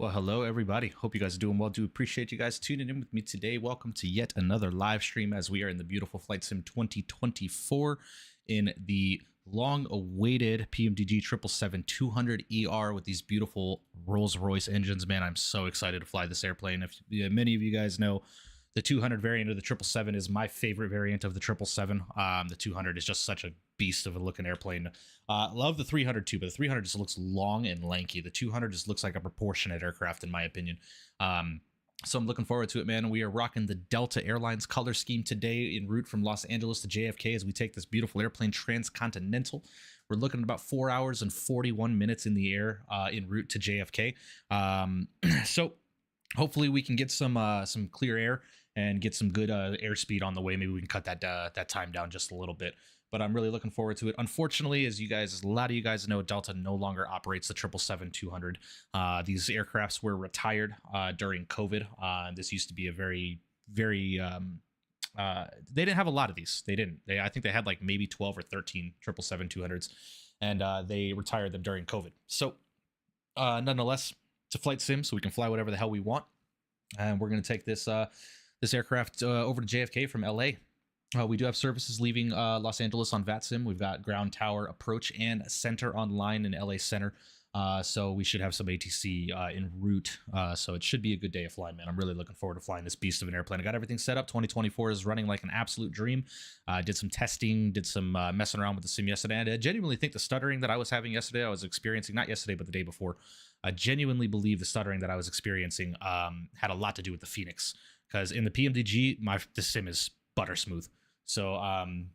Well, hello, everybody. Hope you guys are doing well. Do appreciate you guys tuning in with me today. Welcome to yet another live stream as we are in the beautiful Flight Sim 2024 in the long-awaited PMDG 777-200ER with these beautiful Rolls-Royce engines. Man, I'm so excited to fly this airplane. If many of you guys know, the 200 variant of the 777 is my favorite variant of the 777. The 200 is just such a beast of a looking airplane. Love the 300 too, but the 300 just looks long and lanky. The 200 just looks like a proportionate aircraft in my opinion. So I'm looking forward to it, man. We are rocking the Delta Airlines color scheme today en route from Los Angeles to JFK as we take this beautiful airplane transcontinental. We're looking at about 4 hours and 41 minutes in the air en route to JFK. So hopefully we can get some clear air and get some good airspeed on the way. Maybe we can cut that time down just a little bit. But I'm really looking forward to it. Unfortunately, as a lot of you guys know, Delta no longer operates the 777-200. These aircrafts were retired during COVID. This used to be a very They didn't have a lot of these. They didn't. I think they had like maybe 12 or 13 777-200s, and they retired them during COVID. So nonetheless, it's a flight sim, so we can fly whatever the hell we want. And we're going to take this this aircraft over to JFK from LA. We do have services leaving Los Angeles on VATSIM. We've got ground tower approach and center online in LA Center. So we should have some ATC en route. So it should be a good day of flying, man. I'm really looking forward to flying this beast of an airplane. I got everything set up. 2024 is running like an absolute dream. Did some testing, did some messing around with the sim yesterday. And I genuinely think the stuttering that I was having yesterday, I was experiencing, not yesterday, but the day before. I genuinely believe the stuttering that I was experiencing had a lot to do with the Phoenix. Because in the PMDG, the sim is butter smooth. So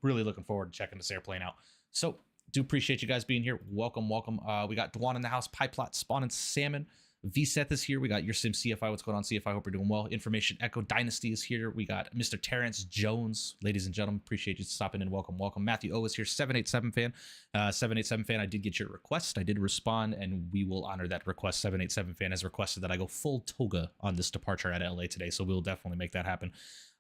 really looking forward to checking this airplane out. So do appreciate you guys being here. Welcome, welcome. We got Dwan in the house, Piplot, Spawn and Salmon. VSeth is here. We got your sim CFI. What's going on, CFI? Hope you're doing well. Information Echo Dynasty is here. We got Mr. Terrence Jones. Ladies and gentlemen, appreciate you stopping in. Welcome, welcome. Matthew O is here. 787 fan. 787 fan, I did get your request. I did respond, and we will honor that request. 787 fan has requested that I go full toga on this departure out of LA today, so we'll definitely make that happen.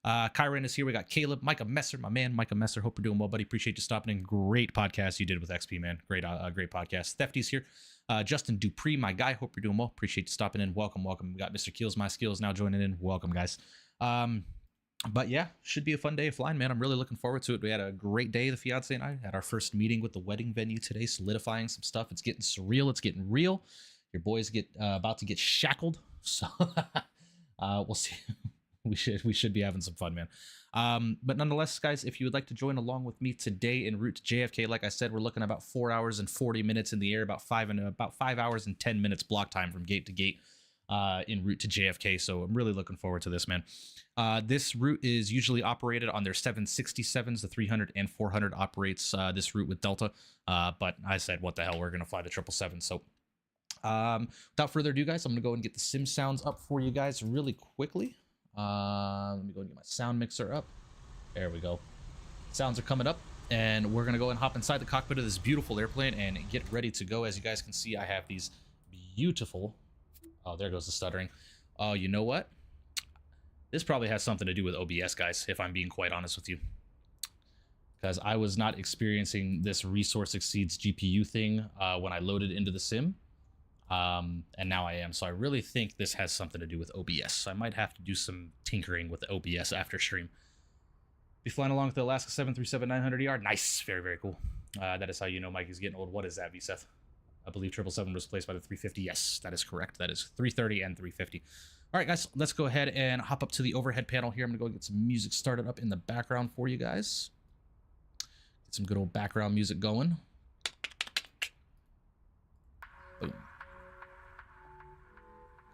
Kyron is here. We got Caleb, Micah Messer, my man, Micah Messer. Hope you're doing well, buddy. Appreciate you stopping in. Great podcast you did with XP, man. Great, great podcast. Thefty's here. Justin Dupree, my guy. Hope you're doing well. Appreciate you stopping in. Welcome, welcome. We got Mr. Keels, my skills now joining in. Welcome, guys. But yeah, should be a fun day of flying, man. I'm really looking forward to it. We had a great day. The fiance and I had our first meeting with the wedding venue today, solidifying some stuff. It's getting surreal. It's getting real. Your boys get about to get shackled. So we'll see. We should be having some fun, man. But nonetheless, guys, if you would like to join along with me today en route to JFK, like I said, we're looking at about 4 hours and 40 minutes in the air, about 5 hours and 10 minutes block time from gate to gate en route to JFK. So I'm really looking forward to this, man. This route is usually operated on their 767s. The 300 and 400 operates this route with Delta. But I said, what the hell, we're going to fly the 777. So without further ado, guys, I'm going to go and get the sim sounds up for you guys really quickly. Let me go and get my sound mixer up. There we go. Sounds are coming up, and we're gonna go and hop inside the cockpit of this beautiful airplane and get ready to go. As you guys can see, I have these beautiful, oh, there goes the stuttering. Oh, you know what? This probably has something to do with OBS, guys, if I'm being quite honest with you, because I was not experiencing this resource exceeds GPU thing when I loaded into the sim. And now I am. So I really think this has something to do with OBS. So I might have to do some tinkering with the OBS after stream. Be flying along with the Alaska 737-900ER. Nice. Very, very cool. That is how you know Mikey's getting old. What is that, VSeth? I believe 777 was replaced by the 350. Yes, that is correct. That is 330 and 350. All right, guys, let's go ahead and hop up to the overhead panel here. I'm going to go get some music started up in the background for you guys. Get some good old background music going. Boom.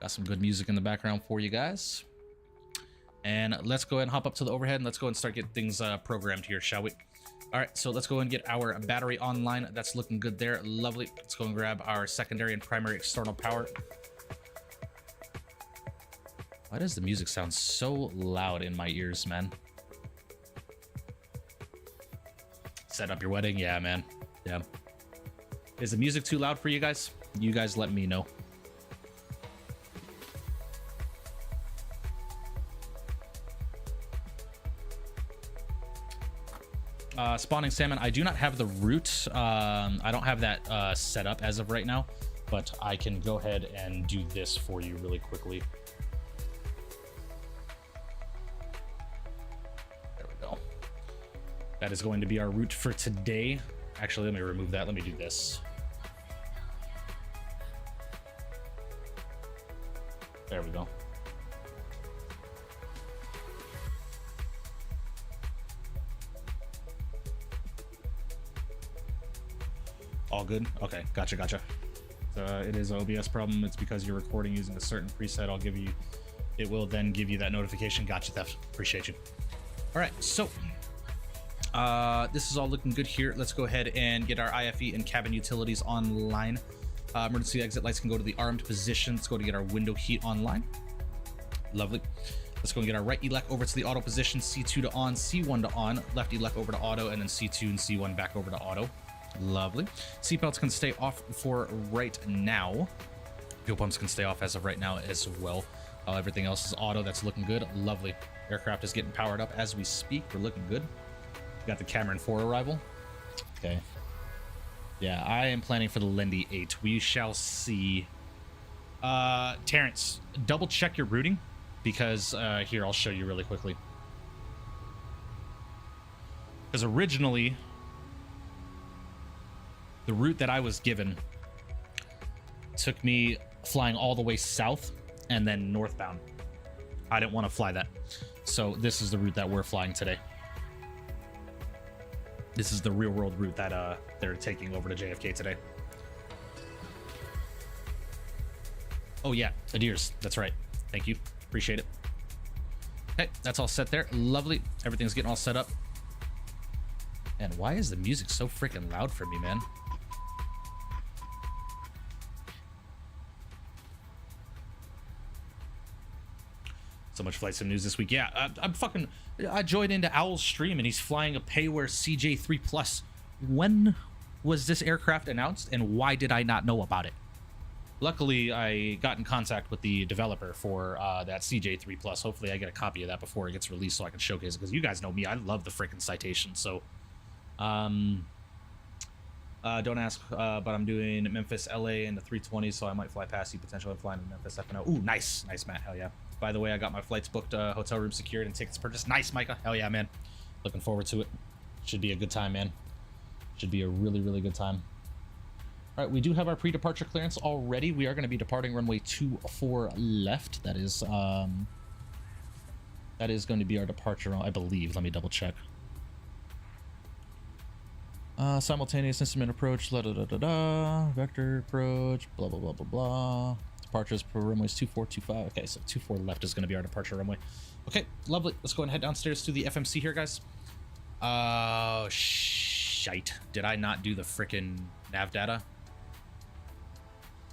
Got some good music in the background for you guys. And let's go ahead and hop up to the overhead and let's go and start getting things programmed here, shall we? All right, so let's go and get our battery online. That's looking good there. Lovely. Let's go and grab our secondary and primary external power. Why does the music sound so loud in my ears, man? Set up your wedding? Yeah, man. Yeah. Is the music too loud for you guys? You guys let me know. Spawning Salmon, I do not have the route. I don't have that set up as of right now, but I can go ahead and do this for you really quickly. There we go. That is going to be our route for today. Actually, let me remove that. Let me do this. There we go. All good? Okay, gotcha, gotcha. It is an OBS problem. It's because you're recording using a certain preset. I'll give you, it will then give you that notification. Gotcha, Theft. Appreciate you. All right, so this is all looking good here. Let's go ahead and get our IFE and cabin utilities online. Emergency exit lights can go to the armed position. Let's go to get our window heat online. Lovely. Let's go and get our right ELEC over to the auto position, C2 to on, C1 to on, left ELEC over to auto, and then C2 and C1 back over to auto. Lovely. Seatbelts can stay off for right now. Fuel pumps can stay off as of right now as well. Everything else is auto. That's looking good. Lovely. Aircraft is getting powered up as we speak. We're looking good. Got the Cameron 4 arrival. Okay. Yeah, I am planning for the Lindy 8. We shall see. Terrence, double check your routing because here, I'll show you really quickly. Because originally, the route that I was given took me flying all the way south and then northbound. I didn't want to fly that. So this is the route that we're flying today. This is the real world route that they're taking over to JFK today. Oh yeah, Adirs. That's right. Thank you. Appreciate it. Okay, that's all set there. Lovely. Everything's getting all set up. And why is the music so freaking loud for me, man? So much flight sim news this week. Yeah, I joined into Owl's stream and he's flying a Payware CJ3 Plus. When was this aircraft announced and why did I not know about it? Luckily, I got in contact with the developer for that CJ3 Plus. Hopefully I get a copy of that before it gets released so I can showcase it, because you guys know me, I love the freaking Citation. So don't ask, but I'm doing Memphis, LA, and the 320, so I might fly past you. Potentially I'm flying to Memphis, FNO. Ooh, nice, Matt. Hell yeah. By the way, I got my flights booked, hotel room secured, and tickets purchased. Nice, Micah. Hell yeah, man. Looking forward to it. Should be a good time, man. Should be a really, really good time. All right, we do have our pre-departure clearance already. We are going to be departing runway 24 left. That is going to be our departure, I believe. Let me double check. Simultaneous instrument approach, vector approach, blah, blah, blah, blah, blah. Departures per runways 2425. Okay, so 24 left is going to be our departure runway. Okay, lovely. Let's go and head downstairs to the FMC here, guys. Oh, shite. Did I not do the frickin' nav data?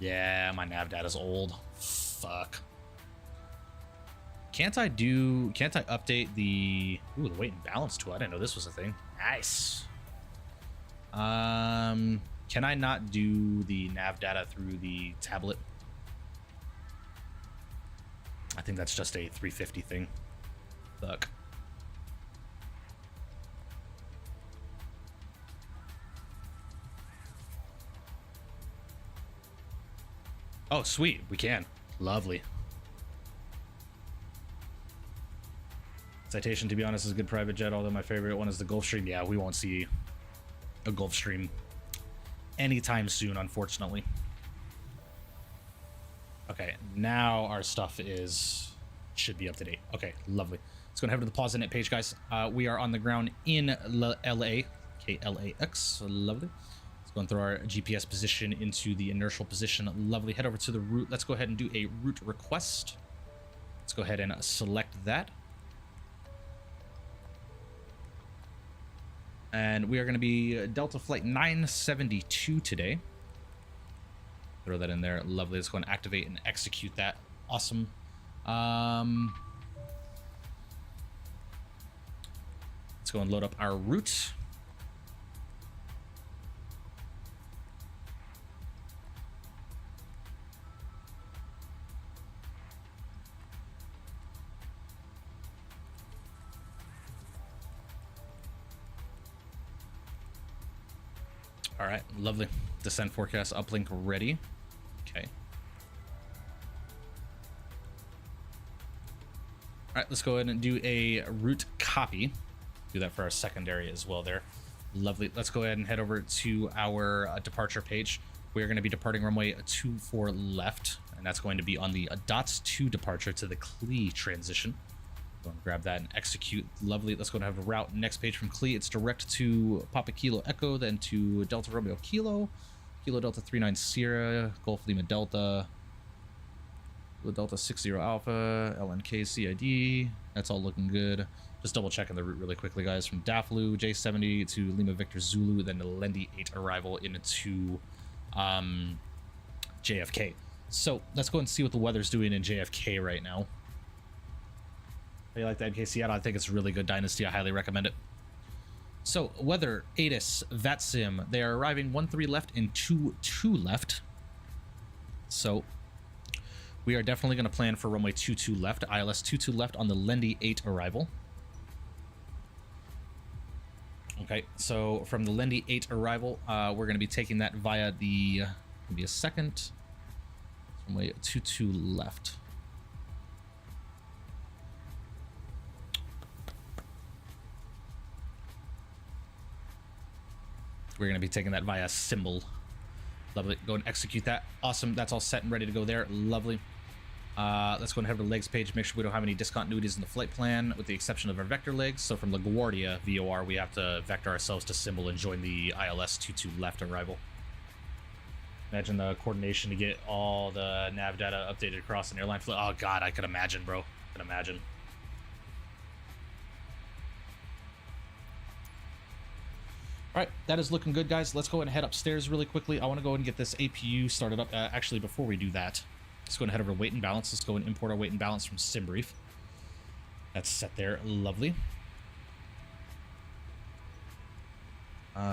Yeah, my nav data's old. Fuck. Can't I update the... Ooh, the weight and balance tool. I didn't know this was a thing. Nice. Can I not do the nav data through the tablet? I think that's just a 350 thing. Fuck. Oh, sweet. We can. Lovely. Citation, to be honest, is a good private jet, although my favorite one is the Gulfstream. Yeah, we won't see a Gulfstream anytime soon, unfortunately. Okay, now our stuff should be up to date. Okay, lovely. Let's go and head to the pause in it page, guys. We are on the ground in LA, KLAX. Lovely. Let's go and throw our GPS position into the inertial position. Lovely. Head over to the route. Let's go ahead and do a route request. Let's go ahead and select that. And we are going to be Delta Flight 972 today. Throw that in there. Lovely. Let's go and activate and execute that. Awesome. Let's go and load up our route. All right, lovely. Descent forecast uplink ready. Okay. All right, let's go ahead and do a route copy. Do that for our secondary as well there. Lovely. Let's go ahead and head over to our departure page. We are going to be departing runway 24 left, and that's going to be on the DOTS 2 departure to the CLE transition. Go and grab that and execute. Lovely. Let's go and have a route. Next page from CLE. It's direct to Papa Kilo Echo, then to Delta Romeo Kilo, Kilo Delta 39 Sierra, Golf Lima Delta, Delta 60 Alpha, LNK CID. That's all looking good. Just double checking the route really quickly, guys. From Daflu, J70 to Lima Victor Zulu, then the Lendi 8 arrival into JFK. So let's go and see what the weather's doing in JFK right now. How you like the MK Seattle? I think it's really good Dynasty. I highly recommend it. So weather, ATIS, VATSIM, they are arriving 1-3 left and 2-2 left. So We are definitely going to plan for runway 22 left, ILS 22 left on the Lendy 8 arrival. Okay, so from the Lendy 8 arrival, we're going to be taking that via the, give me a second, runway 22 left. We're going to be taking that via symbol. Lovely. Go and execute that. Awesome. That's all set and ready to go there. Lovely. Let's go and head over to legs page. Make sure we don't have any discontinuities in the flight plan, with the exception of our vector legs. So from LaGuardia VOR, we have to vector ourselves to symbol and join the ILS 22 left arrival. Imagine the coordination to get all the nav data updated across an airline flight. Oh, God, I could imagine, bro. I could imagine. All right, that is looking good, guys. Let's go and head upstairs really quickly. I want to go and get this APU started up. Actually, before we do that, let's go and head over to weight and balance. Let's go and import our weight and balance from SimBrief. That's set there. Lovely.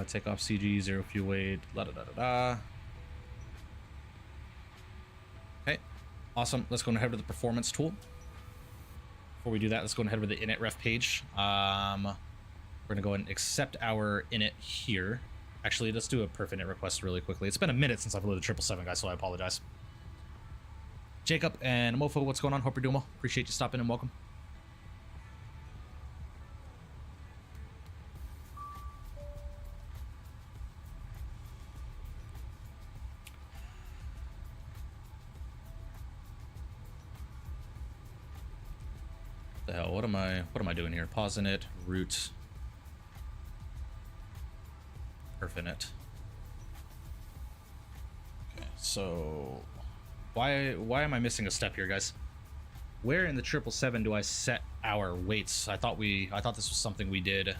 Takeoff CG, 0 fuel weight, la-da-da-da-da. Okay, awesome. Let's go and head over to the performance tool. Before we do that, let's go and head over to the init ref page. We're going to go ahead and accept our init here. Actually, let's do a perf init request really quickly. It's been a minute since I've loaded 777, guys, so I apologize. Jacob and Mofo, what's going on? Hope you're doing well. Appreciate you stopping and welcome. What the hell? What am I doing here? Pausing it, root. Perf init. Okay, so why am I missing a step here, guys? Where in the 777 do I set our weights? I thought this was something we did.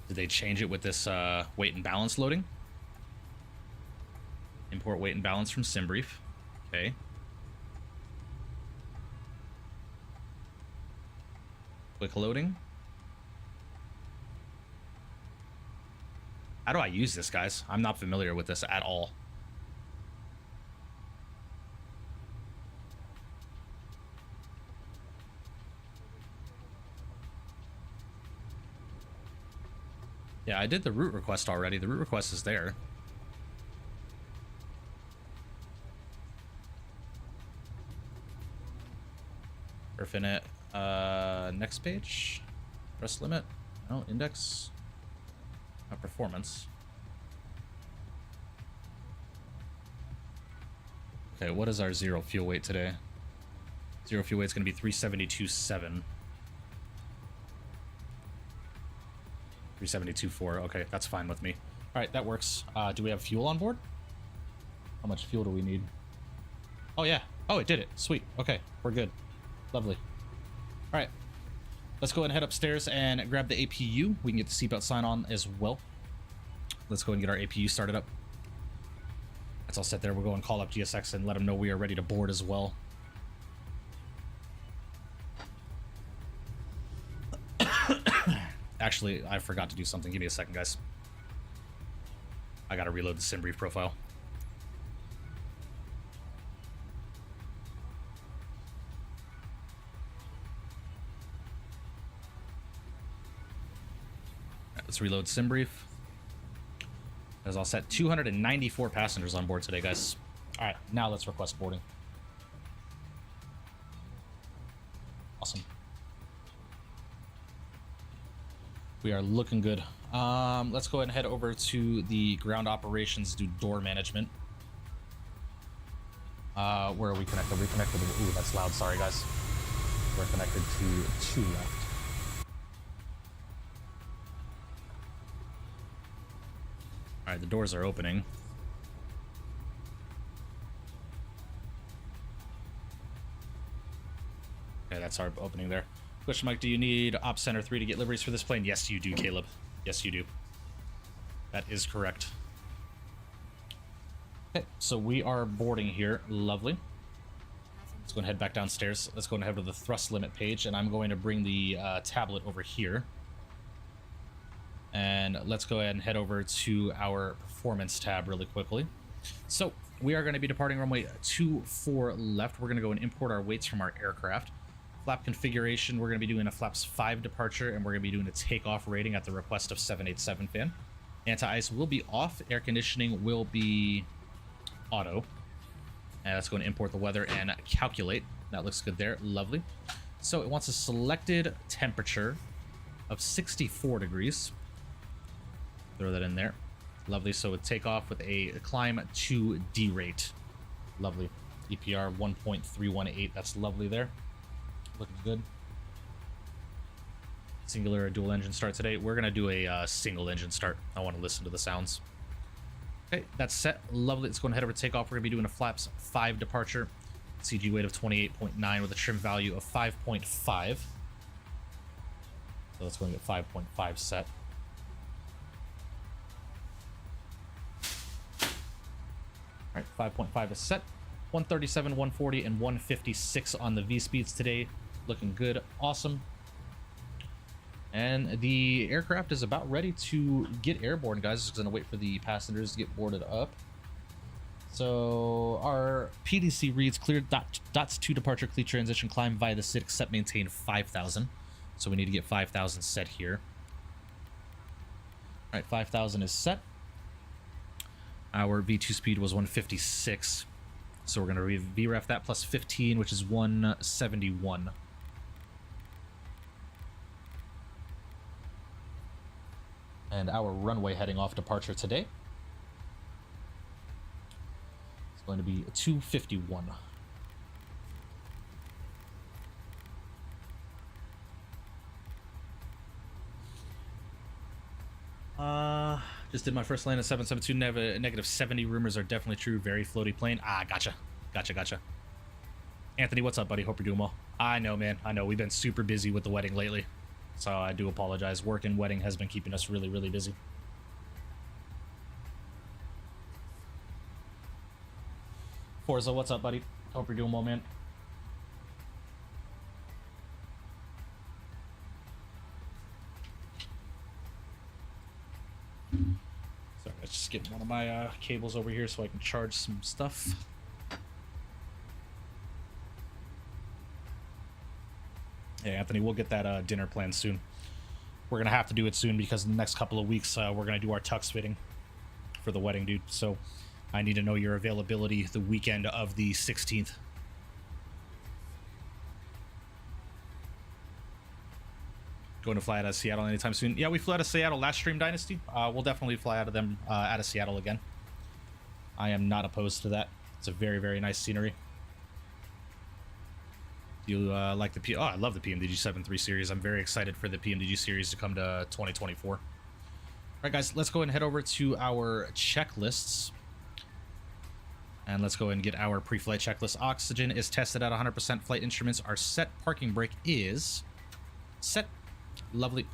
Did they change it with this weight and balance loading? Import weight and balance from SimBrief. Okay. Quick loading. How do I use this, guys? I'm not familiar with this at all. Yeah, I did the root request already. The root request is there. Perf init. Next page, thrust limit, no, index, performance. Okay, what is our 0 fuel weight today? 0 fuel weight is going to be 372.7. 372.4. Okay, that's fine with me. All right, that works. Do we have fuel on board? How much fuel do we need? Oh, yeah. Oh, it did it. Sweet. Okay, we're good. Lovely. All right. Let's go ahead and head upstairs and grab the APU. We can get the seatbelt sign on as well. Let's go and get our APU started up. That's all set there. We'll go and call up GSX and let them know we are ready to board as well. Actually, I forgot to do something. Give me a second, guys. I gotta reload the SimBrief profile. Let's reload SimBrief. That's all set. 294 passengers on board today, guys. All right, now let's request boarding. Awesome. We are looking good. Let's go ahead and head over to the ground operations, do door management. Where are we connected? We're connected to, ooh, that's loud. Sorry, guys. We're connected to 2 left. All right, the doors are opening. Okay, that's our opening there. Question mark, do you need Ops Center 3 to get liveries for this plane? Yes, you do, Caleb. Yes, you do. That is correct. Okay, so we are boarding here. Lovely. Let's go and head back downstairs. Let's go and head to the thrust limit page, and I'm going to bring the tablet over here. And let's go ahead and head over to our performance tab really quickly. So we are going to be departing runway 24 left. We're going to go and import our weights from our aircraft. Flap configuration, we're going to be doing a flaps 5 departure, and we're going to be doing a takeoff rating at the request of 787 fan. Anti-ice will be off. Air conditioning will be auto. And let's go and import the weather and calculate. That looks good there. Lovely. So it wants a selected temperature of 64 degrees. Throw that in there. Lovely. So it take off with a climb to derate. Lovely. EPR 1.318. That's lovely there. Looking good. Singular or dual engine start today. We're going to do a single engine start. I want to listen to the sounds. Okay, that's set. Lovely. Let's go and head over to takeoff. We're going to be doing a flaps 5 departure. CG weight of 28.9 with a trim value of 5.5. So let's go and get 5.5 set. All right, 5.5 is set. 137, 140, and 156 on the V speeds today. Looking good. Awesome. And the aircraft is about ready to get airborne, guys. Just gonna wait for the passengers to get boarded up. So our PDC reads cleared dots to departure, clear transition, climb via the SID, set maintain 5,000. So we need to get 5,000 set here. All right, 5,000 is set. Our V2 speed was 156. So we're gonna VREF that plus 15, which is 171. And our runway heading off departure today is going to be 251. Just did my first land at 772, negative 70. Rumors are definitely true. Very floaty plane. Ah, gotcha. Anthony, what's up, buddy? Hope you're doing well. I know, man. I know. We've been super busy with the wedding lately. So I do apologize. Work and wedding has been keeping us really, really busy. Forza, what's up, buddy? Hope you're doing well, man. Sorry, let's just get one of my cables over here so I can charge some stuff. Hey, Anthony, we'll get that dinner planned soon. We're going to have to do it soon because in the next couple of weeks, we're going to do our tux fitting for the wedding, dude. So I need to know your availability the weekend of the 16th. Going to fly out of Seattle anytime soon? Yeah, we flew out of Seattle last stream, Dynasty. We'll definitely fly out of them, out of Seattle again. I am not opposed to that. It's a very, very nice scenery. You like the I love the PMDG 7.3 series. I'm very excited for the PMDG series to come to 2024. All right, guys, let's go ahead and head over to our checklists. And let's go ahead and get our pre-flight checklist. Oxygen is tested at 100%. Flight instruments are set. Parking brake is set. Lovely.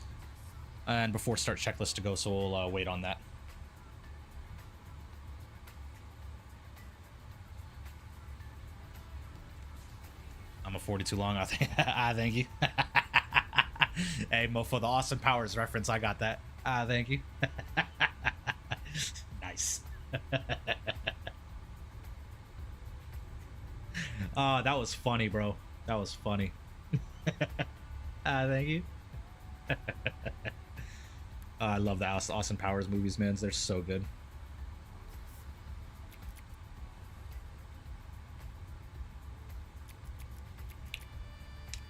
And before start checklist to go, so we'll wait on that. I'm a 42 long. I think. Thank you. Hey, Mo, for the Austin Powers reference, I got that. Thank you. Nice. That was funny, bro. That was funny. Thank you. I love the Austin Powers movies, man. They're so good.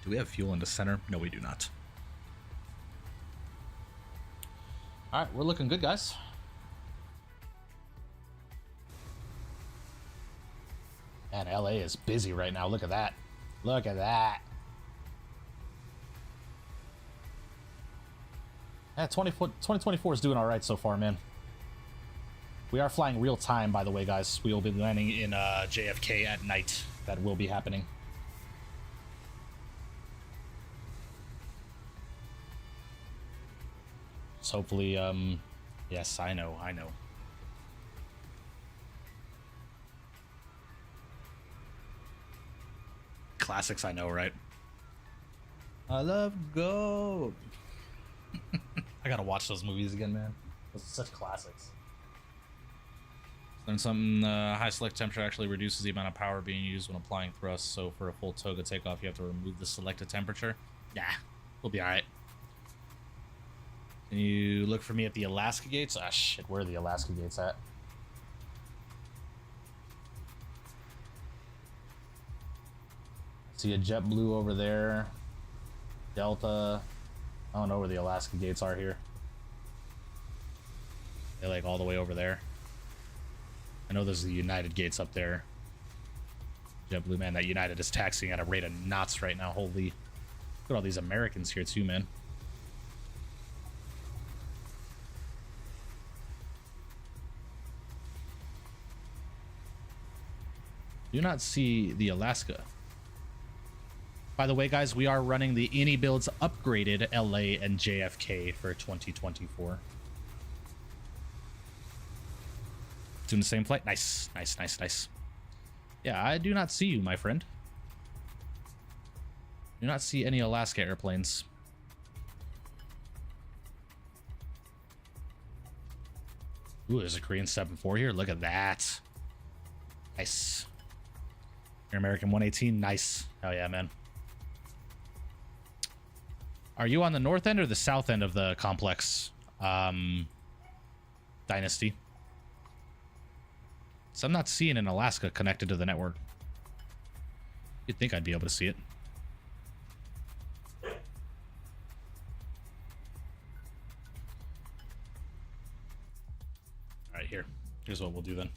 Do we have fuel in the center? No, we do not. All right, we're looking good, guys. Man, LA is busy right now. Look at that. Look at that. Yeah, 2024 is doing all right so far, man. We are flying real time, by the way, guys. We will be landing in JFK at night. That will be happening. So hopefully, yes, I know. Classics, I know, right? I love gold. I gotta watch those movies again, man. Those are such classics. Learn something. High select temperature actually reduces the amount of power being used when applying thrust. So for a full toga takeoff, you have to remove the selected temperature. Yeah, we'll be all right. Can you look for me at the Alaska gates? Ah, shit, where are the Alaska gates at? See a JetBlue over there. Delta. I don't know where the Alaska gates are here. They're like all the way over there. I know there's the United gates up there. JetBlue, man, that United is taxiing at a rate of knots right now. Holy. Look at all these Americans here too, man. Do not see the Alaska. By the way, guys, we are running the Any Builds upgraded LA and JFK for 2024. Doing the same flight. Nice, nice, nice, nice. Yeah, I do not see you, my friend. Do not see any Alaska airplanes. Ooh, there's a Korean 7-4 here. Look at that. Nice. Air American 118. Nice. Hell yeah, man. Are you on the north end or the south end of the complex? Dynasty. So I'm not seeing an Alaska connected to the network. You'd think I'd be able to see it. All right, here's what we'll do then.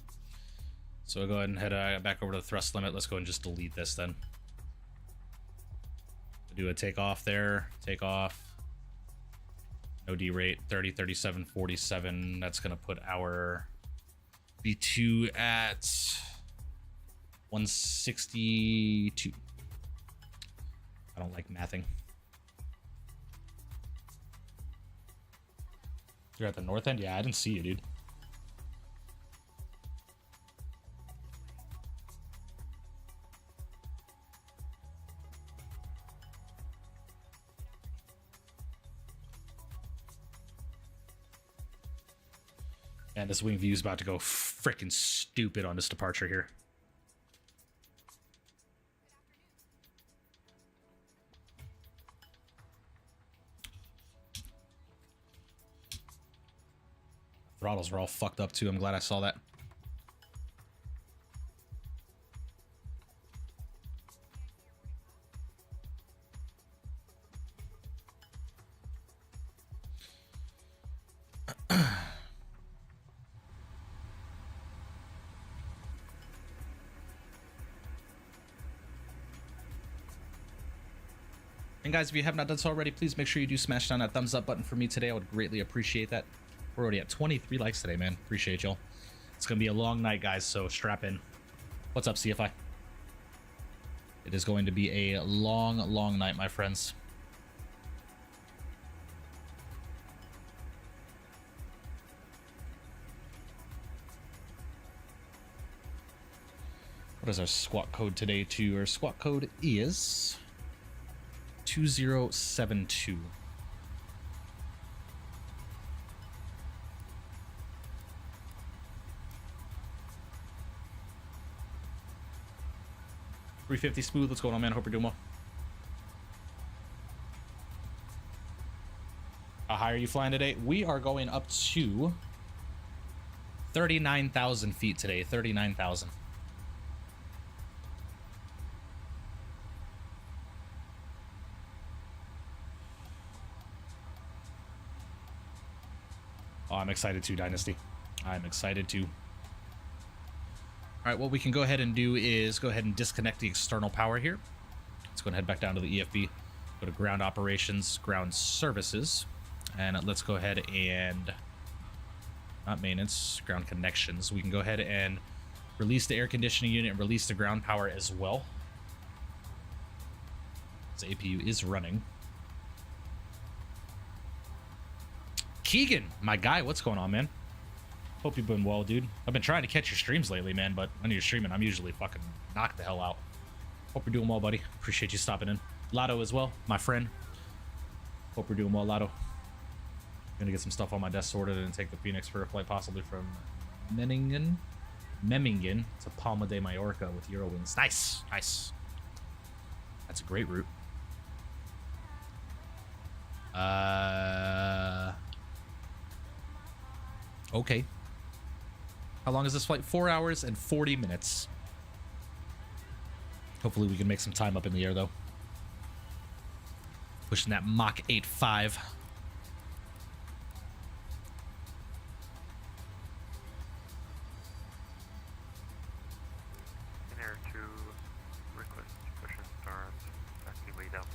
So we'll go ahead and head back over to the thrust limit. Let's go and just delete this then. Do a takeoff there, takeoff. No D rate, 30, 37, 47. That's gonna put our B2 at 162. I don't like mathing. You're at the north end? Yeah, I didn't see you, dude. And this wing view is about to go freaking stupid on this departure here. Throttles are all fucked up too. I'm glad I saw that. And guys, if you have not done so already, please make sure you do smash down that thumbs up button for me today. I would greatly appreciate that. We're already at 23 likes today, man. Appreciate y'all. It's going to be a long night, guys, so strap in. What's up, CFI? It is going to be a long, long night, my friends. What is our squawk code today, too? Our squawk code is 2072. $350 smooth. What's going on, man? Hope you're doing well. How high are you flying today? We are going up to 39,000 feet today. 39,000. Oh, I'm excited too, Dynasty. I'm excited too. All right, what we can go ahead and do is go ahead and disconnect the external power here. Let's go and head back down to the EFB. Go to ground operations, ground services. And let's go ahead and, not maintenance, ground connections. We can go ahead and release the air conditioning unit and release the ground power as well. This APU is running. Keegan, my guy, what's going on, man? Hope you've been well, dude. I've been trying to catch your streams lately, man, but when you're streaming, I'm usually fucking knocked the hell out. Hope you're doing well, buddy. Appreciate you stopping in. Lotto as well, my friend. Hope you're doing well, Lotto. Gonna get some stuff on my desk sorted and take the Phoenix for a flight possibly from Memmingen to Palma de Mallorca with Eurowings. Nice, nice. That's a great route. Okay. How long is this flight? 4 hours and 40 minutes. Hopefully we can make some time up in the air, though. Pushing that Mach 8.5. Air 2, request push and start, taxiway Delta.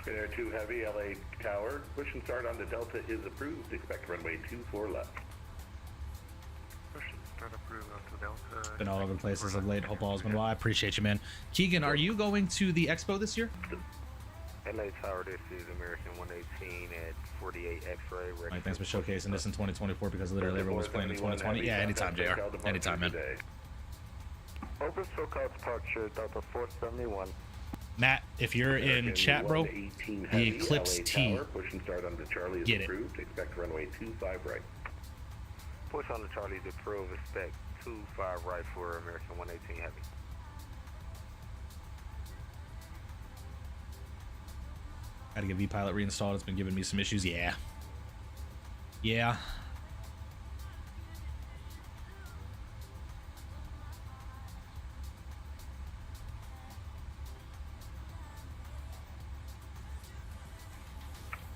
Air 2 Heavy, LA Tower, push and start on the Delta is approved. Expect runway 24 left. Push and start approved onto Delta. Been all over the place as of late. Hope all's been well. I appreciate you, man. Keegan, are you going to the expo this year? LA Tower, this is American 118 at 48 X-ray. All right, thanks for showcasing this in 2024 because literally everyone was playing in 2020. Yeah, anytime, JR. Anytime, man. Open SoCal departure, Delta 471. Matt, if you're in chat, bro, the Eclipse T. Push and start on the Charlie is approved. Expect runway 25 right. Push on the Charlie is approved. Expect 25 right for American 118 Heavy. Had to get V-Pilot reinstalled. It's been giving me some issues. Yeah. Yeah.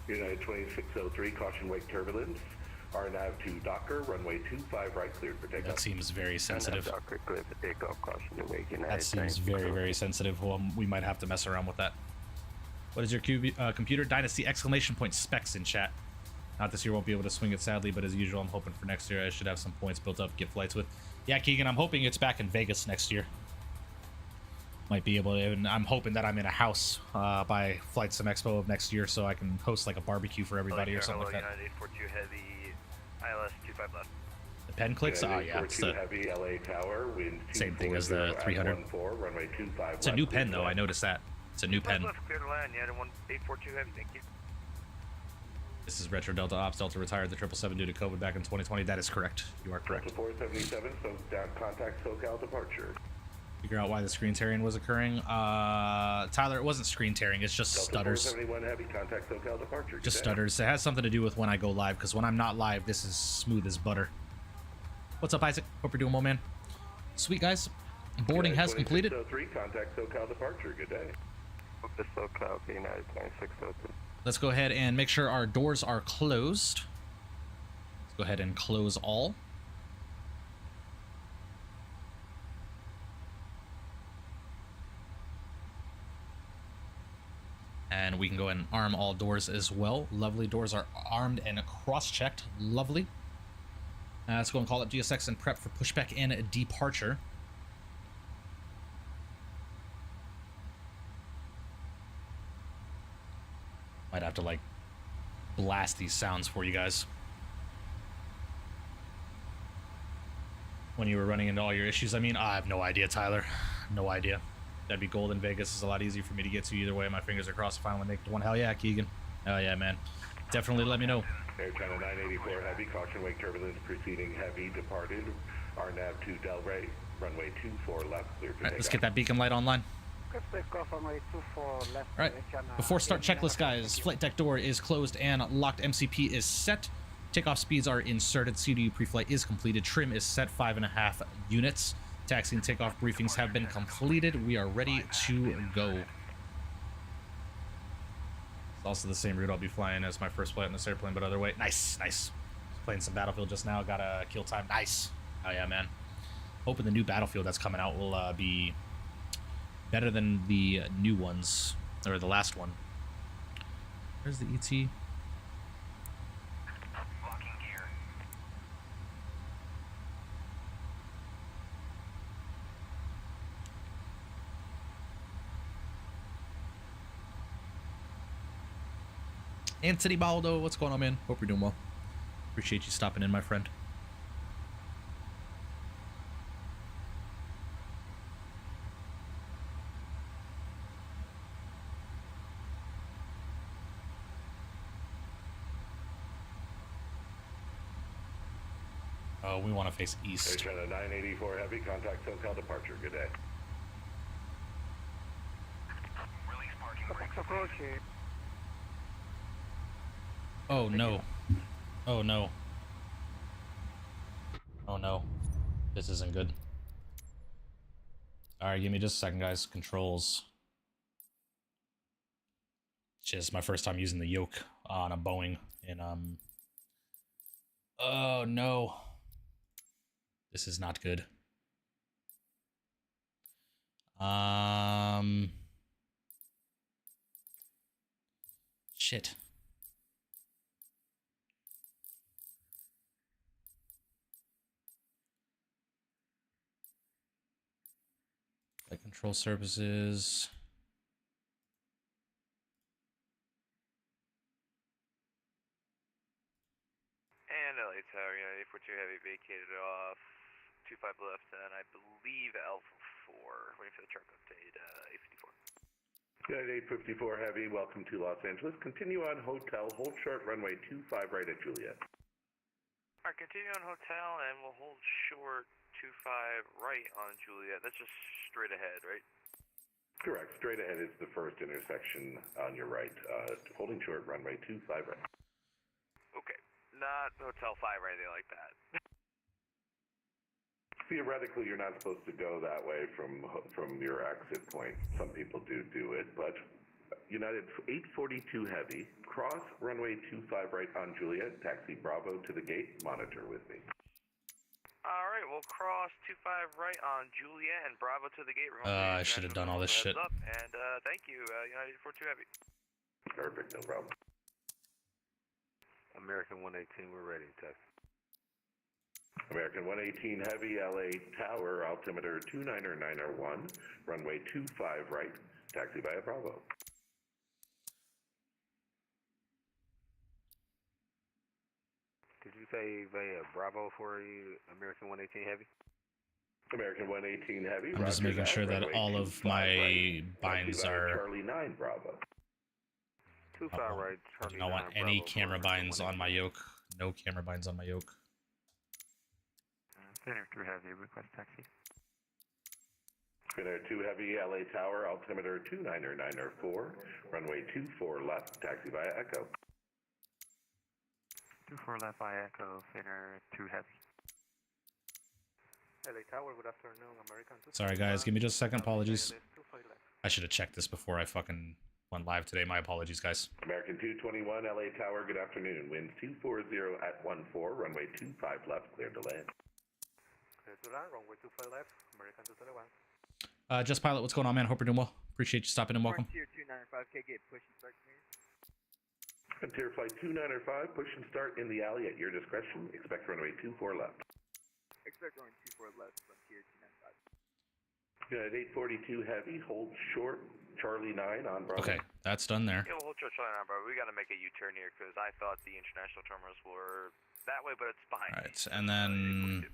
United 2603, caution wake turbulence. RNAV to Docker, runway 25 right, cleared for takeoff. That seems very sensitive. Docker, cleared for takeoff, caution to wake. That seems very, very sensitive. Well, we might have to mess around with that. What is your computer? Dynasty exclamation point specs in chat. Not this year, won't be able to swing it sadly, but as usual, I'm hoping for next year I should have some points built up, get flights with. Yeah, Keegan, I'm hoping it's back in Vegas next year. Might be able to, and I'm hoping that I'm in a house by Flight Sim Expo of next year so I can host like a barbecue for everybody or something like that. United 842 Heavy, ILS 25 left. The pen clicks? Oh yeah, it's the Heavy, LA Tower, wind same thing as the 300. Runway 25 It's a new pen though, I noticed that. It's a new pen. Clear to land, United 842 Heavy, thank you. This is Retro Delta Ops. Delta retired the 777 due to COVID back in 2020. That is correct. You are correct. Delta 477, so down contact SoCal departure. Figure out why the screen tearing was occurring. Tyler, it wasn't screen tearing. It's just Delta stutters. 471 Heavy, contact SoCal departure. Just stutters. It has something to do with when I go live, because when I'm not live, this is smooth as butter. What's up, Isaac? Hope you're doing well, man. Sweet, guys. Boarding has completed. 2603, contact SoCal departure. Good day. Book the SoCal, United 2603. Let's go ahead and make sure our doors are closed. Let's go ahead and close all. And we can go ahead and arm all doors as well. Lovely. Doors are armed and cross-checked. Lovely. Let's go and call up GSX and prep for pushback and departure. Might have to, like, blast these sounds for you guys. When you were running into all your issues, I mean, I have no idea, Tyler. No idea. That'd be gold in Vegas. It's a lot easier for me to get to either way. My fingers are crossed to finally make it to one. Hell yeah, Keegan. Hell yeah, man. Definitely let me know. Air Channel 984 Heavy, caution wake turbulence preceding Heavy departed. RNAV to Delray, runway 24 left, clear for All right, let's get that beacon light online. All right, before start checklist, guys, flight deck door is closed and locked. MCP is set. Takeoff speeds are inserted. CDU pre-flight is completed. Trim is set 5.5 units. Taxi and takeoff briefings have been completed. We are ready to go. It's also the same route I'll be flying as my first flight on this airplane, but other way. Nice, nice. Playing some Battlefield just now. Got a kill time. Nice. Oh yeah, man. Hoping the new Battlefield that's coming out will be better than the new ones, or the last one. Where's the ET? Anthony Baldo, what's going on, man? Hope you're doing well. Appreciate you stopping in, my friend. Oh, we want to face east. China 984 Heavy, contact SoCal departure. Good day. Release parking brakes approaching. Oh no. Oh no. Oh no. This isn't good. Alright, give me just a second, guys. Controls. Just my first time using the yoke on a Boeing. And oh no. This is not good. Shit. Flight control services. And LA Tower, United 42 Heavy vacated off. 25 left, and I believe Alpha 4. Waiting for the truck update, 854. United 854 Heavy, welcome to Los Angeles. Continue on hotel, hold short runway 25 right at Juliet. Alright, continue on hotel, and we'll hold short 25 right on Juliet. That's just straight ahead, right? Correct. Straight ahead is the first intersection on your right. Holding short runway 25 right. Okay, not hotel 5 or anything like that. Theoretically, you're not supposed to go that way from your exit point. Some people do it, but United 842 Heavy, cross runway 25 right on Juliet, taxi Bravo to the gate, monitor with me. Alright, we'll cross 25 right on Juliet and Bravo to the gate. I should have done all this shit. Up, and thank you, United 842 Heavy. Perfect, no problem. American 118, we're ready, taxi. American 118 Heavy, LA Tower, altimeter 29901, runway 25 right, taxi via Bravo. Did you say via Bravo for you, American 118 Heavy? American 118 Heavy. I'm just making sure that all of my binds are. Charlie 9 Bravo. 25 right, I Charlie do not want 9 any Bravo camera for binds on 118. my yoke. No camera binds on my yoke. Center 2 Heavy, request taxi. Center 2 Heavy, LA Tower, altimeter 29904, runway 24 left, taxi via Echo. 24 left by Echo, Center 2 Heavy. LA Tower, good afternoon, American. Sorry guys, give me just a second. Apologies. I should have checked this before I fucking went live today. My apologies, guys. American 221, LA Tower, good afternoon. Winds 240 at 14, runway 25 left, clear to land. Clear to land, runway 25 left, American 221. Just Pilot, what's going on, man? Hope you're doing well. Appreciate you stopping in. Welcome. Frontier 295K, get push and start clear. Frontier Flight 295, push and start in the alley at your discretion. Expect runway 24 left. Expect runway 24 left, Frontier 295. United 842 Heavy, hold short, Charlie 9 on Bravo. Okay, that's done there. Yeah, we'll hold short Charlie 9, bro. We gotta make a U-turn here, because I thought the international terminals were that way, but it's behind. Alright, and then...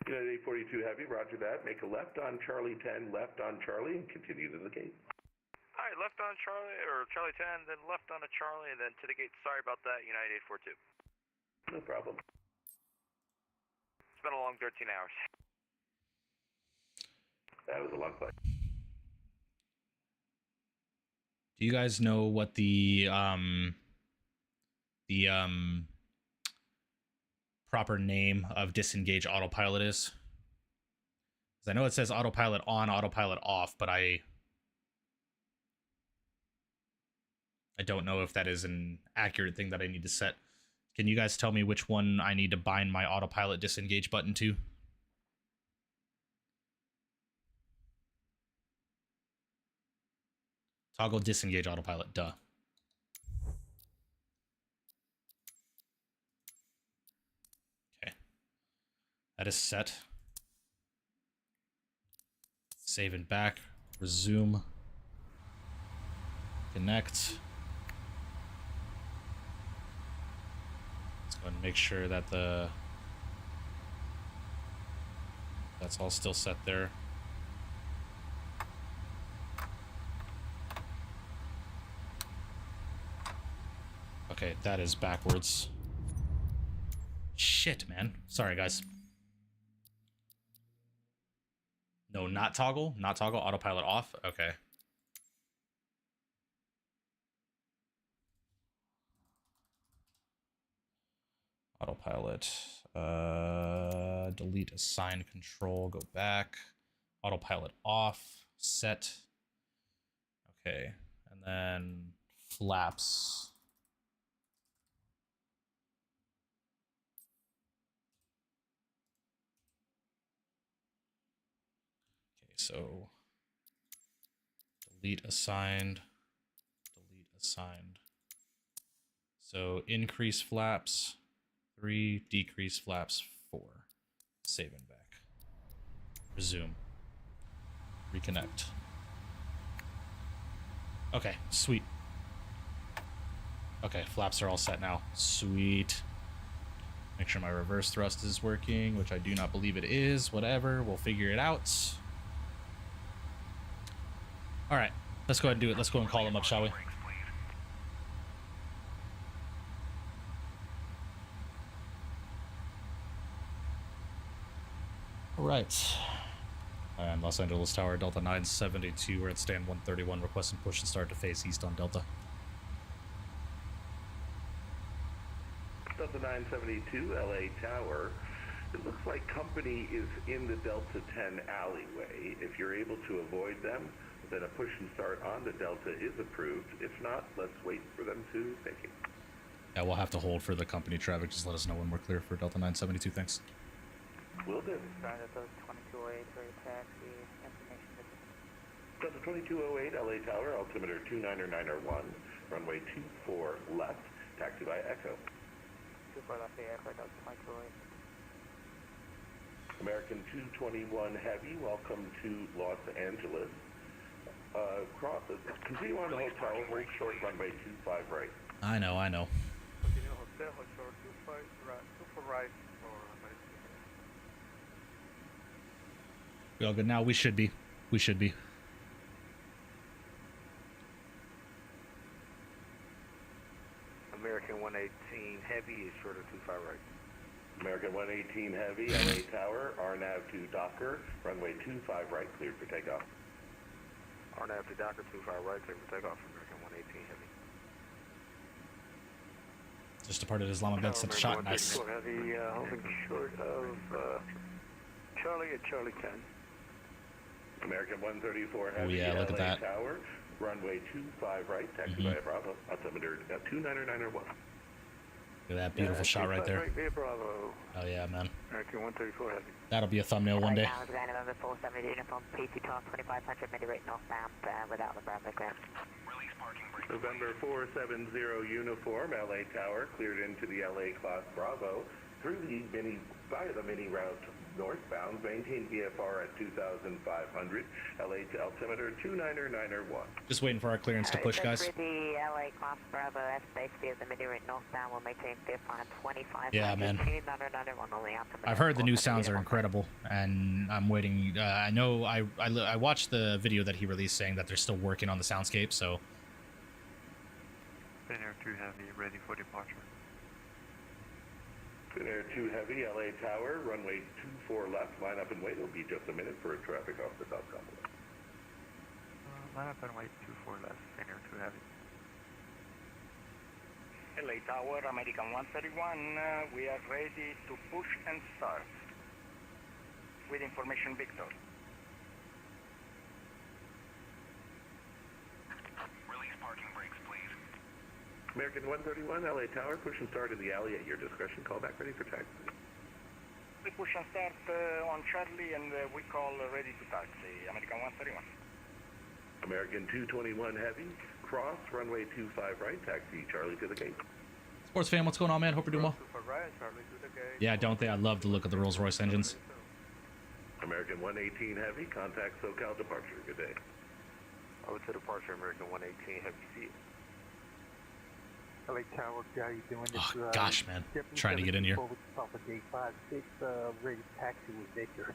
United 842 Heavy, roger that. Make a left on Charlie 10, left on Charlie, and continue to the gate. Alright, left on Charlie, or Charlie 10, then left on a Charlie, and then to the gate. Sorry about that, United 842. No problem. It's been a long 13 hours. That was a long flight. Do you guys know what the proper name of disengage autopilot is? Because I know it says autopilot on, autopilot off, but I don't know if that is an accurate thing that I need to set. Can you guys tell me which one I need to bind my autopilot disengage button to? Toggle disengage autopilot, duh. Okay. That is set. Save and back. Resume. Connect. Let's go ahead and make sure that that's all still set there. Okay, that is backwards. shit, man. Sorry, guys. No, not toggle. Not toggle. Autopilot off. Okay. Autopilot. Delete assigned control. Go back. Autopilot off. Set. Okay. And then flaps. Okay, so delete assigned. Delete assigned. So increase flaps 3, decrease flaps 4. Save and back. Resume. Reconnect. Okay, sweet. Okay, flaps are all set now. Sweet. Make sure my reverse thrust is working, which I do not believe it is. Whatever, we'll figure it out. All right, let's go ahead and do it. Let's go and call them up, shall we? All right. And Los Angeles Tower, Delta 972. We're at stand 131. Requesting push and start to face east on Delta. Delta 972, LA Tower. It looks like company is in the Delta 10 alleyway. If you're able to avoid them, then a push and start on the Delta is approved. If not, let's wait for them to take it. Yeah, we'll have to hold for the company traffic. Just let us know when we're clear for Delta 972. Thanks. Will do. Delta 2208 for your taxi information. Delta 2208, LA Tower, altimeter 29901, runway 24 left, taxi by Echo. 24 left, the airport, Delta 2208. American 221 Heavy, welcome to Los Angeles. Continue on the hotel, hold short, runway 25 right. I know. Continue hotel, hold short, 25 right, 24 right for runway 25. We all good now? We should be. American 118 Heavy is short of 25 right. American 118 Heavy, LA Tower, RNAV to Docker, runway 25 right, cleared for takeoff. RNAV to Docker, 25 right, cleared for takeoff, American 118 Heavy. Just departed Islamabad, set shot. Nice. Heavy, holding short of Charlie at Charlie 10. American 134 Heavy, Oh yeah, look LA at that. Tower, runway 25 right, taxi by Bravo, altimeter 29901. Look at that beautiful shot right there. Right, via Bravo. Oh yeah, man. American 134 Heavy. That'll be a thumbnail one day. November 470 uniform, PC 2500 mid-rate northbound without the Bravo clearance. November 470 uniform, LA Tower, cleared into the LA class Bravo through the via the mini route northbound, maintain VFR at 2,500, LA to altimeter 29901. Just waiting for our clearance to push, guys. For the LA class Bravo, S basically is the mid-rate northbound, will maintain VFR at 2500. Yeah, man. 29901 only altimeter. I've heard the new sounds are incredible, and I'm waiting. I know I watched the video that he released saying that they're still working on the soundscape, so. Air 2 Heavy, ready for departure. Air 2 Heavy, LA Tower, runway 24 left, line up and wait. It'll be just a minute for traffic off the South Complex. Line up and wait, 24 left, Air 2 Heavy. LA Tower, American 131, we are ready to push and start. With information, Victor. Release parking brakes, please. American 131, LA Tower, push and start in the alley at your discretion. Call back ready for taxi. We push and start on Charlie and we call ready to taxi. American 131. American 221 Heavy, cross, runway 25 right, taxi Charlie to the gate. Sports fan, what's going on, man? Hope you're doing well. Right, Charlie to the gate. Yeah, don't they? I love the look of the Rolls Royce engines. American 118 Heavy, contact SoCal departure. Good day. Over to departure, American 118 Heavy, see you. LA Tower, how you doing? Oh, gosh, man. Trying to get in here. Top of gate 56, ready to taxi with Victor.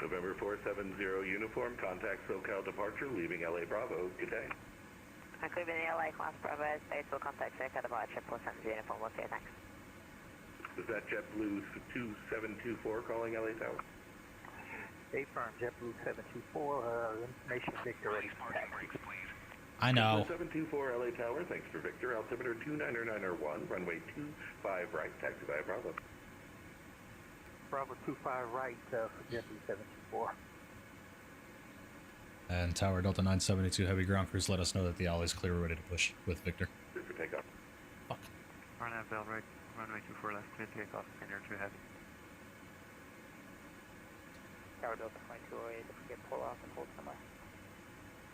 November 470 uniform, contact SoCal departure, leaving LA Bravo. Good day. Including the LA class Bravo airspace, will contact circa departure, 470 uniform, we'll see you, thanks. Is that JetBlue 2724 calling LA Tower? Affirm, JetBlue 724, information Victor ready for taxi. I know. 724 LA Tower, thanks for Victor. Altimeter 29901, runway 25 right, taxi via Bravo. Bravo 25 right for JetBlue 724. And Tower Delta 972 heavy ground crews let us know that the alley is clear. We're ready to push with Victor. Clear for takeoff. Fuck. RNAV Bell right, runway 24 left, clear takeoff, and you're too heavy. Tower Delta 2208, if we get pull off and hold somewhere.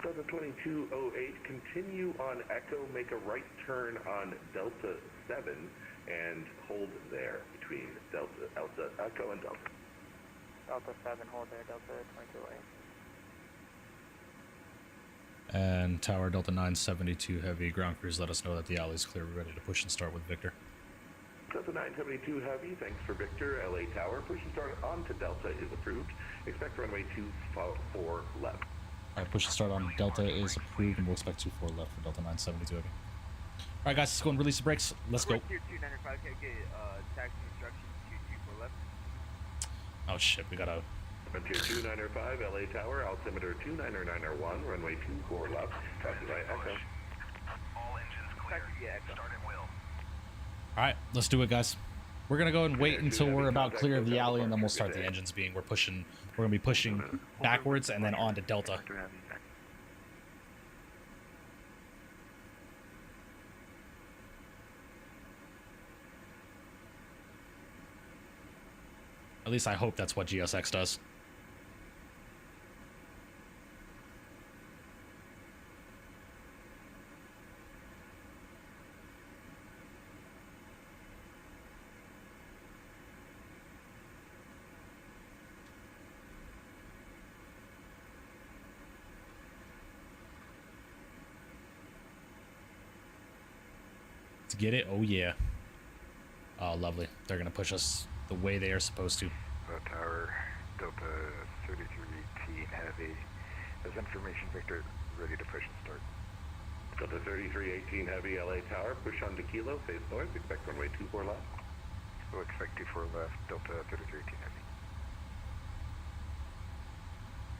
Delta 2208, continue on Echo, make a right turn on Delta 7, and hold there between Echo and Delta. Delta 7, hold there, Delta 2208. And Tower Delta 972 heavy ground crews let us know that the alley is clear. We're ready to push and start with Victor. Delta 972 heavy, thanks for Victor. LA Tower, push and start onto Delta is approved. Expect runway 24 left. Alright, push and start on Delta is approved, and we'll expect 24 left for Delta 972 heavy. Alright guys, let's go and release the brakes. Let's go. Tier 295, get taxi instructions, 224 left. Oh shit, we gotta... Tier 295 LA Tower, altimeter 29901, runway 24 left. Taxi by Echo. All engines clear. Start at will. Alright, let's do it guys. We're gonna go and wait until we're about clear of the alley, and then we'll start the engines being. We're gonna be pushing backwards and then onto Delta. At least I hope that's what GSX does. Let's get it. Oh yeah. Oh lovely. They're gonna push us the way they are supposed to. Tower Delta 3318 heavy. As information Victor, ready to push and start. Delta 3318 heavy LA Tower, push on to Kilo, face north, expect runway 24 left. We'll expect 24 left, Delta 3318 heavy.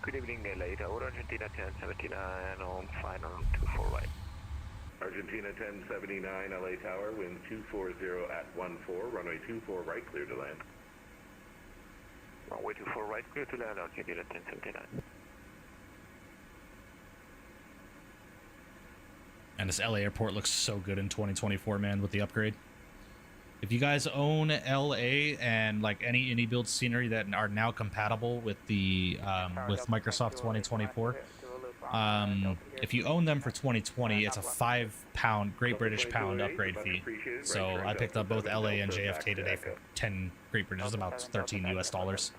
Good evening, LA Tower, Argentina 1079 on final 24 right. Argentina 1079 LA Tower, wind 240 at 14, runway 24 right, clear to land. Runway 24 right, clear to land, Argentina 1079. And this LA airport looks so good in 2024, man, with the upgrade. If you guys own LA and like any build scenery that are now compatible with the with Microsoft 2024, if you own them for 2020, it's a £5 Great British pound upgrade fee. So I picked up both LA and JFK today for 10 Great British, about 13 US dollars.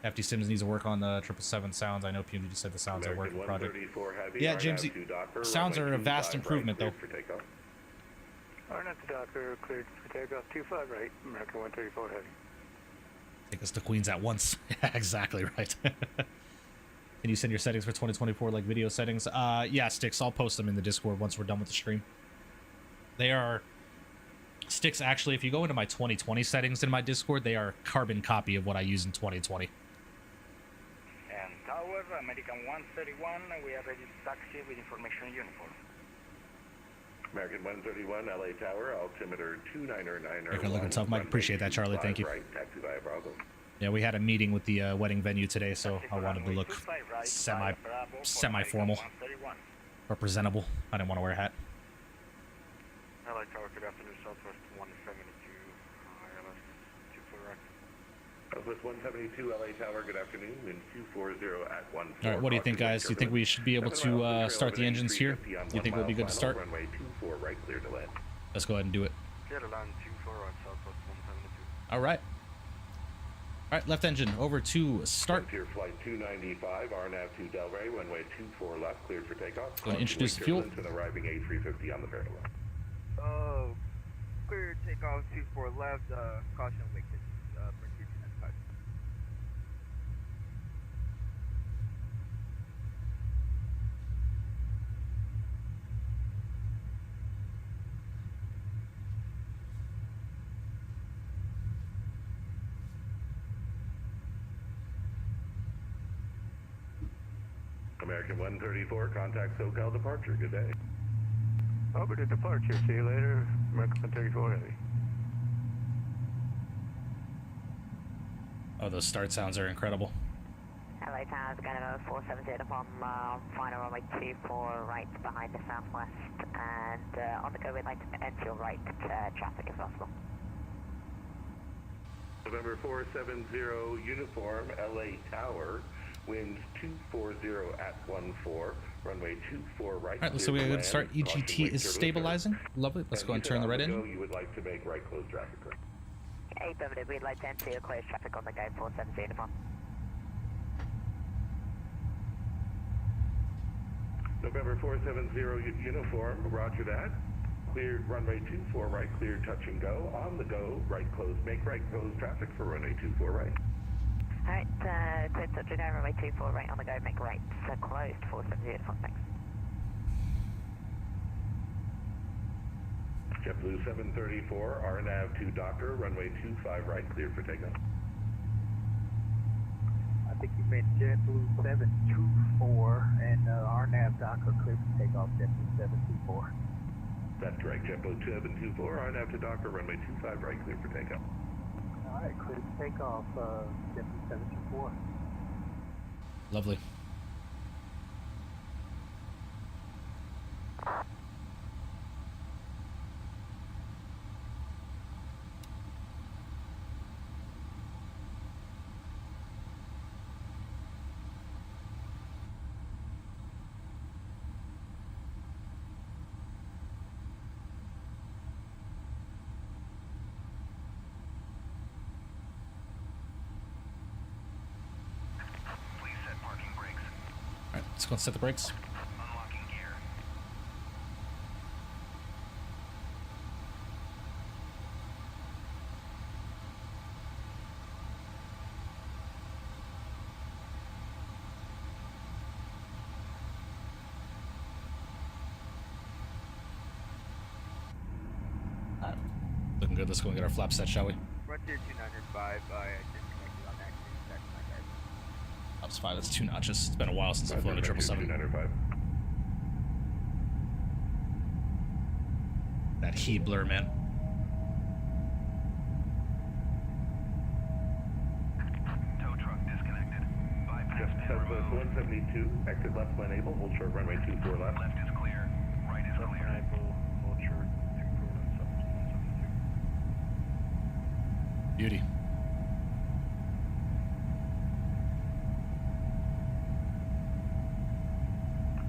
FD Sims needs to work on the 777 sounds. I know PMDG said the sounds are working project. Yeah, James, sounds are a vast improvement though. RNAV to Docker, cleared for takeoff, 25 right, American 134 heavy. Take us to Queens at once. Exactly right. Can you send your settings for 2024, like video settings? Yeah, Sticks, I'll post them in the Discord once we're done with the stream. They are... Sticks, actually, if you go into my 2020 settings in my Discord, they are a carbon copy of what I use in 2020. And Tower, American 131, we are ready to taxi with information uniform. American 131 LA Tower, altimeter 299. You're looking tough, Mike. Appreciate that, Charlie. Thank you. Right, taxi via Bravo. Yeah, we had a meeting with the wedding venue today, so I wanted to look semi-formal or presentable. I didn't want to wear a hat. LA Tower, good afternoon, Southwest 172, ILS 24 right. Southwest 172 LA Tower, good afternoon, wind 240 at 14. All right, what do you think, guys? Do you think we should be able to start the engines here? Do you think we'll be good to start? Runway 24 right, clear to land. Let's go ahead and do it. Clear to land 24 on Southwest 172. All right. All right, left engine over to start. Frontier flight 295, RNAV to Delray, runway 24 left, cleared for takeoff. Going to introduce the fuel. To an arriving A350 on the parallel. Clear takeoff 24 left, caution wake pitch, Frontier 295. American 134, contact SoCal departure. Good day. Over to departure. See you later. American 134 Heavy. Oh, those start sounds are incredible. LA Tower's going to 470 upon final runway 24 right behind the southwest, and on the go we'd like to enter your right traffic if possible. November 470 uniform, LA Tower, winds 240 at 14, runway 24 right. All right, looks like we got a good start. EGT is stabilizing. Lovely. Let's go and turn the red in. You would like to make right close traffic. Affirmative, we'd like to enter your closed traffic on the go 470 uniform. November 470 uniform, roger that. Clear runway 24 right, clear touch and go. On the go, right close, make right close traffic for runway 24 right. Alright, clear touch and go, runway 24 right on the go, make right. So closed 470 uniform, thanks. JetBlue 734, RNAV to Docker, runway 25 right, clear for takeoff. I think you meant JetBlue 724 and RNAV Docker clear for takeoff, JetBlue 724. That's correct, JetBlue 724, RNAV to Docker, runway 25 right, clear for takeoff. Alright, clear for takeoff, JetBlue 724. Lovely. Alright, let's go and set the brakes. Unlocking gear. Alright, looking good. Let's go and get our flaps set, shall we? Frontier 295, I disconnected on that. That's my guy. Flaps 5, that's 2 notches. It's been a while since I've flown a 777. 295. That heat blur, man. Tow truck disconnected. Bypass Southwest 172, exit left when able, hold short runway 24 left. Left is clear. Right is clear. Hold short. 24172. Beauty.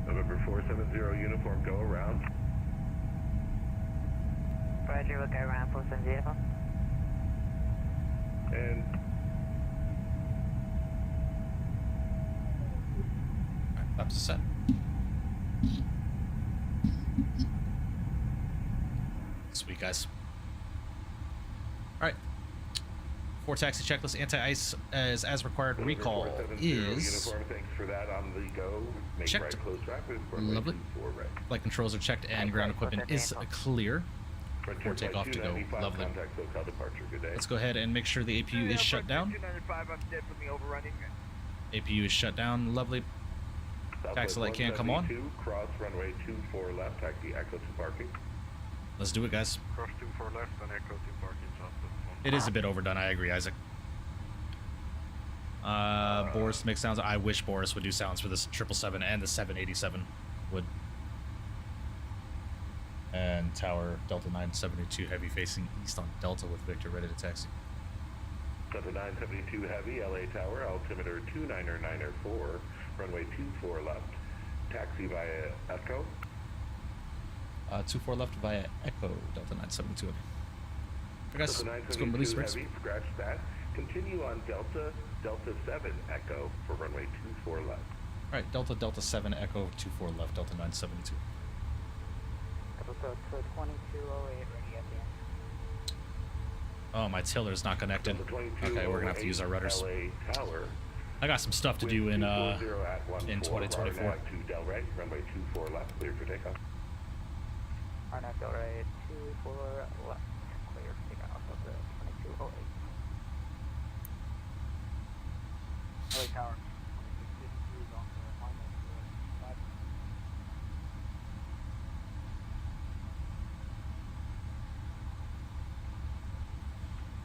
November 470 uniform, go around. Roger, we'll go around 470 uniform. And Alright, flaps is set. Sweet, guys. Alright. 4 taxi checklist, anti-ice as required. Recall is uniform, thanks for that. On the go, make checked. right close traffic. Lovely. 24 right. Flight controls are checked and ground equipment is clear. For takeoff to go. Lovely. Contact SoCal departure. Good day. Let's go ahead and make sure the APU is shut down. 295, I'm definitely overrunning. APU is shut down. Lovely. Taxi light can come on. 172, cross runway 24 left, taxi echo to parking. Let's do it, guys. Cross 24 left on echo 2 parking. It is a bit overdone. I agree, Isaac. Boris makes sounds. I wish Boris would do sounds for this 777 and the 787 would. And tower Delta 972 heavy facing east on Delta with Victor ready to taxi. Delta 972 heavy, LA Tower, altimeter 29904, runway 24 left, taxi via Echo. 24 left via Echo Delta 972. Okay, guys, Delta let's go and release the 972 brakes. heavy, scratch that. Continue on Delta 7 Echo for runway 24 left. All right, Delta 7 Echo 24 left, Delta 972. Delta 2208 ready at the end. Oh, my tiller's not connected. Delta Okay, we're gonna have to use our rudders. LA Tower. I got some stuff to do in 2024, 2024. RNAV to Delray, runway 24 left, clear for takeoff. RNAV Delray 24 left, clear for takeoff of the 2208. LA Tower, 2652 is on the final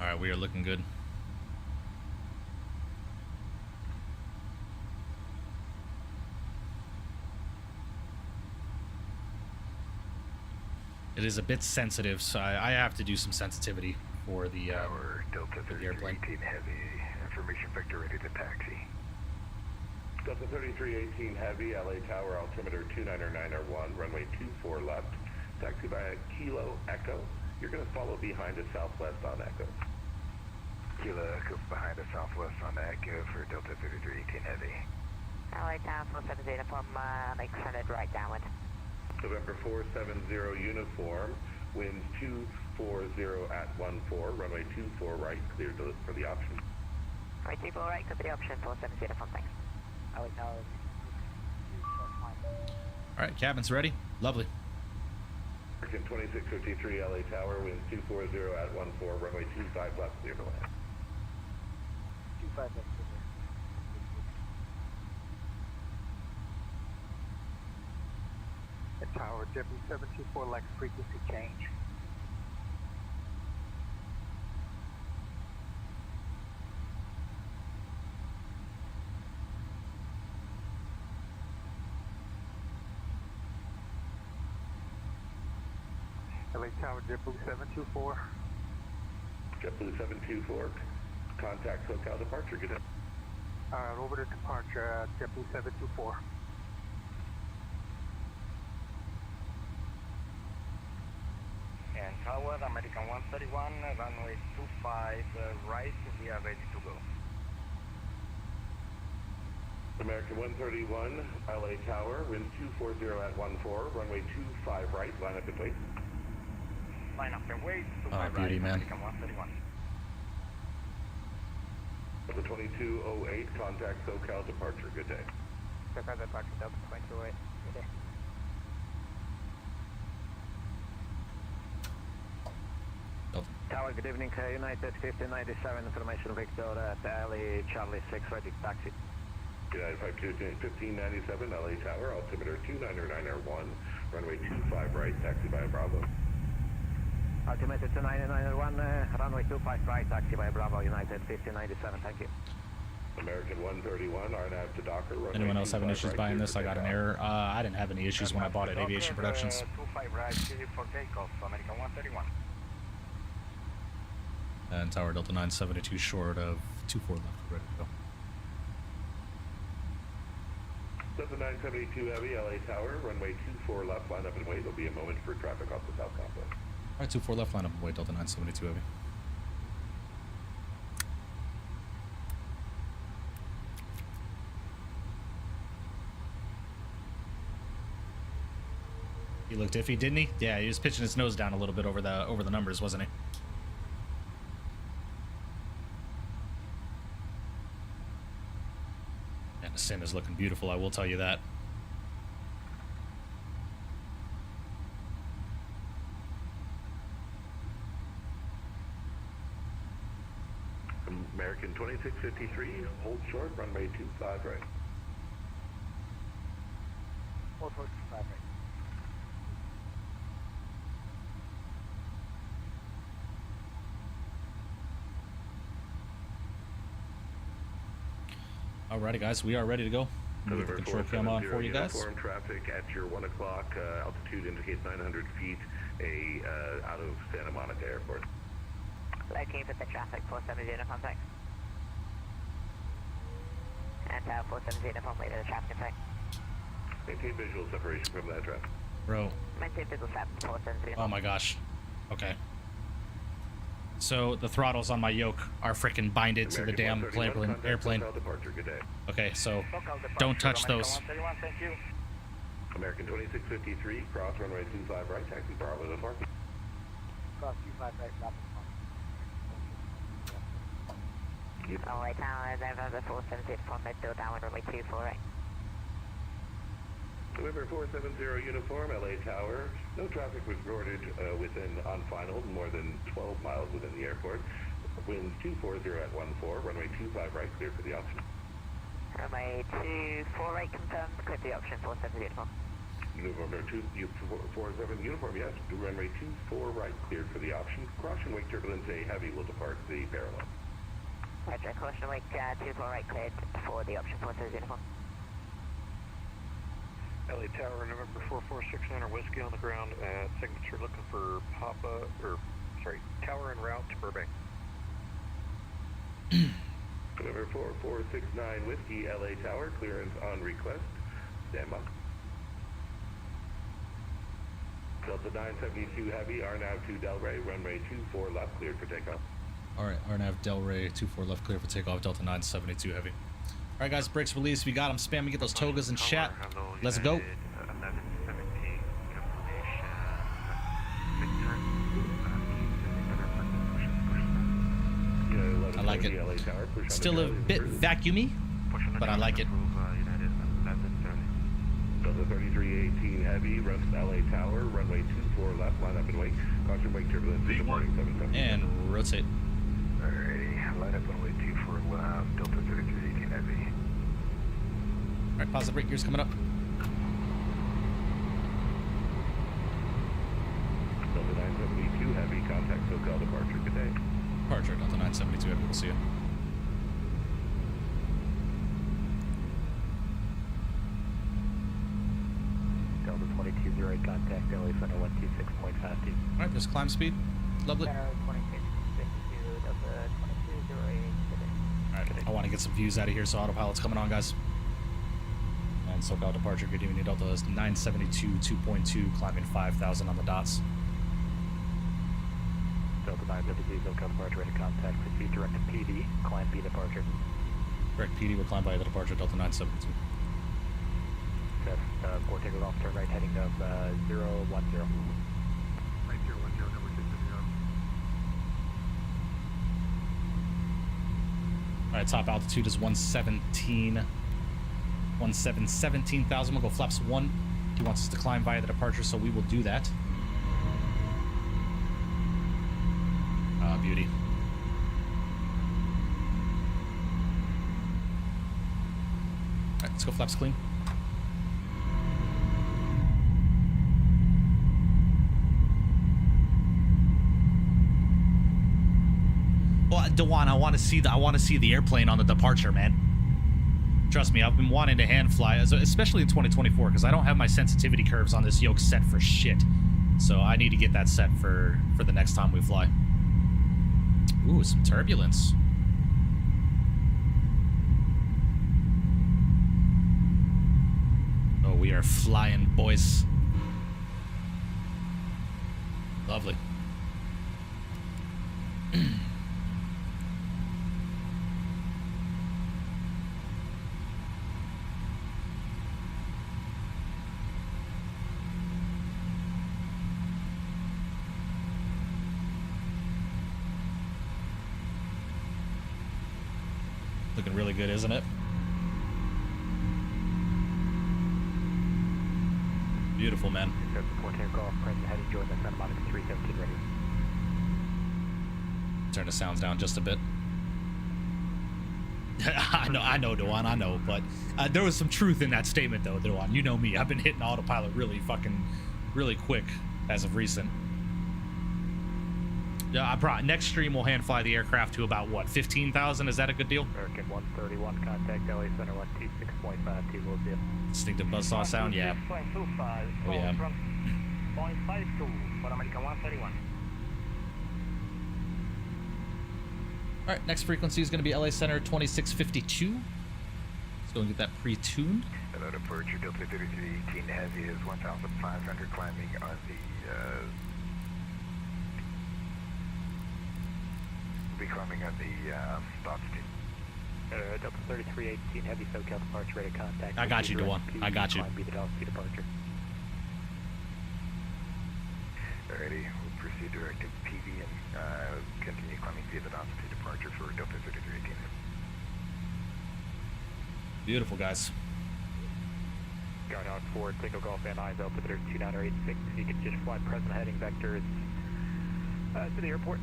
Alright, we are looking good. It is a bit sensitive, so I have to do some sensitivity for the Delta airplane. 3318 Heavy. Information vector ready to taxi. Delta 3318 Heavy, LA Tower, altimeter 299R1, runway 24 left. Taxi by Kilo Echo. You're going to follow behind a southwest on Echo. Kilo Echo behind the southwest on Echo for Delta 3318 Heavy. LA Tower 470 from extended right downwind. November 470 uniform, winds 240 at 14, runway 24 right, cleared for the option. Right 24 right, could be the option 470 from thanks. LA Tower. Alright, cabin's ready. Lovely. American 2653 LA Tower, winds 240 at 14, runway 25 left, clear to land. 25 left. Tower, JFK 724 LAX frequency change. LA Tower, JetBlue 724. JetBlue 724, contact SoCal departure, good day. Over to departure, JetBlue 724. And Tower, American 131, runway 25 right, we are ready to go. American 131, LA Tower, winds 240 at 14, runway 25 right, line up and wait. Line up and wait, Oh, beauty, right, man. American 131. Delta 2208, contact SoCal departure, good day. SoCal departure, Delta 2208, good day. Tower, good evening, United 1597, information Victor at LA Charlie 6, ready to taxi. United 1597, LA Tower, altimeter 299R1, runway 25 right, taxi by Bravo. Altimeter 299R1, runway 25 right, taxi by Bravo, United 1597, thank you. American 131, RNAV to Docker, runway Anyone else having 25 issues right, buying clear this? for I got an takeoff. error. I didn't have any issues when I bought it. Aviation Productions. 25 right, clear for takeoff, American 131. And Tower Delta 972 short of 24 left, ready to go. Delta 972 Heavy, LA Tower, runway 24 left, line up and wait. There'll be a moment for traffic off the south complex. Alright, 24 left, line up and wait, Delta 972 Heavy. He looked iffy, didn't he? Yeah, he was pitching his nose down a little bit over the numbers, wasn't he? And the sim is looking beautiful, I will tell you that. American 2653, hold short, runway 25 right. Hold short, 25 right. Alrighty, guys, we are ready to go. I'm gonna get the control cam on for you guys. Uniform traffic at your 1 o'clock, altitude indicates 900 feet, out of Santa Monica Airport. Looking for the traffic, 470 uniform, thanks. And Tower 470 uniform, wait for the traffic effect. Maintain visual separation from that traffic. Bro. Maintain visual separation, 470 uniform. Oh my gosh. Okay. So the throttles on my yoke are freaking binded to the damn airplane. Departure, good day. Okay, so don't touch those. Thank you. American 2653, cross runway 25 right, taxi Bravo departure. Cross 25 right, Bravo. LA Tower, November 470 uniform, mid-door downwind, runway 24 right. November 470 uniform, LA Tower. No traffic recorded on final, more than 12 miles within the airport. Winds 240 at 14, runway 25 right, clear for the option. Runway 24 right confirmed, clear the option, 470 uniform. Uniform 47 uniform, yes. Runway 24 right, cleared for the option. Caution wake turbulence A heavy will depart the parallel. Roger, caution wake 24 right, cleared for the option 43 uniform. LA Tower, November 4469 Whiskey on the ground at signature, looking for Tower en route to Burbank. November 4469 Whiskey, LA Tower, clearance on request. Stand by. Delta 972 Heavy, RNAV 2 Delray, runway 24 left, cleared for takeoff. Alright, RNAV Delray 24 left, clear for takeoff, Delta 972 Heavy. Alright guys, brakes released, we got them. Spam me, get those togas in chat. Let's go. I like it. Still a bit vacuumy, but I like it. Delta 3318 Heavy, rest LA Tower, runway 24 left, line up and wait. Caution wake turbulence, departing 77. And rotate. Alrighty, line up and wait 24 left, Delta 3318 Heavy. Alright, pause the brake gears coming up. Delta 972 Heavy, contact SoCal departure, good day. Departure, Delta 972 Heavy, we'll see you. Delta 2208, contact LA Center 126.52. Alright, just climb speed. Lovely. Delta 2208. Alright, I want to get some views out of here, so autopilot's coming on, guys. And SoCal departure, good evening, Delta 972 2.2, climbing 5,000 on the dots. Delta 972, SoCal departure, ready to contact. Proceed direct to PD, climb B departure. Direct PD will climb by the departure, Delta 972. That's 4 takeoff off, turn right, heading of 010. Right 010, number 670. Alright, top altitude is 17,000. We'll go flaps 1. He wants us to climb via the departure, so we will do that. Ah, beauty. Alright, let's go flaps clean. Well, Dewan, I want to see the airplane on the departure, man. Trust me, I've been wanting to hand fly, especially in 2024, because I don't have my sensitivity curves on this yoke set for shit. So I need to get that set for the next time we fly. Ooh, some turbulence. Oh, we are flying, boys. Lovely. Looking really good, isn't it? Beautiful, man. Before takeoff, present heading, join the Santa Monica 317 ready. Turn the sounds down just a bit. I know, Dewan, I know, but there was some truth in that statement, though, Dewan. You know me. I've been hitting autopilot really quick as of recent. Yeah, next stream we'll hand fly the aircraft to about what, 15,000? Is that a good deal? American 131, contact LA Center 126.52, will do. Distinctive buzzsaw sound, yeah. Oh yeah. 0.52 for American 131. All right, next frequency is going to be LA Center 2652. Let's go and get that pre-tuned. Hello, departure Delta 3318 Heavy is 1,500 climbing on the. Be climbing on the altitude. Delta 3318 Heavy SoCal departure, ready to contact. I got you, Dewan. I got you. Climb B the altitude departure. Alrighty, we'll proceed direct to PV and continue climbing via the altitude departure for Delta 3318. Beautiful, guys. Going on forward, Tango Golf and eyes altimeter 2986. You can just fly present heading vectors to the airport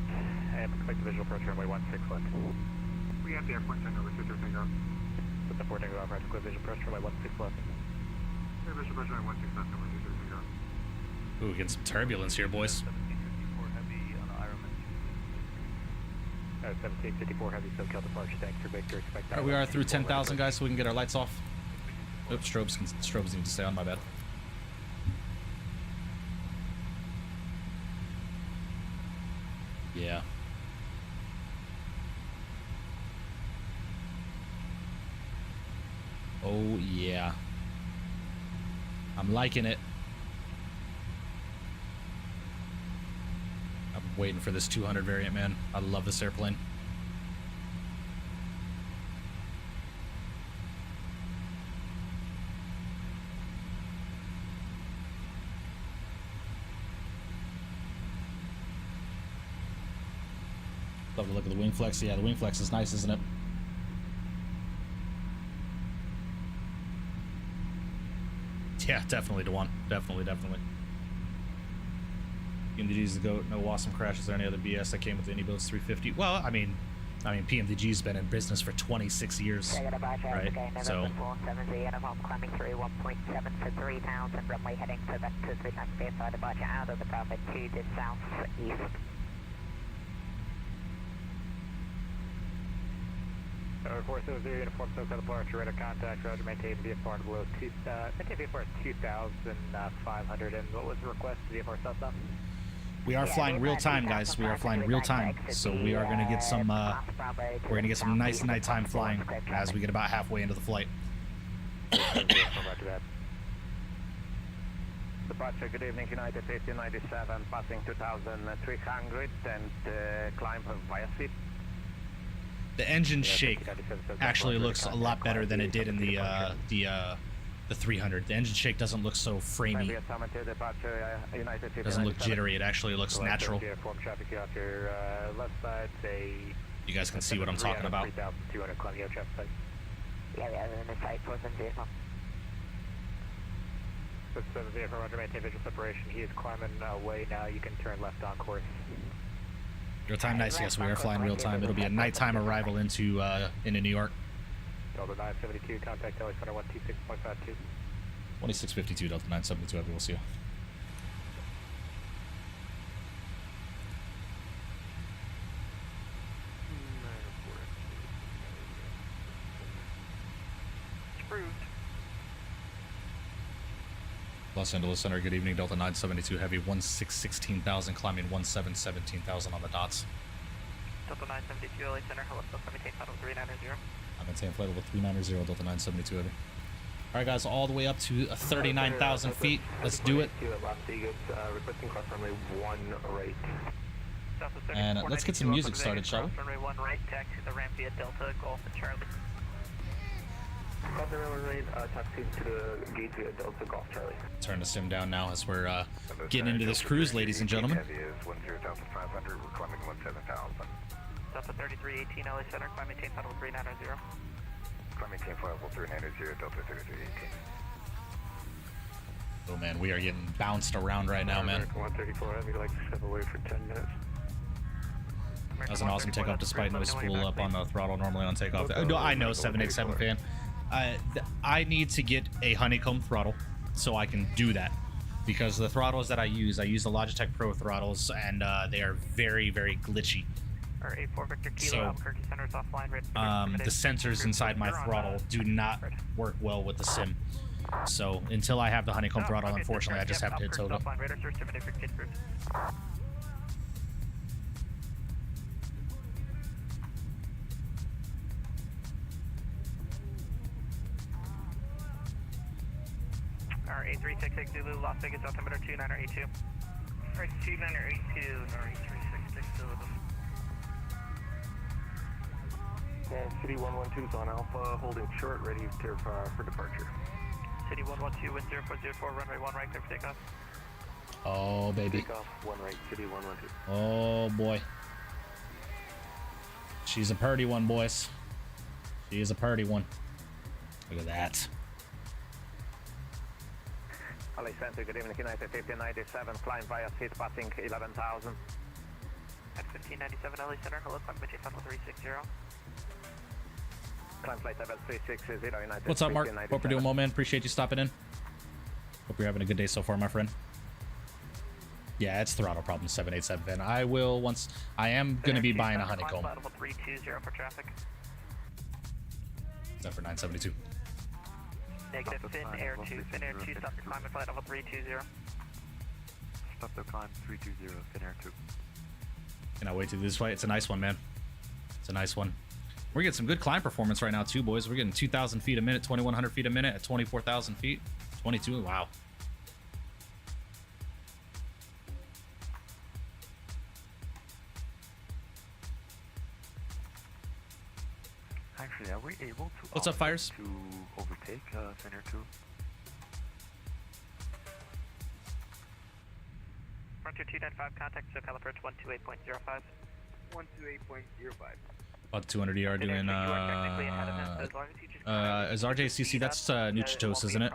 and expect the visual approach runway 16 left. We have the airport center, we're through takeoff. Put the 4 Tango Golf right to clear visual approach runway 16 left. Service Visual pressure on 169, Ooh, getting some turbulence here, boys. 1754 heavy on Ironman. 1754 heavy, SoCal departure, thanks for Victor. Expect All right, we are through 10,000, guys, so we can get our lights off. Oops, strobes need to stay on, my bad. Yeah. Oh, yeah. I'm liking it. I'm waiting for this 200 variant, man. I love this airplane. Love the look of the wing flex. Yeah, the wing flex is nice, isn't it? Yeah, definitely to one. Definitely. PMDG's the GOAT. No awesome crashes or any other BS that came with any Boats 350. Well, I mean, PMDG's been in business for 26 years, right? So. 470 climbing through 1.7 to 3,000, runway heading to vector 395 departure out of the traffic to the southeast. Report 00, uniform SoCal departure, radar contact, roger, maintain VFR below 2,500, and what was the request, VFR southbound? We are flying real time, guys. We are flying real time, so we are going to get some. We're going to get some nice nighttime flying as we get about halfway into the flight. Departure, good evening, United 1597, passing 2,300 and climb via seat. The engine shake actually looks a lot better than it did in the 300. The engine shake doesn't look so framey. Doesn't look jittery. It actually looks natural. You guys can see what I'm talking about. Yeah, in the site wasn't vehicle. Vehicle, roger, maintain visual separation. He is climbing away now. You can turn left on course. Real time, nice. Yes, we are flying real time. It'll be a nighttime arrival into New York. Delta 972, contact LA Center 126.52. 2652 Delta 972. We'll see you. Approved. Los Angeles Center, good evening. Delta 972 Heavy, 1616,000, climbing 1717,000 on the dots. Delta 972 LA Center, hello, maintain flight level 390. I maintain flight level 390, Delta 972 Heavy. All right, guys, all the way up to 39,000 feet. Let's do it. Requesting cross runway 1 right. And let's get some music started, shall we? Runway 1 right, taxi the ramp via Delta, Golf, and Charlie. Cross runway right, taxi to the gate via Delta, Golf, Charlie. Turn the sim down now as we're getting into this cruise, ladies and gentlemen. Heavy is 10,500, we're climbing 17,000. Delta 3318 LA Center, climb maintain flight level 390. Climb maintain flight level 390, Delta 3318. Oh man, we are getting bounced around right now, man. 134 Heavy, like to step away for 10 minutes. That was an awesome takeoff despite no spool up on the throttle normally on takeoff. No, I know, 787 fan. I need to get a honeycomb throttle so I can do that, because the throttles that I use the Logitech Pro throttles, and they are very, very glitchy. So the sensors inside my throttle do not work well with the sim. So until I have the honeycomb throttle, unfortunately, I just have to hit total. Alright, 8366 Zulu, Las Vegas, altimeter 2982. Alright, 2982, alright, 366 Zulu. And City 112 is on Alpha, holding short, ready for departure. City 112, wind 0404, runway 1 right, clear for takeoff. Oh, baby. Takeoff, 1 right, City 112. Oh, boy. She's a purty one, boys. She is a purty one. Look at that. LA Center, good evening, United 1597, flying via seat, passing 11,000. At 1597 LA Center, hello, climb maintain flight level 360. Climb flight level 360, United. What's up, Mark? Hope we're doing well, man. Appreciate you stopping in. Hope you're having a good day so far, my friend. Yeah, it's throttle problem 787. I will once. I am going to be buying a honeycomb. Level 320 for traffic. Is that for 972? Negative, Fin Air 2, Fin Air 2, stop your climb at flight level 320. Stop the climb 320, Fin Air 2. Can I wait to do this flight? It's a nice one, man. It's a nice one. We're getting some good climb performance right now, too, boys. We're getting 2,000 feet a minute, 2,100 feet a minute at 24,000 feet. 22, wow. Actually, are we able to... What's up, Fires? ...to overtake Fin Air 2? Frontier 295, contact SoCal approach 128.05. 128.05. About 200 ER doing, is RJCC, that's Nutritos, isn't it?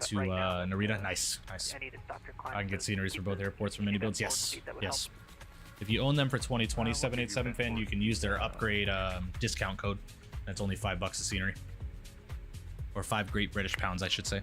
To Narita, nice, nice. I can get sceneries for both airports from mini builds, yes, yes. If you own them for 2020 787 fan, you can use their upgrade discount code. That's only $5 a scenery. Or 5 Great British Pounds, I should say.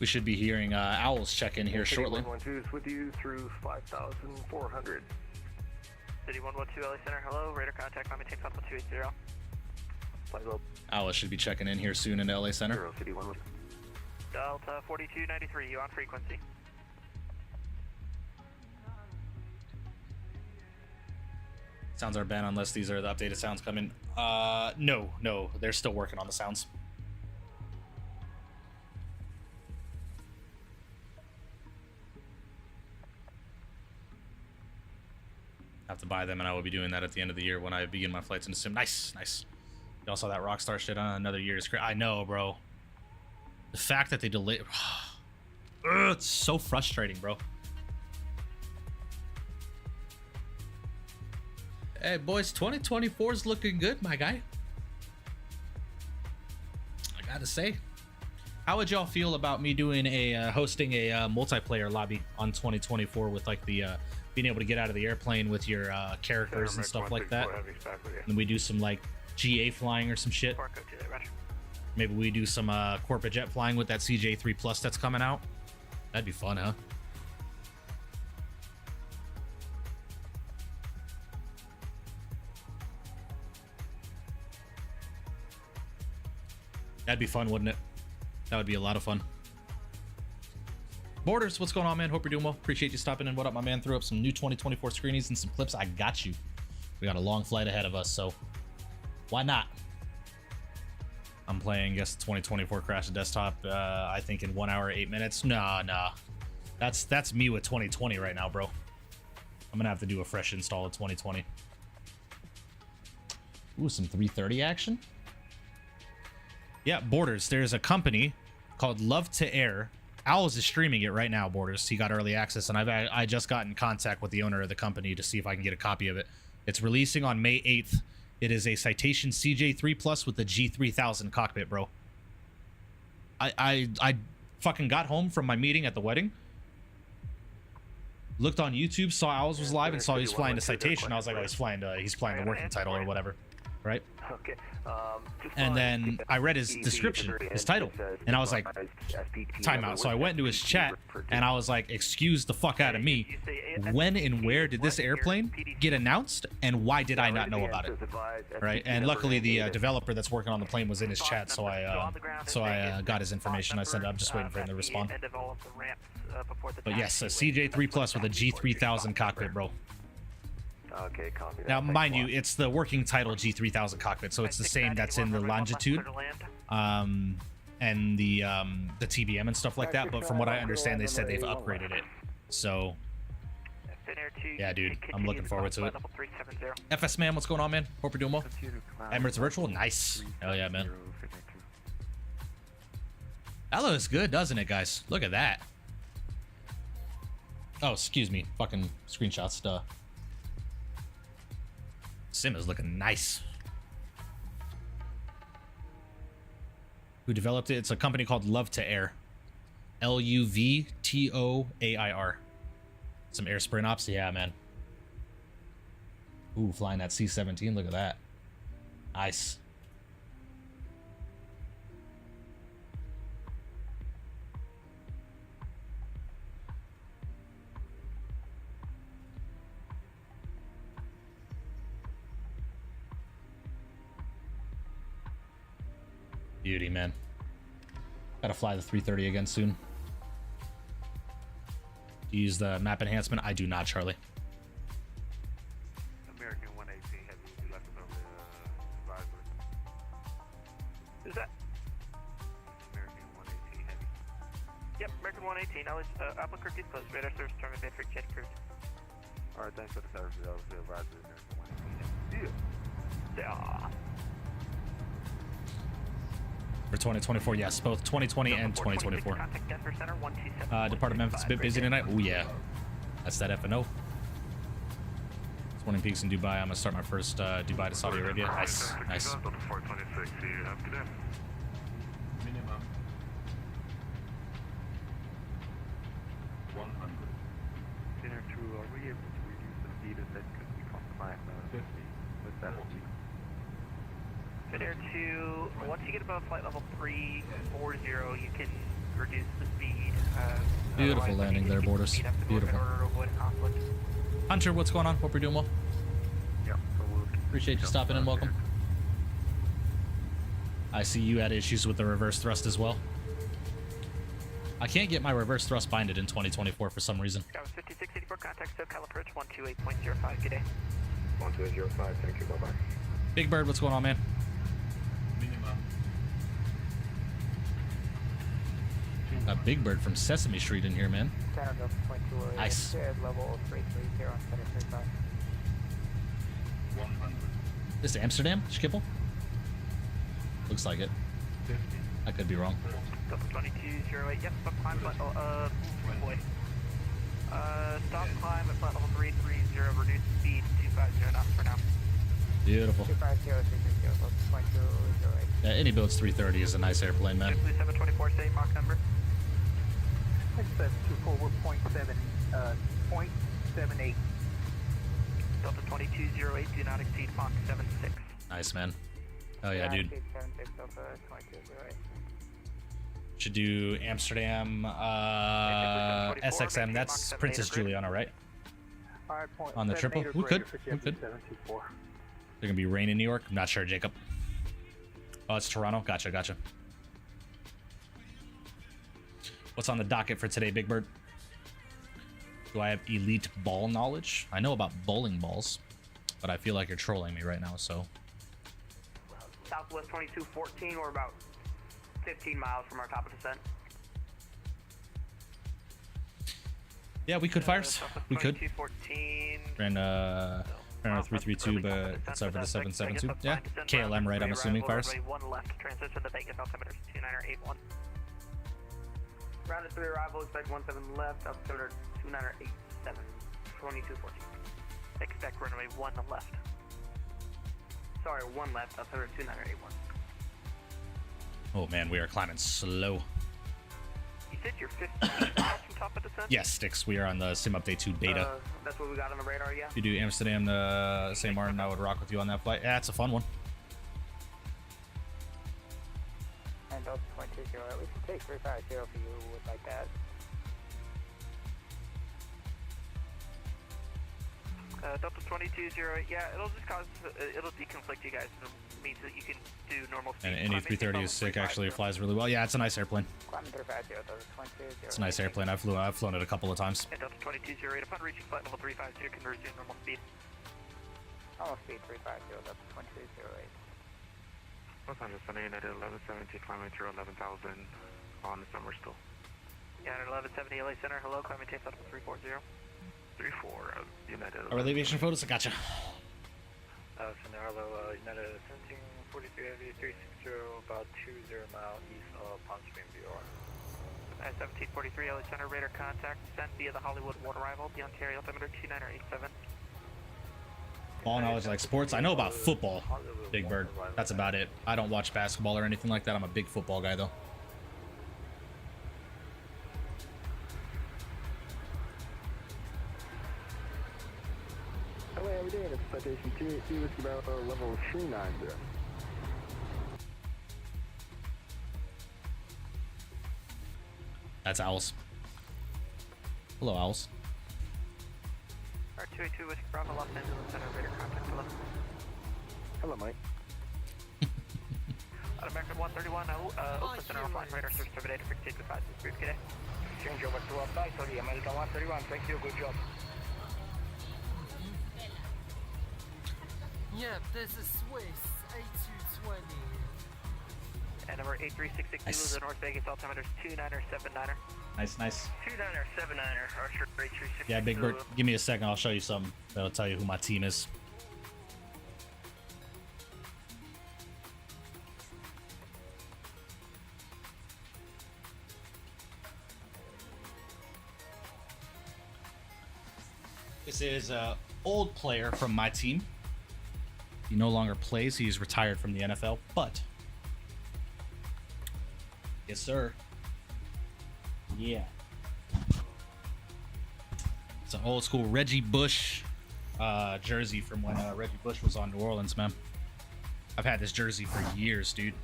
We should be hearing Owls check in here shortly. 112 is with you through 5,400. City 112 LA Center, hello. Radar contact, climb takes off 280. Flight low. Owls should be checking in here soon in LA Center. 0, City 112. Delta 4293, you on frequency. Sounds are banned unless these are the updated sounds coming. No, they're still working on the sounds. Have to buy them, and I will be doing that at the end of the year when I begin my flights into sim. Nice, nice. You all saw that Rockstar shit on another year is great. I know, bro. The fact that they delayed, it's so frustrating, bro. Hey, boys, 2024 is looking good, my guy. I gotta say. How would y'all feel about me doing a hosting a multiplayer lobby on 2024 with like the being able to get out of the airplane with your characters and stuff like that? And we do some like GA flying or some shit. Maybe we do some corporate jet flying with that CJ3 Plus that's coming out. That'd be fun, huh? That'd be fun, wouldn't it? That would be a lot of fun. Borders, what's going on, man? Hope you're doing well. Appreciate you stopping in. What up, my man? Threw up some new 2024 screenies and some clips. I got you. We got a long flight ahead of us, so why not? I'm playing, guess, 2024 Crash Desktop, I think in 1 hour, 8 minutes. Nah. That's me with 2020 right now, bro. I'm gonna have to do a fresh install of 2020. Ooh, some 330 action. Yeah, Borders, there's a company called Love to Air. Owls is streaming it right now, Borders. He got early access, and I just got in contact with the owner of the company to see if I can get a copy of it. It's releasing on May 8th. It is a Citation CJ3 Plus with the G3000 cockpit, bro. I fucking got home from my meeting at the wedding, looked on YouTube, saw Owls was live, and saw he was flying the Citation. I was like, oh, he's flying the working title or whatever, right? Okay. And then I read his description, his title, and I was like, timeout. So I went into his chat, and I was like, excuse the fuck out of me. When and where did this airplane get announced, and why did I not know about it? Right? And luckily, the developer that's working on the plane was in his chat, so I got his information. I said, I'm just waiting for him to respond. But yes, a CJ3 Plus with a G3000 cockpit, bro. Okay, copy that. Now, mind you, it's the working title G3000 cockpit, so it's the same that's in the Longitude, and the TBM and stuff like that. But from what I understand, they said they've upgraded it. So, yeah, dude, I'm looking forward to it. FS man, what's going on, man? Hope you're doing well. Emirates Virtual, nice. Hell yeah, man. That looks good, doesn't it, guys? Look at that. Oh, excuse me. Fucking screenshots, duh. Sim is looking nice. Who developed it? It's a company called Love to Air. LUVTOAIR. Some air sprint ops? Yeah, man. Ooh, flying that C-17. Look at that. Nice. Beauty, man. Gotta fly the 330 again soon. Do you use the map enhancement? I do not, Charlie. American 118, have you left it over advisory? Who's that? American 118, have you? Yep, American 118. Applicant closed. Radar service term and for jet cruise. Alright, thanks for the service. Obviously, advisory, American 118. Yeah. For 2024, yes, both 2020 and 2024. Contact Denver Center 127. Department of Memphis, a bit busy tonight. Oh yeah, that's that FNO. It's morning peaks in Dubai. I'm gonna start my first Dubai to Saudi Arabia. Nice, nice. 426, you have good day. Minimum 100. Dinner 2, are we able to reduce the speed a bit because we can't climb 50 with that speed? Air 2, once you get above flight level 340, you can reduce the speed. Beautiful landing there, Borders. Beautiful. Hunter, what's going on? Hope you're doing well. Yeah, so we'll Appreciate you stopping in. Welcome. I see you had issues with the reverse thrust as well. I can't get my reverse thrust binded in 2024 for some reason. That was 5684, contact SoCal approach 128.05, good day. 1205, thank you, bye-bye. Big Bird, what's going on, man? Got Big Bird from Sesame Street in here, man. Nice. Level 330, This Amsterdam, Schiphol? Looks like it. I could be wrong. 2208, yep, stop climb, boy. Stop climb at flight level 330, reduce speed 250 knots for now. Beautiful. 250, Yeah, any builds 330 is a nice airplane, man. 724, same Mach number. 724, we're 0.78. Delta 2208, do not exceed Mach 76. Nice, man. Oh yeah, dude. Should do Amsterdam, SXM. That's Princess Juliana, right? On the triple? We could. We could. They're gonna be rain in New York. I'm not sure, Jacob. Oh, it's Toronto. Gotcha, gotcha. What's on the docket for today, Big Bird? Do I have elite ball knowledge? I know about bowling balls, but I feel like you're trolling me right now, so. Southwest 2214, we're about 15 miles from our top of descent. Yeah, we could fires. We could. 2214. Ran 332, but it's over the 772. Yeah, KLM, right? I'm assuming fires. One left, transition to Vegas, altimeter 2981. Rounded 3 arrival, expect 17 left, altimeter 2987, 2214. Expect runway 1 left. Sorry, 1 left, altimeter 2981. Oh man, we are climbing slow. You said you're 15 miles from top of descent? Yes, Sticks, we are on the Sim Update 2 beta. That's what we got on the radar, yeah? If you do Amsterdam to St. Martin, I would rock with you on that flight. Yeah, it's a fun one. And Delta 220, we can take 350 for you like that. Delta 2208, yeah, it'll just cause, it'll deconflict you guys. It means that you can do normal speed. And any 330 is sick, actually, it flies really well. Yeah, it's a nice airplane. It's a nice airplane. I've flown it a couple of times. And Delta 2208, upon reaching flight level 350, converge to normal speed. Normal speed 350, Delta 2208. Los Angeles, United 1170, climbing through 11,000 on the summer still. Yeah, 1170 LA Center, hello, climbing tape level 340. 34, United. Our elevation photos, I gotcha. Sonarlo, United 1743 Heavy 360, about 20 mile east of Palm Springs, BR. 1743 LA Center, radar contact, sent via the Hollywood water arrival, the Ontario altimeter 2987. Ball knowledge like sports. I know about football, Big Bird. That's about it. I don't watch basketball or anything like that. I'm a big football guy, though. Hello, every day. It's citation 282 with about level 390. That's Owls. Hello, Owls. R282 with Bravo Los Angeles Center, radar contact 11. Hello, Mike. American 131, open center offline, radar search terminated, fixed to 5, brief today. Change over to apply, sorry, American 131, thank you, good job. Yeah, this is Swiss, A220. And number 83662 Nice. is the North Vegas, altimeter's 2979er. Nice, nice. 2979er, Archer 83662. Yeah, Big Bird. Give me a second. I'll show you something that'll tell you who my team is. This is an old player from my team. He no longer plays. He's retired from the NFL, but yes, sir. Yeah. It's an old school Reggie Bush jersey from when Reggie Bush was on New Orleans, man. I've had this jersey for years, dude.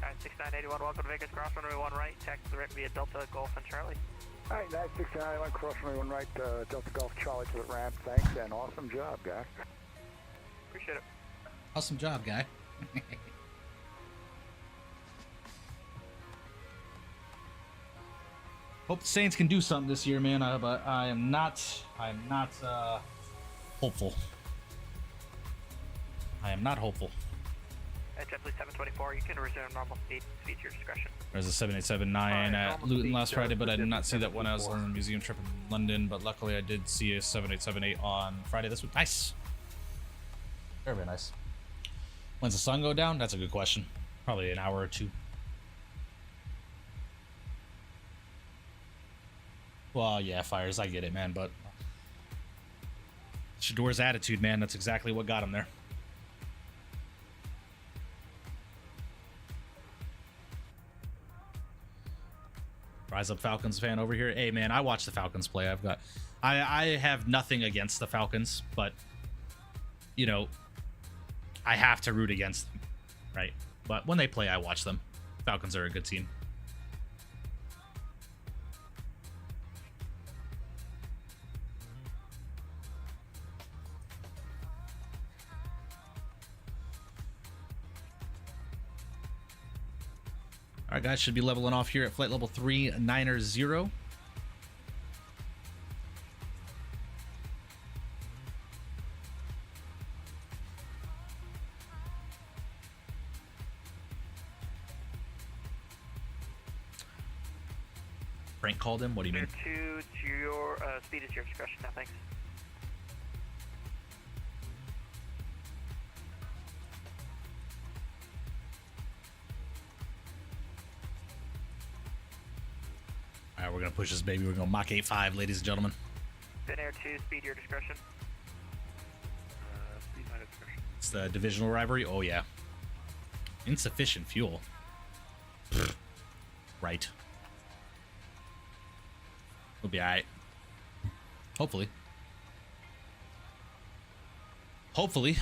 96981, welcome to Vegas, cross runway 1 right, taxi direct via Delta, Golf, and Charlie. Alright, 96981, cross runway 1 right, Delta Golf Charlie to the ramp, thanks, and awesome job, guy. Appreciate it. Awesome job, guy. Hope the Saints can do something this year, man. But I am not hopeful. I am not hopeful. At JetBlue 724, you can resume normal speed to your discretion. There's a 7879 at Luton last Friday, but I did not see that when I was on the museum trip in London. But luckily, I did see a 7878 on Friday this week. Nice. Very, very nice. When's the sun go down? That's a good question. Probably an hour or two. Well, yeah, fires. I get it, man. But Shador's attitude, man, that's exactly what got him there. Rise up Falcons fan over here. Hey, man, I watch the Falcons play. I have nothing against the Falcons, but, you know, I have to root against them, right? But when they play, I watch them. Falcons are a good team. All right, guys, should be leveling off here at flight level 390. Frank called him. What do you mean? To your speed is your discretion now, thanks. All right, we're gonna push this baby. We're gonna Mach 8.5, ladies and gentlemen. Then Air 2, speed your discretion. Speed my discretion. It's the divisional rivalry. Oh yeah. Insufficient fuel. Pfft. Right. We'll be all right. Hopefully. Hopefully.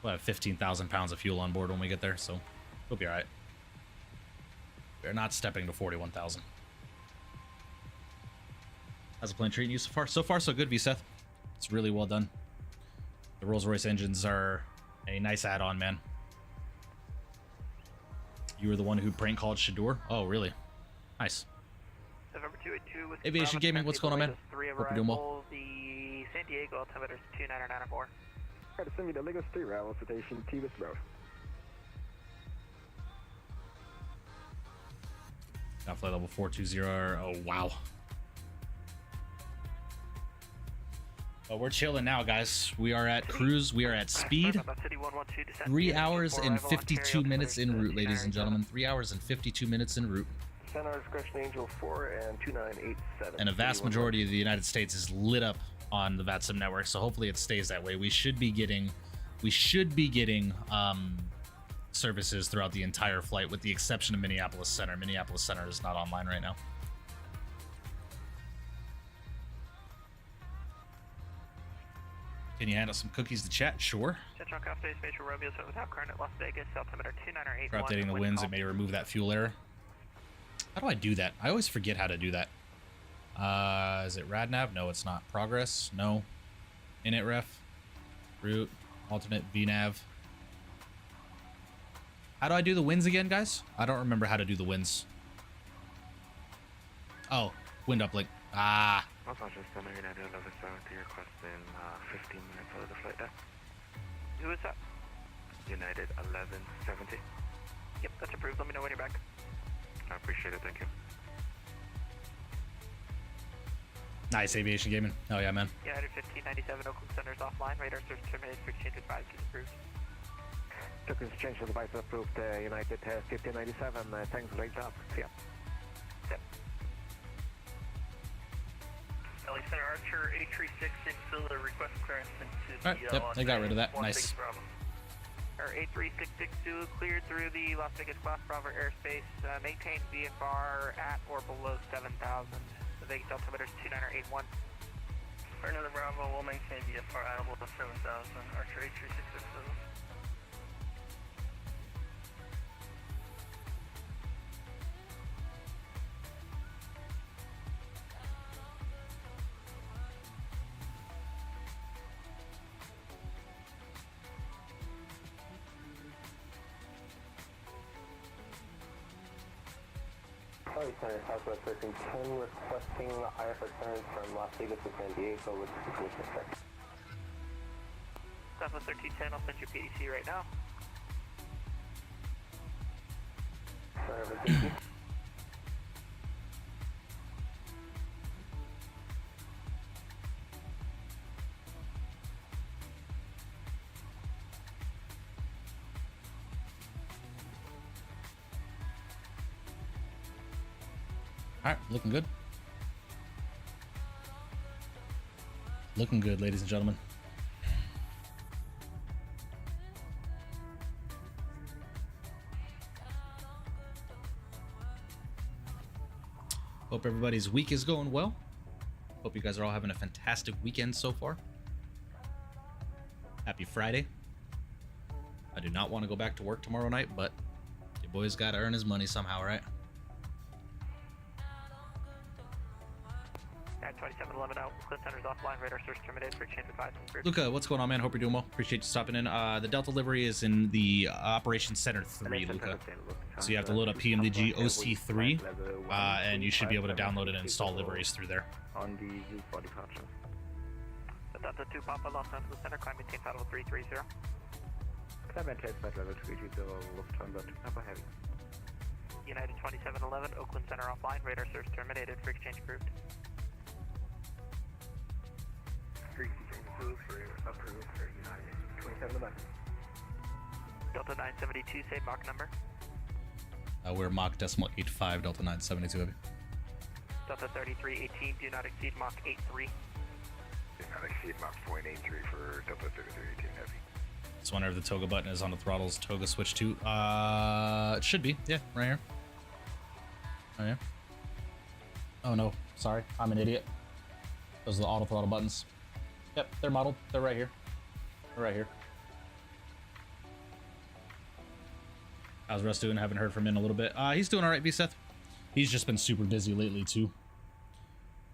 We'll have 15,000 pounds of fuel on board when we get there, so we'll be all right. We're not stepping to 41,000. How's the plane treating you so far? So far, so good, V-Seth. It's really well done. The Rolls-Royce engines are a nice add-on, man. You were the one who prank called Shador? Oh, really? Nice. November 282 with Aviation Gaming, what's going on, man? Hope you're doing well. The San Diego altimeter is 29994. Try to send me the Lagos State Rail Station T West Road. Got flight level 420. Oh, wow. Well, we're chilling now, guys. We are at cruise. We are at speed. 3 hours and 52 minutes en route, ladies and gentlemen. 3 hours and 52 minutes en route. Center Discretion Angel 4 and 2987. And a vast majority of the United States is lit up on the VATSIM network, so hopefully it stays that way. We should be getting services throughout the entire flight, with the exception of Minneapolis Center. Minneapolis Center is not online right now. Can you handle some cookies to chat? Sure. Central Cockpit Spatial Romeo set without current at Las Vegas, altimeter 298. For updating the winds, it may remove that fuel error. How do I do that? I always forget how to do that. Is it RadNav? No, it's not. Progress? No. Init ref? Route? Alternate VNav? How do I do the winds again, guys? I don't remember how to do the winds. Oh, wind uplink. Ah. Also, just United 1170 requesting 15 minutes out of the flight deck. Who is that? United 1170. Yep, that's approved. Let me know when you're back. I appreciate it, thank you. Nice aviation gaming. Oh yeah, man. United 1597, Oakland Center's offline. Radar search terminated for exchange advised is approved. Took exchange advice approved, United 1597. Thanks, great job. See ya. Yep. LA Center Archer 836 infill the request clearance into the Alright, yep, they got rid of that. Nice. Our 83662 cleared through the Las Vegas Class Bravo airspace. Maintain VFR at or below 7,000. The Vegas altimeter is 2981. For another Bravo, we'll maintain VFR at or below 7,000. Archer 83662. Sorry, Center, Southwest 1310, requesting IFR clearance from Las Vegas to San Diego with situation check. Southwest 1310, I'll send you PDC right now. Sorry, thank you. All right, looking good. Looking good, ladies and gentlemen. Hope everybody's week is going well. Hope you guys are all having a fantastic weekend so far. Happy Friday. I do not want to go back to work tomorrow night, but your boy's got to earn his money somehow, right? 2711 out. Clint Center's offline. Radar search terminated for exchange advised. Luca, what's going on, man? Hope you're doing well. Appreciate you stopping in. The Delta livery is in the Operations Center 3, Luca. So you have to load up PMDG OC3, and you should be able to download and install liveries through there. On the U4 departure. Delta 2 Papa, Los Angeles Center, climb maintain paddle 330. Climb maintain flight level 330, Lufthansa to Papa Heavy. United 2711, Oakland Center offline. Radar search terminated for exchange approved. Approved for United 2711. Delta 972, say Mach number. We're Mach decimal 85, Delta 972 Heavy. Delta 3318, do not exceed Mach 83. Do not exceed Mach 0.83 for Delta 3318 Heavy. Just wonder if the toga button is on the throttles. Toga switch to. It should be. Yeah, right here. Oh yeah. Oh no, sorry, I'm an idiot. Those are the auto throttle buttons. Yep, they're modeled. They're right here. They're right here. How's Russ doing? Haven't heard from him in a little bit. He's doing all right, V-Seth. He's just been super busy lately, too.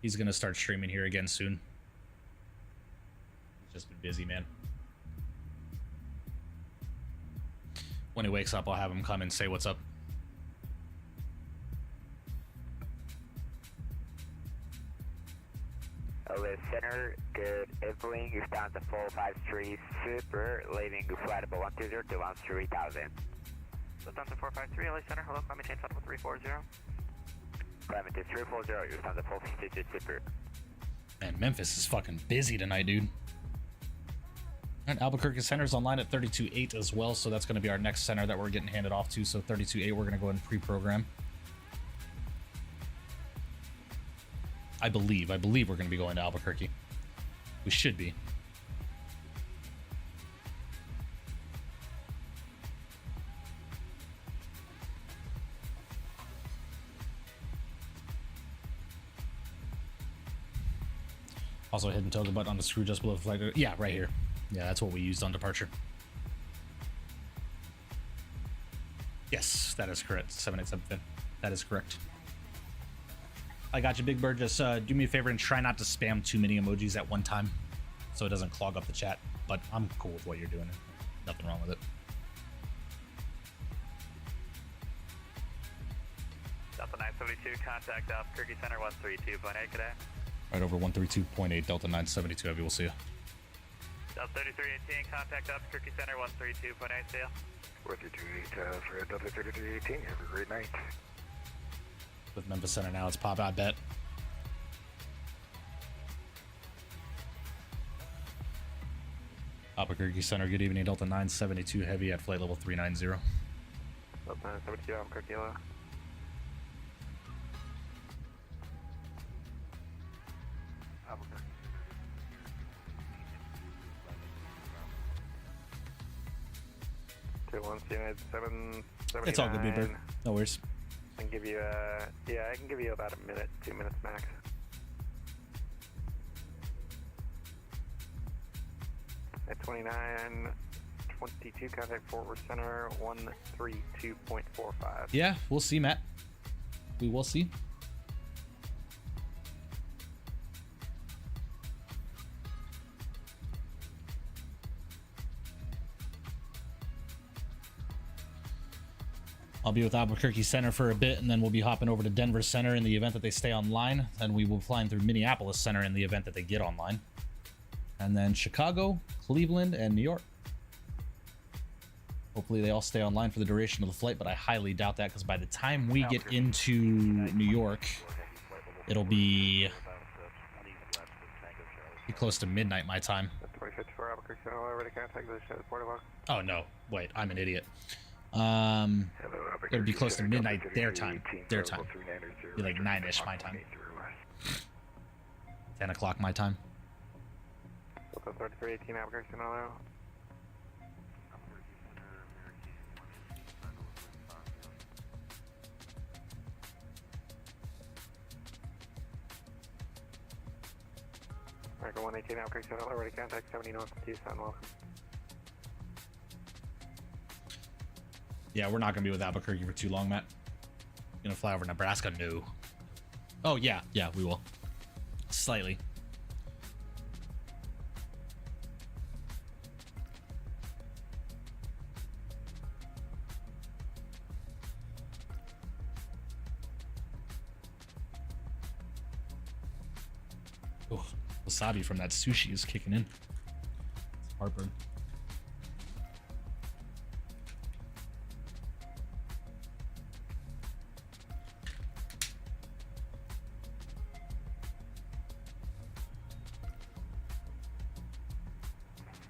He's going to start streaming here again soon. He's just been busy, man. When he wakes up, I'll have him come and say what's up. LA Center, good evening. You're down to 453 Super, leaving flight above 120 to 3000. So down to 453, LA Center, hello, climb maintain flight 340. Climb maintain 340, you're down to 452 Super. Man, Memphis is fucking busy tonight, dude. And Albuquerque Center's online at 32.8 as well, so that's going to be our next center that we're getting handed off to. So 32.8, we're going to go ahead and pre-program. I believe we're going to be going to Albuquerque. We should be. Also hidden toggle button on the screw just below the flight. Yeah, right here. Yeah, that's what we used on departure. Yes, that is correct. 787 fin. That is correct. I got you, Big Bird. Just do me a favor and try not to spam too many emojis at one time so it doesn't clog up the chat. But I'm cool with what you're doing. Nothing wrong with it. Delta 972, contact Albuquerque Center 132.8 today. Right over 132.8, Delta 972 Heavy. We'll see you. Delta 3318, contact Albuquerque Center 132.8, see ya. 432.8 for Delta 3318. Have a great night. With Memphis Center now, it's Pop, I bet. Albuquerque Center, good evening. Delta 972 Heavy at flight level 390. Delta 972 Albuquerque, hello. It's all good, Bieber. No worries. I can give you yeah, I can give you about a minute, 2 minutes max. At 2922, contact Forward Center 132.45. Yeah, we'll see, Matt. We will see. I'll be with Albuquerque Center for a bit, and then we'll be hopping over to Denver Center in the event that they stay online. Then we will be flying through Minneapolis Center in the event that they get online. And then Chicago, Cleveland, and New York. Hopefully they all stay online for the duration of the flight, but I highly doubt that because by the time we get into New York, it'll be close to midnight my time. Oh no, wait, I'm an idiot. It'll be close to midnight their time. Their time. Be like 9-ish my time. 10 o'clock my time. 3318 Albuquerque Center, hello. American 118 Albuquerque Center, hello. Ready contact 70 North Tucson, welcome. Yeah, we're not gonna be with Albuquerque for too long, Matt. Gonna fly over Nebraska? No. Oh yeah, we will. Slightly. Oh, wasabi from that sushi is kicking in. It's heartburn.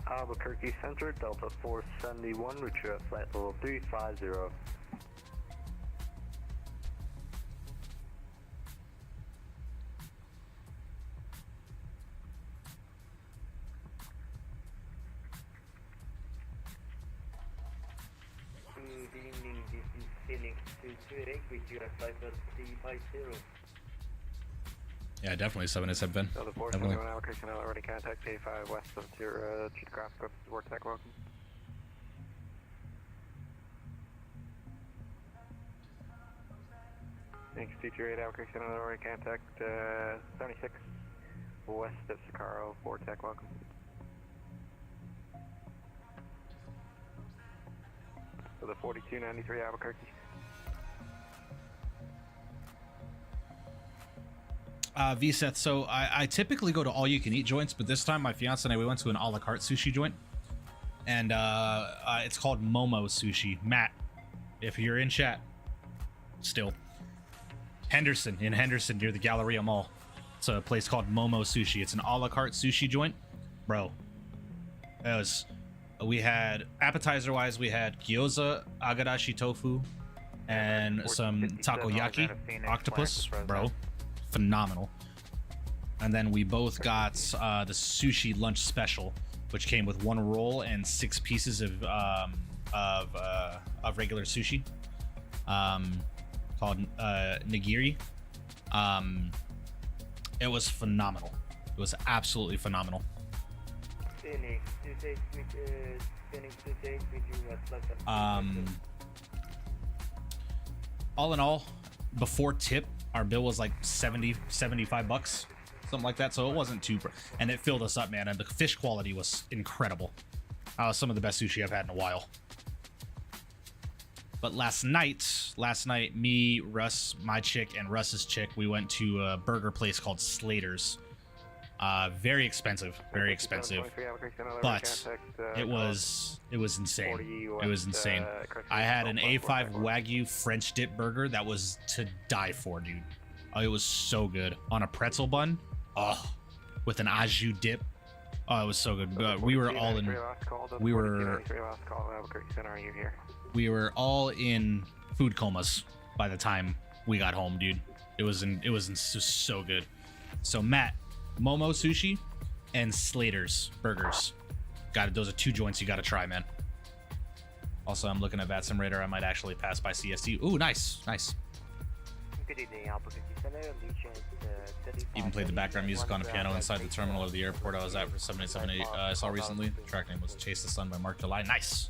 Albuquerque Center, Delta 471, reach at flight level 350. Good evening, this is Phoenix 228, reach at flight level 350. Yeah, definitely 787 Fin. Delta 471 Albuquerque Center, already contact A5 west of your Chicago Scope, Vortec, welcome. Thanks, 228 Albuquerque Center, already contact 76 west of Chicago, Vortec, welcome. So the 4293 Albuquerque. VSeth, so I typically go to all-you-can-eat joints, but this time my fiance and I, we went to an a la carte sushi joint, and it's called Momo Sushi. Matt, if you're in chat, still. Henderson, near the Galleria Mall. It's a place called Momo Sushi. It's an a la carte sushi joint. Bro, we had, appetizer-wise, we had gyoza, agarashi tofu, and some takoyaki octopus, bro. Phenomenal. And then we both got the sushi lunch special, which came with 1 roll and 6 pieces of regular sushi, called nigiri. It was phenomenal. It was absolutely phenomenal. All in all, before tip, our bill was like 75 bucks, something like that. So it wasn't too, and it filled us up, man. And the fish quality was incredible. Some of the best sushi I've had in a while. But last night, me, Russ, my chick, and Russ's chick, we went to a burger place called Slater's. Very expensive, but it was insane. It was insane. I had an A5 Wagyu French dip burger that was to die for, dude. Oh, it was so good on a pretzel bun. Oh, with an au jus dip. Oh, it was so good. We were all in. We were all in food comas by the time we got home, dude. It was so good. So Matt, Momo Sushi and Slater's Burgers. Got it. Those are 2 joints you got to try, man. Also, I'm looking at VAT Simulator. I might actually pass by CST. Ooh, nice. Good evening, Albuquerque Center. Even played the background music on a piano inside the terminal of the airport I was at for 7878. I saw recently. The track name was Chase the Sun by Mark July. Nice.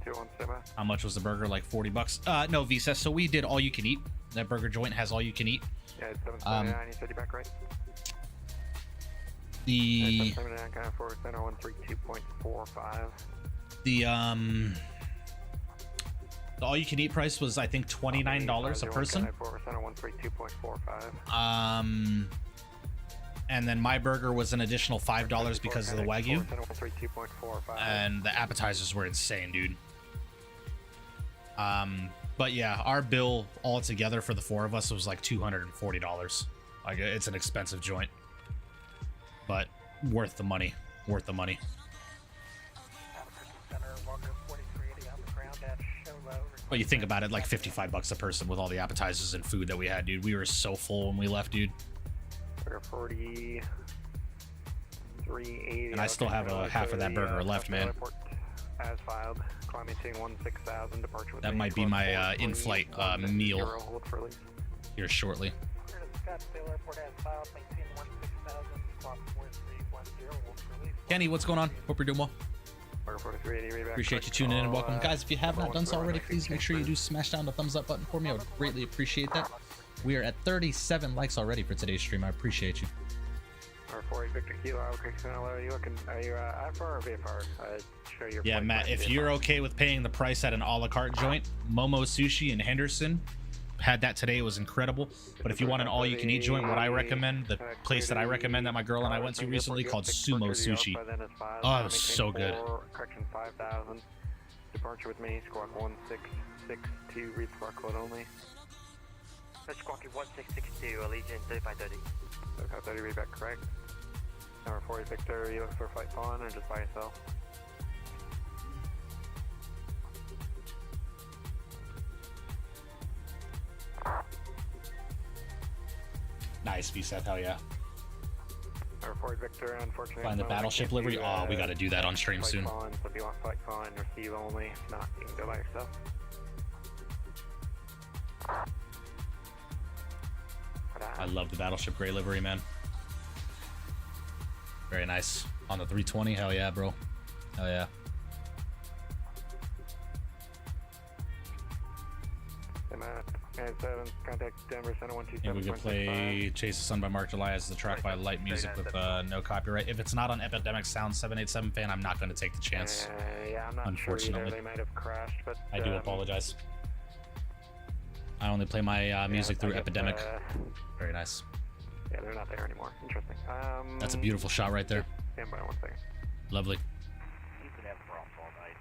217. How much was the burger? Like 40 bucks? No, Visa. So we did all you can eat. That burger joint has all you can eat. Yeah, it's 779. You said you back right? The 779 kind of forward center 132.45. The all you can eat price was, I think, $29 a person. And then my burger was an additional $5 because of the Wagyu. And the appetizers were insane, dude. But yeah, our bill altogether for the 4 of us was like $240. Like, it's an expensive joint, but worth the money. Worth the money. But you think about it, like 55 bucks a person with all the appetizers and food that we had, dude. We were so full when we left, dude. 40, 380. And I still have a half of that burger left, man. As filed, climbing 16,000, departure with that might be my in-flight meal here shortly. Kenny, what's going on? Hope you're doing well. Appreciate you tuning in and welcome. Guys, if you have not done so already, please make sure you do smash down the thumbs up button for me. I would greatly appreciate that. We are at 37 likes already for today's stream. I appreciate you. R48 Victor Kilo, are you looking, are you IFR or VFR? Show your yeah, Matt, if you're okay with paying the price at an a la carte joint, Momo Sushi in Henderson, had that today. It was incredible. But if you want an all-you-can-eat joint, what I recommend, the place that I recommend that my girll and I went to recently called Sumo Sushi. Oh, it was so good. Correction 5,000. Departure with me, squawk 1662, read squawk code only. Squawk 1662, Allegiant 3530. Okay, 30, read back correct. Number 40 Victor, you look for flight on or just by yourself? Nice, VSET, hell yeah. Report Victor, unfortunately. Find the battleship livery. Oh, we got to do that on stream soon. So if you want flight on, receive only. If not, you can go by yourself. I love the battleship gray livery, man. Very nice. On the 320, hell yeah, bro. Hell yeah. Contact Denver Center 127. And we could play Chase the Sun by Mark July as the track by light music with no copyright. If it's not on Epidemic Sound 787 fan, I'm not going to take the chance. Yeah, I'm not unfortunately. Sure they might have crashed, but I do apologize. I only play my music through Epidemic. Very nice. Yeah, they're not there anymore. Interesting. That's a beautiful shot right there. Stand by 1 second. Lovely. You can have props all night.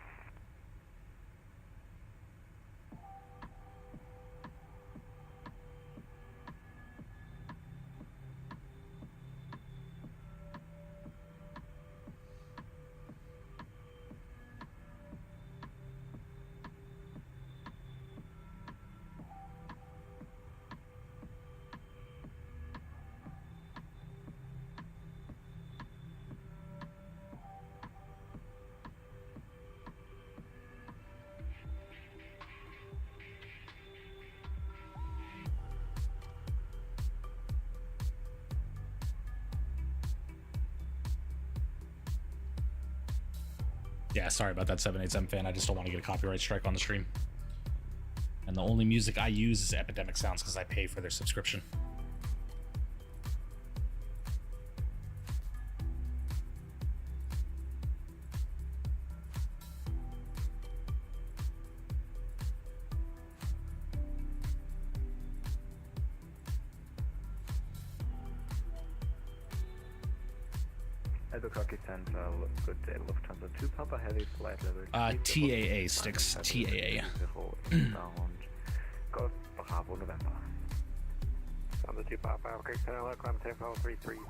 Yeah, sorry about that, 787 fan. I just don't want to get a copyright strike on the stream. And the only music I use is Epidemic Sounds because I pay for their subscription. Echo Cockpit 10, good day, Lufthansa 2 Papa Heavy, flight level. TAA sticks, TAA. Golf Bravo November. Lufthansa 2 Papa, okay, climb tempo 330.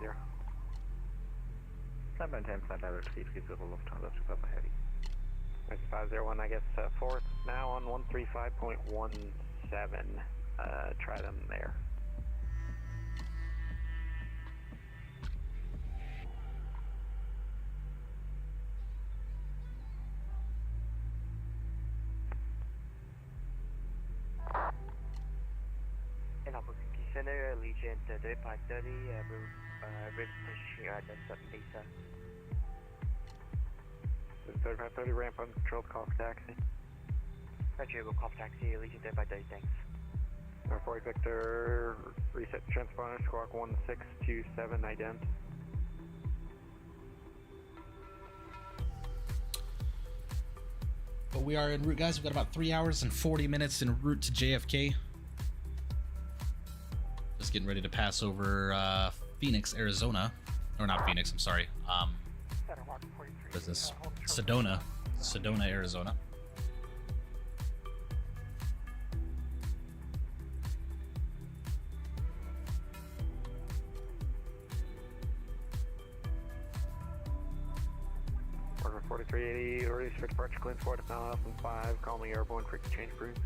Climb and temp, flight level 330, Lufthansa 2 Papa Heavy. 501, I guess, fourth now on 135.17. Try them there. Center, Legion 3530, rim pushing the 7 Lisa. 3530, ramp on controlled cough taxi. Roger, we'll cough taxi, Legion 3530, thanks. Number 40 Victor, reset transponder, squawk 1627, ident. But we are en route, guys. We've got about 3 hours and 40 minutes en route to JFK. Just getting ready to pass over Phoenix, Arizona. Or not Phoenix, I'm sorry. What is this? Sedona, Arizona. Order 4380, release for departure, clean squad to now and 5, call me airborne, quick change cruise.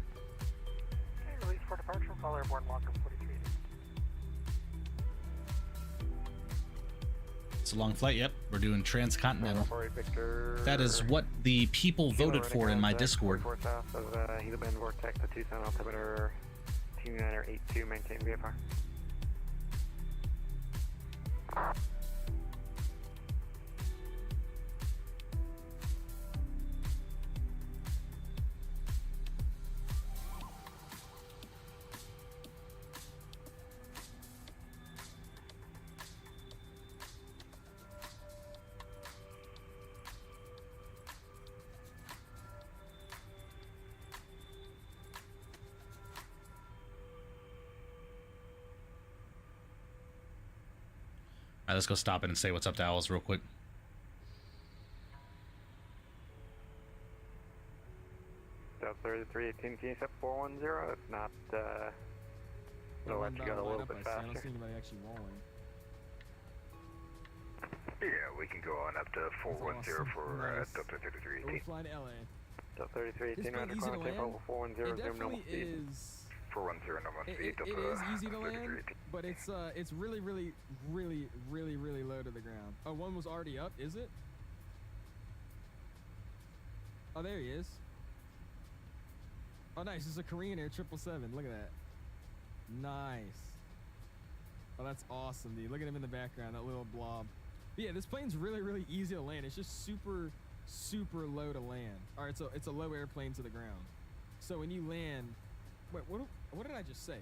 Okay, release for departure, call airborne, locker 4380. It's a long flight, yep. We're doing transcontinental. Victor, that is what the people voted for in my Discord. South of Gila Bend Vortex, the Tucson altimeter 2982, maintain VFR. All right, let's go stop it and say what's up to Owls real quick. South 3318, can you set 410? If not, we'll let you go a little bit faster. I don't see anybody actually rolling. Yeah, we can go on up to 410 awesome. for Nice. Delta 3318. We're flying to LA. Delta 3318, round easy to climb, tempo land. 410, It zoom normal definitely speed. is. 410 normal speed, It Delta is easy to land, 3318. but it's really low to the ground. Oh, one was already up, is it? Oh, there he is. Oh, nice. This is a Korean Air 777. Look at that. Nice. Oh, that's awesome, dude. Look at him in the background, that little blob. But yeah, this plane's really easy to land. It's just super low to land. All right, so it's a low airplane to the ground. So when you land, wait, what did I just say?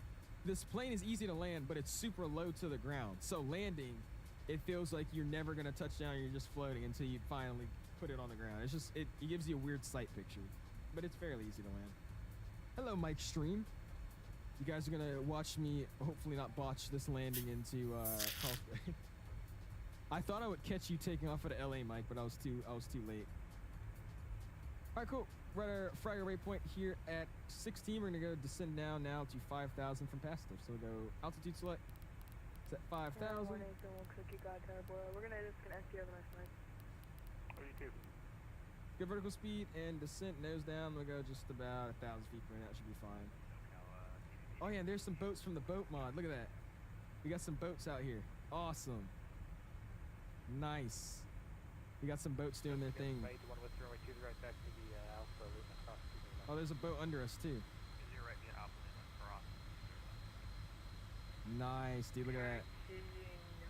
This plane is easy to land, but it's super low to the ground. So landing, it feels like you're never gonna touch down. You're just floating until you finally put it on the ground. It's just it gives you a weird sight picture, but it's fairly easy to land. Hello, Mike Stream. You guys are gonna watch me hopefully not botch this landing into Cockpit. I thought I would catch you taking off at LA, Mike, but I was too late. All right, cool. We're at our Friar waypoint here at 16. We're gonna go descend down now to 5,000 from Pastor. So we'll go altitude select. It's at 5,000. We're gonna disconnect you. Have a nice night. What do you do? Good vertical speed and descent nose down. We'll go just about 1,000 feet per minute. That should be fine. Oh yeah, and there's some boats from the boat mod. Look at that. We got some boats out here. Awesome. Nice. We got some boats doing their thing. Oh, there's a boat under us too. Nice, dude. Look at that.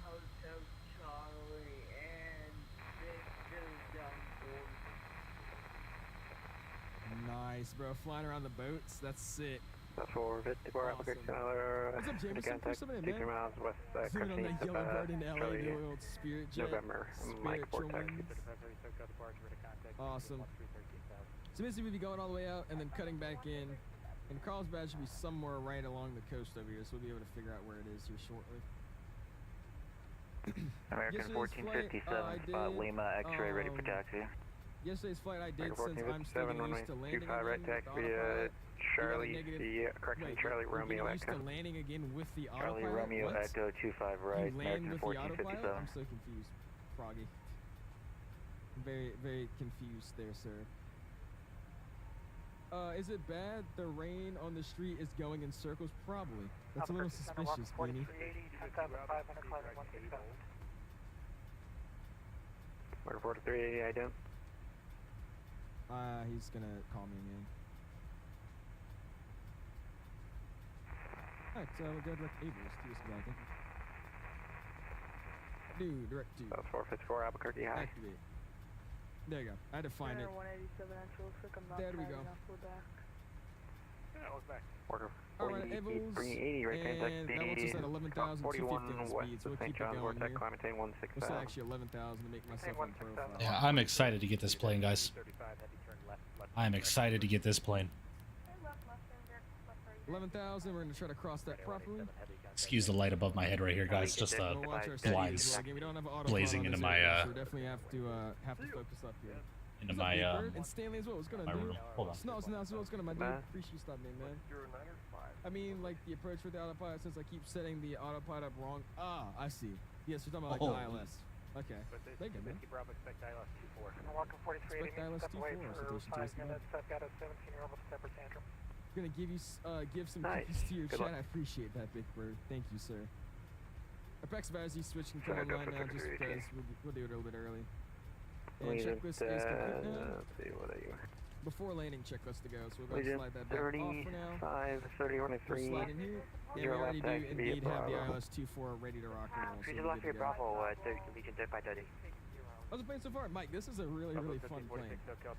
Hotel Charlie and Victor down Nice, bro. Flying around the boats. That's sick. That's 454 Albuquerque, Awesome. Tyler. What's up, Jameson? Contact, First minute, 60 man. miles west, Zooming on that yellow bird in LA, Charlie, the old Spirit jet. November, Mike Spiritual Vortex. winds. Awesome. So basically we'd be going all the way out and then cutting back in. And Carlsbad should be somewhere right along the coast over here, so we'll be able to figure out where it is here shortly. American Yesterday's 1457, flight, Lima, X-ray, ready for taxi. Yesterday's flight I did, American since I'm still 1457, getting used to landing 25 right again taxi, with the autopilot. Charlie, Wait, Charlie you're Romeo getting used Echo. to landing again with the autopilot? Charlie Romeo What? Echo 25 right, You land American with the autopilot? 1457. I'm so confused, Froggy. Very, very confused there, sir. Is it bad the rain on the street is going in circles? Probably. That's a little suspicious, Beanie. Order 4380, I don't. He's gonna call me again. Alright, so we'll go direct Ables to this guy, thank you. Dude, direct to. 454 Albuquerque, high. Activate. There you go. I had to find it. 187 actual, so I'm not There we go. Order Alright, Evels, 380, right contact, and that one's just at 11,250 on speed, so we'll keep it going Vortex, here. Clementine We'll set 165. actually 11,000 to make myself on profile. Yeah, I'm excited to get this plane, guys. I'm excited to get this plane. 11,000, we're going to try to cross that properly. Excuse the light above my head right here, guys. Just We'll watch our blinds speed. Again, we don't have autopilot blazing on into this my aircraft, so we definitely have to focus up here. into What's up, my Big Bird? And Stanley as well. What's going my on, dude? room. Hold on. Snows, what's going on, my dude? Man. Appreciate you stopping in, man. I mean, like the approach with the autopilot, since I keep setting the autopilot up wrong. Ah, I see. Yes, you're talking about like the ILS. Okay. Thank you, man. Bravo, expect ILS 24. Welcome 4380. Expect ILS 24. Citation to us, man. I've got a 17-year-old with a temper tantrum. Gonna give you give some Nice. cookies to your Good chat. luck. I appreciate that, Big Bird. Thank you, sir. Apex Vazzy switch can come Sorry, online go now for just 380. because we'll do it a little bit early. And Leave it, checklist is complete now. let's see, what are you? Before landing checklist to go, so we're going to Legion slide that back off for now. 35, 30, We'll slide in here. And we Zero already left do taxi indeed via have the Bravo. ILS 24 ready to rock and roll. So We we're just left good to your go. Bravo, Legion 530. How's it playing so far? Mike, this is a really, really fun plane.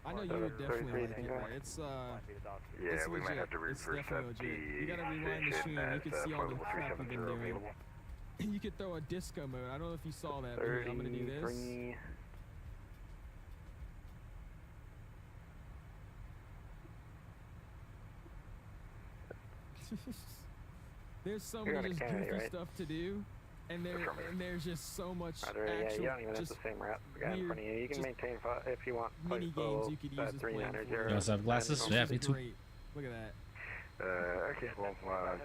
I know you would definitely like it, right? It's, Yeah, it's we might legit. have to It's reverse definitely up legit. You the gotta rewind the station stream. You can see all the Bravo crap we've been 370 doing. available. You could throw a disco mode. I don't know if you saw that, but here, I'm gonna do this. 33. There's so You're many on a just Kennedy, goofy right? stuff to do, and there's just so much Yeah, actual you don't even have just the same route. We got in weird, front of you. You can just maintain if you want. mini games you could use this plane for. You also have glasses? It's Yeah, just me too. great. Look at that. Okay, well,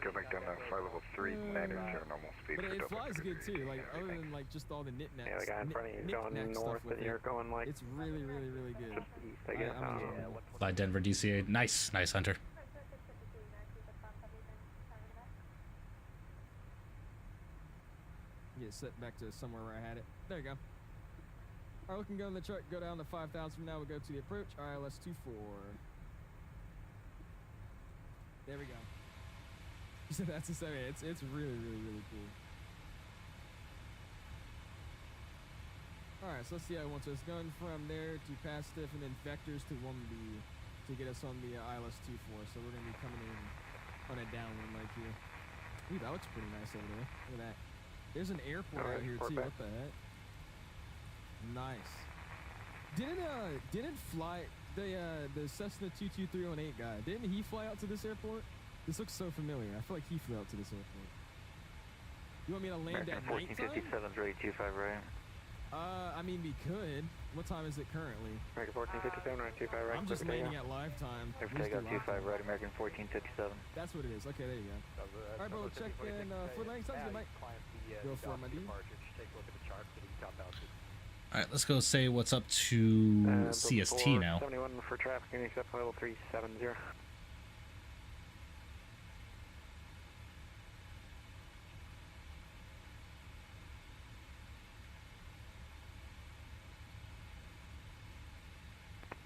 go back down to flight level 3, 9 your normal speed But for it Delta flies good too. Victory. Like other than like just all the knickknacks. Yeah, the guy in front of you is going knick-knack north, stuff with and you're it. going like It's really, really, really good. just east, I guess. I'm enjoying it. Fly Denver DCA. Nice, nice, Hunter. Get set back to somewhere where I had it. There you go. Alright, we can go in the truck, go down to 5,000 from now. We'll go to the approach, ILS 24. There we go. So that's a 7. It's really, really, really cool. Alright, so let's see how it wants us. Going from there to past stiff and then vectors to 1B to get us on the ILS 24. So we're going to be coming in on a downwind like here. Ooh, that looks pretty nice over there. Look at that. There's an airport out here too. What the heck? Nice. Didn't fly the Cessna 22318 guy? Didn't he fly out to this airport? This looks so familiar. I feel like he flew out to this airport. You want me to land at nighttime? 1457's ready 25 right. I mean we could. What time is it currently? American 1457 right 25 right. I'm just landing at live time. If they got 25 right, American 1457. That's what it is. Okay, there you go. Alright, bro, check in for landing. Sounds good, Mike. Go for it, my dude. All right, let's go say what's up to CST now. 71 for traffic, and accept level 370.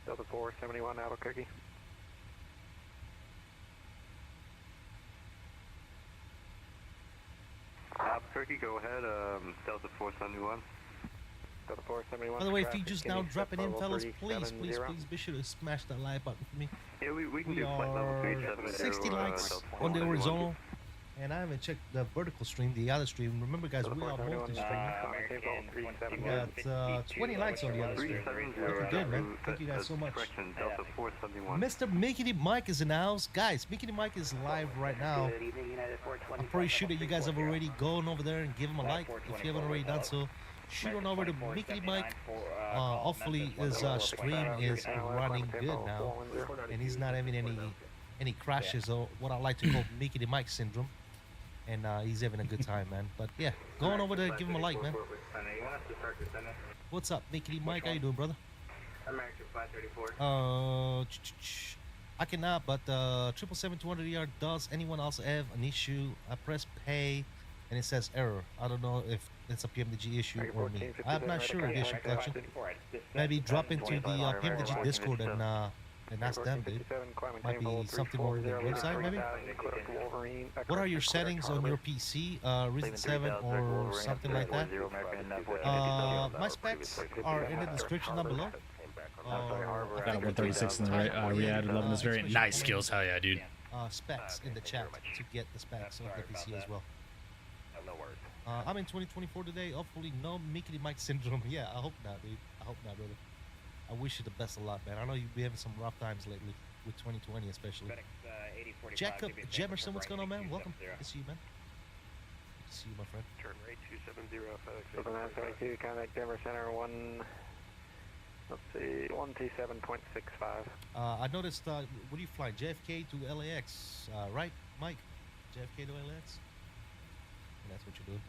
Delta 471 Albuquerque. Albuquerque, go ahead, Delta 471. Delta By the way, if you just now dropping in, fellas, please be sure to smash that like button for me. Yeah, we can We do flight level are 37. 60 likes on the horizontal, and I haven't checked the vertical stream, the other stream. Remember, guys, we are multi-streaming. We got 20 likes on the other stream. Looking good, man. Thank you guys so much. Mr. Mickey Mike is in the house. Guys, Mickey Mike is live right now. I'm pretty sure that you guys have already gone over there and give him a like. If you haven't already done so, shoot on over to Mickey Mike. Hopefully his stream is running good now, and he's not having any crashes, or what I like to call Mickey Mike syndrome. And he's having a good time, man. But yeah, go on over there, give him a like, man. What's up, Mickey Mike? How you doing, brother? American 534. I cannot, but 777-200ER, does anyone else have an issue? I press pay, and it says error. I don't know if it's a PMDG issue or me. I'm not sure of the issue collection. Maybe drop into the PMDG Discord and ask them, dude. Might be something over the website, maybe? What are your settings on your PC? Reason 7 or something like that? My specs are in the description down below. I got 136 in the right. We added 11 this variant. Nice skills, hell yeah, dude. Specs in the chat to get the specs of the PC as well. I'm in 2024 today. Hopefully, no Mickey Mike syndrome. Yeah, I hope not, dude. I hope not, brother. I wish you the best a lot, man. I know you've been having some rough times lately, with 2020 especially. Jacob Jemerson, what's going on, man? Welcome. Good to see you, man. Good to see you, my friend. Turn right 270, FedEx 972, contact Denver Center 127.65. I noticed, what do you fly? JFK to LAX, right, Mike? JFK to LAX? And that's what you're doing.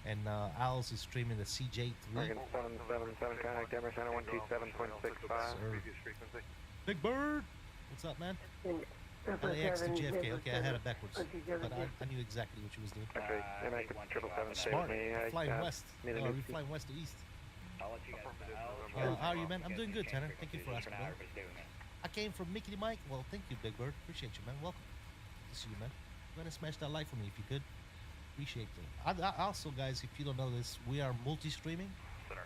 And Al's is streaming the CJ3. American 777, contact Denver Center 127.65. Big Bird! What's up, man? LAX to JFK. Okay, I had it backwards. But I knew exactly what you was doing. Smart. Flying west. Are you flying west to east? How are you, man? I'm doing good, Tanner. Thank you for asking, man. I came from Mickey Mike. Well, thank you, Big Bird. Appreciate you, man. Welcome. Good to see you, man. Go ahead and smash that like for me if you could. Appreciate it. Also, guys, if you don't know this, we are multi-streaming.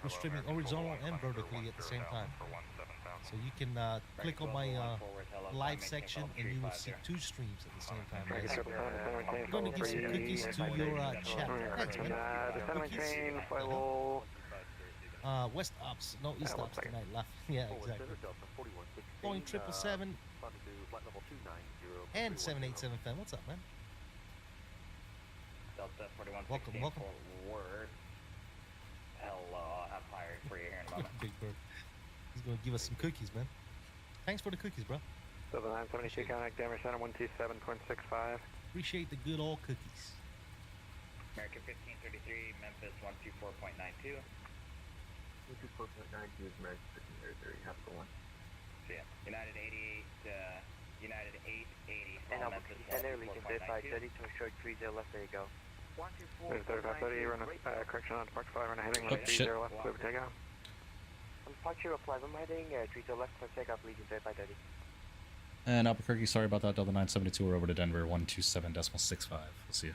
We're streaming horizontal and vertically at the same time. So you can click on my live section and you will see 2 streams at the same time, guys. I'm going to give some cookies to your chat. Thanks, man. Cookies. West ups, no east ups tonight. Yeah, exactly. Boeing 777 and 787 fan. What's up, man? Delta 4116 welcome. Word. Hello, I'll have fire for you here in a moment. Big Bird. He's gonna give us some cookies, man. Thanks for the cookies, bro. 972, contact Denver Center 127.65. Appreciate the good old cookies. American 1533, Memphis 124.92. 124.92 is American 1533. Have a good one. So yeah, United 88, United 880. And Memphis 124.92. 30 to a short 30 left, there you go. 3530, run a correction on Park 5, run a heading, Oh, shit. 30 left, clear for takeoff. On Park 05, I'm heading 30 left for takeoff, leading 3530. And Albuquerque, sorry about that. Delta 972, we're over to Denver 127.65. We'll see you.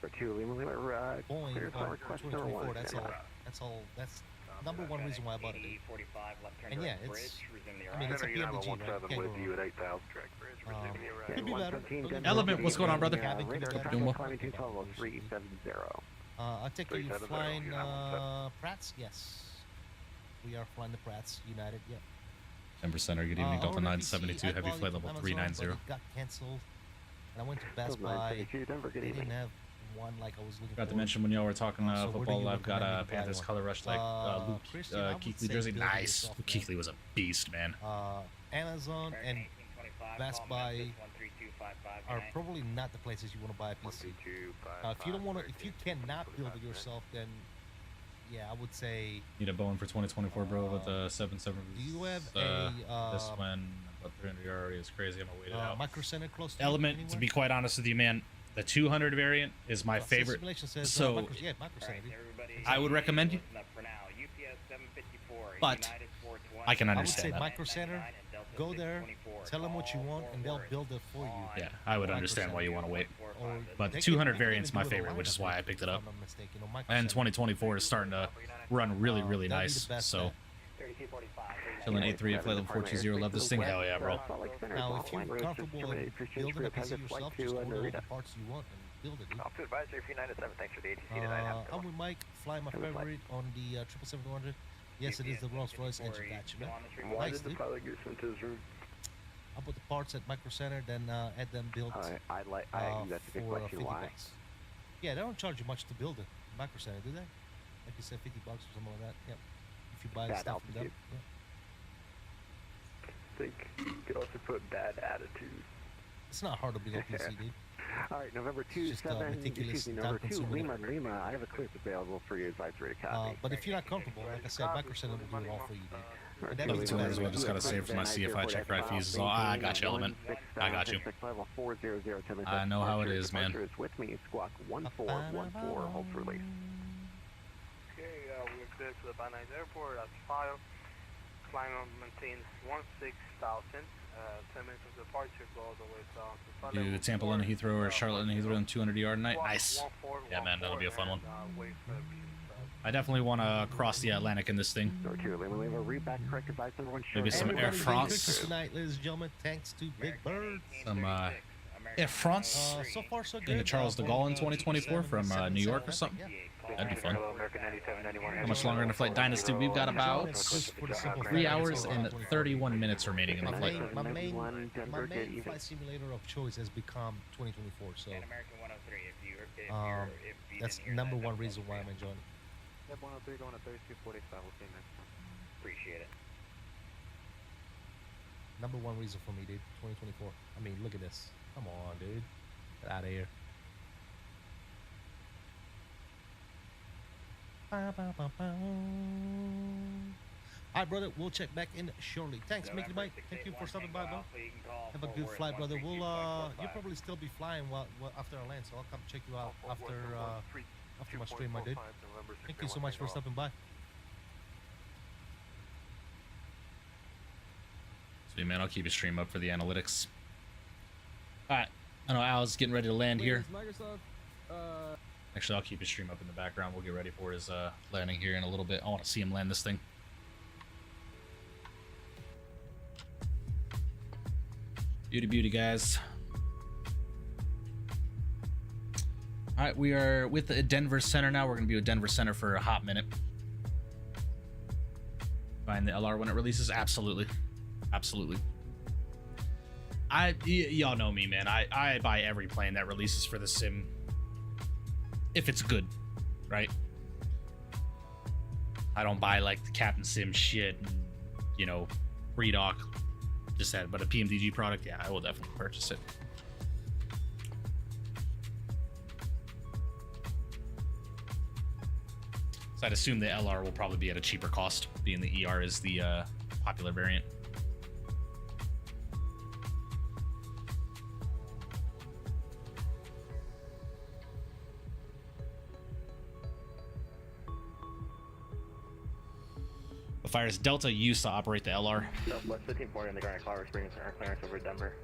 For 2 Lima Lima, Boeing clear for request number 1. That's all. That's number one reason why I bought it. And yeah, it's. I mean, it's a PMDG, right? Can't go wrong. Could be better. Element, what's going on, brother? Doing well. I take it you're flying Pratt's? Yes. We are flying the Pratt's United, yep. Denver Center, good evening. Delta 972, heavy flight level 390. Got canceled. And I went to Best Buy. They didn't have one like I was looking for. Got to mention when y'all were talking football, I've got a Panthers color rush like Luke Kuechly jersey. Nice. Luke Kuechly was a beast, man. Amazon and Best Buy are probably not the places you want to buy a PC. If you don't want to, if you cannot build it yourself, then yeah, I would say need a Boeing for 2024, bro, with a 7.7. Do you have a this one about 300 already is crazy. I'm gonna wait it out. Micro Center close to Element, to be quite honest with you, man, the 200 variant is my favorite. Says, so Micro Center. I would recommend you, but I can I would understand say that. Micro Center. go there, tell them what you want, and they'll build it for you. Yeah, I would understand why you want to wait. But the 200 variant's my favorite, which is why I picked it up. And 2024 is starting to run really, really nice. So, chilling 8-3 at flight level 420. Love this thing. Hell yeah, bro. Now, if you're comfortable in building a piece of yourself, just order all the parts you want and build it. Dude. Officer Advisory 397, thanks for the ATC tonight. I'm with Mike, flying my favorite on the 777-200. Yes, it is the Rolls-Royce engine batch, man. Nice, dude. I'll put the parts at Micro Center, then add them built that's a good for question. 50 Why? bucks. Yeah, they don't charge you much to build it. Micro Center, do they? Like you said, 50 bucks or something like that. Yep. If you buy the stuff from them. Yeah. I think you could also put bad attitude. It's not hard to build a PC, dude. All right, November 2-7, November 2, Lima, I have a clip available for you advisory copy. But if you're not comfortable, like I said, Micro Center will do it all for you, dude. Love the 200 as well. Just gotta save for my CFI check ride fees is all. I got you, Element. I got you. I know how it is, man. With me, Squawk 1414, hold for release. Okay, we're clear to the Van Nuys Airport. That's 5. Climb maintains 16,000. 10 minutes of departure, go all the way down to Do Tampa London Heathrow or Charlotte London Heathrow on 200 yard night. Nice. Yeah, man, that'll be a fun one. I definitely want to cross the Atlantic in this thing. Maybe some Air France. Tonight, ladies and gentlemen, thanks to Big Bird. Some Air France. So far, so good. Into Charles de Gaulle in 2024 from New York or something. That'd be fun. How much longer in the flight? Dynasty, we've got about 3 hours and 31 minutes remaining in the flight. My main flight simulator of choice has become 2024, so that's number one reason why I'm enjoying it. 103 going to 3245, we'll see you next time. Appreciate it. Number one reason for me, dude, 2024. I mean, look at this. Come on, dude. Get out of here. Alright, brother, we'll check back in shortly. Thanks, Mickey Mike. Thank you for stopping by, bro. Have a good flight, brother. We'll you'll probably still be flying after I land, so I'll come check you out after my stream, my dude. Thank you so much for stopping by. Sweet, man. I'll keep your stream up for the analytics. Alright. I know Al's getting ready to land here. Actually, I'll keep his stream up in the background. We'll get ready for his landing here in a little bit. I want to see him land this thing. Beauty, beauty, guys. All right, we are with the Denver Center now. We're going to be with Denver Center for a hot minute. Find the LR when it releases? Absolutely. Absolutely. Y'all know me, man. I buy every plane that releases for the sim. If it's good, right? I don't buy like the Captain Sim shit, you know, Redoc, just that. But a PMDG product, yeah, I will definitely purchase it. So I'd assume the LR will probably be at a cheaper cost, being the ER is the popular variant. Fires Delta used to operate the LR. Southwest 1540 in the Grand Colorado Springs, our clearance over Denver.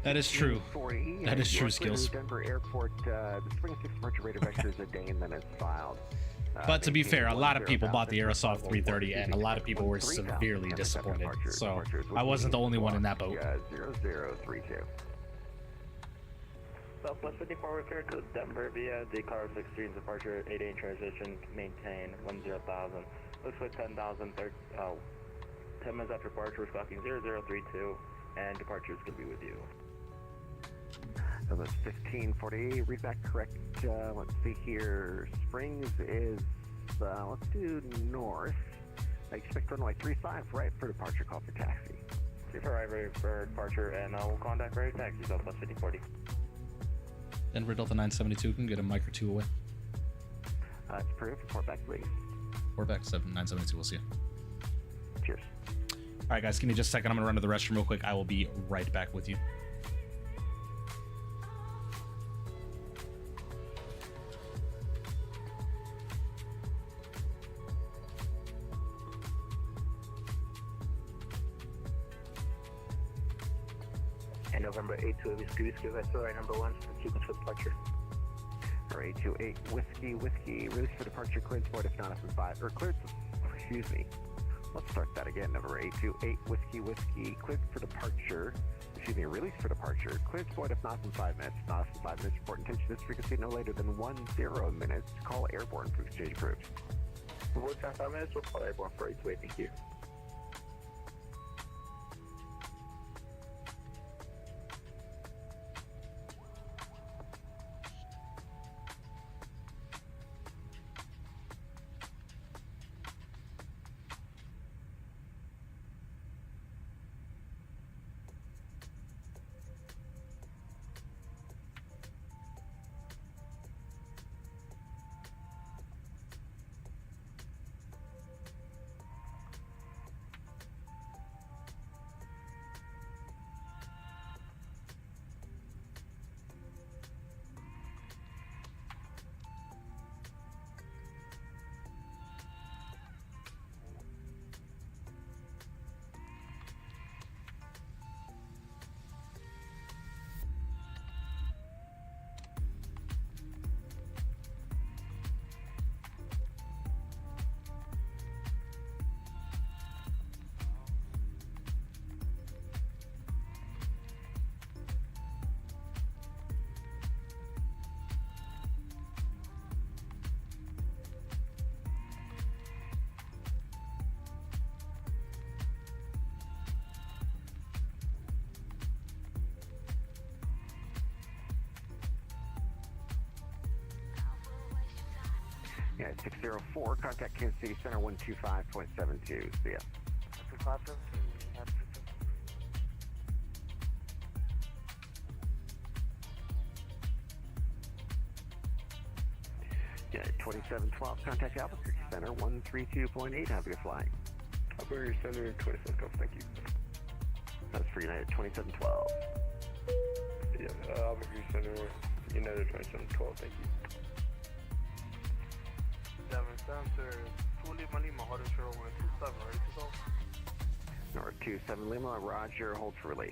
That is true. That is true, Skills. Denver Airport, the Spring 6 departure rate of vector is a day and then it's filed. But to be fair, a lot of people bought the Aerosoft 330 and a lot of people were severely disappointed. So I wasn't the only one in that boat. 0032. Southwest 54, we're clear to Denver via the Colorado 16 departure, 8A transition, maintain 10,000. Looks like 10,000, 10 minutes after departure, we're squawking 0032, and departure is going to be with you. So that's 1540, read back correct. Let's see here, Springs is, let's do north. I expect runway 35 right for departure, call for taxi. 35 right ready for departure, and we'll contact ready taxi, Southwest 1540. Denver Delta 972 can get a mic or two away. It's approved. Report back, please. Report back 972. We'll see you. Cheers. All right, guys, give me just a second. I'm going to run to the restroom real quick. I will be right back with you. And November 82 Whiskey Vessel, right number 1, sequence for departure. Or 828 Whiskey, release for departure, cleared sport if not up in 5, or cleared, excuse me. Let's start that again, number 828 Whiskey, cleared for departure, release for departure, cleared sport if not in 5 minutes, not in 5 minutes, report intention this frequency no later than 10 minutes, call airborne for exchange approved. Report 5 minutes, we'll call airborne for 828, thank you. Yeah, 604, contact Kansas City Center 125.72. See ya. Yeah, 2712, contact Albuquerque Center 132.8. Have a good flight. Albuquerque Center 2712, thank you. That's for United 2712. Yeah, Albuquerque Center, United 2712, thank you. 7 Center, 2 Lima Lima, hold it for 127, ready to go? Number 27 Lima, Roger, hold for release.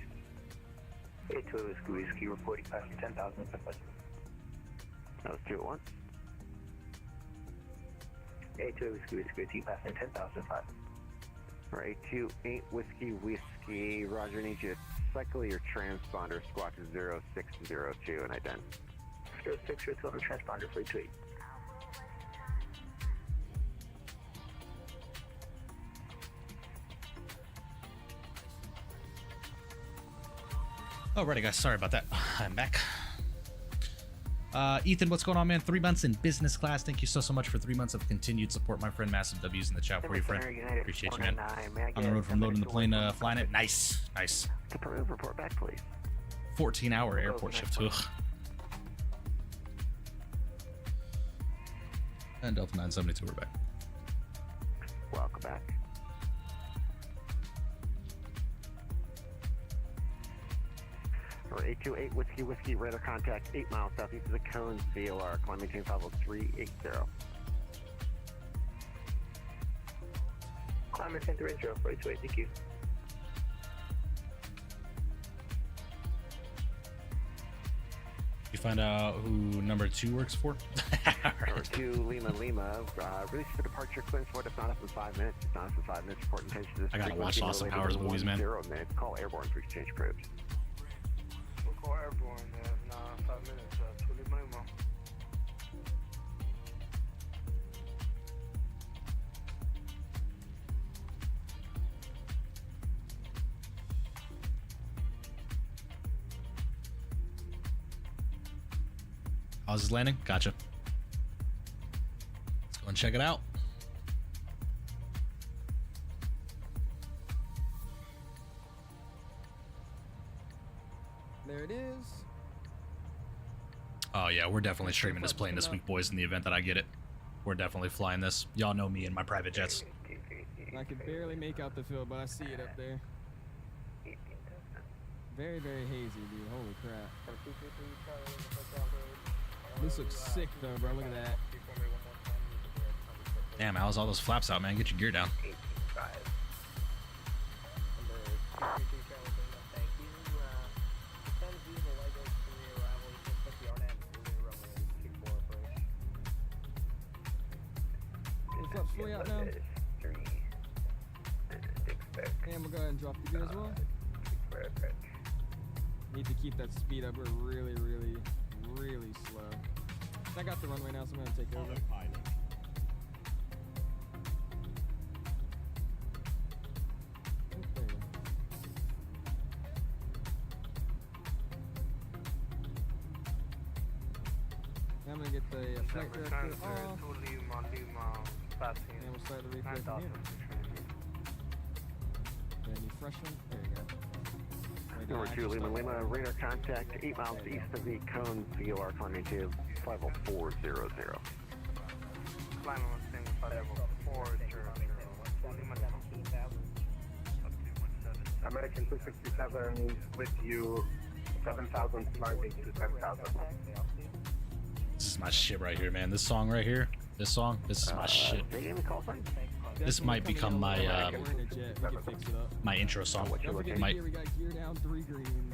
82 Whiskey, reporting passing 10,000. That was 2 at once. 82 Whiskey, passing 10,005. Or 828 Whiskey, Roger, need you to cycle your transponder, squawk 0602 and ident. 0602 on the transponder for 828. Alrighty, guys. Sorry about that. I'm back. Ethan, what's going on, man? 3 months in business class. Thank you so much for 3 months of continued support, my friend. Massive W's in the chat for you, friend. Appreciate you, man. On the road from loading the plane, flying it. Nice. Report back, please. 14-hour airport shift. Ugh. And Delta 972, we're back. Welcome back. Or 828 Whiskey, radar contact 8 miles southeast of the Cones, VOR, climb maintain level 380. Climb maintain 380 for 828, thank you. You find out who number 2 works for? Number 2 Lima, release for departure, clearance for it if not up in 5 minutes. If not up in 5 minutes, report intention to this. I gotta watch Austin Powers movies, man. 0 minutes, call airborne for exchange approved. We'll call airborne in 5 minutes, 2 Lima Lima. How's his landing? Gotcha. Let's go and check it out. There it is. Oh yeah, we're definitely streaming this plane this week, boys, in the event that I get it. We're definitely flying this. Y'all know me and my private jets. I can barely make out the field, but I see it up there. Very, very hazy, dude. Holy crap. This looks sick, though, bro. Look at that. Damn, how's all those flaps out, man? Get your gear down. and drop the gear as well. Need to keep that speed up. We're really, really, really slow. I got the runway now, so I'm gonna take over. I'm gonna get the flight director off. And we'll start the replay from here. Any fresh one? There you go. Number 2, Lima Lima, radar contact 8 miles east of the cone, VOR climbing to 50400. Climb on 50400. American 267 with you, 7,000 climbing to 10,000. This is my shit right here, man. This song right here. This song. This is my shit. This might become my my intro song. My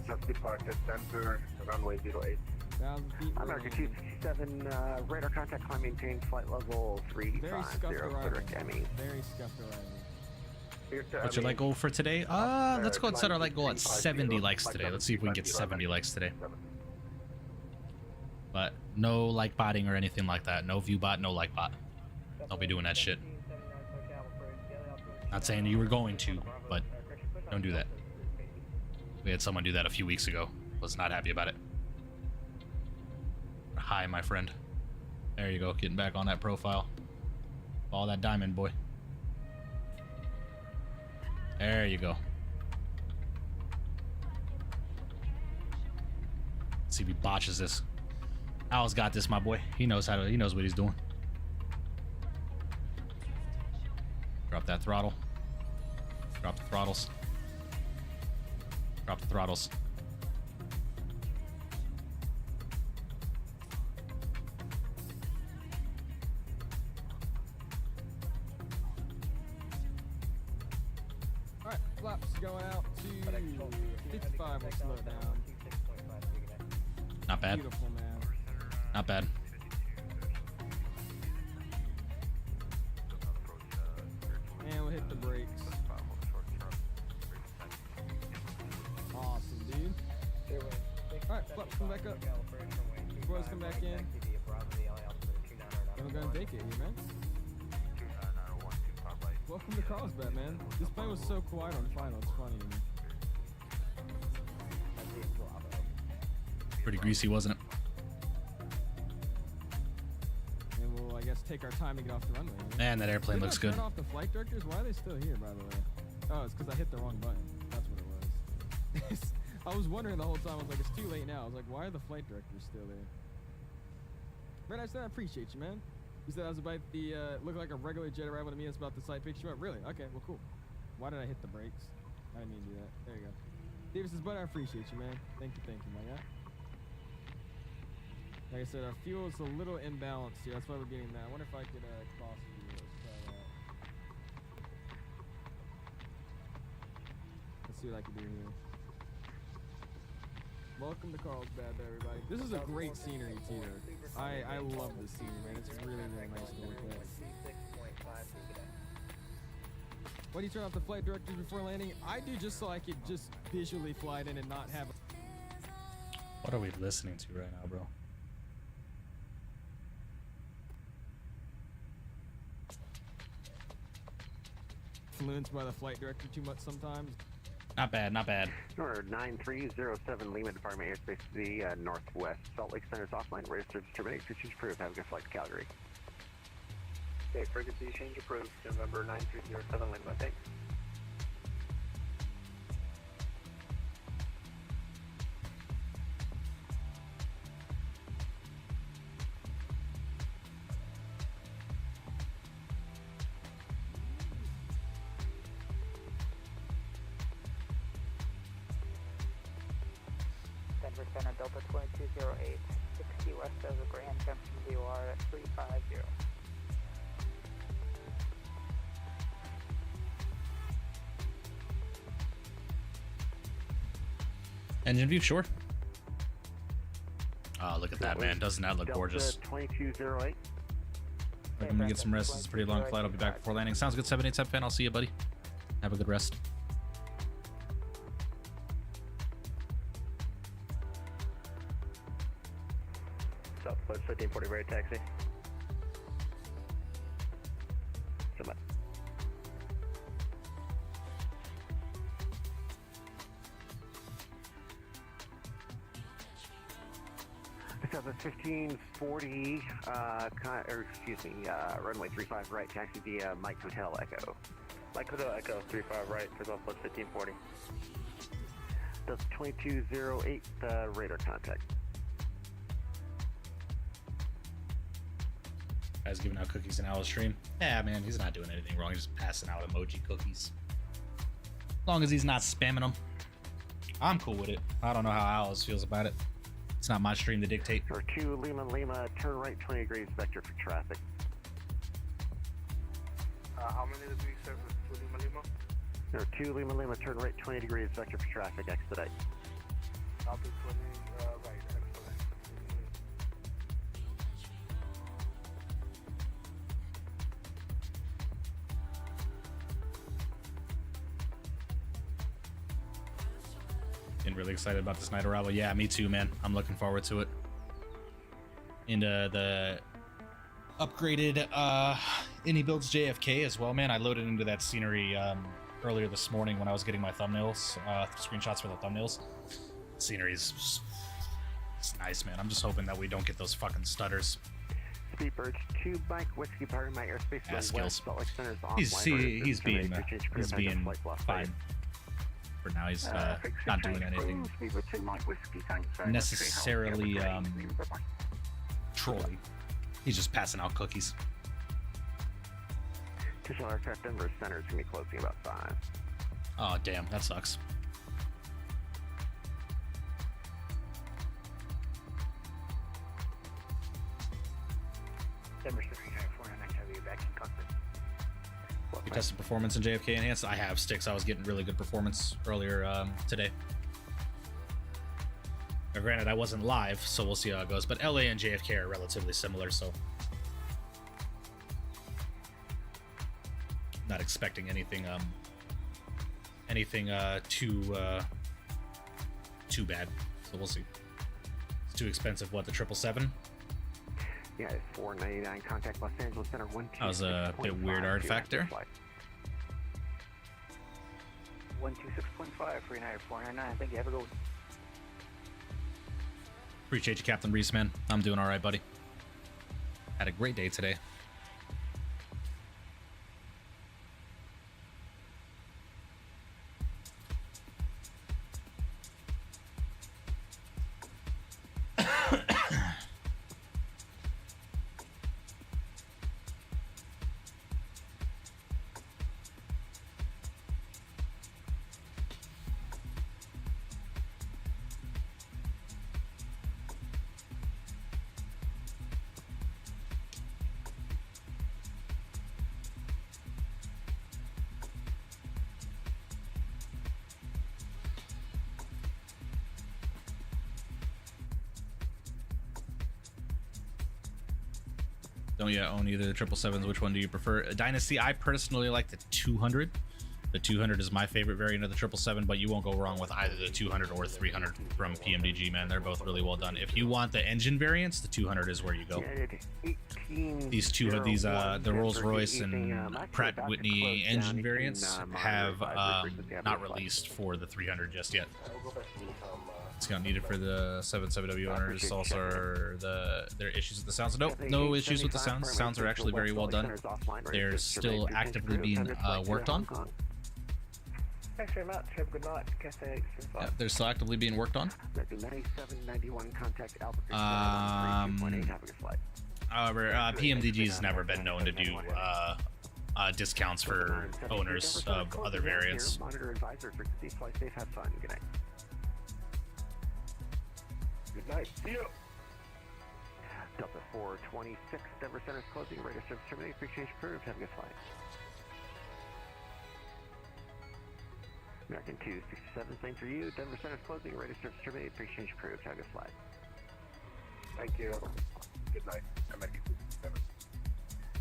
just departed center, runway 08. American 267, radar contact, climb maintain, flight level 350, Frederick ME. Very scuffed arrival. What's your light goal for today? Let's go and set our light goal at 70 likes today. Let's see if we can get 70 likes today. But no like botting or anything like that. No view bot, no like bot. I'll be doing that shit. Not saying you were going to, but don't do that. We had someone do that a few weeks ago. Was not happy about it. Hi, my friend. There you go. Getting back on that profile. All that diamond, boy. There you go. Let's see if he botches this. Al's got this, my boy. He knows how to. He knows what he's doing. Drop that throttle. Drop the throttles. Drop the throttles. Alright, flaps going out to 55. We'll slow it down. Not bad. Beautiful, man. Not bad. And we'll hit the brakes. Awesome, dude. Alright, flaps come back up. Boys come back in. Then we're gonna vacate here, man. Welcome to Carlsbad, man. This plane was so quiet on final, it's funny to me. Pretty greasy, wasn't it? And we'll, I guess, take our time to get off the runway. Right? Man, that airplane looks good. Turn off the flight directors? Why are they still here, by the way? Oh, it's because I hit the wrong button. That's what it was. I was wondering the whole time. I was like, it's too late now. I was like, why are the flight directors still there? Red, I said I appreciate you, man. You said I was about the, look like a regular jet arrival to me. It's about the site picture up. Really? Okay, well, cool. Why did I hit the brakes? I didn't mean to do that. There you go. Davis says, but I appreciate you, man. Thank you, my guy. Like I said, our fuel is a little imbalanced here. That's why we're getting that. I wonder if I could cross fuel. Let's try that. Let's see what I can do here. Welcome to Carlsbad, everybody. This is a great scenery, too. I love this scenery, man. It's really, really nice to look at. Why do you turn off the flight directors before landing? I do just so I could just visually fly it in and not have... What are we listening to right now, bro? Influenced by the flight director too much sometimes. Not bad, not bad. Number 9307 Lima Department Airspace Z, Northwest. Salt Lake Center's offline. Radar service terminate. Switches approved. Have a good flight to Calgary. Okay, frequency change approved. November 9307 Lima. Thanks. Denver Center, Delta 2208, 60 west of the Grand Junction VOR at 350. Engine view, sure. Oh, look at that, man. Doesn't that look gorgeous? 2208. I'm gonna get some rest. It's a pretty long flight. I'll be back before landing. Sounds good, 787 fan. I'll see you, buddy. Have a good rest. Southwest 1540 right taxi. So much. Southwest 1540, runway 35 right, taxi via Mike Hotel Echo. Mike Hotel Echo 35 right for Southwest 1540. Delta 2208, radar contact. Guys giving out cookies in Alice stream. Yeah, man, he's not doing anything wrong. He's just passing out emoji cookies. As long as he's not spamming them, I'm cool with it. I don't know how Alice feels about it. It's not my stream to dictate. Number 2 Lima Lima, turn right 20 degrees, vector for traffic. How many degrees, sir, for Lima Lima? Number 2 Lima Lima, turn right 20 degrees, vector for traffic, expedite. Copy 20, right, expedite. Getting really excited about this night arrival. Yeah, me too, man. I'm looking forward to it. And the upgraded Indy Builds JFK as well, man. I loaded into that scenery earlier this morning when I was getting my thumbnails, screenshots for the thumbnails. Scenery's it's nice, man. I'm just hoping that we don't get those fucking stutters. Speedbird 2 Mike Whiskey Power, my airspace skills. Salt Lake Center's He's being fine. For now, he's not doing anything necessarily trolly. He's just passing out cookies. Official aircraft Denver Center is going to be closing about 5. Oh, damn, that sucks. Denver Center, 499 heavy, back in cockpit. You tested performance in JFK Enhanced? I have, Sticks. I was getting really good performance earlier today. Now, granted, I wasn't live, so we'll see how it goes. But LA and JFK are relatively similar, so not expecting anything too bad. So we'll see. It's too expensive. What, the 777? Yeah, it's 499. Contact Los Angeles Center 12. That was a bit weird artifact there. 126.5 for United 499. Thank you. Have a good one. Appreciate you, Captain Reese, man. I'm doing all right, buddy. Had a great day today. Don't yet own either the 777s. Which one do you prefer? Dynasty, I personally like the 200. The 200 is my favorite variant of the 777, but you won't go wrong with either the 200 or 300 from PMDG, man. They're both really well done. If you want the engine variants, the 200 is where you go. These the Rolls-Royce and Pratt & Whitney engine variants have not released for the 300 just yet. Discount needed for the 77W owners. Also, are there issues with the sounds? Nope, no issues with the sounds. Sounds are actually very well done. They're still actively being worked on. Thanks very much. Have a good night. Yeah, they're still actively being worked on. However, PMDG has never been known to do discounts for owners of other variants. Monitor advisor, frequency, fly safe, have fun. Good night. Good night. See you. Delta 426, Denver Center's closing. Radar service terminated. Pre-change approved. Have a good flight. American 267, same for you. Denver Center's closing. Radar service terminated. Pre-change approved. Have a good flight. Thank you. Good night. American 267.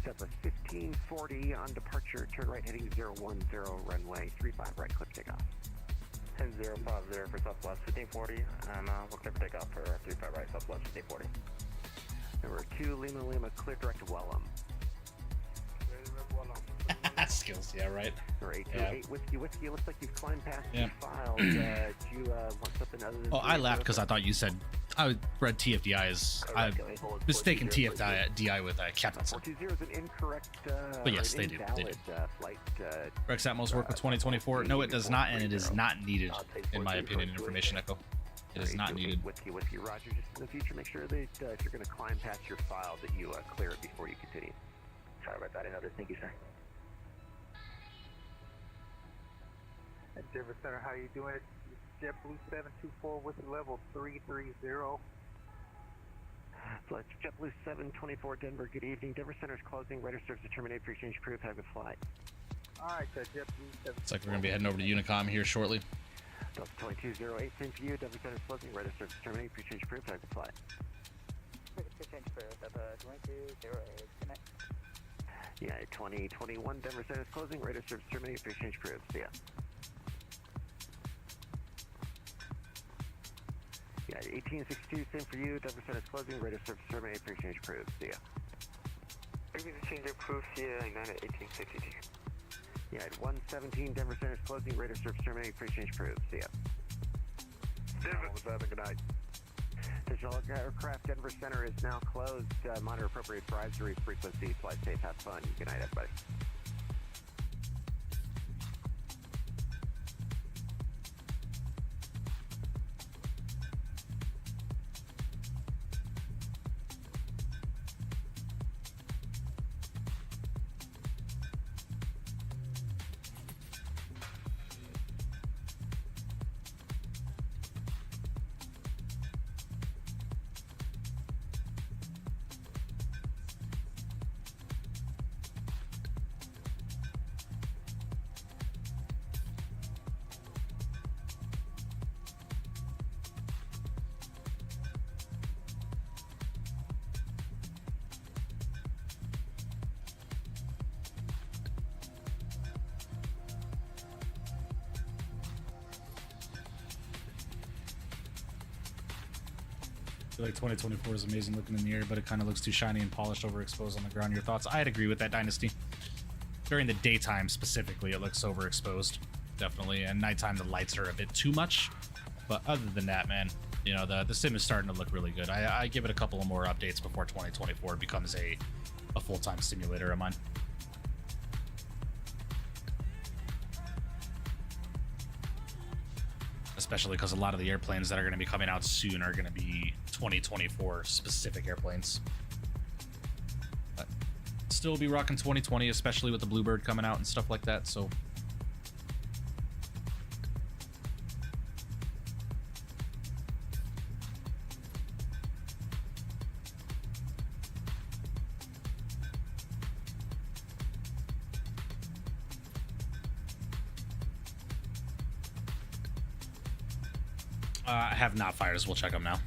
Southwest 1540 on departure. Turn right heading 010 runway 35 right. Click takeoff. 10050 for Southwest 1540, and we'll clear for takeoff for 35 right, Southwest 1540. Number 2, Lima Lima, clear direct to Wellham. Skills, yeah, right. Or 828 Whiskey Whiskey, it looks like you've climbed past Yeah. your files. Do you want something other than... Oh, I laughed because I thought you said... I read TFDI as... I mistaken TFDI with Captainson. 420 is an incorrect... But yes, they do. Flight, Rex Atmos work with 2024. No, it does not, and it is not needed, in my opinion, in Information Echo. It is not needed. Whiskey Whiskey, Roger. Just in the future, make sure that if you're going to climb past your file, that you clear it before you continue. Sorry about that. I noticed. Thank you, sir. At Denver Center, how you doing? JetBlue 724 with level 330. Flight JetBlue 724 Denver, good evening. Denver Center is closing. Radar service to terminate. Pre-exchange approved. Have a good flight. Alright, JetBlue 724. Looks like we're going to be heading over to Unicom here shortly. Delta 2208, same for you. Denver Center is closing. Radar service to terminate. Pre-exchange approved. Have a good flight. Pre-exchange approved. Delta 2208. Connect. Yeah, 2021 Denver Center is closing. Radar service to terminate. Pre-exchange approved. See ya. Yeah, 1862, same for you. Denver Center is closing. Radar service terminated. Pre-exchange approved. See ya. Pre-exchange approved. See ya. 1862. Yeah, at 117, Denver Center is closing. Radar service terminated. Pre-exchange approved. See ya. Denver. Good night. Digital aircraft Denver Center is now closed. Monitor appropriate advisory frequency. Fly safe. Have fun. Good night, everybody. I feel like 2024 is amazing looking in the air, but it kind of looks too shiny and polished, overexposed on the ground. Your thoughts? I'd agree with that, Dynasty. During the daytime specifically, it looks overexposed, definitely. And nighttime, the lights are a bit too much. But other than that, man, you know, the sim is starting to look really good. I give it a couple of more updates before 2024 becomes a full-time simulator of mine. Especially because a lot of the airplanes that are going to be coming out soon are going to be 2024 specific airplanes. But still be rocking 2020, especially with the Bluebird coming out and stuff like that, so... I have not fired, we'll check them now.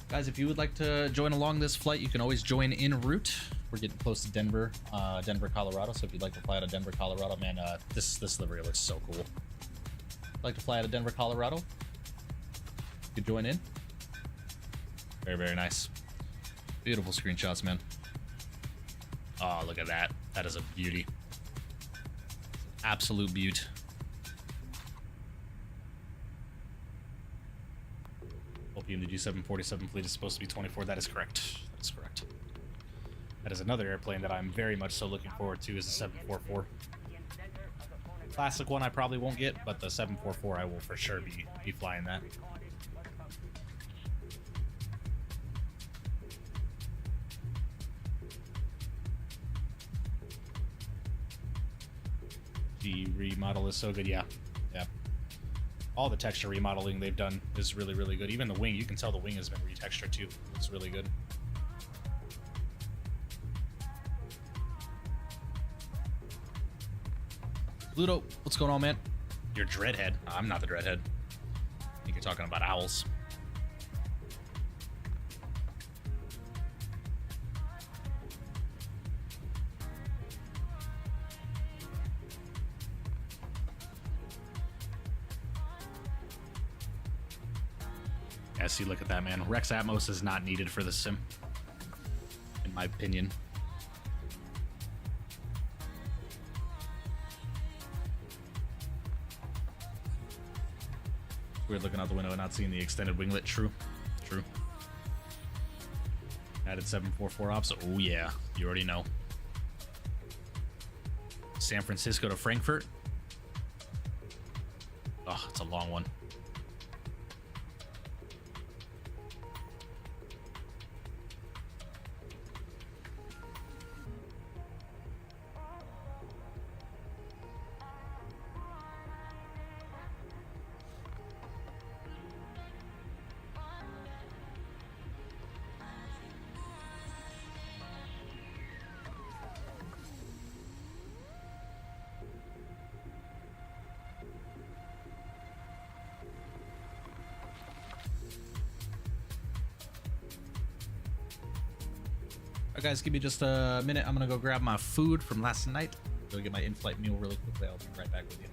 Guys, if you would like to join along this flight, you can always join en route. We're getting close to Denver, Colorado. So if you'd like to fly out of Denver, Colorado, man, this livery looks so cool. Like to fly out of Denver, Colorado? You could join in. Very, very nice. Beautiful screenshots, man. Oh, look at that. That is a beauty. Absolute beaut. PMDG 747 fleet is supposed to be 24. That is correct. That is correct. That is another airplane that I'm very much so looking forward to is the 744. Classic one I probably won't get, but the 744 I will for sure be flying that. The remodel is so good, yeah. Yeah. All the texture remodeling they've done is really, really good. Even the wing, you can tell the wing has been retextured too. It's really good. Ludo, what's going on, man? You're Dreadhead. I'm not the Dreadhead. I think you're talking about owls. Yeah, see, look at that, man. Rex Atmos is not needed for this sim, in my opinion. Weird looking out the window and not seeing the extended winglet. True. True. Added 744 ops. Oh, yeah. You already know. San Francisco to Frankfurt. Oh, it's a long one. Alright guys, give me just a minute. I'm gonna go grab my food from last night. Go get my in-flight meal really quickly. I'll be right back with you.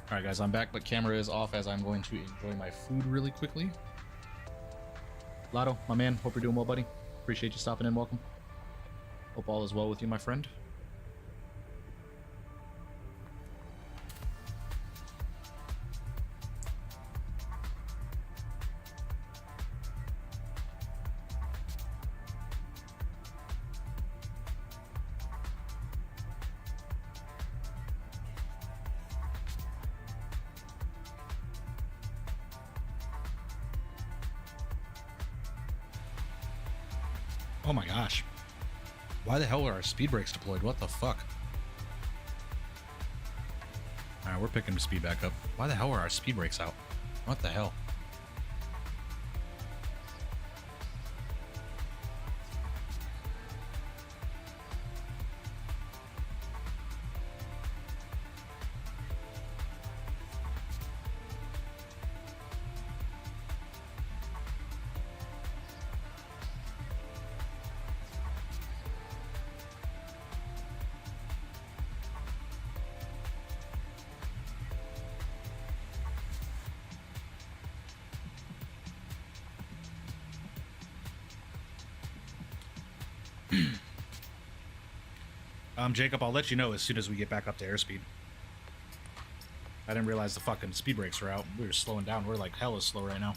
All right, guys, I'm back, but camera is off as I'm going to enjoy my food really quickly. Lotto, my man, hope you're doing well, buddy. Appreciate you stopping in. Welcome. Hope all is well with you, my friend. Oh my gosh. Why the hell are our speed brakes deployed? What the fuck? Alright, we're picking the speed back up. Why the hell are our speed brakes out? What the hell? Jacob, I'll let you know as soon as we get back up to airspeed. I didn't realize the fucking speed brakes were out. We were slowing down. We're like hella slow right now.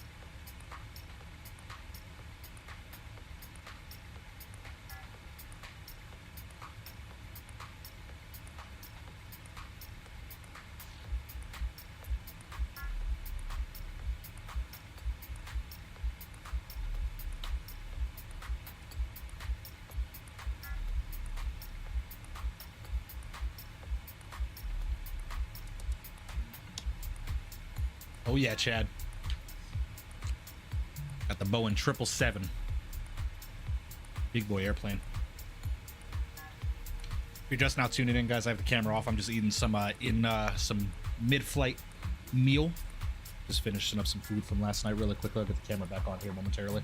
Oh yeah, Chad. Got the Boeing 777. Big boy airplane. If you're just now tuning in, guys, I have the camera off. I'm just eating some some mid-flight meal. Just finishing up some food from last night really quickly. I'll get the camera back on here momentarily.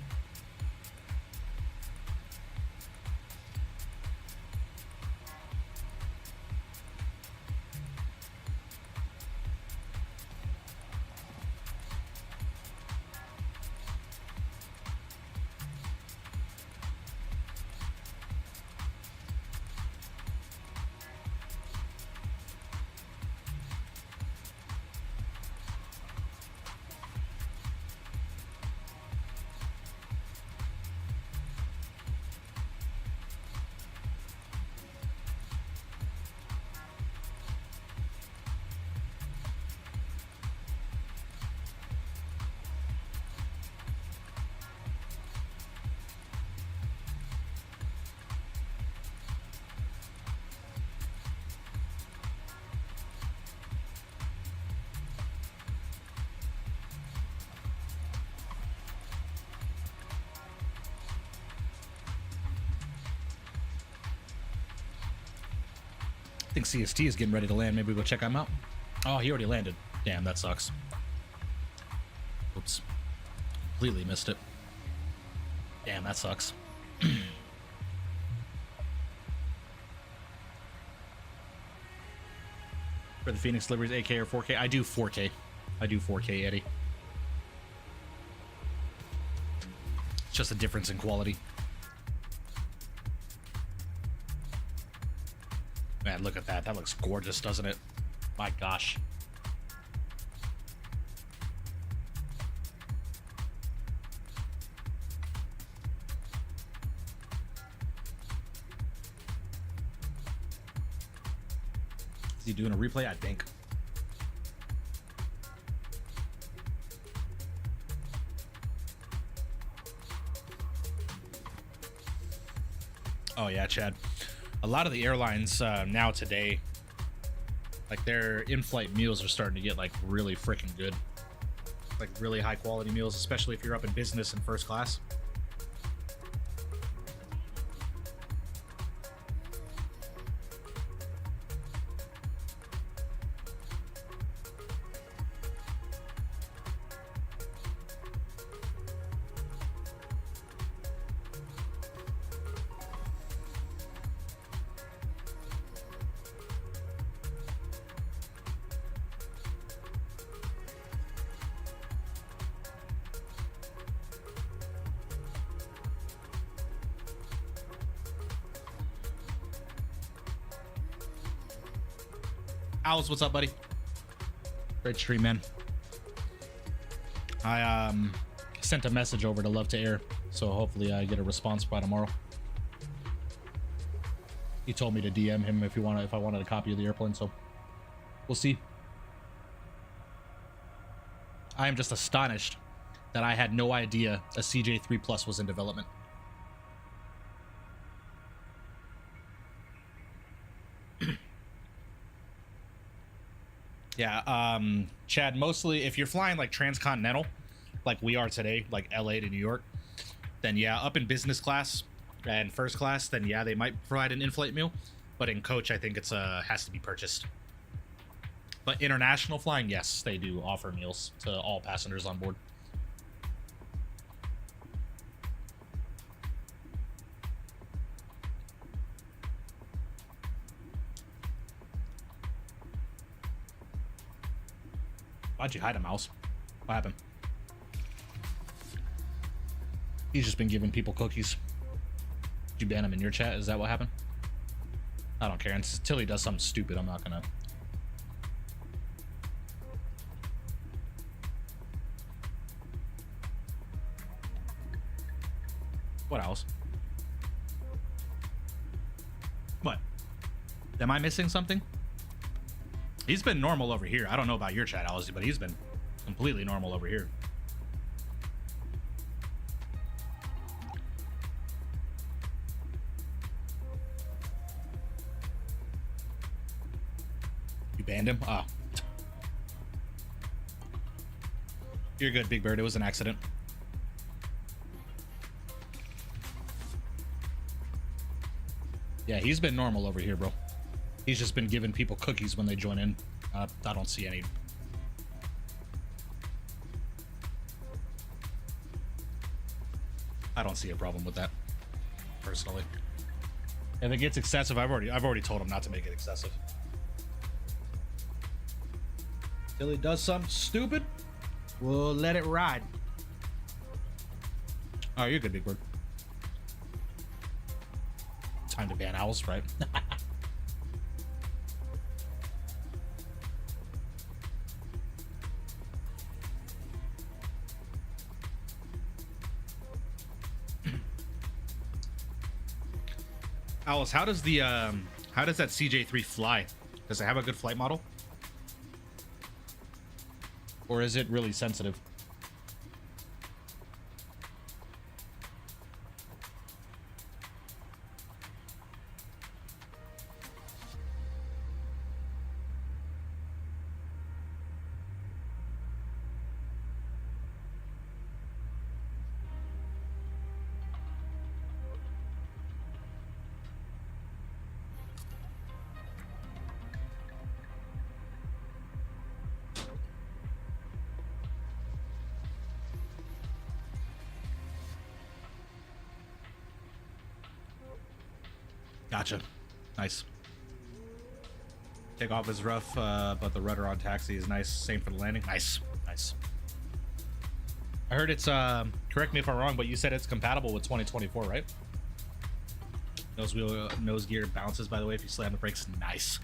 I think CST is getting ready to land. Maybe we'll go check him out. Oh, he already landed. Damn, that sucks. Oops. Completely missed it. Damn, that sucks. For the Phoenix deliveries, 8K or 4K? I do 4K. I do 4K, Eddie. It's just a difference in quality. Man, look at that. That looks gorgeous, doesn't it? My gosh. Is he doing a replay? I think. Oh yeah, Chad. A lot of the airlines now today, like their in-flight meals are starting to get like really freaking good. Like really high quality meals, especially if you're up in business and first class. Owls, what's up, buddy? Great stream, man. I sent a message over to Love to Air, so hopefully I get a response by tomorrow. He told me to DM him if I wanted a copy of the airplane, so we'll see. I am just astonished that I had no idea a CJ3 Plus was in development. Yeah, Chad, mostly if you're flying like transcontinental, like we are today, like LA to New York, then yeah, up in business class and first class, then yeah, they might provide an in-flight meal, but in coach, I think it's has to be purchased. But international flying, yes, they do offer meals to all passengers on board. Why'd you hide a mouse? What happened? He's just been giving people cookies. Did you ban him in your chat? Is that what happened? I don't care. Until he does something stupid, I'm not gonna. What else? What? Am I missing something? He's been normal over here. I don't know about your chat, Alice, but he's been completely normal over here. You banned him? Oh. You're good, Big Bird. It was an accident. Yeah, he's been normal over here, bro. He's just been giving people cookies when they join in. I don't see any. I don't see a problem with that, personally. If it gets excessive, I've already told him not to make it excessive. Till he does something stupid, we'll let it ride. Oh, you're good, Big Bird. Time to ban owls, right? Alice, how does that CJ3 fly? Does it have a good flight model? Or is it really sensitive? Gotcha. Nice. Takeoff is rough, but the rudder on taxi is nice. Same for the landing. Nice. Nice. I heard it's, correct me if I'm wrong, but you said it's compatible with 2024, right? Nose gear bounces, by the way, if you slam the brakes. Nice.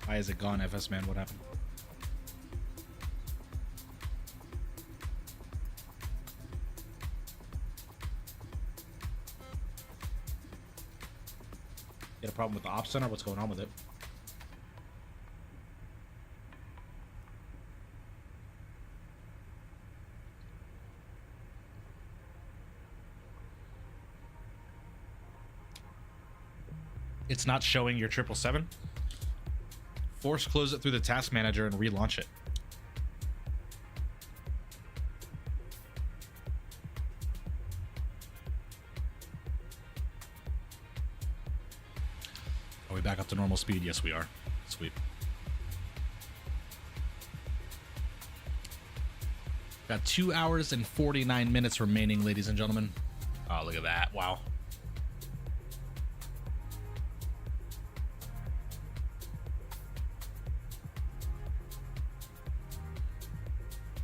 Why is it gone, FS man? What happened? Get a problem with the op center? What's going on with it? it's not showing your 777, force close it through the task manager and relaunch it. Are we back up to normal speed? Yes, we are. Sweet. Got 2 hours and 49 minutes remaining, ladies and gentlemen. Oh, look at that. Wow.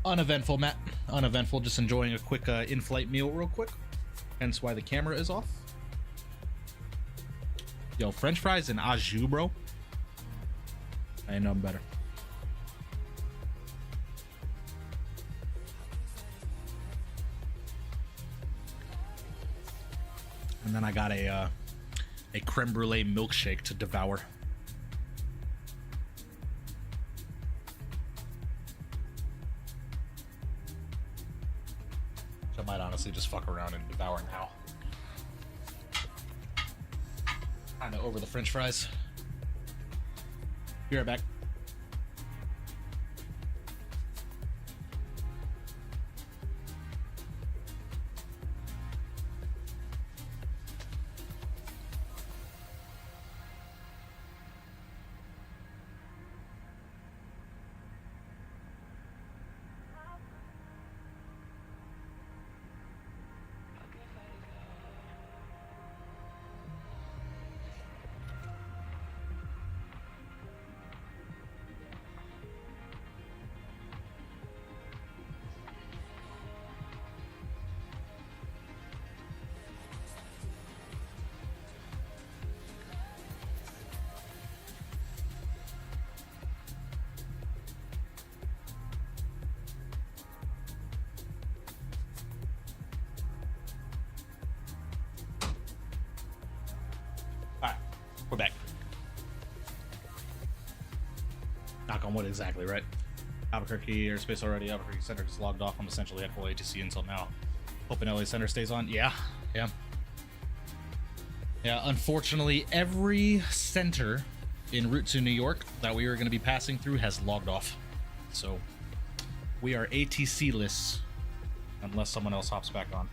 Uneventful, Matt. Uneventful. Just enjoying a quick in-flight meal real quick. Hence why the camera is off. Yo, French fries and au jus, bro. I know I'm better. And then I got a creme brulee milkshake to devour. I might honestly just fuck around and devour now. Kinda over the French fries. Be right back. We're back. Knock on wood, exactly, right? Albuquerque airspace already. Albuquerque Center just logged off. I'm essentially at full ATC until now. Hoping LA Center stays on. Yeah. Unfortunately, every center en route to New York that we are going to be passing through has logged off. So we are ATC-less unless someone else hops back on.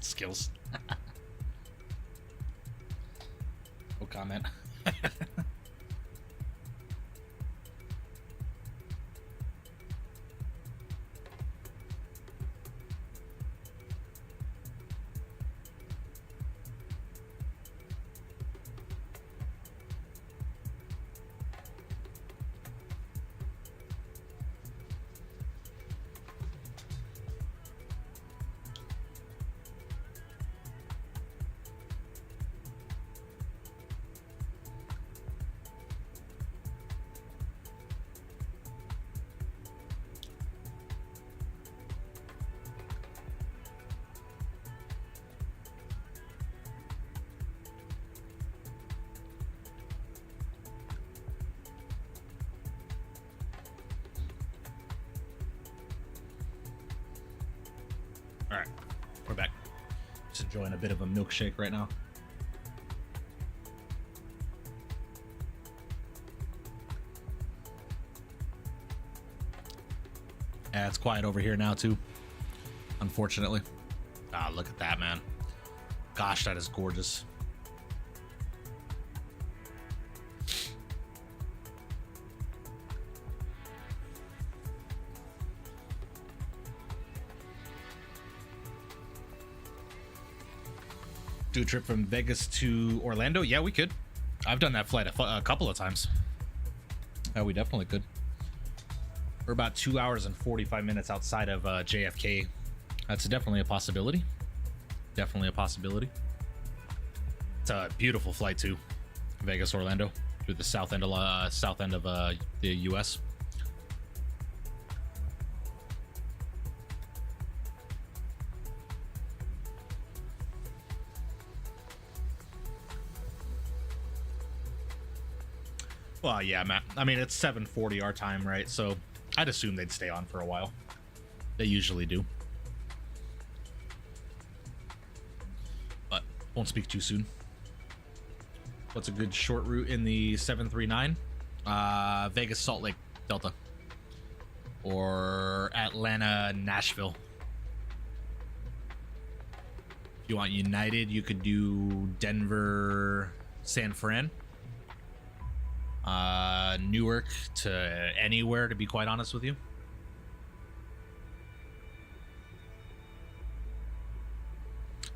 Skills. No comment. Alright, we're back. Just enjoying a bit of a milkshake right now. Yeah, it's quiet over here now too, unfortunately. Ah, look at that, man. Gosh, that is gorgeous. Do a trip from Vegas to Orlando? Yeah, we could. I've done that flight a couple of times. Yeah, we definitely could. We're about 2 hours and 45 minutes outside of JFK. That's definitely a possibility. definitely a possibility. It's a beautiful flight too, Vegas Orlando through the south end of the U.S. Well, yeah, Matt. I mean, it's 7:40 our time, right? So I'd assume they'd stay on for a while. They usually do. But won't speak too soon. What's a good short route in the 739? Vegas, Salt Lake, Delta. Or Atlanta, Nashville. If you want United, you could do Denver, San Fran. Newark to anywhere, to be quite honest with you.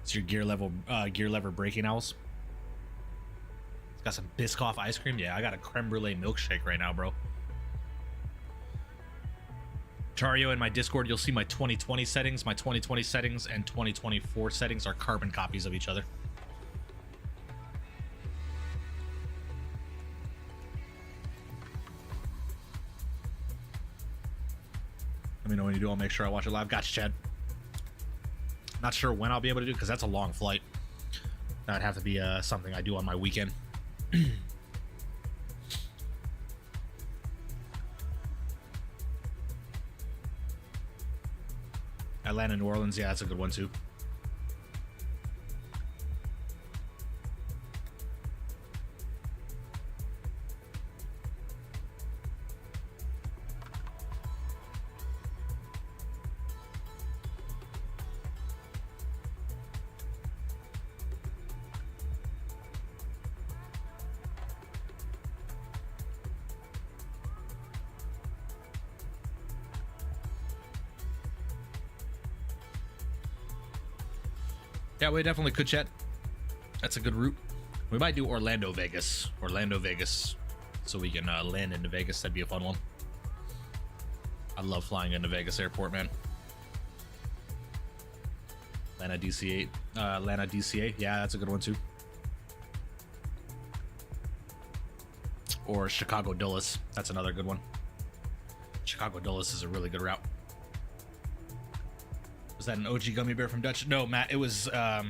It's your gear lever braking owls. It's got some Biscoff ice cream. Yeah, I got a creme brulee milkshake right now, bro. Chario, in my Discord, you'll see my 2020 settings. My 2020 settings and 2024 settings are carbon copies of each other. Let me know when you do. I'll make sure I watch it live. Gotcha, Chad. Not sure when I'll be able to do it because that's a long flight. That'd have to be something I do on my weekend. Atlanta, New Orleans. Yeah, that's a good one too. Yeah, we definitely could, chat. That's a good route. We might do Orlando, Vegas. Orlando, Vegas. So we can land into Vegas. That'd be a fun one. I love flying into Vegas airport, man. Atlanta DC-8. Atlanta DCA. Yeah, that's a good one too. Or Chicago Dulles. That's another good one. Chicago Dulles is a really good route. Was that an OG gummy bear from Dutch? No, Matt, it was a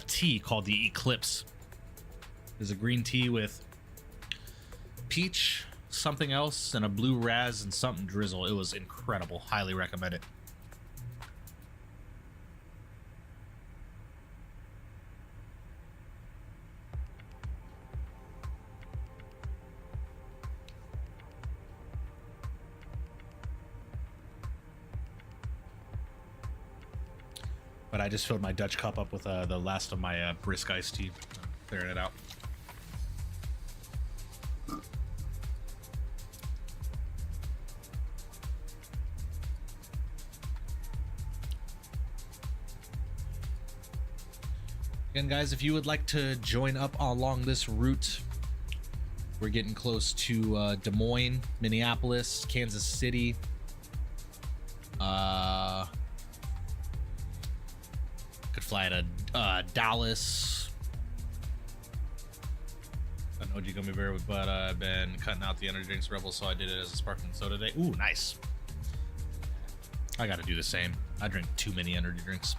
tea called the Eclipse. There's a green tea with peach, something else, and a blue raz and something drizzle. It was incredible. Highly recommend it. But I just filled my Dutch cup up with the last of my brisk iced tea. Clearing it out. Again, guys, if you would like to join up along this route, we're getting close to Des Moines, Minneapolis, Kansas City. Could fly to Dallas. An OG gummy bear, but I've been cutting out the energy drinks Rebel, so I did it as a sparkling soda today. Ooh, nice. I gotta do the same. I drink too many energy drinks.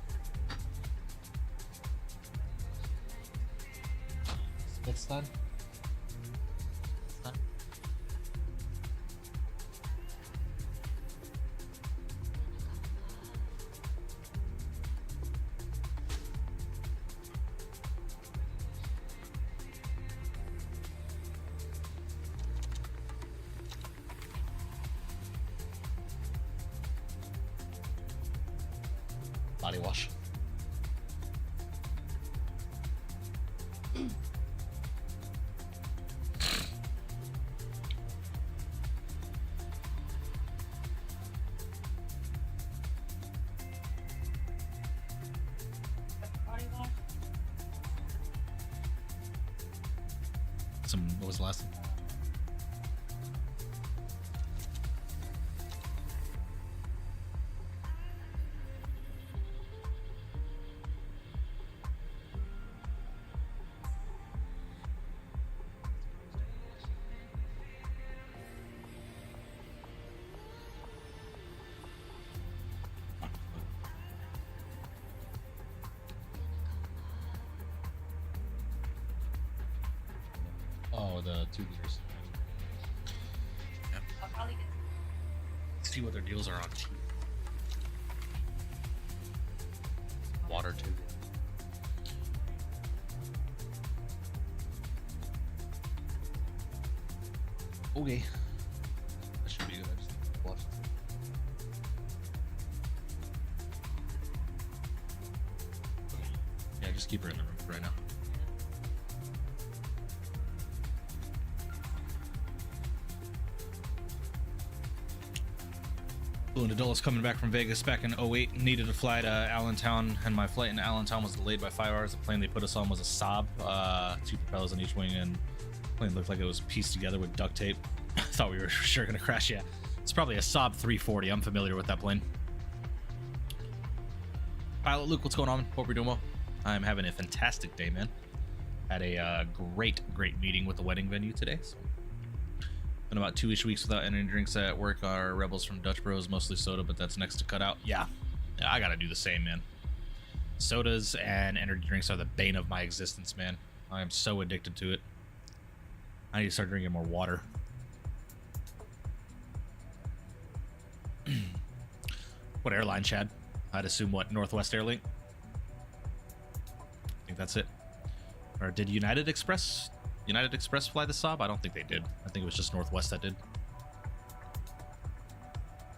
It's done. Body wash. What was the last one? Oh, the 2 liters. Yep. Let's see what their deals are on tea. Water too. Okay. That should be good. I just bluffed. Yeah, just keep her in the room right now. Blue and Adults coming back from Vegas back in 08. Needed to fly to Allentown, and my flight in Allentown was delayed by 5 hours. The plane they put us on was a Saab, 2 propellers on each wing, and the plane looked like it was pieced together with duct tape. I thought we were sure gonna crash. Yeah, it's probably a Saab 340. I'm familiar with that plane. Pilot Luke, what's going on? Hope you're doing well. I'm having a fantastic day, man. Had a great meeting with the wedding venue today. So. Been about 2-ish weeks without energy drinks at work. Our rebels from Dutch Bros, mostly soda, but that's next to cut out. Yeah, I gotta do the same, man. Sodas and energy drinks are the bane of my existence, man. I am so addicted to it. I need to start drinking more water. What airline, Chad? I'd assume what, Northwest Airlink? I think that's it. Or did United Express fly the Saab? I don't think they did. I think it was just Northwest that did.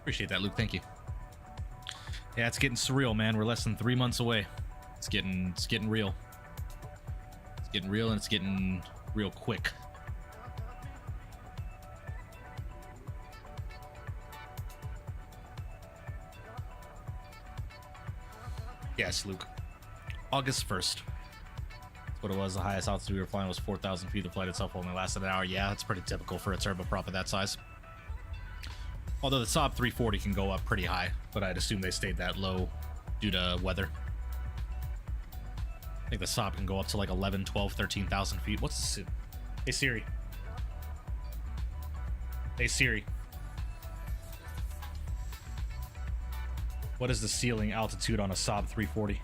Appreciate that, Luke. Thank you. Yeah, it's getting surreal, man. We're less than 3 months away. It's getting real. It's getting real, and it's getting real quick. Yes, Luke. August 1st. What it was, the highest altitude we were flying was 4,000 feet. The flight itself only lasted an hour. Yeah, that's pretty typical for a turboprop of that size. Although the Saab 340 can go up pretty high, but I'd assume they stayed that low due to weather. I think the Saab can go up to like 11, 12, 13,000 feet. What's this? Hey Siri. Hey Siri. What is the ceiling altitude on a Saab 340?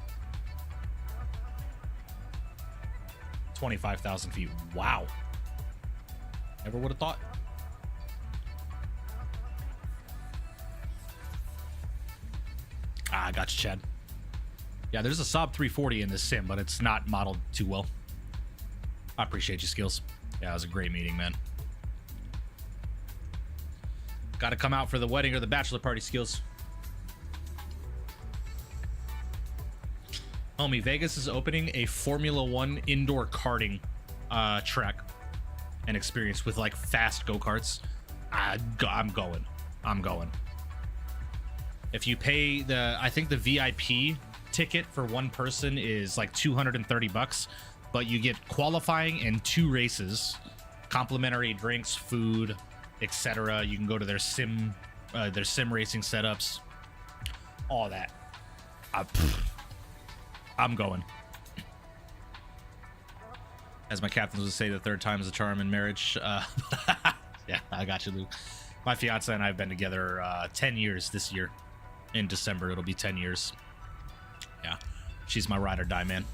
25,000 feet. Wow. Never would have thought. I got you, Chad. Yeah, there's a Saab 340 in this sim, but it's not modeled too well. I appreciate your skills. Yeah, it was a great meeting, man. Got to come out for the wedding or the bachelor party, skills. Homie, Vegas is opening a Formula 1 indoor karting track and experience with like fast go-karts. I'm going. If you pay I think the VIP ticket for one person is like $230, but you get qualifying and 2 races, complimentary drinks, food, etc. You can go to their sim racing setups, all that. I'm going. As my captains would say, the 3rd time is a charm in marriage. Yeah, I got you, Luke. My fiance and I have been together 10 years this year. In December, it'll be 10 years. Yeah, she's my ride or die, man.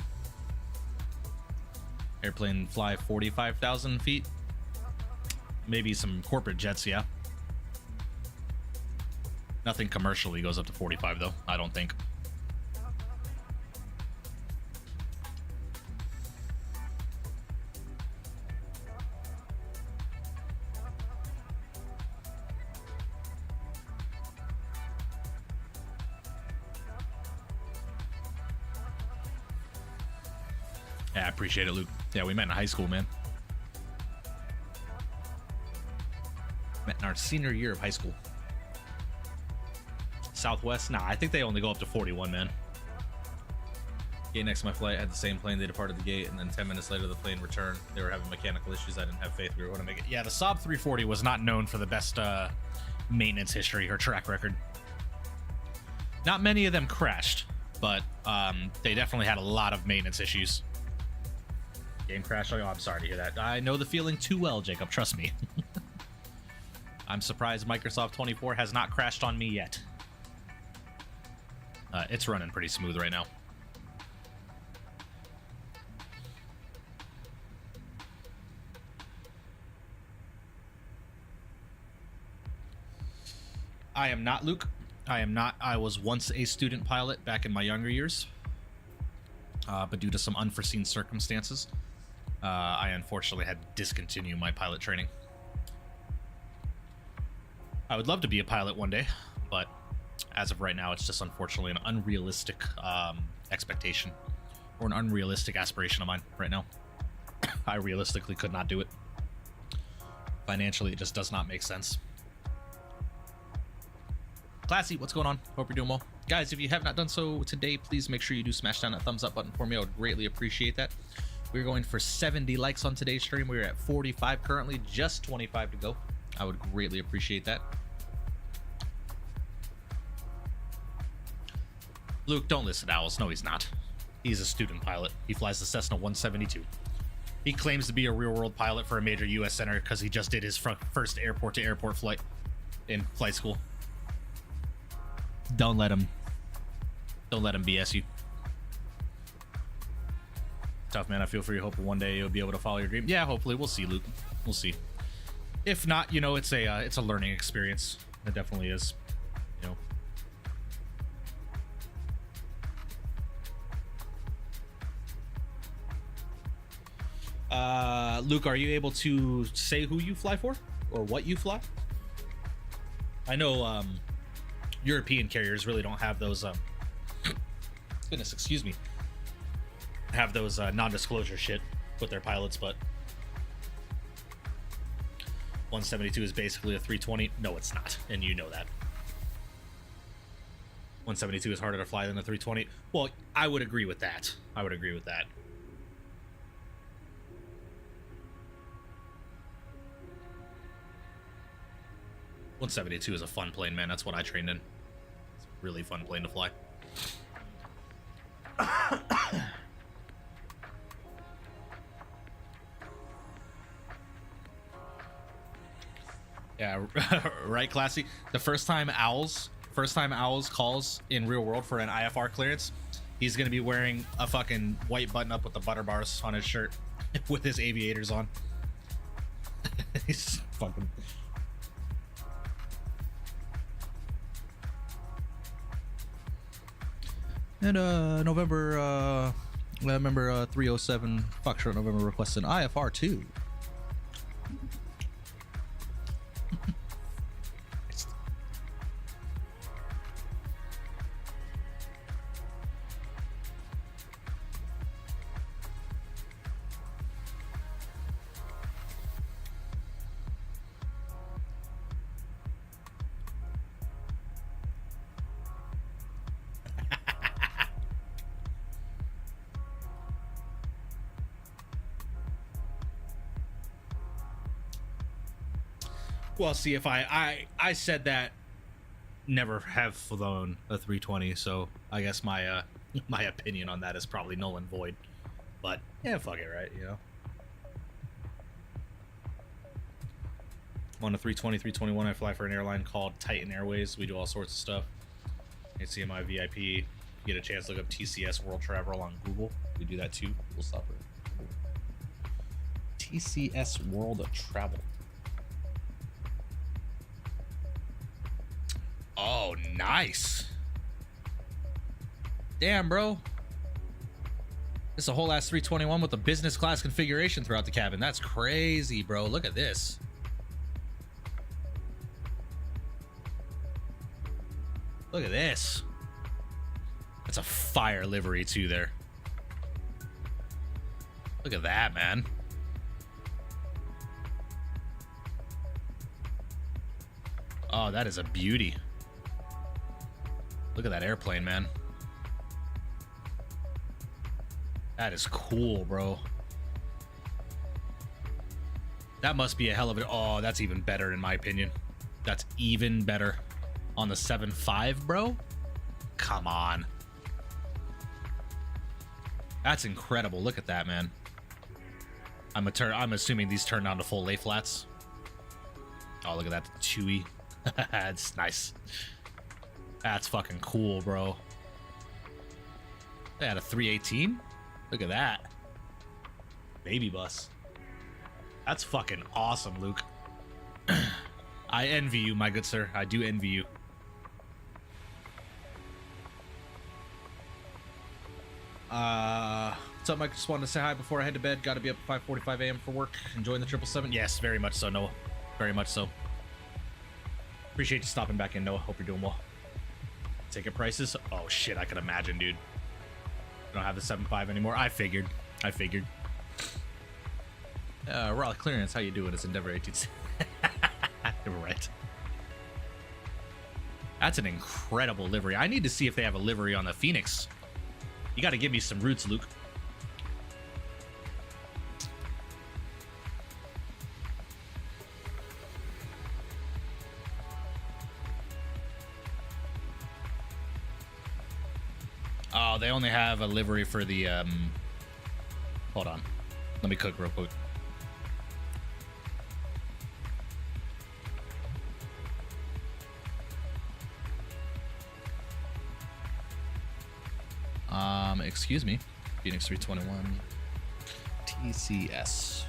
Airplane fly 45,000 feet. Maybe some corporate jets, yeah. Nothing commercially goes up to 45, though, I don't think. Yeah, I appreciate it, Luke. Yeah, we met in high school, man. Met in our senior year of high school. Southwest? Nah, I think they only go up to 41, man. Gate next to my flight had the same plane. They departed the gate, and then 10 minutes later, the plane returned. They were having mechanical issues. I didn't have faith we were going to make it. Yeah, the Saab 340 was not known for the best maintenance history or track record. Not many of them crashed, but they definitely had a lot of maintenance issues. Game crash. Oh, I'm sorry to hear that. I know the feeling too well, Jacob. Trust me. I'm surprised Microsoft 24 has not crashed on me yet. It's running pretty smooth right now. I am not, Luke. I am not. I was once a student pilot back in my younger years. But due to some unforeseen circumstances, I unfortunately had to discontinue my pilot training. I would love to be a pilot one day, but as of right now, it's just unfortunately an unrealistic expectation or an unrealistic aspiration of mine right now. I realistically could not do it. Financially, it just does not make sense. Classy, what's going on? Hope you're doing well. Guys, if you have not done so today, please make sure you do smash down that thumbs up button for me. I would greatly appreciate that. We're going for 70 likes on today's stream. We're at 45 currently, just 25 to go. I would greatly appreciate that. Luke, don't listen to Owls. No, he's not. He's a student pilot. He flies the Cessna 172. He claims to be a real-world pilot for a major U.S. center because he just did his first airport-to-airport flight in flight school. Don't let him BS you. Tough, man. I feel for you. Hope one day you'll be able to follow your dream. Yeah, hopefully. We'll see, Luke. We'll see. If not, you know, it's a learning experience. It definitely is. You know. Luke, are you able to say who you fly for or what you fly? I know European carriers really don't have those goodness, excuse me, have those non-disclosure shit with their pilots, but 172 is basically a 320. No, it's not, and you know that. 172 is harder to fly than a 320. Well, I would agree with that. 172 is a fun plane, man. That's what I trained in. It's a really fun plane to fly. Yeah, right, Classy. The first time Owls calls in real world for an IFR clearance, he's gonna be wearing a fucking white button up with the butter bars on his shirt with his aviators on. He's fucking. And November 307 Foxtrot November requests an IFR 2. Well, see, if I said that never have flown a 320, so I guess my my opinion on that is probably null and void. But yeah, fuck it, right? You know, on a 320, 321, I fly for an airline called Titan Airways. We do all sorts of stuff. You see my VIP. You get a chance to look up TCS World Travel on Google. We do that too. We'll stop it. TCS World Travel. Oh, nice. Damn, bro. It's a whole ass 321 with a business class configuration throughout the cabin. That's crazy, bro. Look at this. Look at this. That's a fire livery too there. Look at that, man. Oh, that is a beauty. Look at that airplane, man. That is cool, bro. That must be a hell of a... Oh, that's even better in my opinion. That's even better. On the 7.5, bro? Come on. That's incredible. Look at that, man. I'm assuming these turn down to full lay flats. Oh, look at that chewy. That's nice. That's fucking cool, bro. They had a 318. Look at that. Baby bus. That's fucking awesome, Luke. I envy you, my good sir. I do envy you. What's up, Mike? Just wanted to say hi before I head to bed. Got to be up at 5:45 a.m. for work. Enjoying the 777? Yes, very much so, Noah. Very much so. Appreciate you stopping back in, Noah. Hope you're doing well. Ticket prices? Oh, shit, I can imagine, dude. I don't have the 7.5 anymore. I figured. Raleigh Clearance, how you doing? It's Endeavor 18. You're right. That's an incredible livery. I need to see if they have a livery on the Phoenix. You got to give me some roots, Luke. Oh, they only have a livery for the, hold on. Let me cook real quick. Excuse me. Phoenix 321. TCS.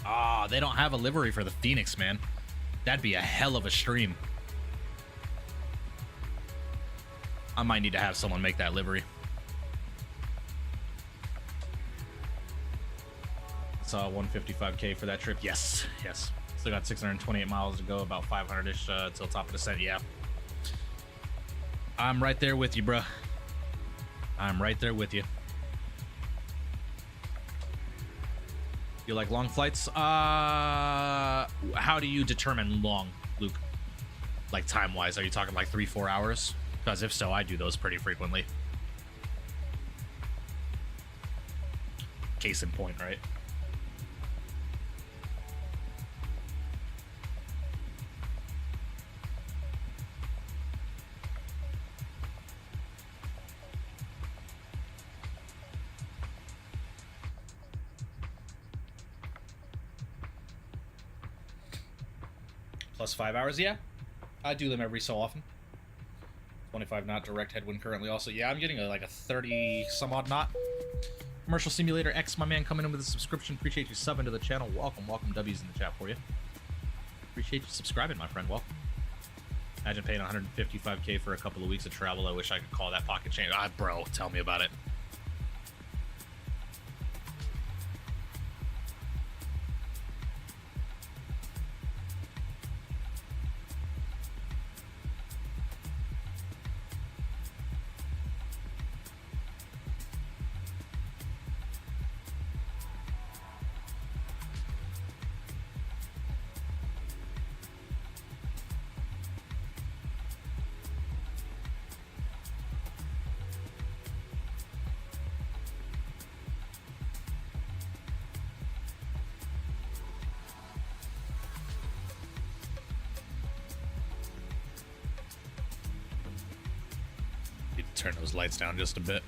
Ah, they don't have a livery for the Phoenix, man. That'd be a hell of a stream. I might need to have someone make that livery. Saw 155K for that trip. Yes. Still got 628 miles to go, about 500-ish till top of descent. Yeah. I'm right there with you, bro. I'm right there with you. You like long flights? How do you determine long, Luke? Like time-wise, are you talking like 3-4 hours? Because if so, I do those pretty frequently. Case in point, right? Plus 5 hours, yeah. I do them every so often. 25 knot direct headwind currently also. Yeah, I'm getting like a 30 some odd knot. Commercial Simulator X, my man, coming in with a subscription. Appreciate you subbing to the channel. Welcome. W's in the chat for you. Appreciate you subscribing, my friend. Welcome. Imagine paying 155K for a couple of weeks of travel. I wish I could call that pocket change. Ah, bro, tell me about it. Turn those lights down just a bit.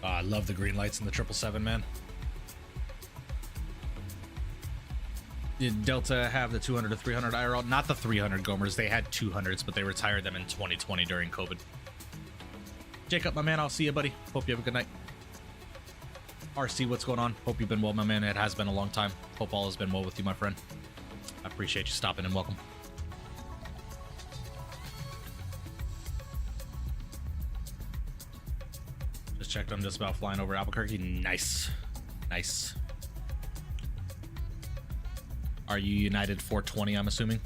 I love the green lights in the 777, man. Did Delta have the 200 to 300 IRL? Not the 300 Gomers. They had 200s, but they retired them in 2020 during COVID. Jacob, my man, I'll see you, buddy. Hope you have a good night. RC, what's going on? Hope you've been well, my man. It has been a long time. Hope all has been well with you, my friend. I appreciate you stopping and welcome. Just checked. I'm just about flying over Albuquerque. Nice. Nice. Are you United 420, I'm assuming?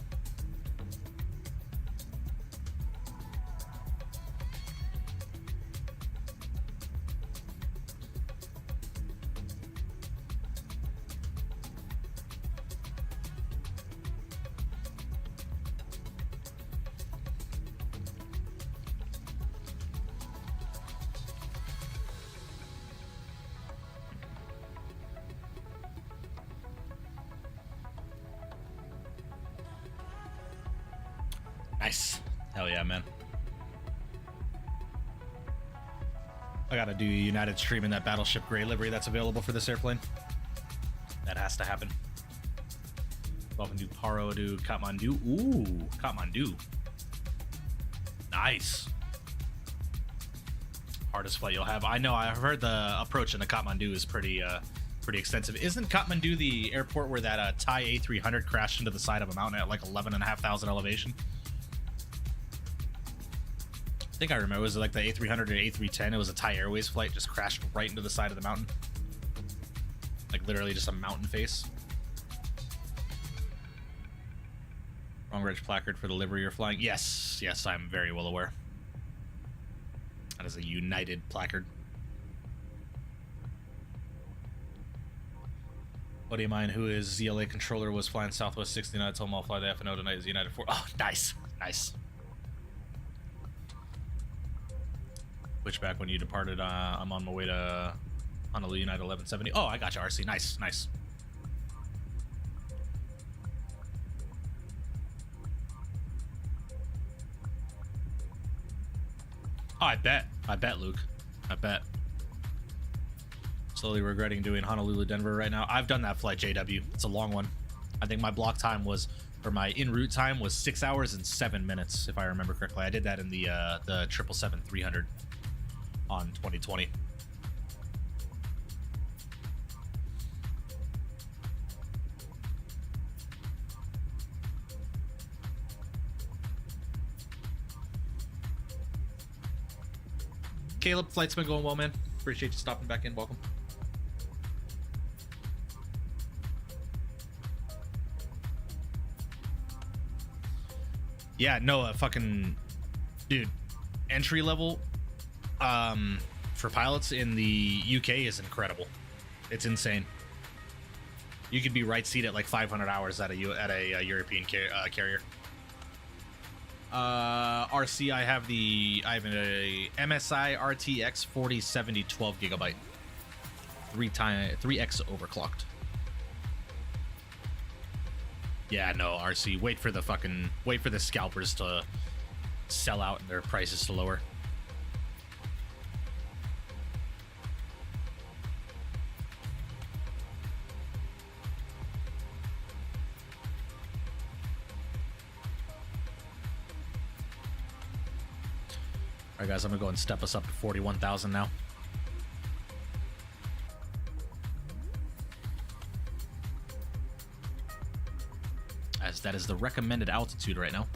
Nice. Hell yeah, man. I gotta do United stream in that Battleship Gray livery that's available for this airplane. That has to happen. Welcome to Paro to Kathmandu. Ooh, Kathmandu. Nice. hardest flight you'll have. I know. I've heard the approach into Kathmandu is pretty extensive. Isn't Kathmandu the airport where that Thai A300 crashed into the side of a mountain at like 11,500 elevation? I think I remember. It was like the A300 or A310. It was a Thai Airways flight, just crashed right into the side of the mountain. Like literally just a mountain face. Wrong reg placard for the livery you're flying. Yes, yes, I'm very well aware. That is a United placard. Buddy of mine who is ZLA controller was flying Southwest 69. I told him I'll fly the FNO tonight as United 4. Oh, nice, nice. Pushback when you departed. I'm on my way to Honolulu United 1170. Oh, I got you, RC. Nice, nice. Oh, I bet, Luke. I bet. Slowly regretting doing Honolulu Denver right now. I've done that flight, JW. It's a long one. I think my block time was, or my en route time was 6 hours and 7 minutes, if I remember correctly. I did that in the 777-300 on 2020. Caleb, flight's been going well, man. Appreciate you stopping back in. Welcome. Yeah, no, fucking dude, entry level for pilots in the UK is incredible. It's insane. You could be right seat at like 500 hours at a European carrier. RC, I have a MSI RTX 4070 12 gigabyte. 3x overclocked. Yeah, no, RC, wait for the scalpers to sell out and their prices to lower. All right, guys, I'm gonna go and step us up to 41,000 now. As that is the recommended altitude right now.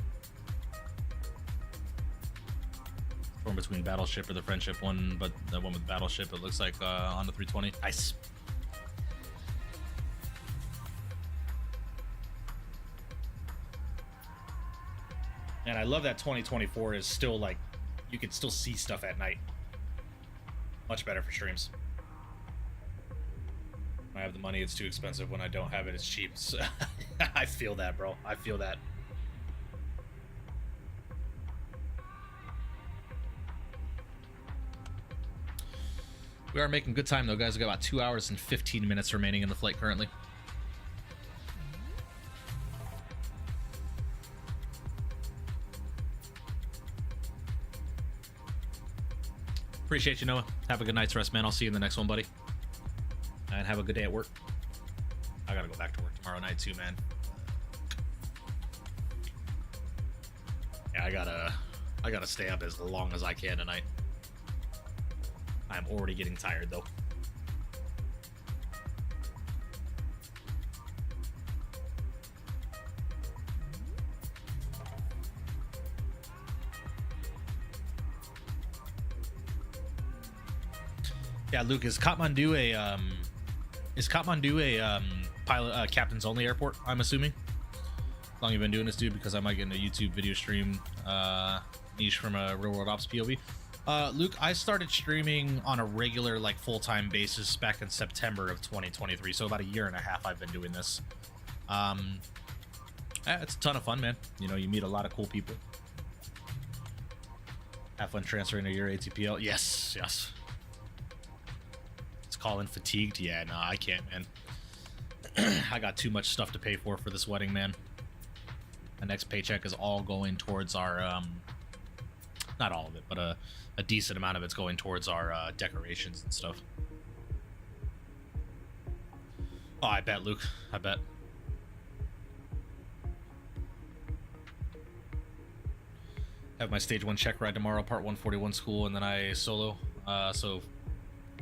Torn between Battleship or the Friendship one, but the one with Battleship, it looks like on the 320. Nice. And I love that 2024 is still like, you can still see stuff at night. Much better for streams. When I have the money, it's too expensive. When I don't have it, it's cheap. So I feel that, bro. I feel that. We are making good time, though, guys. We got about 2 hours and 15 minutes remaining in the flight currently. Appreciate you, Noah. Have a good night's rest, man. I'll see you in the next one, buddy. And have a good day at work. I gotta go back to work tomorrow night too, man. Yeah, I gotta stay up as long as I can tonight. I'm already getting tired though. Yeah, Luke, is Kathmandu a pilot captain's only airport? I'm assuming. How long you been doing this, dude? Because I might get in a YouTube video stream niche from a real world ops POV. Luke, I started streaming on a regular, like, full-time basis back in September of 2023. So about a year and a half I've been doing this. It's a ton of fun, man. You know, you meet a lot of cool people. Have fun transferring to your ATPL. Yes, yes. Calling fatigued? Yeah, no, I can't, man. I got too much stuff to pay for this wedding, man. The next paycheck is all going towards our not all of it, but a decent amount of it's going towards our decorations and stuff. Oh, I bet, Luke. I bet. Have my stage 1 check ride tomorrow, part 141 school, and then I solo. So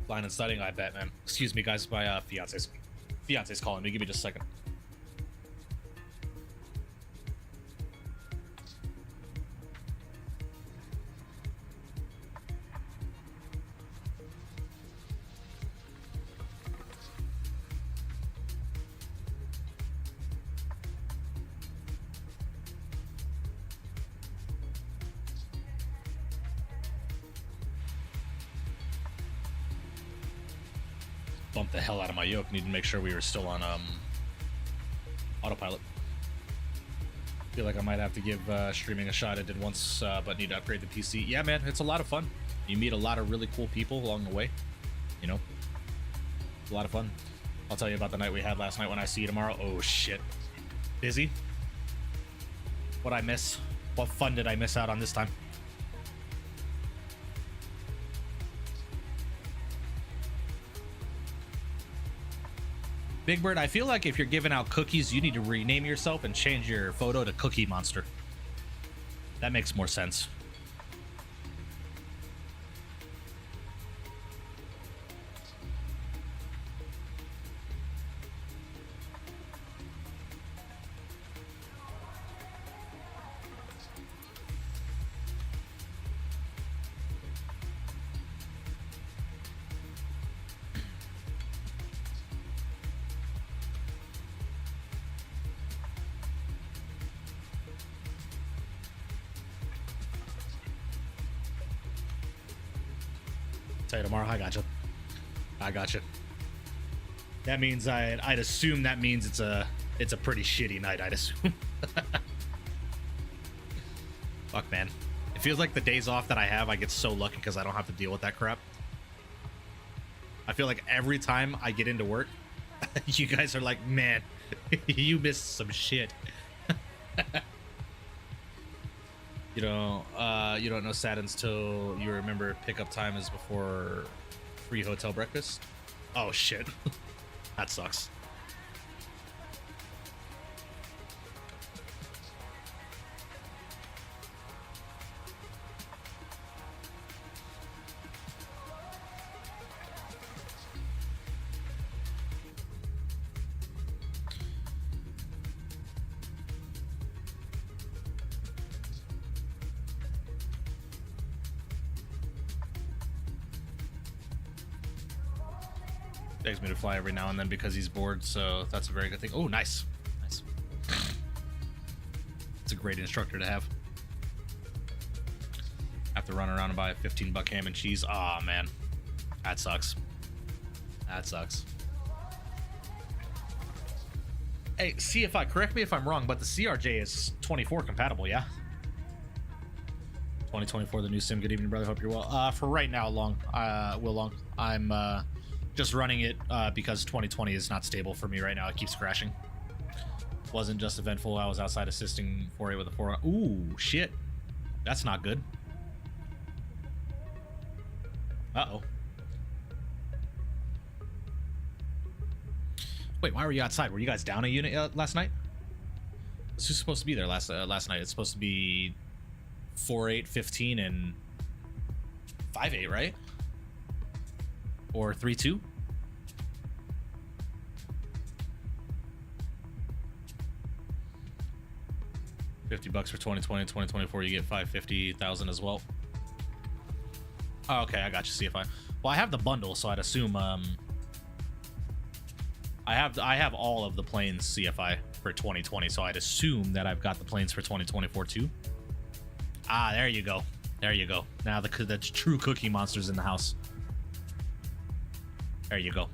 flying and studying, I bet, man. Excuse me, guys. My fiance's calling me. Give me just a second. Bumped the hell out of my yoke. Need to make sure we were still on autopilot. Feel like I might have to give streaming a shot. I did once, but need to upgrade the PC. Yeah, man, it's a lot of fun. You meet a lot of really cool people along the way. You know, a lot of fun. I'll tell you about the night we had last night when I see you tomorrow. Oh shit, busy. What'd I miss? What fun did I miss out on this time? Big Bird, I feel like if you're giving out cookies, you need to rename yourself and change your photo to Cookie Monster. That makes more sense. Tell you tomorrow. I gotcha. That means I'd assume that means it's a pretty shitty night. I'd assume. Fuck, man. It feels like the days off that I have, I get so lucky because I don't have to deal with that crap. I feel like every time I get into work, you guys are like, man, you missed some shit. You don't know Satins till you remember pickup time is before free hotel breakfast. Oh shit, that sucks. Begs me to fly every now and then because he's bored, so that's a very good thing. Oh, nice. Nice. It's a great instructor to have. Have to run around and buy a $15 ham and cheese. Aw, man. That sucks. That sucks. Hey, CFI, correct me if I'm wrong, but the CRJ is 24 compatible, yeah? 2024, the new sim. Good evening, brother. Hope you're well. For right now, Will Long, I'm just running it because 2020 is not stable for me right now. It keeps crashing. Wasn't just eventful. I was outside assisting 4A with a 4. Ooh, shit. That's not good. Uh-oh. Wait, why were you outside? Were you guys down a unit last night? Who's supposed to be there last night? It's supposed to be 4-8, 15, and 5-8, right? Or 3-2? $50 for 2020 and 2024. You get 550,000 as well. Oh, okay, I got you, CFI. Well, I have the bundle, so I'd assume I have all of the planes CFI for 2020, so I'd assume that I've got the planes for 2024 too. Ah, there you go. There you go. Now the true Cookie Monster's in the house. There you go.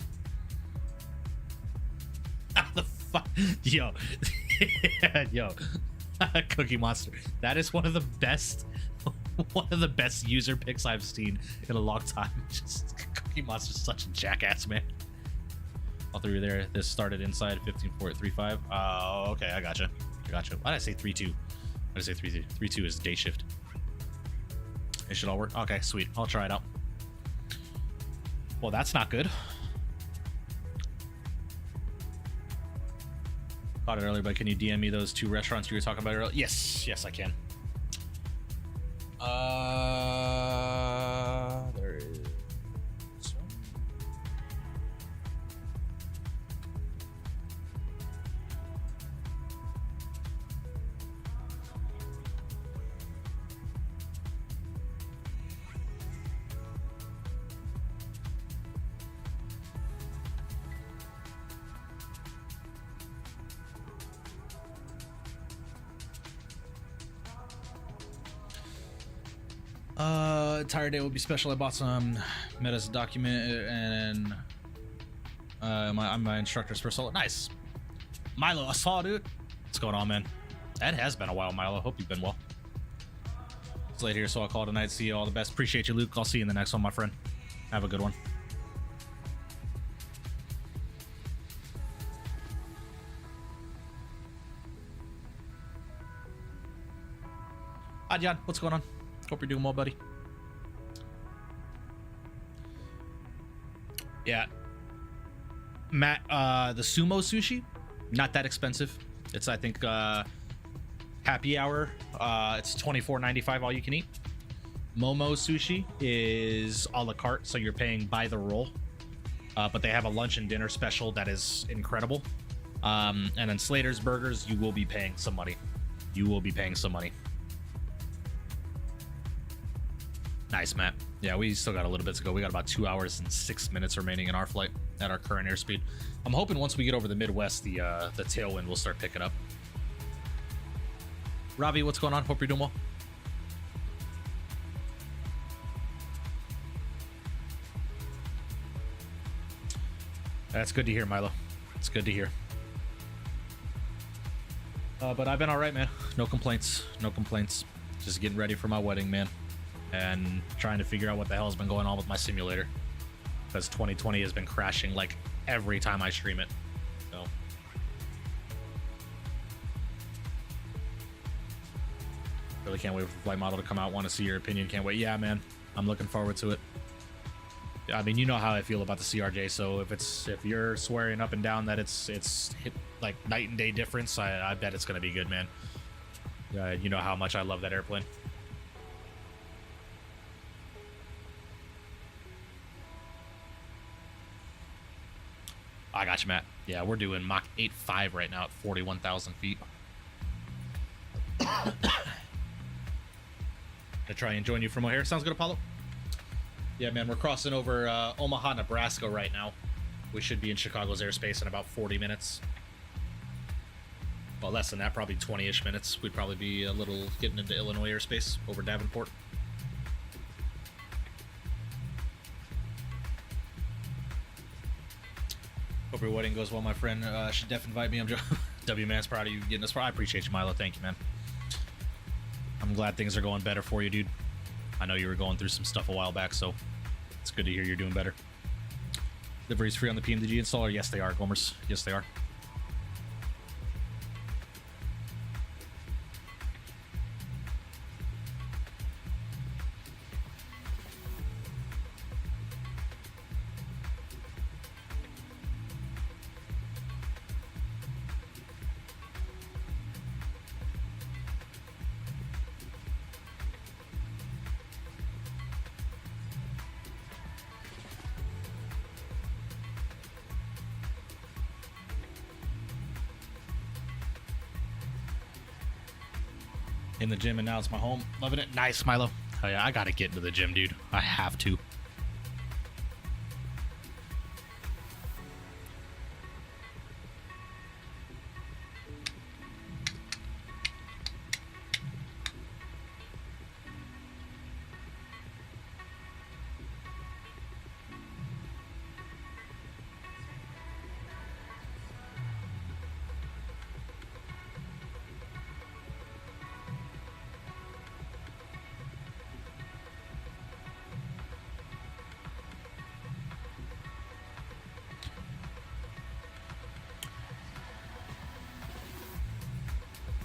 The fuck, yo, yo, Cookie Monster. That is one of the best user picks I've seen in a long time. Just Cookie Monster's such a jackass, man. All three are there. This started inside 15.435. Oh, okay, I gotcha. Why did I say 3-2? Why did I say 3-2? 3-2 is day shift. It should all work. Okay, sweet. I'll try it out. Well, that's not good. Caught it earlier, but can you DM me those 2 restaurants you were talking about earlier? Yes, I can. There is Entire day will be special. I bought some Meta's document and I'm my instructor's first solo. Nice. Milo, I saw, dude. What's going on, man? That has been a while, Milo. Hope you've been well. It's late here, so I'll call it a night. See you all the best. Appreciate you, Luke. I'll see you in the next one, my friend. Have a good one. Hi, John. What's going on? Hope you're doing well, buddy. Yeah. Matt, the sumo sushi, not that expensive. It's, I think, happy hour. It's $24.95 all you can eat. Momo sushi is a la carte, so you're paying by the roll. But they have a lunch and dinner special that is incredible. And then Slater's Burgers, you will be paying some money. You will be paying some money. Nice, Matt. Yeah, we still got a little bit to go. We got about 2 hours and 6 minutes remaining in our flight at our current airspeed. I'm hoping once we get over the Midwest, the tailwind will start picking up. Ravi, what's going on? Hope you're doing well. That's good to hear, Milo. It's good to hear. But I've been all right, man. No complaints. No complaints. Just getting ready for my wedding, man. And trying to figure out what the hell has been going on with my simulator. Because 2020 has been crashing like every time I stream it. So. Really can't wait for Flight Model to come out. Want to see your opinion. Can't wait. Yeah, man. I'm looking forward to it. I mean, you know how I feel about the CRJ. So if you're swearing up and down that it's hit like night and day difference, I bet it's gonna be good, man. You know how much I love that airplane. I got you, Matt. Yeah, we're doing Mach 8.5 right now at 41,000 feet. Gonna try and join you from O'Hare. Sounds good, Apollo. Yeah, man, we're crossing over Omaha, Nebraska right now. We should be in Chicago's airspace in about 40 minutes. Well, less than that, probably 20-ish minutes. We'd probably be a little getting into Illinois airspace over Davenport. Hope your wedding goes well, my friend. Should def invite me. I'm W Man's proud of you getting this far. I appreciate you, Milo. Thank you, man. I'm glad things are going better for you, dude. I know you were going through some stuff a while back, so it's good to hear you're doing better. Livery's free on the PMDG installer? Yes, they are, Gomers. Yes, they are. In the gym, and now it's my home. Loving it. Nice, Milo. Oh yeah, I gotta get into the gym, dude. I have to.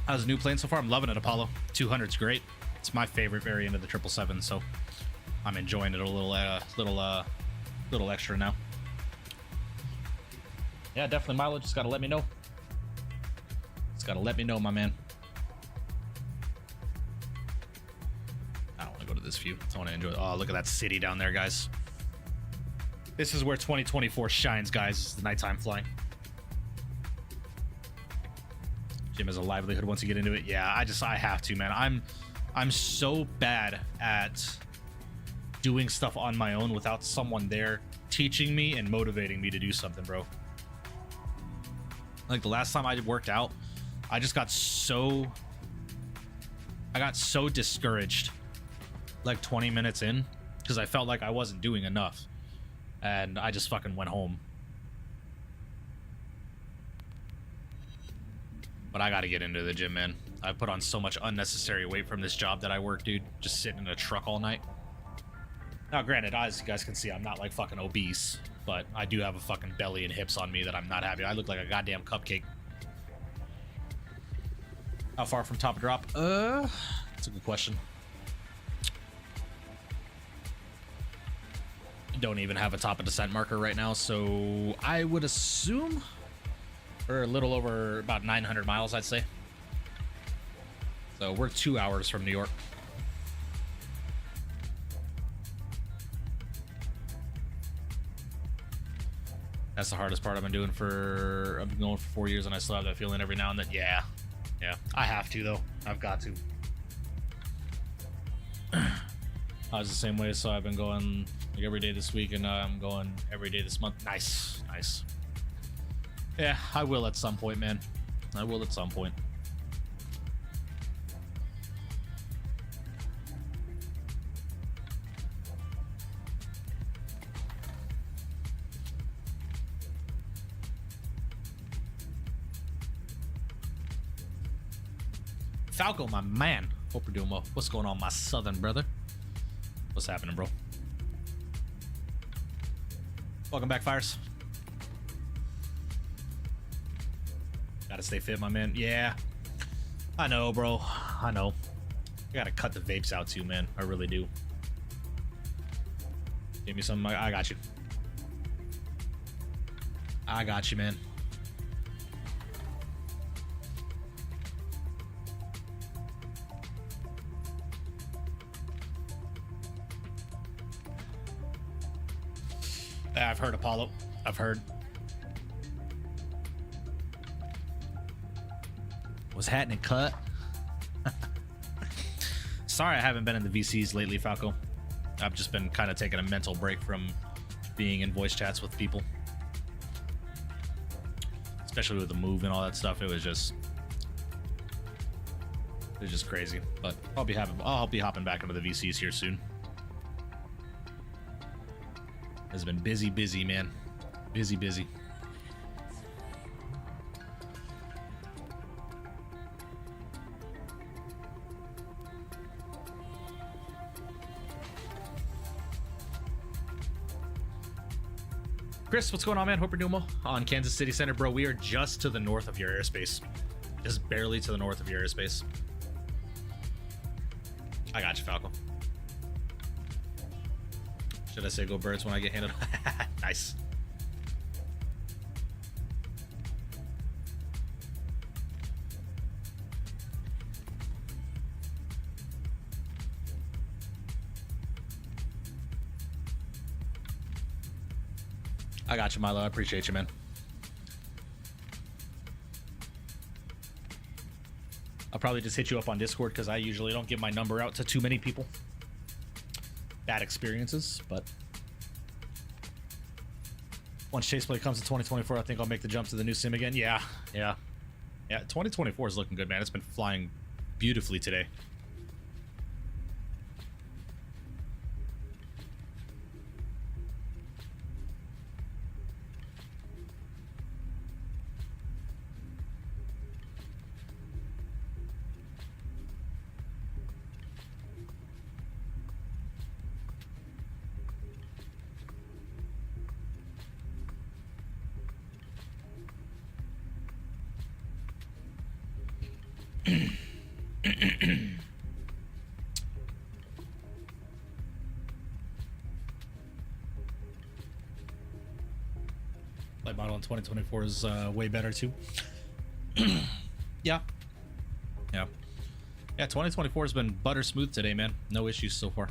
How's the new plane so far? I'm loving it, Apollo. 200's great. It's my favorite variant of the 777, so I'm enjoying it a little extra now. Yeah, definitely, Milo. Just gotta let me know. Just gotta let me know, my man. I don't want to go to this view. I want to enjoy it. Oh, look at that city down there, guys. This is where 2024 shines, guys. It's the nighttime flying. Jim has a livelihood once you get into it. Yeah, I have to, man. I'm so bad at doing stuff on my own without someone there teaching me and motivating me to do something, bro. Like the last time I worked out, I got so discouraged like 20 minutes in because I felt like I wasn't doing enough, and I just fucking went home. But I gotta get into the gym, man. I put on so much unnecessary weight from this job that I work, dude. Just sitting in a truck all night. Now, granted, as you guys can see, I'm not like fucking obese, but I do have a fucking belly and hips on me that I'm not happy. I look like a goddamn cupcake. How far from top of drop? That's a good question. Don't even have a top of descent marker right now, so I would assume we're a little over about 900 miles, I'd say. So we're 2 hours from New York. That's the hardest part. I've been going for 4 years, and I still have that feeling every now and then. Yeah, I have to though. I've got to. I was the same way, so I've been going like every day this week, and I'm going every day this month. Nice. Yeah, I will at some point, man. I will at some point. Falco, my man. Hope you're doing well. What's going on, my southern brother? What's happening, bro? Welcome back, Fires. Gotta stay fit, my man. Yeah. I know, bro. I know. I gotta cut the vapes out too, man. I really do. Give me some. I got you. I got you, man. I've heard, Apollo. I've heard. Was happening, cut? Sorry I haven't been in the VCs lately, Falco. I've just been kind of taking a mental break from being in voice chats with people. Especially with the move and all that stuff. It was just crazy. But I'll be hopping back into the VCs here soon. It's been busy, man. Busy. Chris, what's going on, man? Hope you're doing well. On Kansas City Center, bro, we are just to the north of your airspace. Just barely to the north of your airspace. I got you, Falco. Should I say go birds when I get handed? Nice. I got you, Milo. I appreciate you, man. I'll probably just hit you up on Discord because I usually don't give my number out to too many people. Bad experiences, but once Chaseplay comes to 2024, I think I'll make the jump to the new sim again. Yeah. 2024 is looking good, man. It's been flying beautifully today. Light model in 2024 is way better too. Yeah, 2024 has been butter smooth today, man. No issues so far.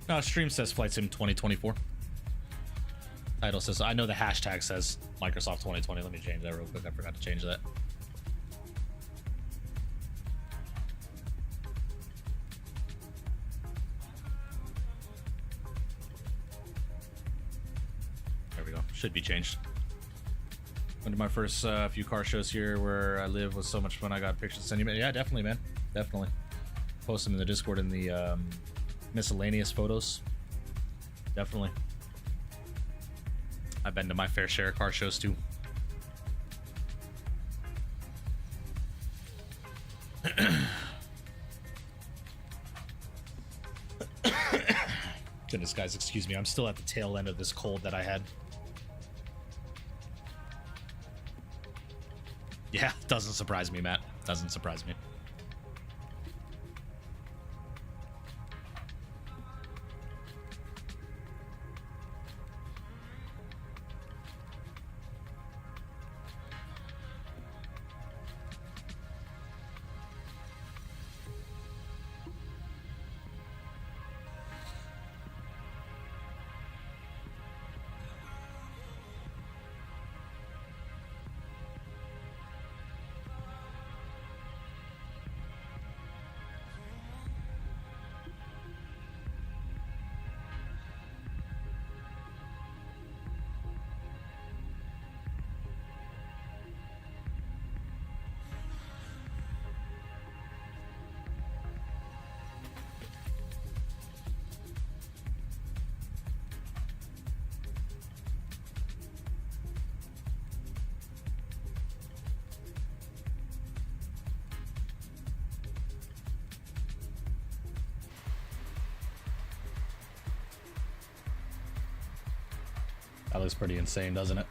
No, stream says Flight Sim 2024. Title says, I know the hashtag says Microsoft 2020. Let me change that real quick. I forgot to change that. There we go. Should be changed. Went to my first few car shows here where I live. Was so much fun. I got pictures to send you. Yeah, definitely, man. Definitely. Post them in the Discord in the miscellaneous photos. Definitely. I've been to my fair share of car shows too. Goodness, guys, excuse me. I'm still at the tail end of this cold that I had. Yeah, doesn't surprise me, Matt. Doesn't surprise me. That looks pretty insane, doesn't it?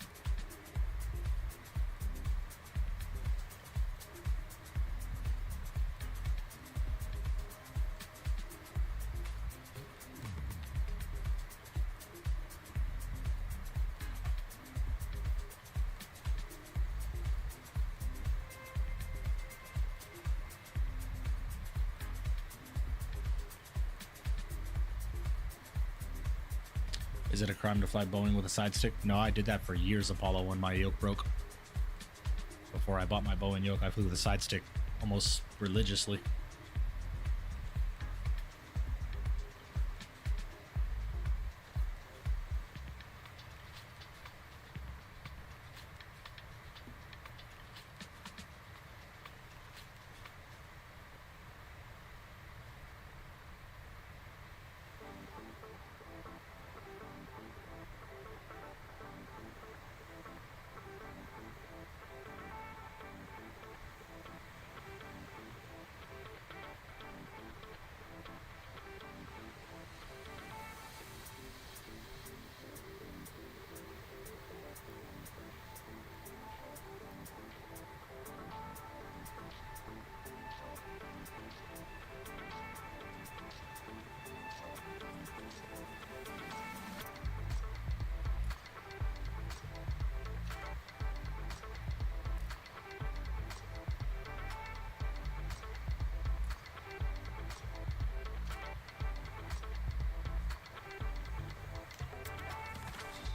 Is it a crime to fly Boeing with a side stick? No, I did that for years, Apollo, when my yoke broke. Before I bought my Boeing yoke, I flew with a side stick almost religiously.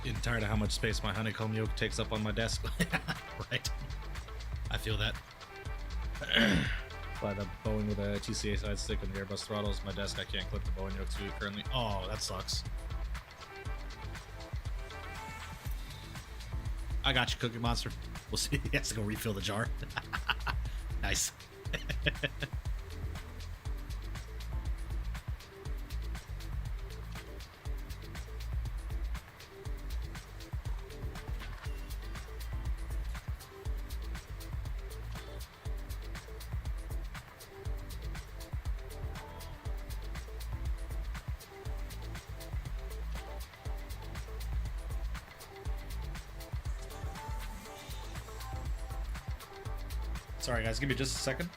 Getting tired of how much space my honeycomb yoke takes up on my desk. Right. I feel that. Fly the Boeing with a TCA side stick and the Airbus throttles. My desk, I can't clip the Boeing yoke to currently. Oh, that sucks. I got you, Cookie Monster. We'll see. He has to go refill the jar. Nice. Sorry guys, give me just a second.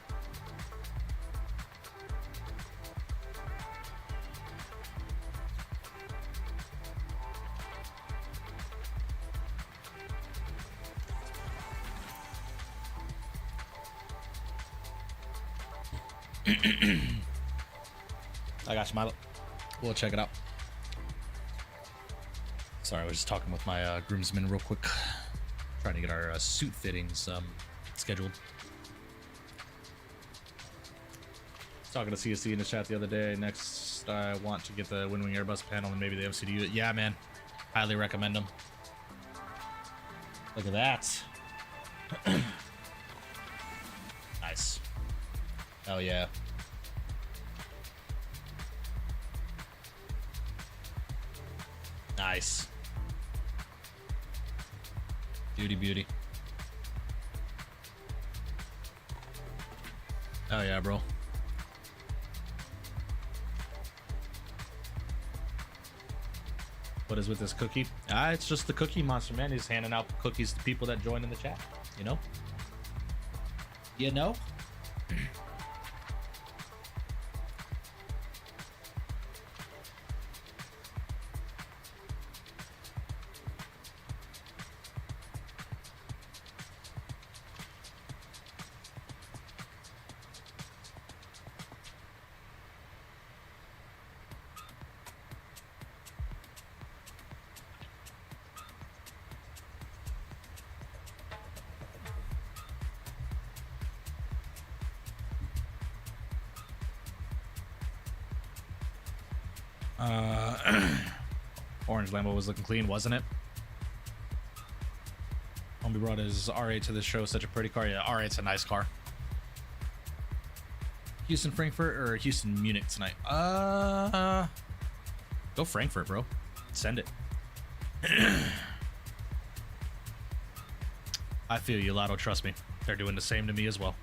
I got you, Milo. We'll check it out. Sorry, I was just talking with my groomsmen real quick, trying to get our suit fittings scheduled. Talking to CSC in the chat the other day. Next, I want to get the Winwing Airbus panel and maybe the MCD. Yeah, man, highly recommend them. Look at that. Nice. Oh yeah. Nice. Beauty. Oh yeah, bro. What is with this cookie? It's just the Cookie Monster, man. He's handing out cookies to people that join in the chat. You know? You know? Orange Lambo was looking clean, wasn't it? Homie brought his R8 to the show. Such a pretty car. Yeah, R8's a nice car. Houston, Frankfurt, or Houston, Munich tonight? Go Frankfurt, bro. Send it. I feel you, Lotto. Trust me. They're doing the same to me as well.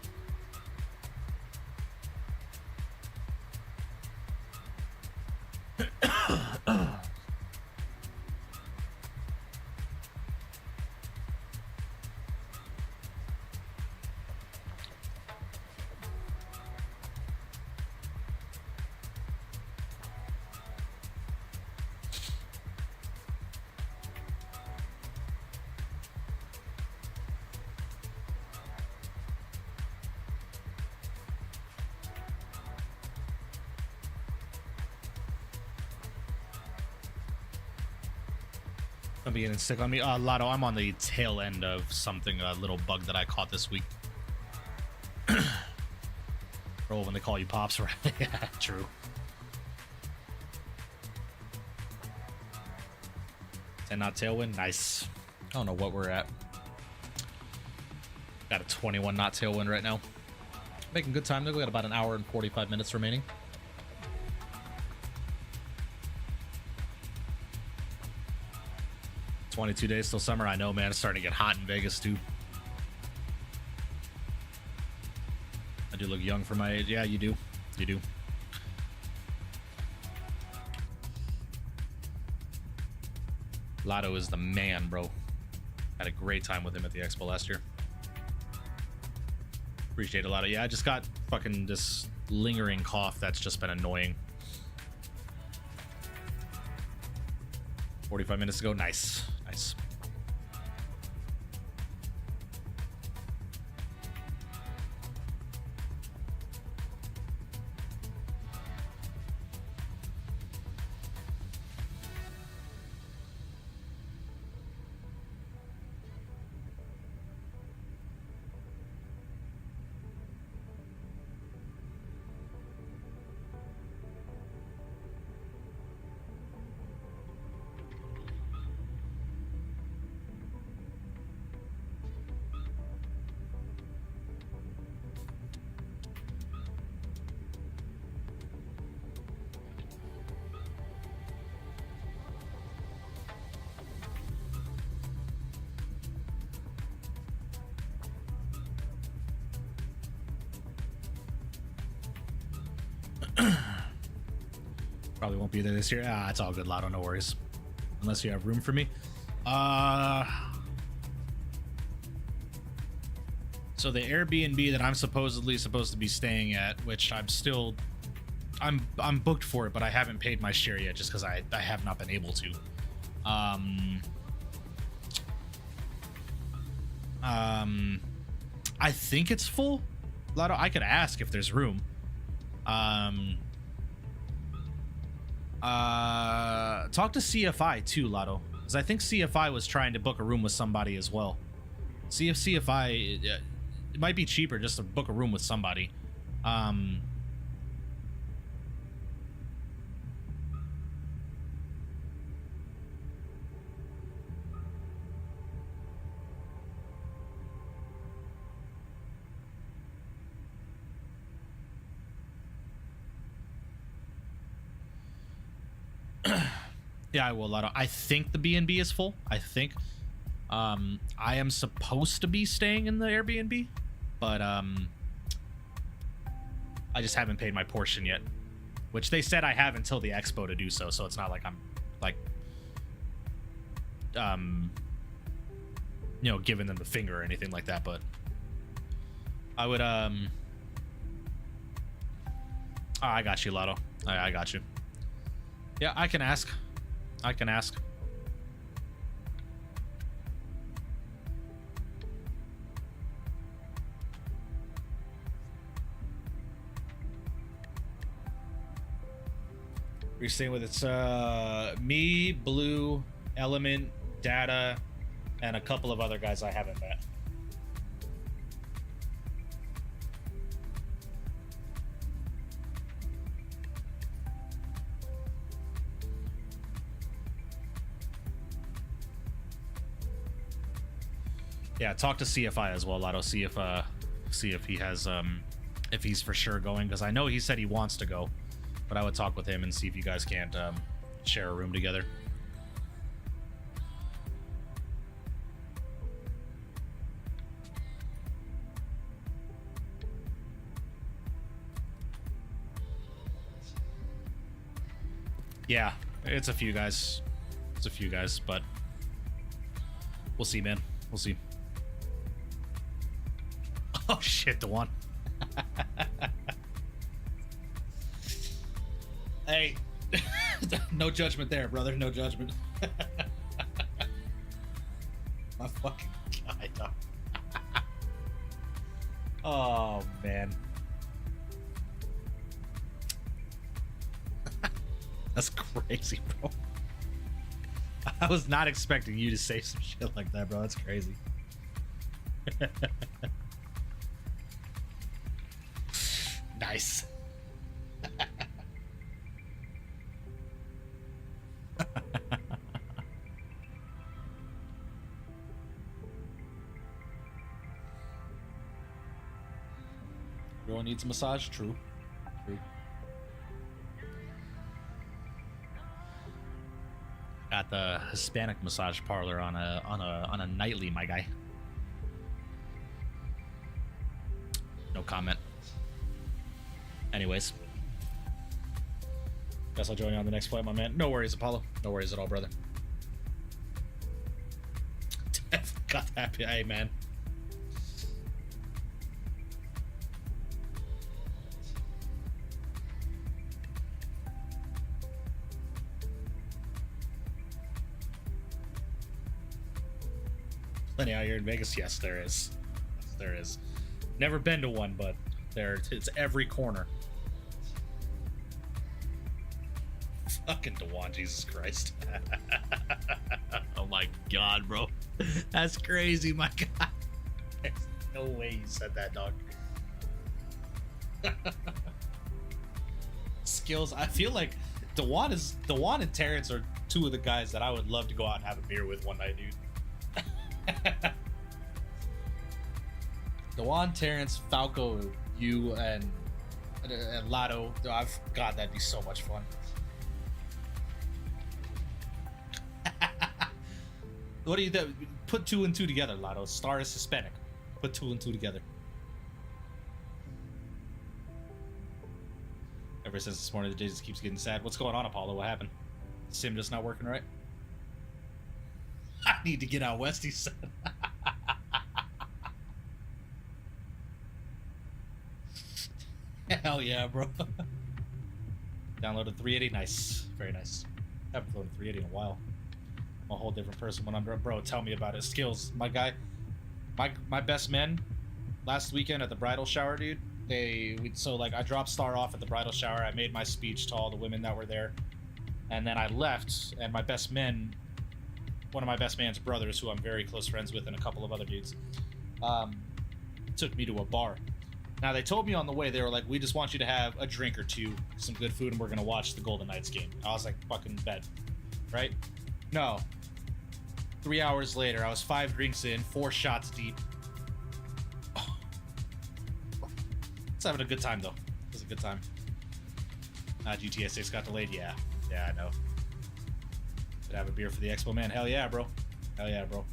I'm beginning sick on me. Lotto, I'm on the tail end of something, a little bug that I caught this week. Bro, when they call you Pops, right? Yeah, true. And not tailwind? Nice. I don't know what we're at. Got a 21 knot tailwind right now. Making good time though. We got about an hour and 45 minutes remaining. $22 days till summer. I know, man. It's starting to get hot in Vegas too. I do look young for my age. Yeah, you do. You do. Lotto is the man, bro. Had a great time with him at the expo last year. Appreciate it, Lotto. Yeah, I just got fucking this lingering cough that's just been annoying. 45 minutes ago. Nice. Nice. Probably won't be there this year. It's all good, Lotto. No worries. Unless you have room for me. So the Airbnb that I'm supposedly supposed to be staying at, which I'm booked for it, but I haven't paid my share yet just because I have not been able to. I think it's full. Lotto, I could ask if there's room. Talk to CFI too, Lotto. Because I think CFI was trying to book a room with somebody as well. See if CFI... it might be cheaper just to book a room with somebody. Yeah, I will. Lotto. I think the B&B is full. I think. I am supposed to be staying in the Airbnb, but I just haven't paid my portion yet, which they said I have until the expo to do so. So it's not like I'm like, you know, giving them the finger or anything like that. But I would I got you, Lotto. I got you. Yeah, I can ask. I can ask. You're staying with it's me, Blue, Element, Data, and a couple of other guys I haven't met. Yeah, talk to CFI as well, Lotto. See if he has if he's for sure going, because I know he said he wants to go, but I would talk with him and see if you guys can't share a room together. Yeah, it's a few guys. It's a few guys, but we'll see, man. We'll see. Oh shit, Dewan. Hey, no judgment there, brother. No judgment. My fucking guy, dog. Oh man, that's crazy, bro. I was not expecting you to say some shit like that, bro. That's crazy. Nice. Everyone needs a massage. True. True. Got the Hispanic massage parlor on a nightly, my guy. No comment. Anyways, guess I'll join you on the next flight, my man. No worries, Apollo. No worries at all, brother. Got that. Hey, man. Plenty out here in Vegas. Yes, there is. Yes, there is. Never been to one, but it's every corner. Fucking Dewan, Jesus Christ. Oh my god, bro. That's crazy, my god. There's no way you said that, dog. Skills. I feel like Dewan and Terrence are two of the guys that I would love to go out and have a beer with one night, dude. Dewan, Terrence, Falco, you, and Lotto. God, that'd be so much fun. What do you think? Put 2 and 2 together, Lotto. Star is Hispanic. Put 2 and 2 together. Ever since this morning, the day just keeps getting sad. What's going on, Apollo? What happened? Sim just not working right? I need to get out west, he said. Hell yeah, bro. Downloaded 380. Nice. Very nice. Haven't flown 380 in a while. I'm a whole different person when I'm... Bro, tell me about it. Skills. My guy... My best men last weekend at the bridal shower, dude. So, like, I dropped Star off at the bridal shower. I made my speech to all the women that were there. And then I left, and my best men one of my best man's brothers, who I'm very close friends with, and a couple of other dudes, took me to a bar. Now, they told me on the way, they were like, we just want you to have a drink or two, some good food, and we're going to watch the Golden Knights game. I was like, fucking bet. Right? No. 3 hours later, I was 5 drinks in, 4 shots deep. Oh. It's having a good time, though. It was a good time. GTA 6 got delayed? Yeah. Yeah, I know. Could have a beer for the Expo Man. Hell yeah, bro. Hell yeah, bro.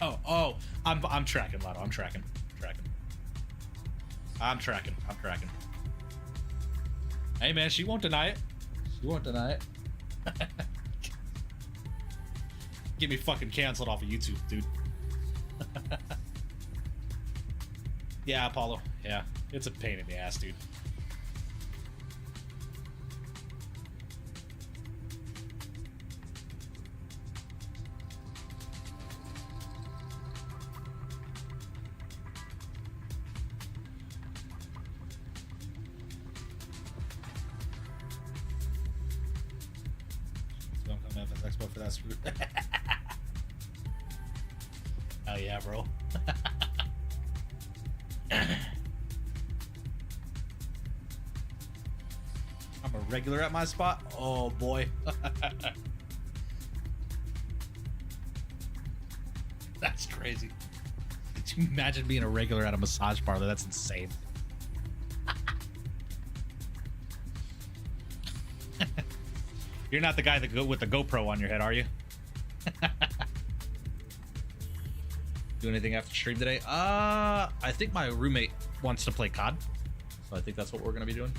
Oh, I'm tracking, Lotto. I'm tracking. I'm tracking. Hey, man, she won't deny it. Get me fucking canceled off of YouTube, dude. Yeah, Apollo. Yeah, it's a pain in the ass, dude. Don't come to FS Expo for that screw. Hell yeah, bro. I'm a regular at my spot. Oh boy. That's crazy. Could you imagine being a regular at a massage parlor? That's insane. You're not the guy that with the GoPro on your head, are you? Do anything after stream today? I think my roommate wants to play COD, so I think that's what we're gonna be doing.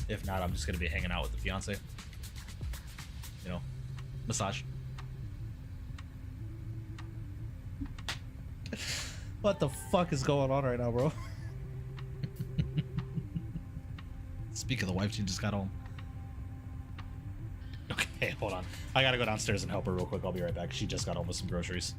If not, I'm just gonna be hanging out with the fiance. You know, massage. What the fuck is going on right now, bro? Speak of the wife, she just got home. Okay, hold on. I gotta go downstairs and help her real quick. I'll be right back. She just got home with some groceries.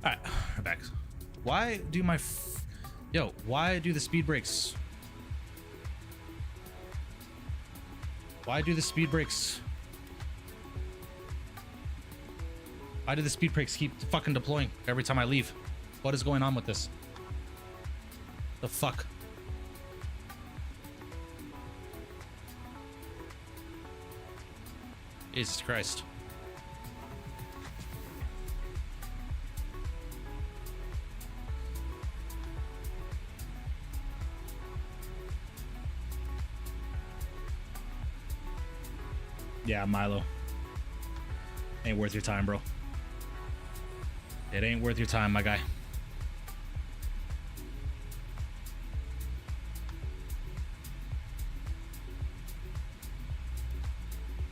All right, we're back. Why do my why do the speed brakes? Why do the speed brakes? Why do the speed brakes keep fucking deploying every time I leave? What is going on with this? The fuck? Jesus Christ. Yeah, Milo. Ain't worth your time, bro. It ain't worth your time, my guy.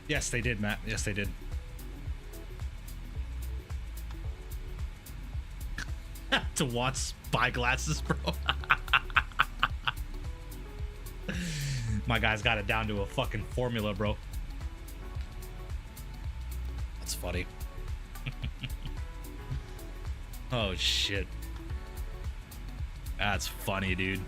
Yes, they did, Matt. Yes, they did. To watch spyglasses, bro. My guy's got it down to a fucking formula, bro. That's funny. Oh, shit. That's funny, dude.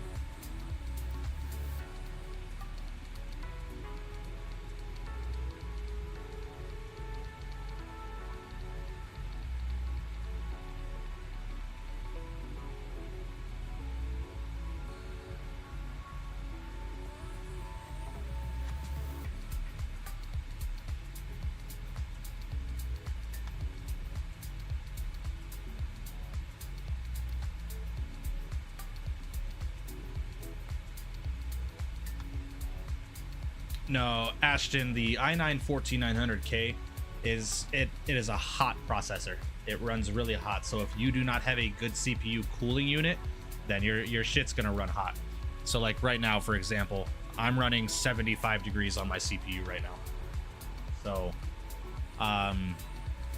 No, Ashton, the i9-14900K is it is a hot processor. It runs really hot. So if you do not have a good CPU cooling unit, then your shit's gonna run hot. So like right now, for example, I'm running 75 degrees on my CPU right now. So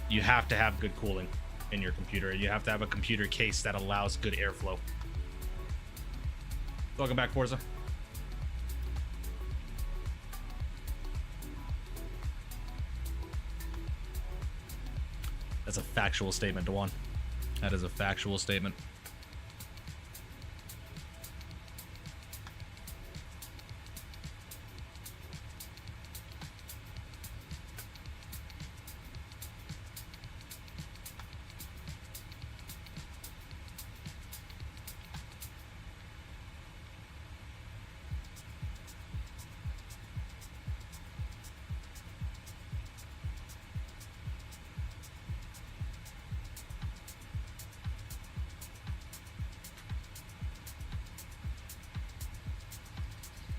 you have to have good cooling in your computer. You have to have a computer case that allows good airflow. Welcome back, Forza. That's a factual statement, Dewan. That is a factual statement.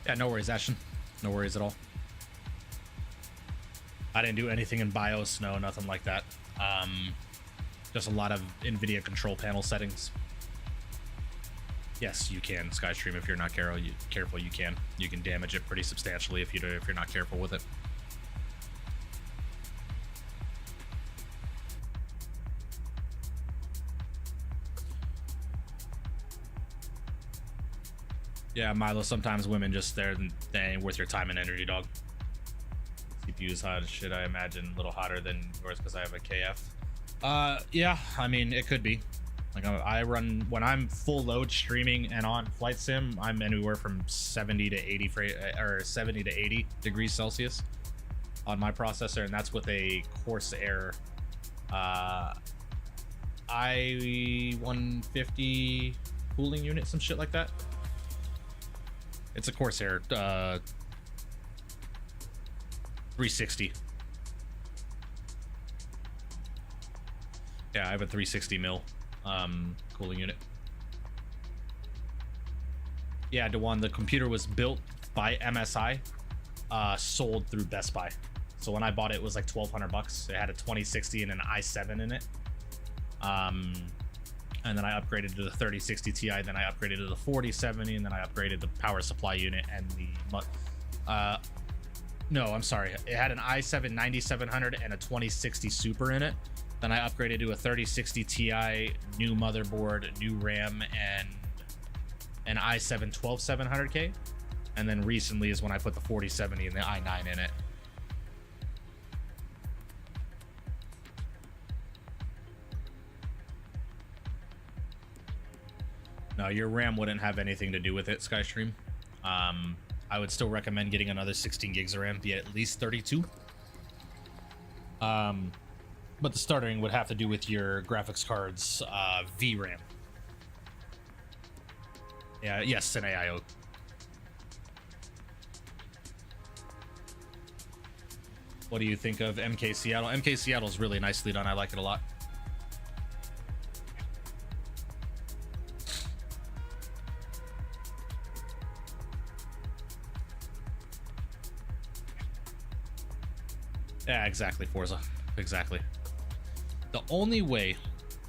Yeah, no worries, Ashton. No worries at all. I didn't do anything in BIOS, no, nothing like that. Just a lot of NVIDIA control panel settings. Yes, you can, Skystream, if you're not careful, you can. You can damage it pretty substantially if you're not careful with it. Yeah, Milo, sometimes women just they ain't worth your time and energy, dog. CPU is hot as shit, I imagine. A little hotter than yours because I have a KF. Yeah, I mean, it could be. Like, I run, when I'm full load streaming and on flight sim, I'm anywhere from 70 to 80 or 70 to 80 degrees Celsius on my processor, and that's with a Corsair i150 cooling unit, some shit like that. It's a Corsair 360. Yeah, I have a 360 mil cooling unit. Yeah, Dewan, the computer was built by MSI, sold through Best Buy. So when I bought it, it was like $1,200. It had a 2060 and an i7 in it. And then I upgraded to the 3060 Ti, then I upgraded to the 4070, and then I upgraded the power supply unit and the no, I'm sorry, it had an i7 9700 and a 2060 Super in it. Then I upgraded to a 3060 Ti, new motherboard, new RAM, and an i7 12700K. And then recently is when I put the 4070 and the i9 in it. No, your RAM wouldn't have anything to do with it, Skystream. I would still recommend getting another 16 gigs of RAM, be at least 32. But the starting would have to do with your graphics card's VRAM. Yeah, yes, an AIO. What do you think of MK Seattle? MK Seattle is really nicely done. I like it a lot. Yeah, exactly, Forza. Exactly. The only way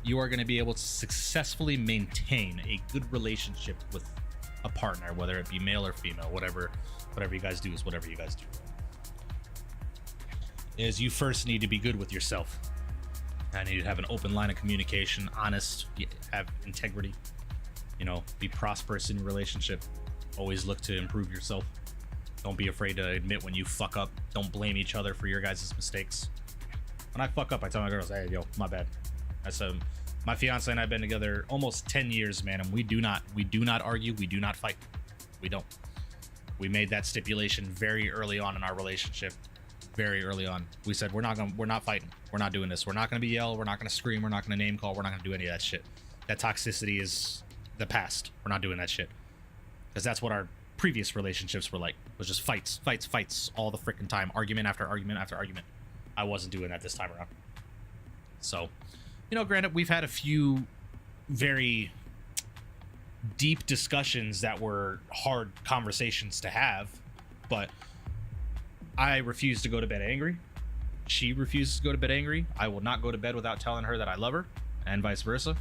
you are going to be able to successfully maintain a good relationship with a partner, whether it be male or female, whatever you guys do is whatever you guys do, is you first need to be good with yourself. I need to have an open line of communication, honest, have integrity, you know, be prosperous in your relationship. Always look to improve yourself. Don't be afraid to admit when you fuck up. Don't blame each other for your guys' mistakes. When I fuck up, I tell my girls, hey, yo, my bad. I said, my fiance and I have been together almost 10 years, man, and we do not argue, we do not fight. We don't. We made that stipulation very early on in our relationship. Very early on. We said, we're not fighting. We're not doing this. We're not gonna be yell, we're not gonna scream, we're not gonna name call, we're not gonna do any of that shit. That toxicity is the past. We're not doing that shit. Because that's what our previous relationships were like. It was just fights all the freaking time. Argument after argument after argument. I wasn't doing that this time around. So, you know, granted, we've had a few very deep discussions that were hard conversations to have, but I refuse to go to bed angry. She refuses to go to bed angry. I will not go to bed without telling her that I love her, and vice versa.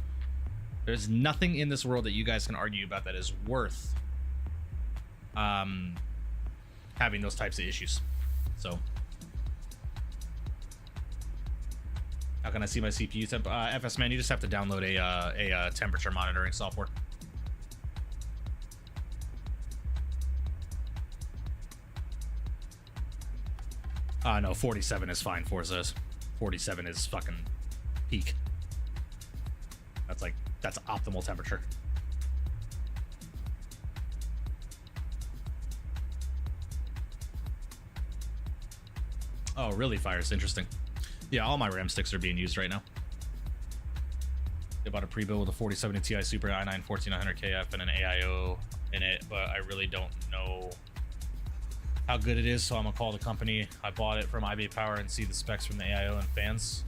There's nothing in this world that you guys can argue about that is worth having those types of issues. So how can I see my CPU temp? FS man, you just have to download a temperature monitoring software. No, 47 is fine. Forza 47 is fucking peak. That's optimal temperature. Oh, really? Fires. Interesting. Yeah, all my RAM sticks are being used right now. They bought a pre-build with a 4070 Ti Super i9 14900KF and an AIO in it, but I really don't know how good it is, so I'm gonna call the company I bought it from IB Power and see the specs from the AIO and fans.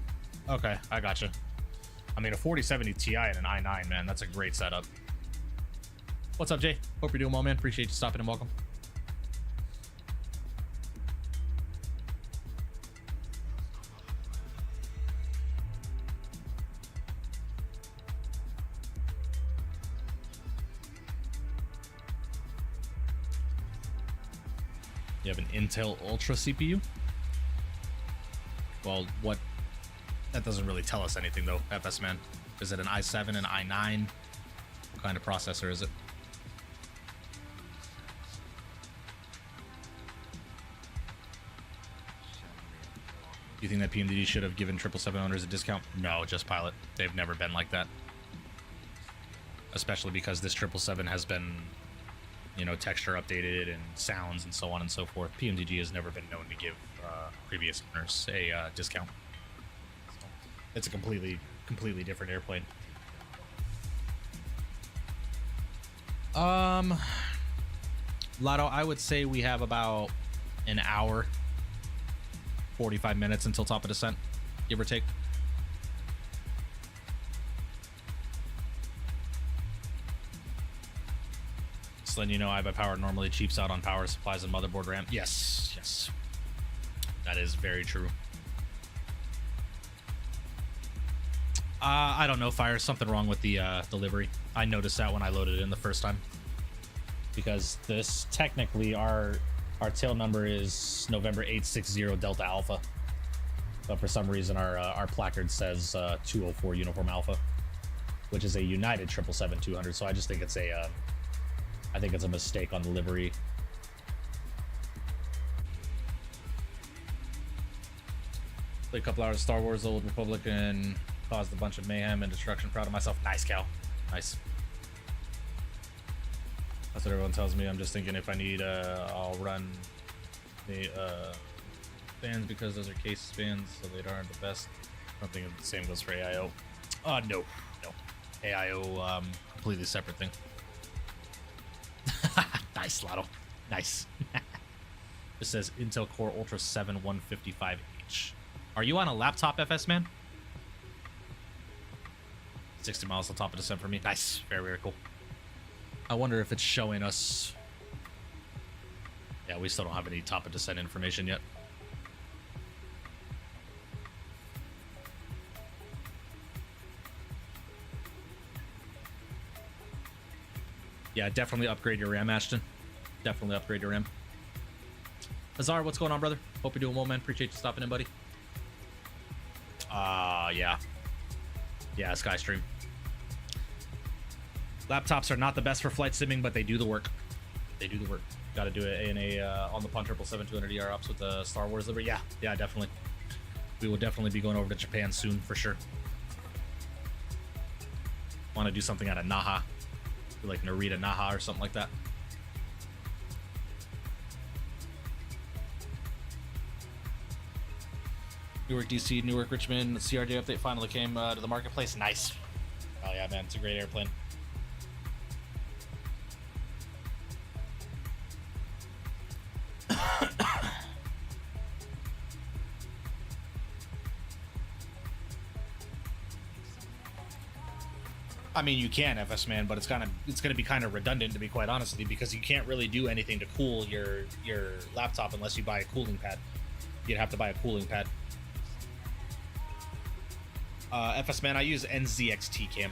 Okay, I gotcha. I mean, a 4070 Ti and an i9, man, that's a great setup. What's up, Jay? Hope you're doing well, man. Appreciate you stopping and welcome. You have an Intel Ultra CPU? Well, what? That doesn't really tell us anything, though, FS man. Is it an i7 and i9? What kind of processor is it? Do you think that PMDG should have given 777 owners a discount? No, just Pilot. They've never been like that. Especially because this 777 has been, you know, texture updated and sounds and so on and so forth. PMDG has never been known to give previous owners a discount. So it's a completely different airplane. Lotto, I would say we have about an hour, 45 minutes until top of descent, give or take. Just letting you know, IBI Power normally cheaps out on power supplies and motherboard RAM. Yes, yes. That is very true. I don't know, Fire. Something wrong with the delivery. I noticed that when I loaded it in the first time. Because this, technically, our tail number is November 860 Delta Alpha. But for some reason, our placard says 204 Uniform Alpha, which is a United 777-200. So I just think it's a mistake on the livery. Played a couple hours of Star Wars: The Old Republic and caused a bunch of mayhem and destruction. Proud of myself. Nice, Cal. Nice. That's what everyone tells me. I'm just thinking if I need, I'll run the fans because those are case fans, so they aren't the best. I don't think the same goes for AIO. No. AIO, completely separate thing. Nice, Lotto. Nice. It says Intel Core Ultra 7 155H. Are you on a laptop, FS man? 60 miles on top of descent for me. Nice. Very, very cool. I wonder if it's showing us... Yeah, we still don't have any top of descent information yet. Yeah, definitely upgrade your RAM, Ashton. Definitely upgrade your RAM. Azar, what's going on, brother? Hope you're doing well, man. Appreciate you stopping in, buddy. Yeah. Yeah, Skystream. Laptops are not the best for flight simming, but they do the work. They do the work. Got to do it on the Pun 777-200ER ops with the Star Wars Libre. Yeah, definitely. We will definitely be going over to Japan soon, for sure. Want to do something out of Naha. Like Narita Naha or something like that. Newark, DC, Newark, Richmond. The CRJ update finally came to the marketplace. Nice. Oh yeah, man, it's a great airplane. I mean, you can, FS man, but it's gonna be kind of redundant, to be quite honest with you, because you can't really do anything to cool your laptop unless you buy a cooling pad. You'd have to buy a cooling pad. FS man, I use NZXT cam.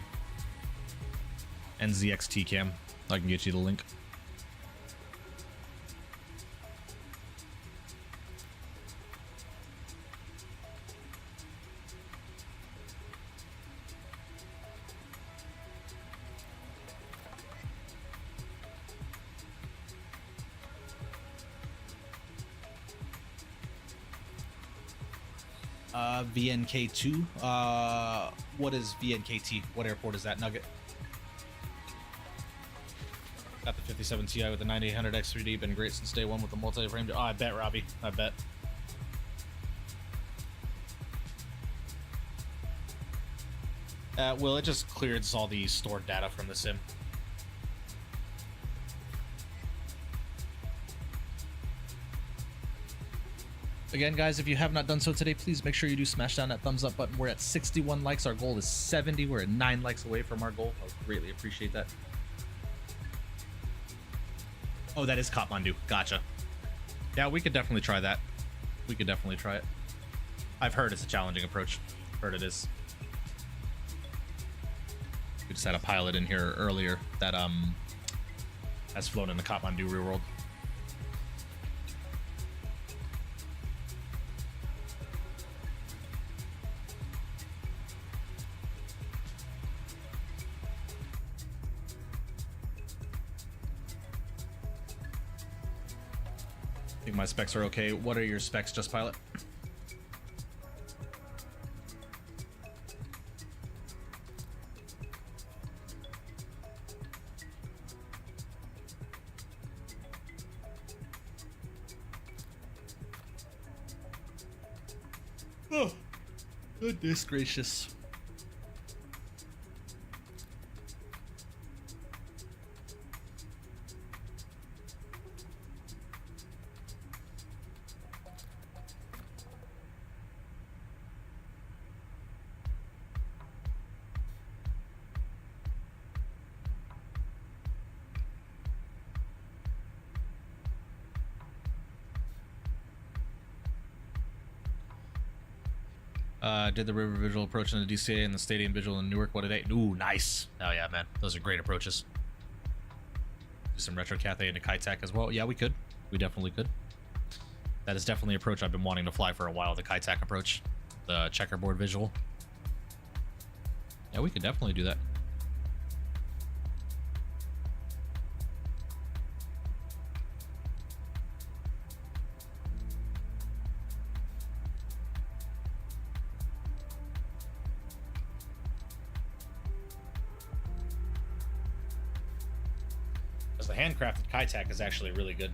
NZXT cam. I can get you the link. VNK2. What is VNKT? What airport is that, Nugget? Got the 57 Ti with the 9800 X3D. Been great since day one with the multi-frame. Oh, I bet, Robbie. I bet. Well, it just clears all the stored data from the sim. Again, guys, if you have not done so today, please make sure you do smash down that thumbs up button. We're at 61 likes. Our goal is 70. We're at 9 likes away from our goal. I would greatly appreciate that. Oh, that is Kathmandu. Gotcha. Yeah, we could definitely try that. We could definitely try it. I've heard it's a challenging approach. Heard it is. We just had a pilot in here earlier that has flown in the Kathmandu real world. I think my specs are okay. What are your specs, Just Pilot? Oh, goodness gracious. Did the river visual approach in the DCA and the stadium visual in Newark. What a day. Ooh, nice. Oh yeah, man, those are great approaches. Do some retro Cathay into Kitech as well. Yeah, we could. We definitely could. That is definitely an approach I've been wanting to fly for a while, the Kitech approach, the checkerboard visual. Yeah, we could definitely do that. because the handcrafted Kaitac is actually really good.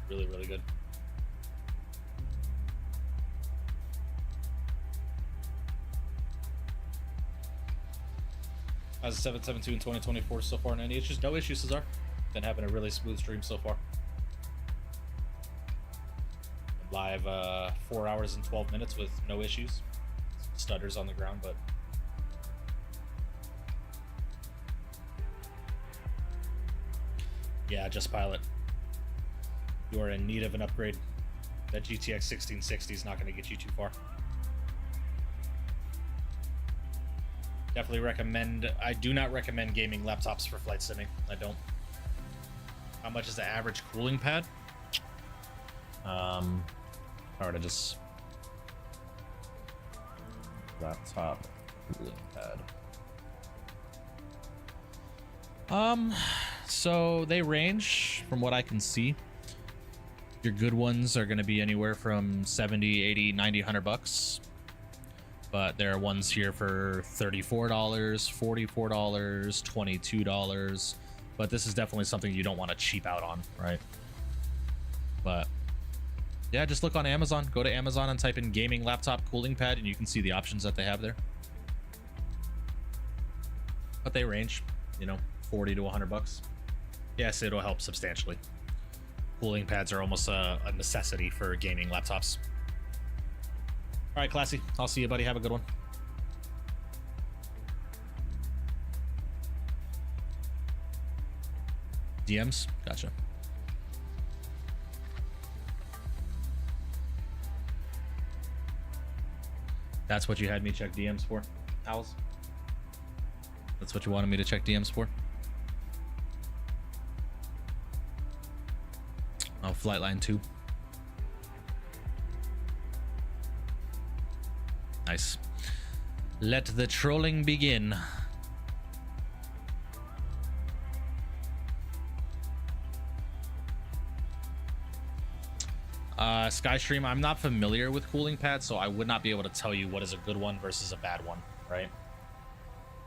Really, really good. How's 772 in 2024 so far? Any issues? No issues, Cesar. Been having a really smooth stream so far. Live 4 hours and 12 minutes with no issues. Stutters on the ground, but yeah, just pilot. You are in need of an upgrade. That GTX 1660 is not going to get you too far. Definitely recommend. I do not recommend gaming laptops for flight simming. I don't. How much is the average cooling pad? Alright, I just laptop cooling pad. So they range from what I can see. Your good ones are going to be anywhere from 70, 80, 90, 100 bucks. But there are ones here for $34, $44, $22. But this is definitely something you don't want to cheap out on, right? But yeah, just look on Amazon. Go to Amazon and type in gaming laptop cooling pad, and you can see the options that they have there. But they range, you know, 40 to 100 bucks. Yes, it'll help substantially. Cooling pads are almost a necessity for gaming laptops. All right, Classy. I'll see you, buddy. Have a good one. DMs? Gotcha. That's what you had me check DMs for, Owls? That's what you wanted me to check DMs for? Oh, Flightline 2. Nice. Let the trolling begin. Skystream, I'm not familiar with cooling pads, so I would not be able to tell you what is a good one versus a bad one, right?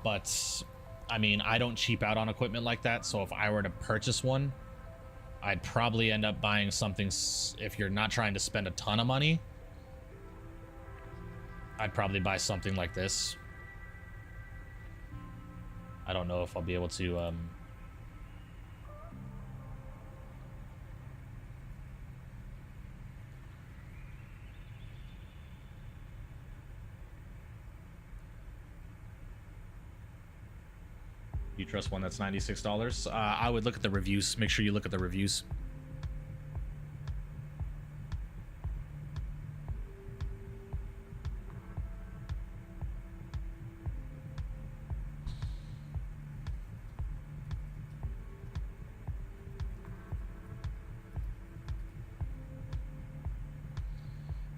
But, I mean, I don't cheap out on equipment like that, so if I were to purchase one, I'd probably end up buying something, if you're not trying to spend a ton of money, I'd probably buy something like this. I don't know if I'll be able to, You trust one that's $96? I would look at the reviews. Make sure you look at the reviews.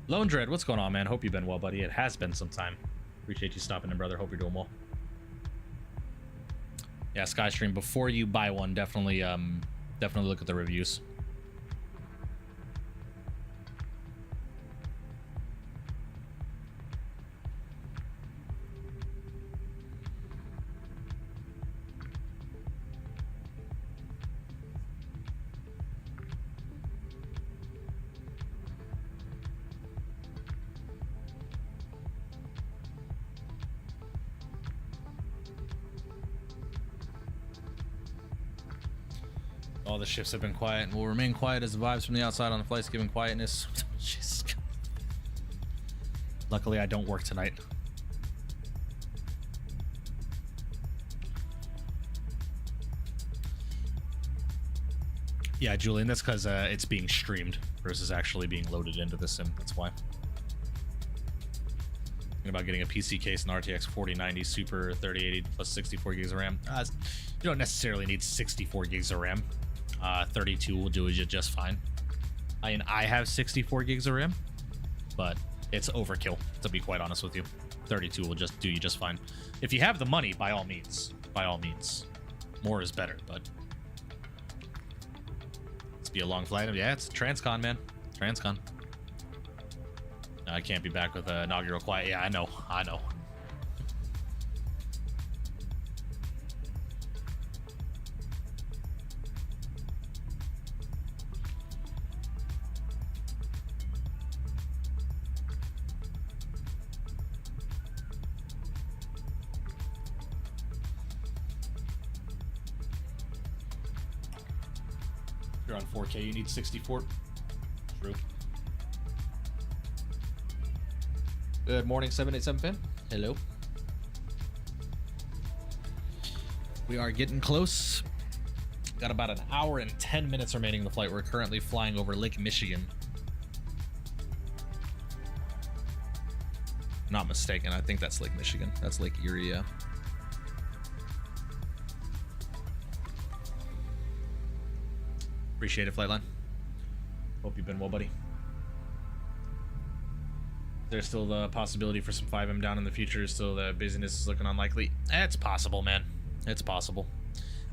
Lone Dread, what's going on, man? Hope you've been well, buddy. It has been some time. Appreciate you stopping in, brother. Hope you're doing well. Yeah, Skystream, before you buy one, definitely look at the reviews. All the shifts have been quiet and will remain quiet as the vibes from the outside on the flights given quietness. Jesus. Luckily, I don't work tonight. Yeah, Julian, that's because it's being streamed versus actually being loaded into the sim. That's why. Thinking about getting a PC case, an RTX 4090 Super 3080 plus 64 gigs of RAM. You don't necessarily need 64 gigs of RAM. 32 will do you just fine. I mean, I have 64 gigs of RAM, but it's overkill, to be quite honest with you. 32 will just do you just fine. If you have the money, by all means. By all means. More is better, but... It's be a long flight. Yeah, it's Transcon, man. Transcon. I can't be back with inaugural quiet. Yeah, I know. I know. You're on 4K, you need 64. True. Good morning, 787 fan. Hello. We are getting close. Got about an hour and 10 minutes remaining in the flight. We're currently flying over Lake Michigan. Not mistaken, I think that's Lake Michigan. That's Lake Erie, yeah. Appreciate it, Flightline. Hope you've been well, buddy. There's still the possibility for some 5M down in the future. Still, the busyness is looking unlikely. It's possible, man. It's possible.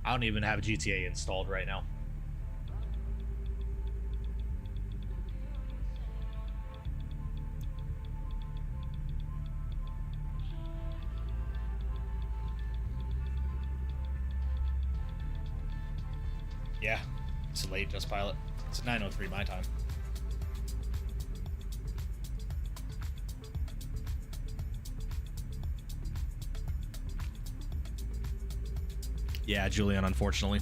I don't even have GTA installed right now. Yeah, it's late, just pilot. It's 9:03 my time. Yeah, Julian, unfortunately.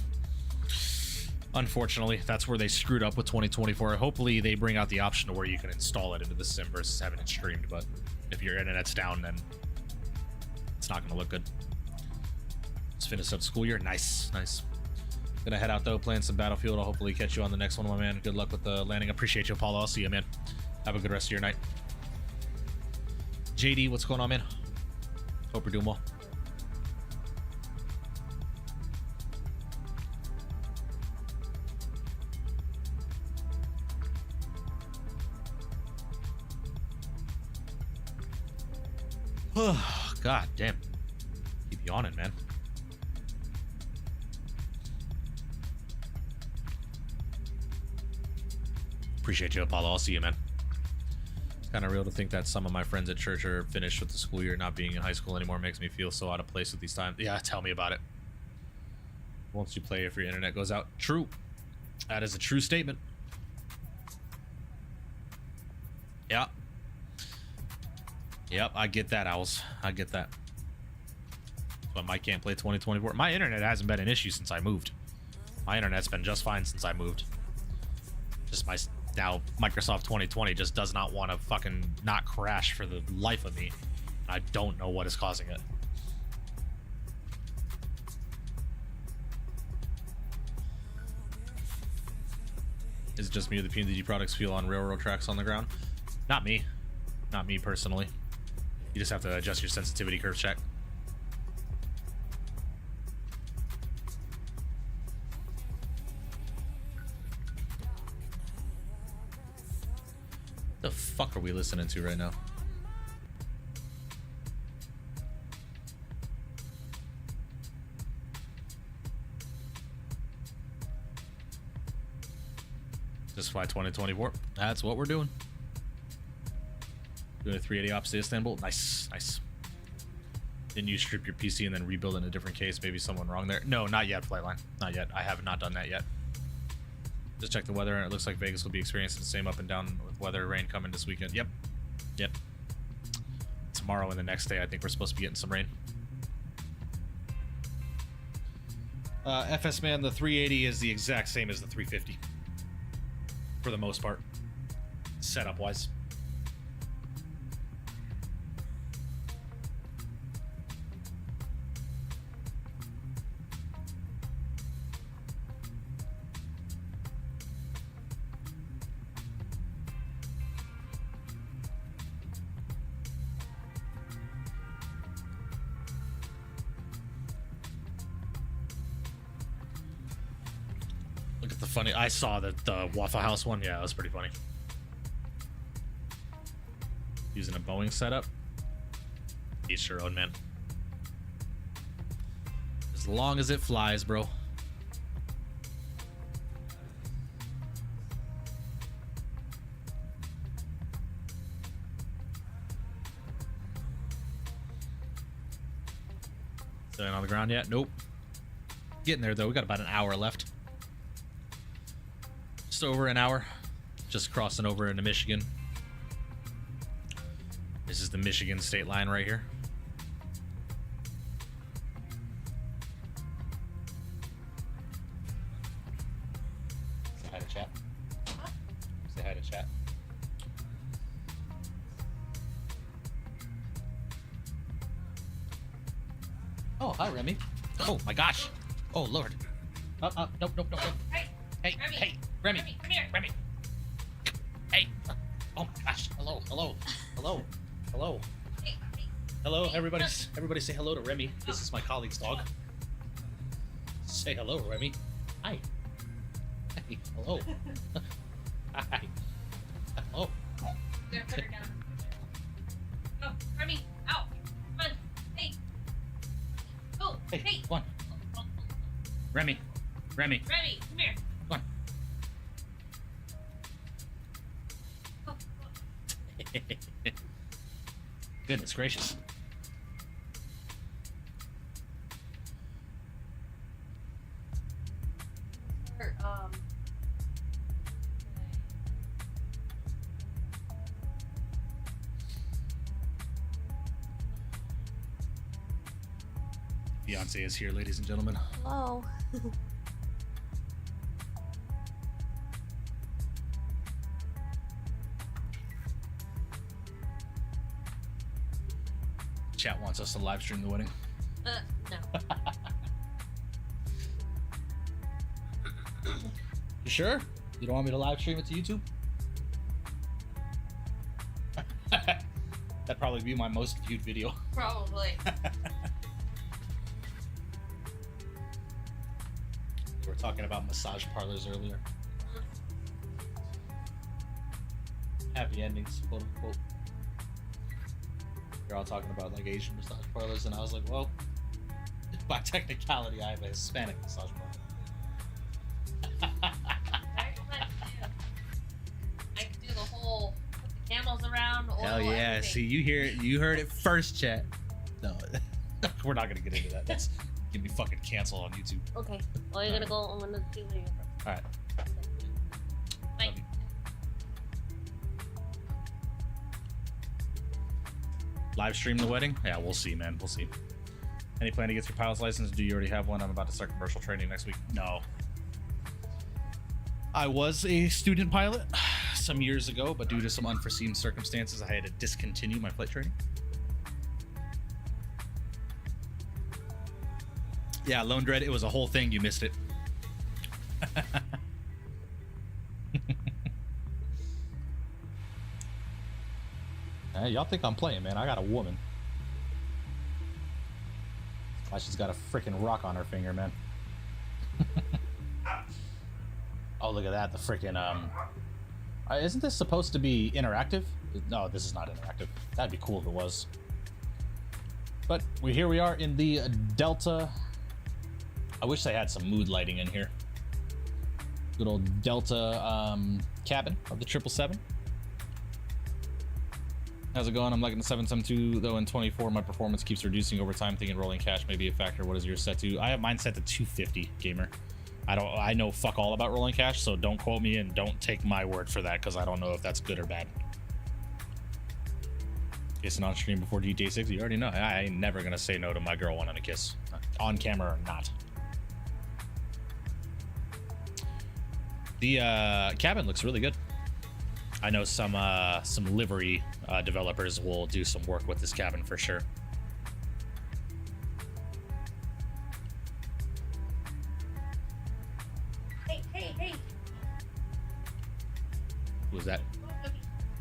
Unfortunately, that's where they screwed up with 2024. Hopefully they bring out the option to where you can install it into the sim versus having it streamed, but if your internet's down, then it's not going to look good. Let's finish up school year. Nice, nice. Gonna head out though, playing some Battlefield. I'll hopefully catch you on the next one, my man. Good luck with the landing. Appreciate you, Apollo. I'll see you, man. Have a good rest of your night. JD, what's going on, man? Hope you're doing well. God damn. Keep yawning, man. Appreciate you, Apollo. I'll see you, man. It's kind of real to think that some of my friends at church are finished with the school year. Not being in high school anymore makes me feel so out of place with these times. Yeah, tell me about it. Once you play, if your internet goes out. True. That is a true statement. Yeah. Yep, I get that, Owls. I get that. But Mike can't play 2024. My internet hasn't been an issue since I moved. My internet's been just fine since I moved. Just my... Now, Microsoft 2020 just does not want to fucking not crash for the life of me. I don't know what is causing it. Is it just me or the PMDG products feel on railroad tracks on the ground? Not me. Not me personally. You just have to adjust your sensitivity curve check. The fuck are we listening to right now? Just fly 2024. That's what we're doing. Doing a 380 ops to Istanbul. Nice, nice. Didn't you strip your PC and then rebuild in a different case? Maybe someone wrong there. No, not yet, Flightline. Not yet. I have not done that yet. Just check the weather, and it looks like Vegas will be experiencing the same up and down with weather, rain coming this weekend. Yep. Yep. Tomorrow and the next day, I think we're supposed to be getting some rain. FS man, the 380 is the exact same as the 350. For the most part. Setup-wise. Funny, I saw the Waffle House one. Yeah, that was pretty funny. Using a Boeing setup. Each your own, man. As long as it flies, bro. Staying on the ground yet? Nope. Getting there though. We got about an hour left. Over an hour, just crossing over into Michigan. This is the Michigan state line right here. chat. Oh, hi, Remy. Oh my gosh. Oh Lord. Nope. Hey, Hey, Remy. Remy, come here. Remy. Hey. Oh my gosh. Hello. Hey, Hello, everybody say hello to Remy. This is my colleague's dog. Say hello, Remy. Hi. Hey, hello. Hi. Oh. There, put her down. Go, Remy, out. Come on. Hey. Go. Hey, come on. Remy, Remy, come here. come on. Go. Goodness gracious. Beyonce is here, ladies and gentlemen. Hello. Chat wants us to live stream the wedding. No. You sure? You don't want me to live stream it to YouTube? That'd probably be my most viewed video. Probably. We were talking about massage parlors earlier. Happy endings, quote unquote. You're all talking about like Asian massage parlors, and I was like, well, by technicality, I have a Hispanic massage parlor. I could do the whole put the camels around. Hell yeah! Everything. See, you heard it first, chat. No, we're not gonna get into that. That's gonna be fucking canceled on YouTube. Okay. Well, you're gonna go. I'm gonna do later. All right. Bye. Live stream the wedding? Yeah, we'll see, man. We'll see. Any plan to get your pilot's license? Do you already have one? I'm about to start commercial training next week. No. I was a student pilot some years ago, but due to some unforeseen circumstances, I had to discontinue my flight training. Yeah, Lone Dread, it was a whole thing. You missed it. Hey, y'all think I'm playing, man. I got a woman. Why she's got a freaking rock on her finger, man. Oh, look at that. The freaking, isn't this supposed to be interactive? No, this is not interactive. That'd be cool if it was. But here we are in the Delta. I wish they had some mood lighting in here. Good old Delta cabin of the 777. How's it going? I'm liking the 772 though. In 24, my performance keeps reducing over time. Thinking rolling cash may be a factor. What is yours set to? I have mine set to 250, gamer. I know fuck all about rolling cash, so don't quote me and don't take my word for that because I don't know if that's good or bad. Kissing on stream before GTA 6. You already know. I ain't never gonna say no to my girl wanting a kiss, on camera or not. The cabin looks really good. I know some livery developers will do some work with this cabin for sure. Hey. Who was that?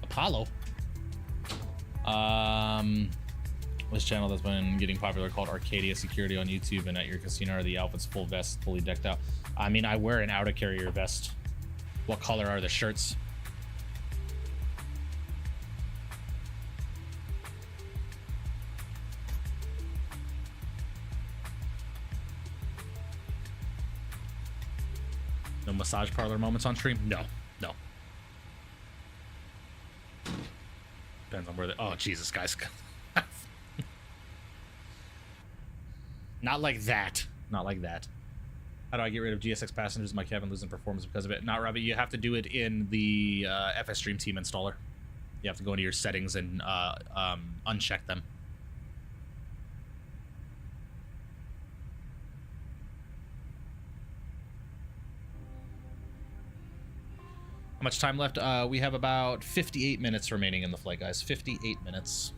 Apollo. This channel that's been getting popular called Arcadia Security on YouTube, and at your casino are the outfits full vest, fully decked out. I mean, I wear an outer carrier vest. What color are the shirts? No massage parlor moments on stream? No. Depends on where they... Oh, Jesus, guys. Not like that. Not like that. How do I get rid of GSX passengers in my cabin losing performance because of it? Not Robbie. You have to do it in the FS Stream Team installer. You have to go into your settings and uncheck them. How much time left? We have about 58 minutes remaining in the flight, guys. 58 minutes.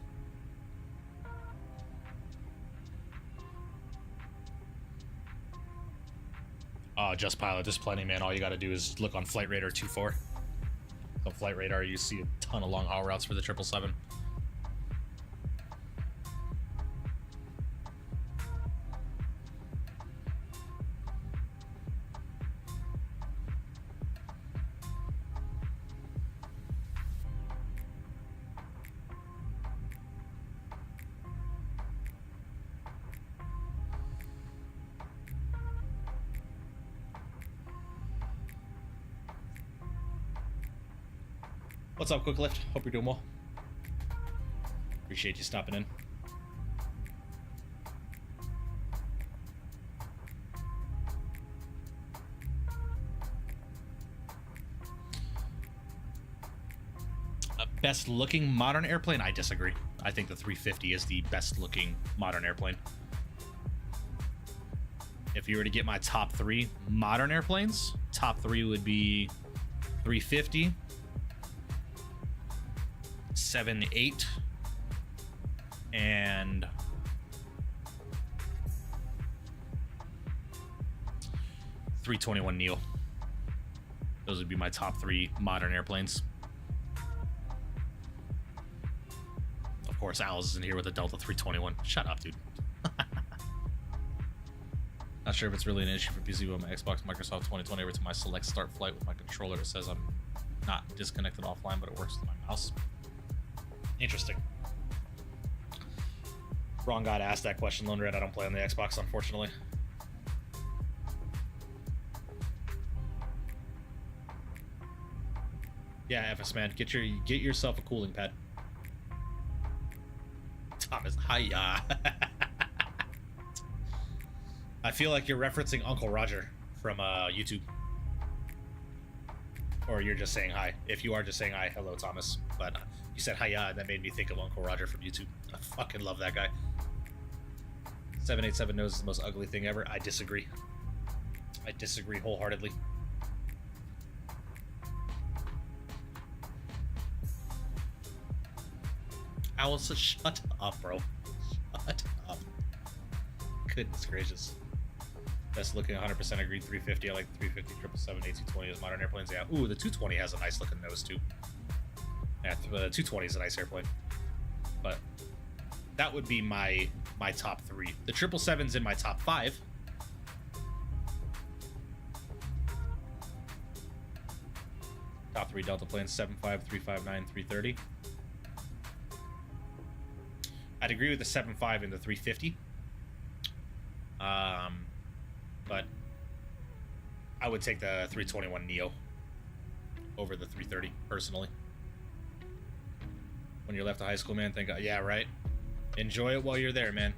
Oh, just pilot. There's plenty, man. All you got to do is look on Flight Radar 24. On Flight Radar, you see a ton of long haul routes for the 777. What's up, Quick Lift? Hope you're doing well. Appreciate you stopping in. Best looking modern airplane? I disagree. I think the 350 is the best looking modern airplane. If you were to get my top 3 modern airplanes, top 3 would be 350, 7-8, and A321neo. Those would be my top 3 modern airplanes. Of course, Al's is in here with a Delta 321. Shut up, dude. Not sure if it's really an issue for PC, but my Xbox Microsoft 2020 over to my select start flight with my controller. It says I'm not disconnected offline, but it works with my mouse. Interesting. Wrong guy to ask that question, Lone Red. I don't play on the Xbox, unfortunately. Yeah, FS man, get yourself a cooling pad. Thomas, hiya. I feel like you're referencing Uncle Roger from YouTube. Or you're just saying hi. If you are just saying hi, hello, Thomas. But you said hiya, and that made me think of Uncle Roger from YouTube. I fucking love that guy. 787 knows is the most ugly thing ever. I disagree. I disagree wholeheartedly. Alice, shut up, bro. Shut up. Goodness gracious. Best looking, 100% agreed. 350. I like the 350, 777, A220 as modern airplanes. Yeah. Ooh, the 220 has a nice looking nose too. Yeah, the 220 is a nice airplane. But that would be my top 3. The 777's in my top 5. Top 3 Delta planes: 75, 359, 330. I'd agree with the 75 and the 350. But I would take the 321neo over the 330 personally. When you're left of high school, man, think, yeah, right. Enjoy it while you're there, man.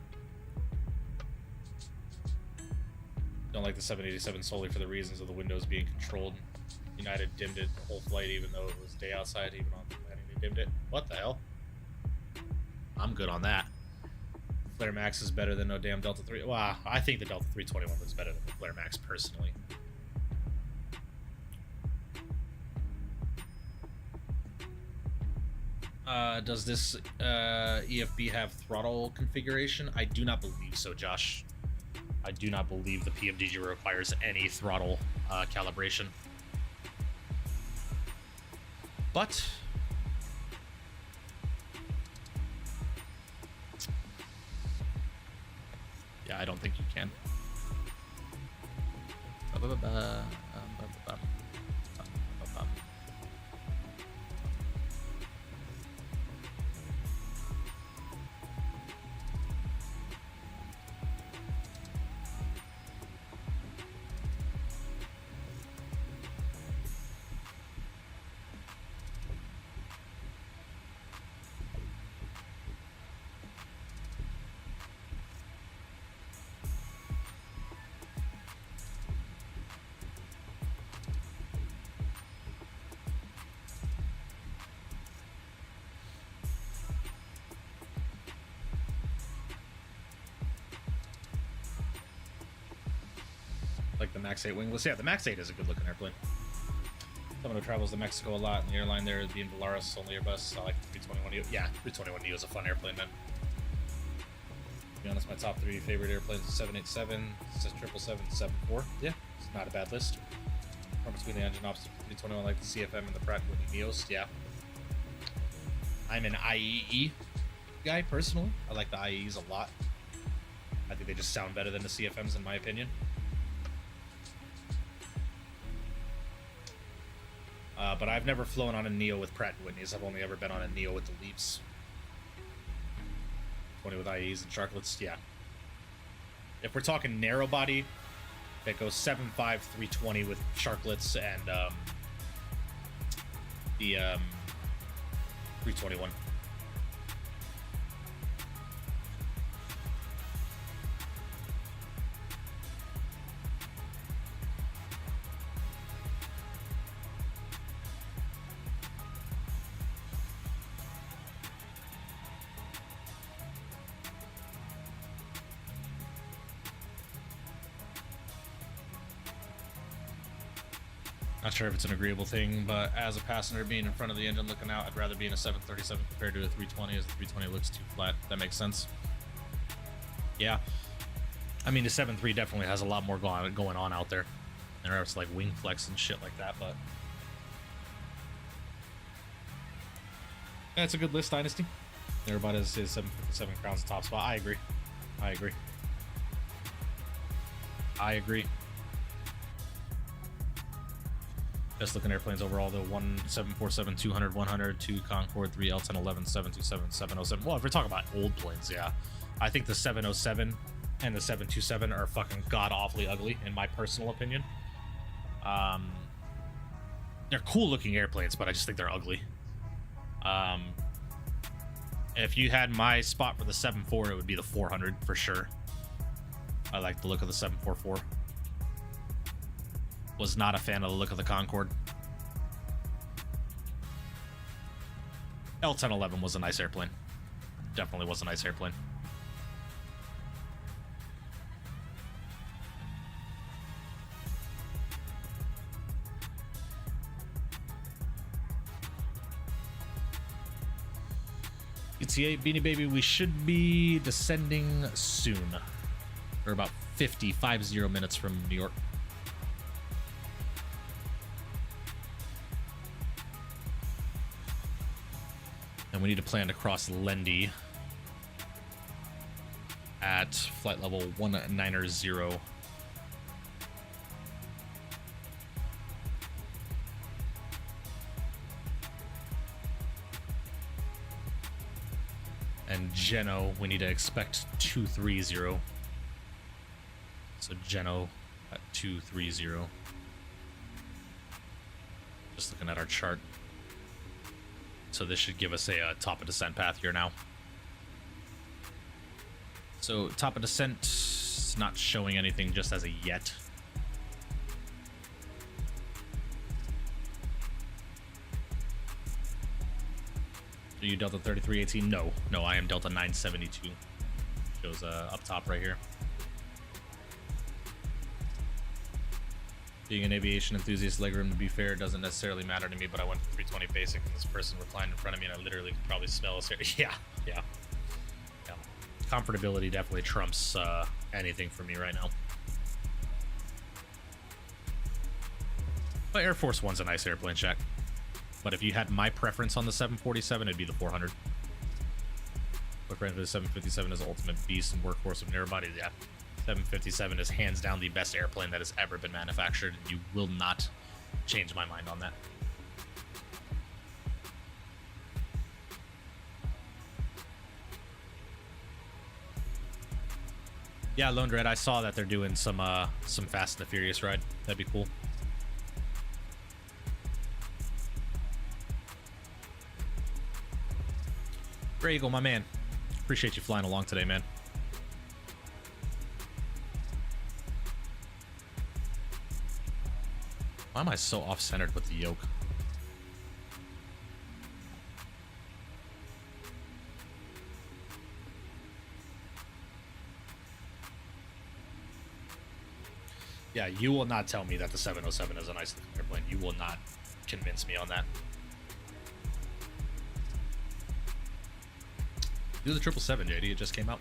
Don't like the 787 solely for the reasons of the windows being controlled. United dimmed it the whole flight, even though it was day outside. Even on the landing, they dimmed it. What the hell? I'm good on that. Flare Max is better than no damn Delta 3. Wow, I think the Delta 321 looks better than the Flare Max personally. Does this EFB have throttle configuration? I do not believe so, Josh. I do not believe the PMDG requires any throttle calibration. But yeah, I don't think you can. Like the Max 8 wingless. Yeah, the Max 8 is a good looking airplane. Someone who travels to Mexico a lot, and the airline there is being Volaris, only Airbus. I like the 321neo. Yeah, 321neo is a fun airplane, man. To be honest, my top 3 favorite airplanes are 787, 777, 74. Yeah, it's not a bad list. From between the engine ops, 321, like the CFM and the Pratt & Whitney Neos. Yeah. I'm an IEE guy, personally. I like the IEEs a lot. I think they just sound better than the CFMs, in my opinion. But I've never flown on a Neo with Pratt & Whitneys. I've only ever been on a Neo with the Leaps. 20 with IEs and Sharklets, yeah. If we're talking narrow body, that goes 7.5 320 with Sharklets and the 321. Not sure if it's an agreeable thing, but as a passenger being in front of the engine looking out, I'd rather be in a 737 compared to a 320, as the 320 looks too flat. That makes sense. Yeah. I mean, the 7.3 definitely has a lot more going on out there. There's like wing flex and shit like that, but... yeah, it's a good list, Dynasty. Everybody is 757 crowns the top spot. I agree. I agree. I agree. Best looking airplanes overall, though. 747, 200, 100, 2 Concorde, 3 L10, 11, 727, 707. Well, if we're talking about old planes, yeah. I think the 707 and the 727 are fucking god-awfully ugly, in my personal opinion. They're cool-looking airplanes, but I just think they're ugly. If you had my spot for the 7.4, it would be the 400, for sure. I like the look of the 744. Was not a fan of the look of the Concorde. L1011 was a nice airplane. Definitely was a nice airplane. ETA Beanie Baby, we should be descending soon. We're about 50 minutes from New York. And we need to plan to cross Lendy at flight level 190. And Geno, we need to expect 230. So Geno at 230. Just looking at our chart. So this should give us a top of descent path here now. So top of descent is not showing anything just as a yet. Are you Delta 3318? No, I am Delta 972. Shows up top right here. Being an aviation enthusiast, legroom, to be fair, doesn't necessarily matter to me, but I went to 320 basic and this person reclined in front of me and I literally could probably smell us here. Yeah. Comfortability definitely trumps anything for me right now. But Air Force One's a nice airplane, Shaq. But if you had my preference on the 747, it'd be the 400. But granted, the 757 is the ultimate beast and workhorse of narrow bodies, yeah. 757 is hands down the best airplane that has ever been manufactured, and you will not change my mind on that. Yeah, Lone Dread, I saw that they're doing some Fast and the Furious ride. That'd be cool. Grey Eagle, my man. Appreciate you flying along today, man. Why am I so off-centered with the yoke? Yeah, you will not tell me that the 707 is a nice airplane. You will not convince me on that. Do the 777, JD. It just came out.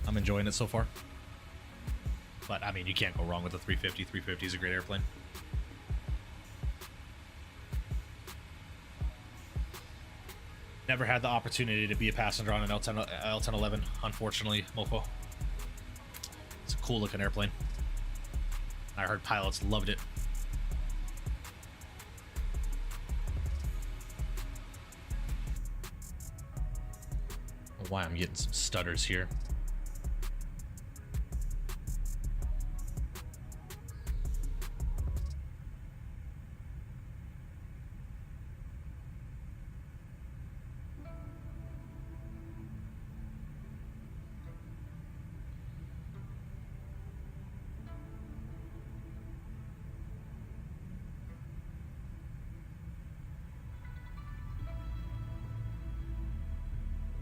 I'm enjoying it so far. But, I mean, you can't go wrong with the 350. 350 is a great airplane. Never had the opportunity to be a passenger on an L1011, unfortunately, Mofo. It's a cool looking airplane. I heard pilots loved it. I don't know why I'm getting some stutters here.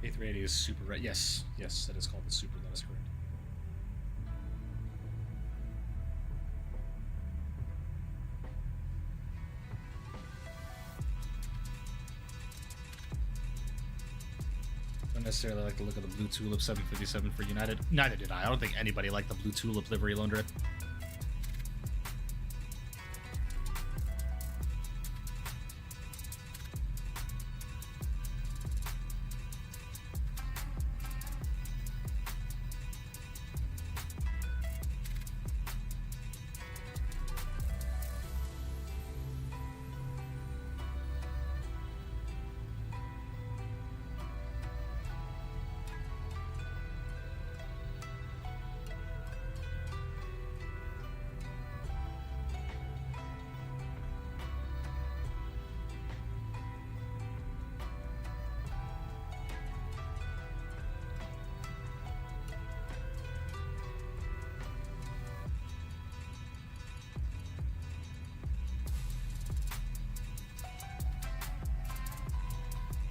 A380 is super red. Yes, yes, that is called the super. That is correct. Don't necessarily like the look of the blue tulip 757 for United. Neither did I. I don't think anybody liked the blue tulip livery, Lone Dread.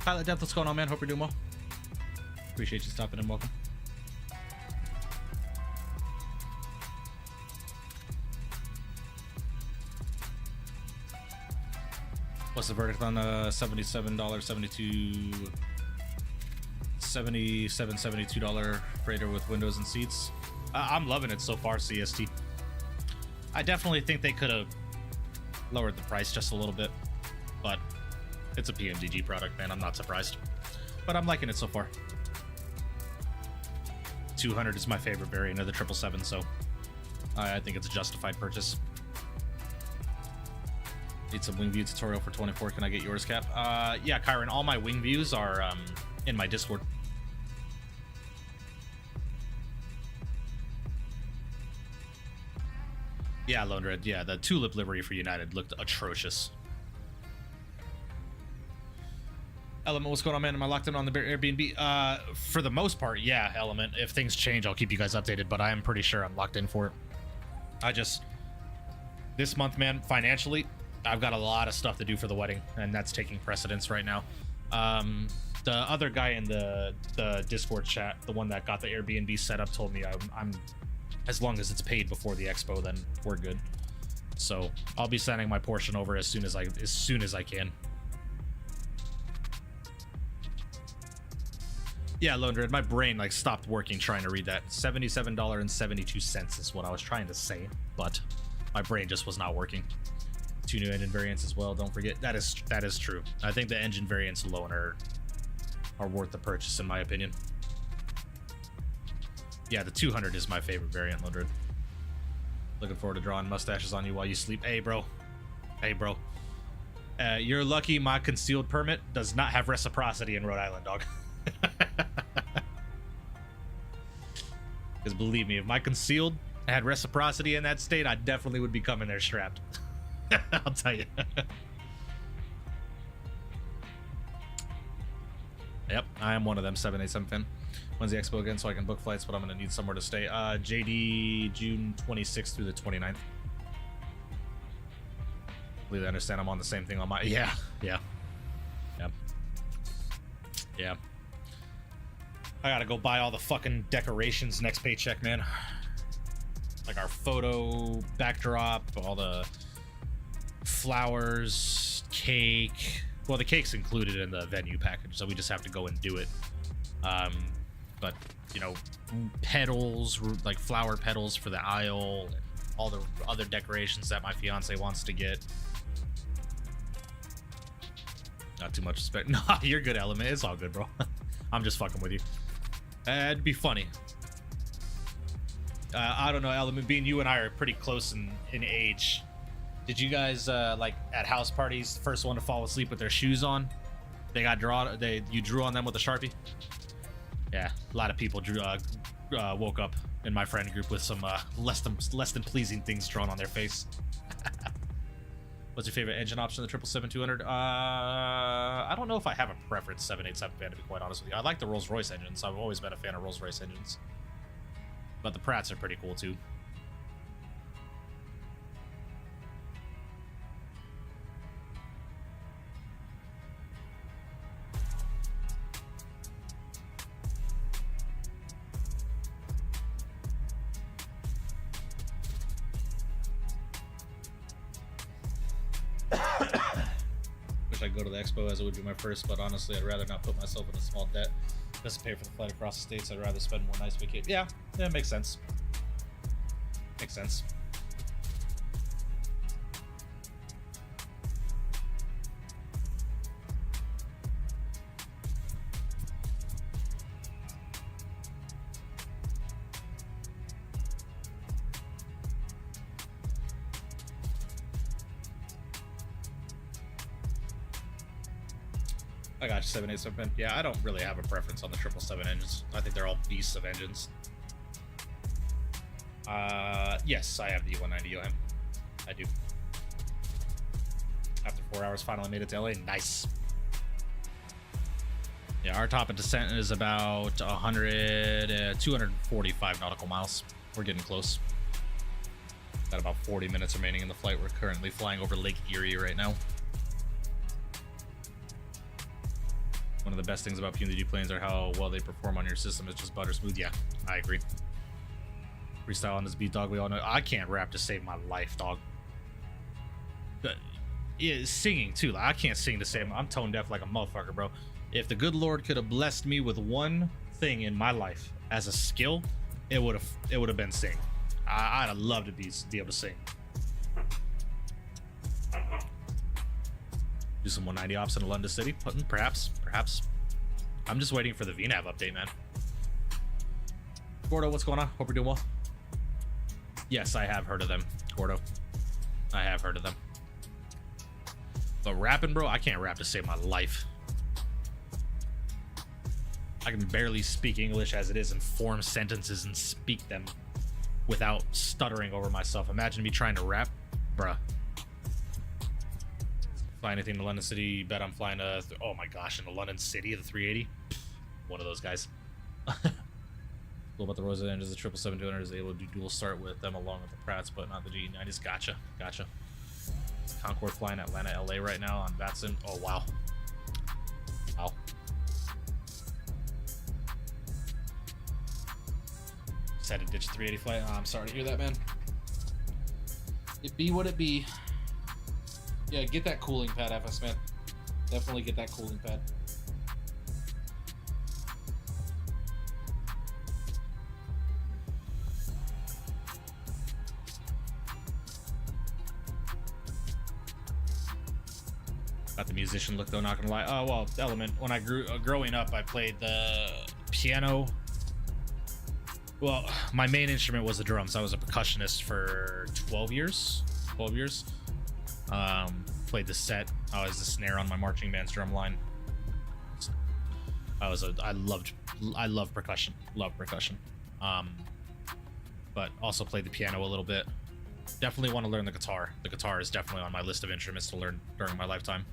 Pilot Death, what's going on, man? Hope you're doing well. Appreciate you stopping in. Welcome. What's the verdict on $77.72 freighter with windows and seats? I'm loving it so far, CST. I definitely think they could have lowered the price just a little bit, but it's a PMDG product, man. I'm not surprised, but I'm liking it so far. 200 is my favorite variant of the 777, so I think it's a justified purchase. Need some wing view tutorial for 24. Can I get yours, Cap? Yeah, Kyron, all my wing views are in my Discord. Yeah, Lone Red. Yeah, the tulip livery for United looked atrocious. Element, what's going on, man? Am I locked in on the Airbnb? For the most part, yeah, Element. If things change, I'll keep you guys updated, but I am pretty sure I'm locked in for it. This month, man, financially, I've got a lot of stuff to do for the wedding, and that's taking precedence right now. The other guy in the Discord chat, the one that got the Airbnb set up, told me I'm as long as it's paid before the expo, then we're good. So I'll be sending my portion over as soon as I can. Yeah, Lone Red, my brain like stopped working trying to read that. $77.72 is what I was trying to say, but my brain just was not working. 2 new engine variants as well, don't forget. That is true. I think the engine variants alone are worth the purchase, in my opinion. Yeah, the 200 is my favorite variant, Lone Red. Looking forward to drawing mustaches on you while you sleep. Hey, bro. You're lucky my concealed permit does not have reciprocity in Rhode Island, dog. Because believe me, if my concealed had reciprocity in that state, I definitely would be coming there strapped. I'll tell you. Yep, I am one of them. 787 fan. When's the expo again so I can book flights, but I'm going to need somewhere to stay. JD, June 26th through the 29th. Completely understand I'm on the same thing on my... Yeah. I gotta go buy all the fucking decorations next paycheck, man. Like our photo backdrop, all the flowers, cake. Well, the cake's included in the venue package, so we just have to go and do it. But you know, petals, like flower petals for the aisle, and all the other decorations that my fiance wants to get. Not too much respect. Nah, you're good, Element. It's all good, bro. I'm just fucking with you. It'd be funny. I don't know, Element. Being you and I are pretty close in age. Did you guys like at house parties, first one to fall asleep with their shoes on? They got you drew on them with a Sharpie? Yeah, a lot of people woke up in my friend group with some less than pleasing things drawn on their face. What's your favorite engine option in the 777-200? I don't know if I have a preference 787 fan, to be quite honest with you. I like the Rolls-Royce engines. I've always been a fan of Rolls-Royce engines. But the Pratts are pretty cool too. Go to the expo as it would be my first, but honestly I'd rather not put myself in a small debt. Doesn't pay for the flight across the states. I'd rather spend more nice vacation. Yeah, makes sense. Makes sense. I got you, 787. Yeah, I don't really have a preference on the 777 engines. I think they're all beasts of engines. Yes, I have the E190 OM. I do. After 4 hours, finally made it to LA. Nice. Yeah, our top of descent is about 245 nautical miles. We're getting close. Got about 40 minutes remaining in the flight. We're currently flying over Lake Erie right now. One of the best things about PMDG planes are how well they perform on your system. It's just butter smooth. Yeah, I agree. Freestyle on this beat, dog. We all know I can't rap to save my life, dog. Yeah, singing too. Like, I can't sing to save. I'm tone deaf like a motherfucker, bro. If the good Lord could have blessed me with one thing in my life as a skill, it would have been sing. I'd have loved to be able to sing. Do some 190 ops in London City, perhaps. I'm just waiting for the VNAV update, man. Gordo, what's going on? Hope you're doing well. Yes, I have heard of them, Gordo. I have heard of them. But rapping, bro, I can't rap to save my life. I can barely speak English as it is and form sentences and speak them without stuttering over myself. Imagine me trying to rap, bruh. Fly anything to London City, bet I'm flying to, oh my gosh, in the London City, the 380. One of those guys. Cool about the Rosa engines, the 777-200 is able to do dual start with them along with the Pratts, but not the GE90s. Gotcha. Concorde flying Atlanta, LA right now on Batson. Oh, wow. Just had to ditch the 380 flight. Oh, I'm sorry to hear that, man. It be what it be. Yeah, get that cooling pad, FS, man. Definitely get that cooling pad. Got the musician look though, not gonna lie. Oh well, Element. When I growing up, I played the piano. Well, my main instrument was the drums. I was a percussionist for 12 years. Played the set. I was the snare on my marching band's drum line. I love percussion. But also played the piano a little bit. Definitely want to learn the guitar. The guitar is definitely on my list of instruments to learn during my lifetime.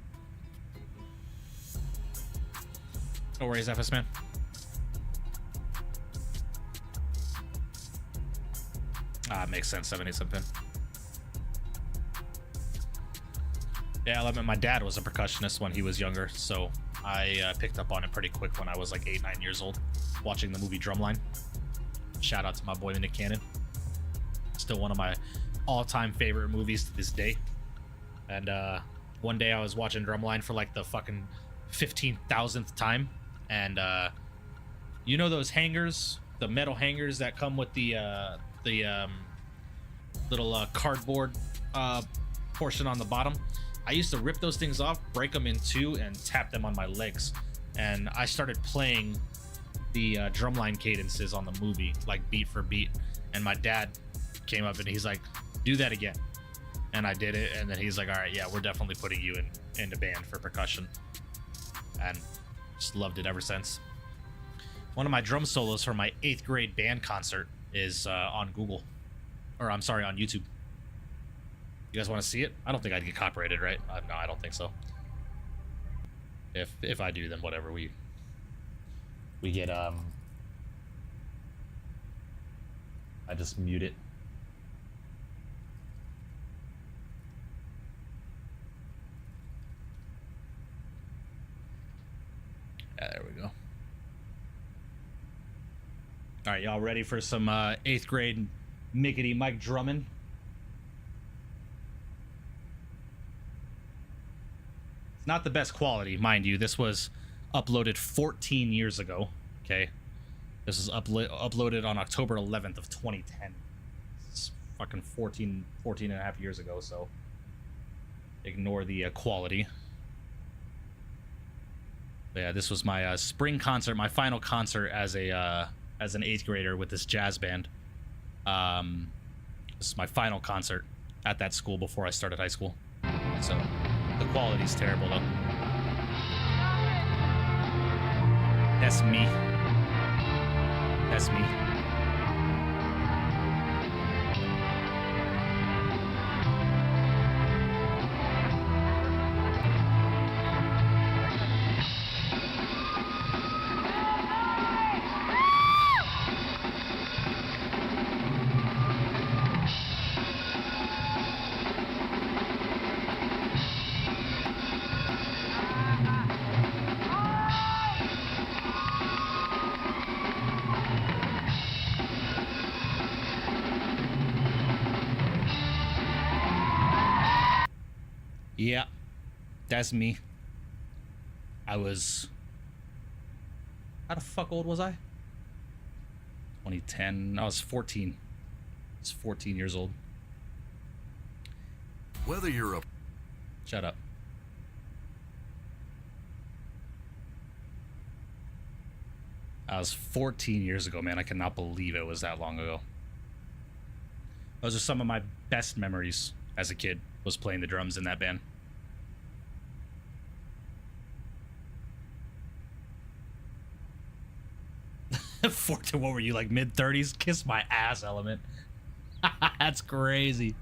No worries, FS man. Makes sense. 787 pin. Yeah, Element. My dad was a percussionist when he was younger, so I picked up on it pretty quick when I was like 8-9 years old, watching the movie Drumline. Shout out to my boy Nick Cannon. Still one of my all-time favorite movies to this day. And one day I was watching Drumline for like the fucking 15,000th time, and you know those hangers, the metal hangers that come with the little cardboard portion on the bottom. I used to rip those things off, break them in two, and tap them on my legs. And I started playing the drumline cadences on the movie, like beat for beat. And my dad came up and he's like, do that again. And I did it, and then he's like, all right, yeah, we're definitely putting you in the band for percussion. And just loved it ever since. One of my drum solos for my 8th grade band concert is on Google. Or I'm sorry, on YouTube. You guys want to see it? I don't think I'd get copyrighted, right? No, I don't think so. If I do, then whatever. We get I just mute it. There we go. All right, y'all ready for some 8th grade Mickety Mike drumming? It's not the best quality, mind you. This was uploaded 14 years ago, okay? This was uploaded on October 11th of 2010. It's fucking 14 and a half years ago, so ignore the quality. But yeah, this was my spring concert, my final concert as an 8th grader with this jazz band. This is my final concert at that school before I started high school. So the quality's terrible though. That's me. That's me. Yeah, that's me. I was... How the fuck old was I? 2010. I was 14. I was 14 years old. Whether you're a... Shut up. I was 14 years ago, man. I cannot believe it was that long ago. Those are some of my best memories as a kid, was playing the drums in that band. What were you, like mid-30s? Kiss my ass, Element. That's crazy.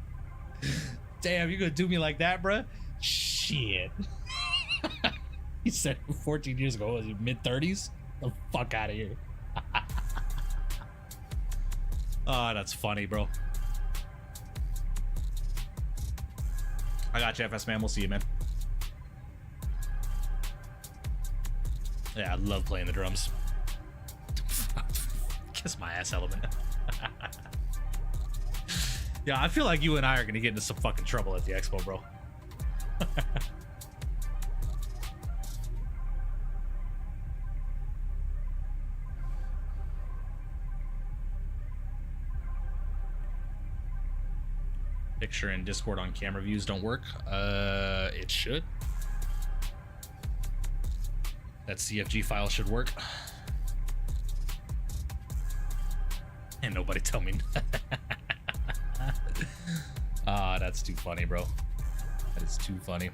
Damn, you gonna do me like that, bruh? Shit. You said 14 years ago, was it mid-30s? The fuck out of here. Oh, that's funny, bro. I got you, FS man. We'll see you, man. Yeah, I love playing the drums. Kiss my ass, Element. Yeah, I feel like you and I are gonna get into some fucking trouble at the expo, bro. Picture and Discord on camera views don't work. It should. That CFG file should work. And nobody tell me. Ah, that's too funny, bro. That is too funny.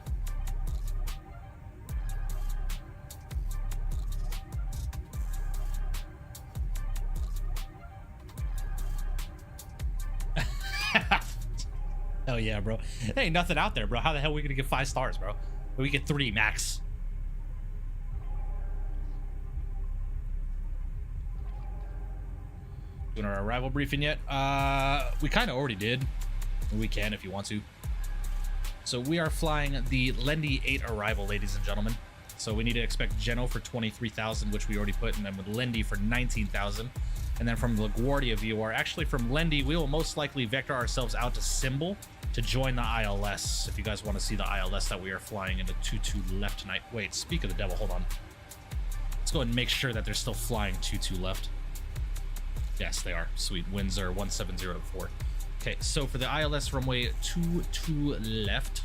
Hell yeah, bro. There ain't nothing out there, bro. How the hell are we gonna get 5 stars, bro? We get 3 max. Doing our arrival briefing yet? We kind of already did. We can if you want to. So we are flying the Lendy 8 arrival, ladies and gentlemen. So we need to expect Geno for 23,000, which we already put, and then with Lendy for 19,000. And then from LaGuardia VOR, actually from Lendy, we will most likely vector ourselves out to Symbol to join the ILS. If you guys want to see the ILS that we are flying into 22 left tonight. Wait, speak of the devil, hold on. Let's go ahead and make sure that they're still flying 22 left. Yes, they are. Sweet. Winds are 17004. Okay, so for the ILS runway 22 left.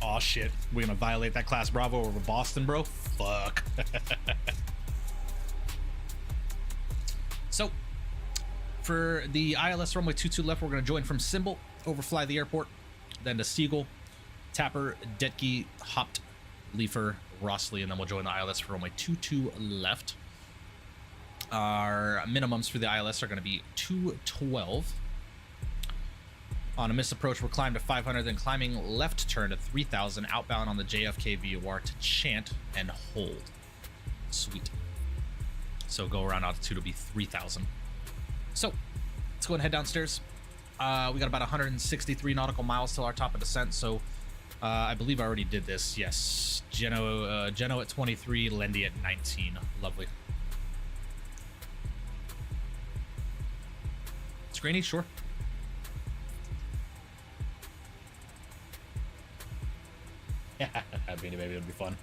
Aw, shit. We're gonna violate that class Bravo over Boston, bro? Fuck. So, for the ILS runway 22 left, we're gonna join from Symbol, overfly the airport, then to Siegel, Tapper, Detke, Hopt, Leifer, Rossley, and then we'll join the ILS for runway 22 left. Our minimums for the ILS are going to be 212. On a misapproach, we'll climb to 500, then climbing left turn to 3000, outbound on the JFK VOR to Chant and hold. Sweet. So go around altitude will be 3000. So let's go and head downstairs. We got about 163 nautical miles till our top of descent, so I believe I already did this. Yes, Geno at 23, Lendy at 19. Lovely. Screeny, sure. Yeah, Beanie Baby would be fun.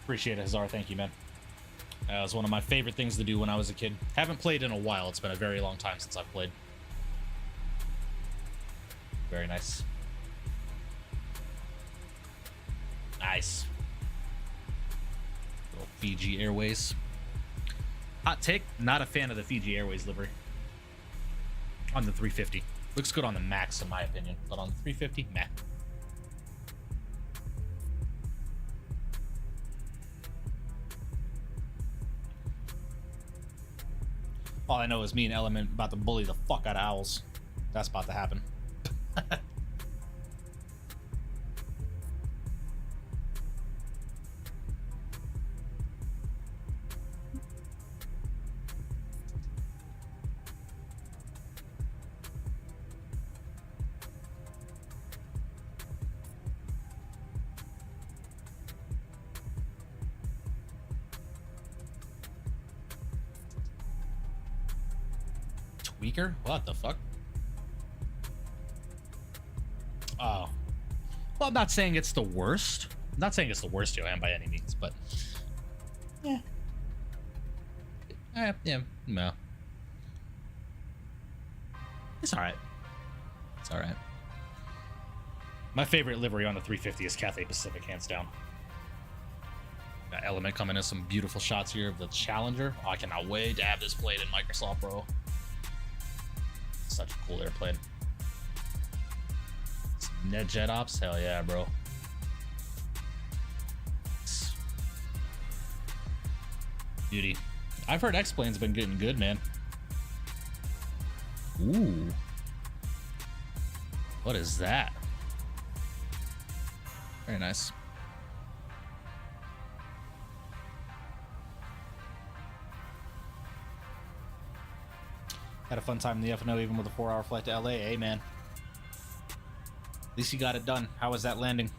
Appreciate it, Hazar. Thank you, man. It was one of my favorite things to do when I was a kid. Haven't played in a while. It's been a very long time since I've played. Very nice. Nice. Little Fiji Airways. Hot take, not a fan of the Fiji Airways livery. On the 350. Looks good on the Max, in my opinion. But on the 350, meh. All I know is me and Element about to bully the fuck out of owls. That's about to happen. Tweaker? What the fuck? Oh. Well, I'm not saying it's the worst. I'm not saying it's the worst, Johan, by any means, but... Yeah. Yeah, no. It's alright. It's alright. My favorite livery on the 350 is Cathay Pacific, hands down. Got Element coming in some beautiful shots here of the Challenger. Oh, I cannot wait to have this played in Microsoft, bro. Such a cool airplane. Net jet ops? Hell yeah, bro. Beauty. I've heard X-Plane's been getting good, man. Ooh. What is that? Very nice. Had a fun time in the FNO even with a 4-hour flight to LA, eh, man? At least you got it done. How was that landing?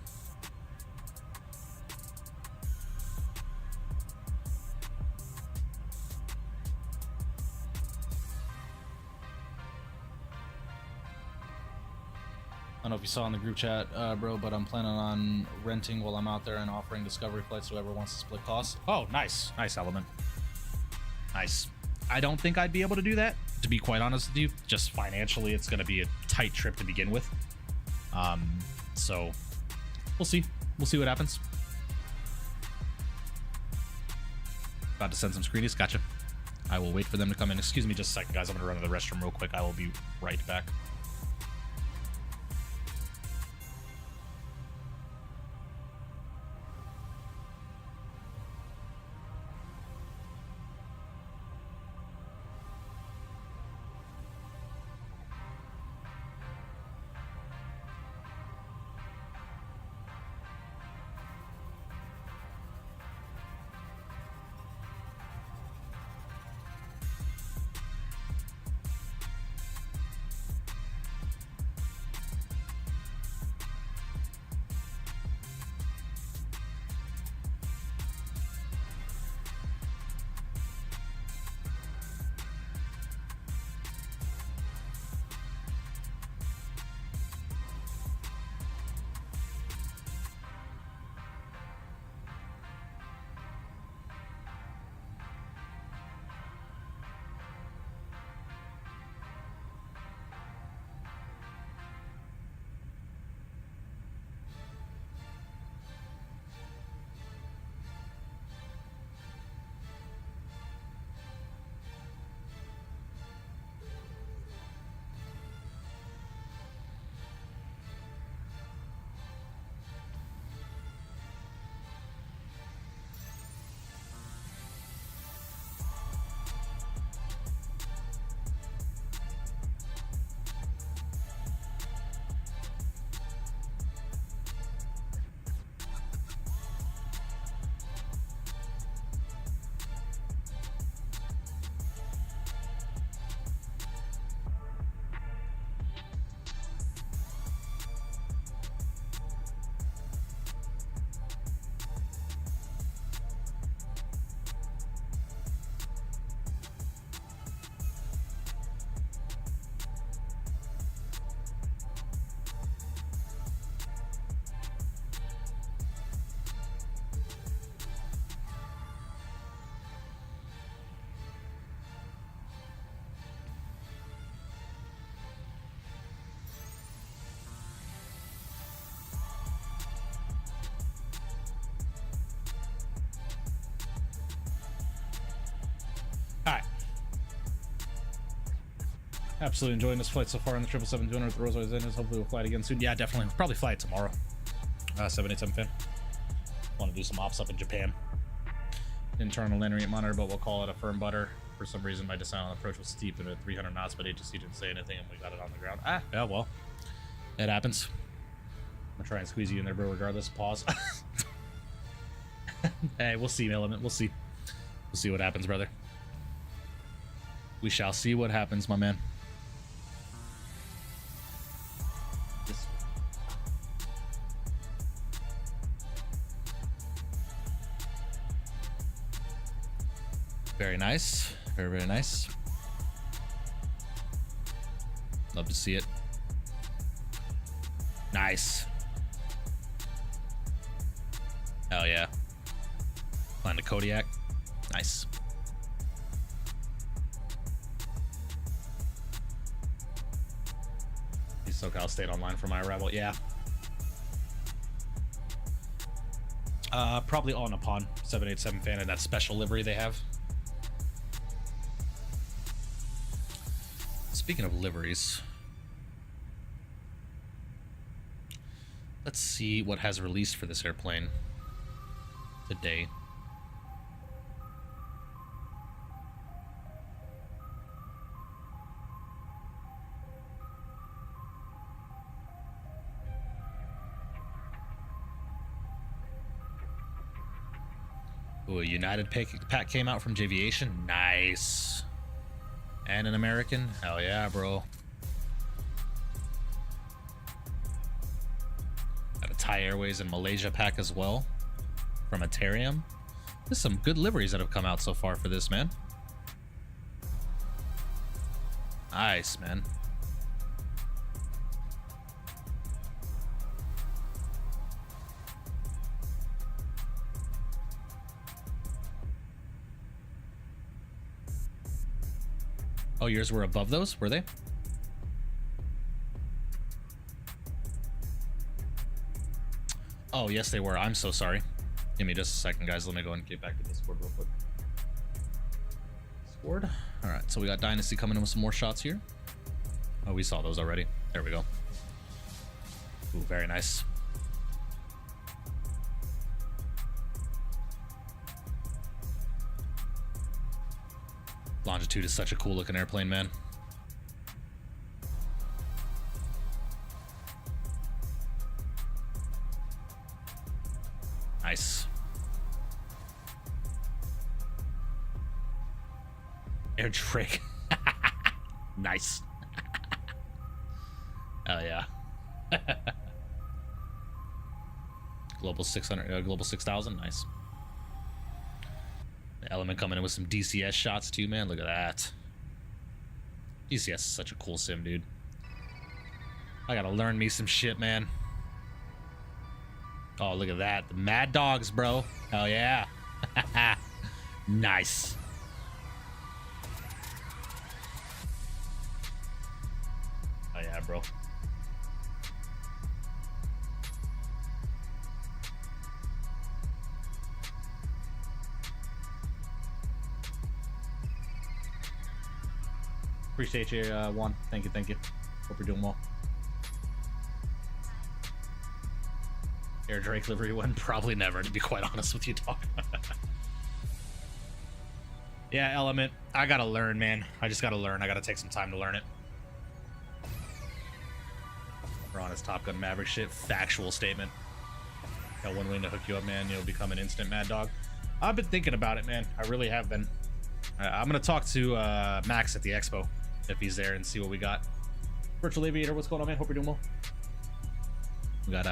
I don't know if you saw in the group chat, bro, but I'm planning on renting while I'm out there and offering discovery flights to whoever wants to split costs. Oh, nice. Nice, Element. Nice. I don't think I'd be able to do that, to be quite honest with you. Just financially, it's going to be a tight trip to begin with. So we'll see. We'll see what happens. About to send some screenies. Gotcha. I will wait for them to come in. Excuse me just a second, guys. I'm going to run to the restroom real quick. I will be right back. Absolutely enjoying this flight so far on the 777-200 with the Rolls-Royce engines. Hopefully we'll fly it again soon. Yeah, definitely. We'll probably fly it tomorrow. 787 fan. Want to do some ops up in Japan. Internal landing rate monitor, but we'll call it a firm butter. For some reason, my descent on approach was steep and at 300 knots, but ATC didn't say anything, and we got it on the ground. Ah, yeah, well, it happens. I'm gonna try and squeeze you in there, bro. Regardless, pause. Hey, we'll see, Element. We'll see. We'll see what happens, brother. We shall see what happens, my man. Very nice. Very, very nice. Love to see it. Nice. Hell yeah. Flying the Kodiak. Nice. SoCal stayed online for my arrival. Yeah. Probably all Nippon 787 fan in that special livery they have. Speaking of liveries, let's see what has released for this airplane today. Ooh, a United pack came out from Javiation. Nice. And an American? Hell yeah, bro. Got a Thai Airways and Malaysia pack as well from Atarium. There's some good liveries that have come out so far for this, man. Nice, man. Oh, yours were above those, were they? Oh, yes, they were. I'm so sorry. Give me just a second, guys. Let me go and get back to Discord real quick. Discord. All right, so we got Dynasty coming in with some more shots here. Oh, we saw those already. There we go. Ooh, very nice. Longitude is such a cool looking airplane, man. Nice. Air Drake. Nice. Oh yeah. Global 600, Global 6000. Nice. The Element coming in with some DCS shots too, man. Look at that. DCS is such a cool sim, dude. I gotta learn me some shit, man. Oh, look at that. The Mad Dogs, bro. Hell yeah. Nice. Oh yeah, bro. Appreciate you, Juan. Thank you, thank you. Hope you're doing well. Air Drake livery one? Probably never, to be quite honest with you, dog. Yeah, Element. I gotta learn, man. I just gotta learn. I gotta take some time to learn it. We're on his Top Gun Maverick shit. Factual statement. Got Winwing to hook you up, man. You'll become an instant Mad Dog. I've been thinking about it, man. I really have been. I'm gonna talk to Max at the expo if he's there and see what we got. Virtual Aviator, what's going on, man? Hope you're doing well. We got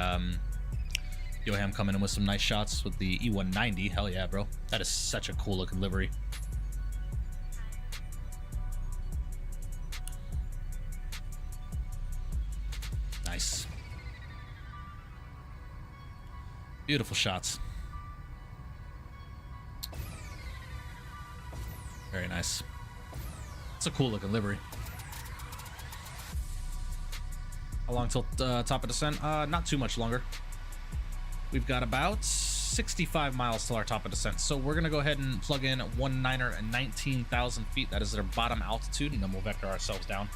Yoham coming in with some nice shots with the E190. Hell yeah, bro. That is such a cool looking livery. Nice. Beautiful shots. Very nice. It's a cool looking livery. How long till top of descent? Not too much longer. We've got about 65 miles till our top of descent. So we're gonna go ahead and plug in 19er and 19,000 feet. That is their bottom altitude, and then we'll vector ourselves down.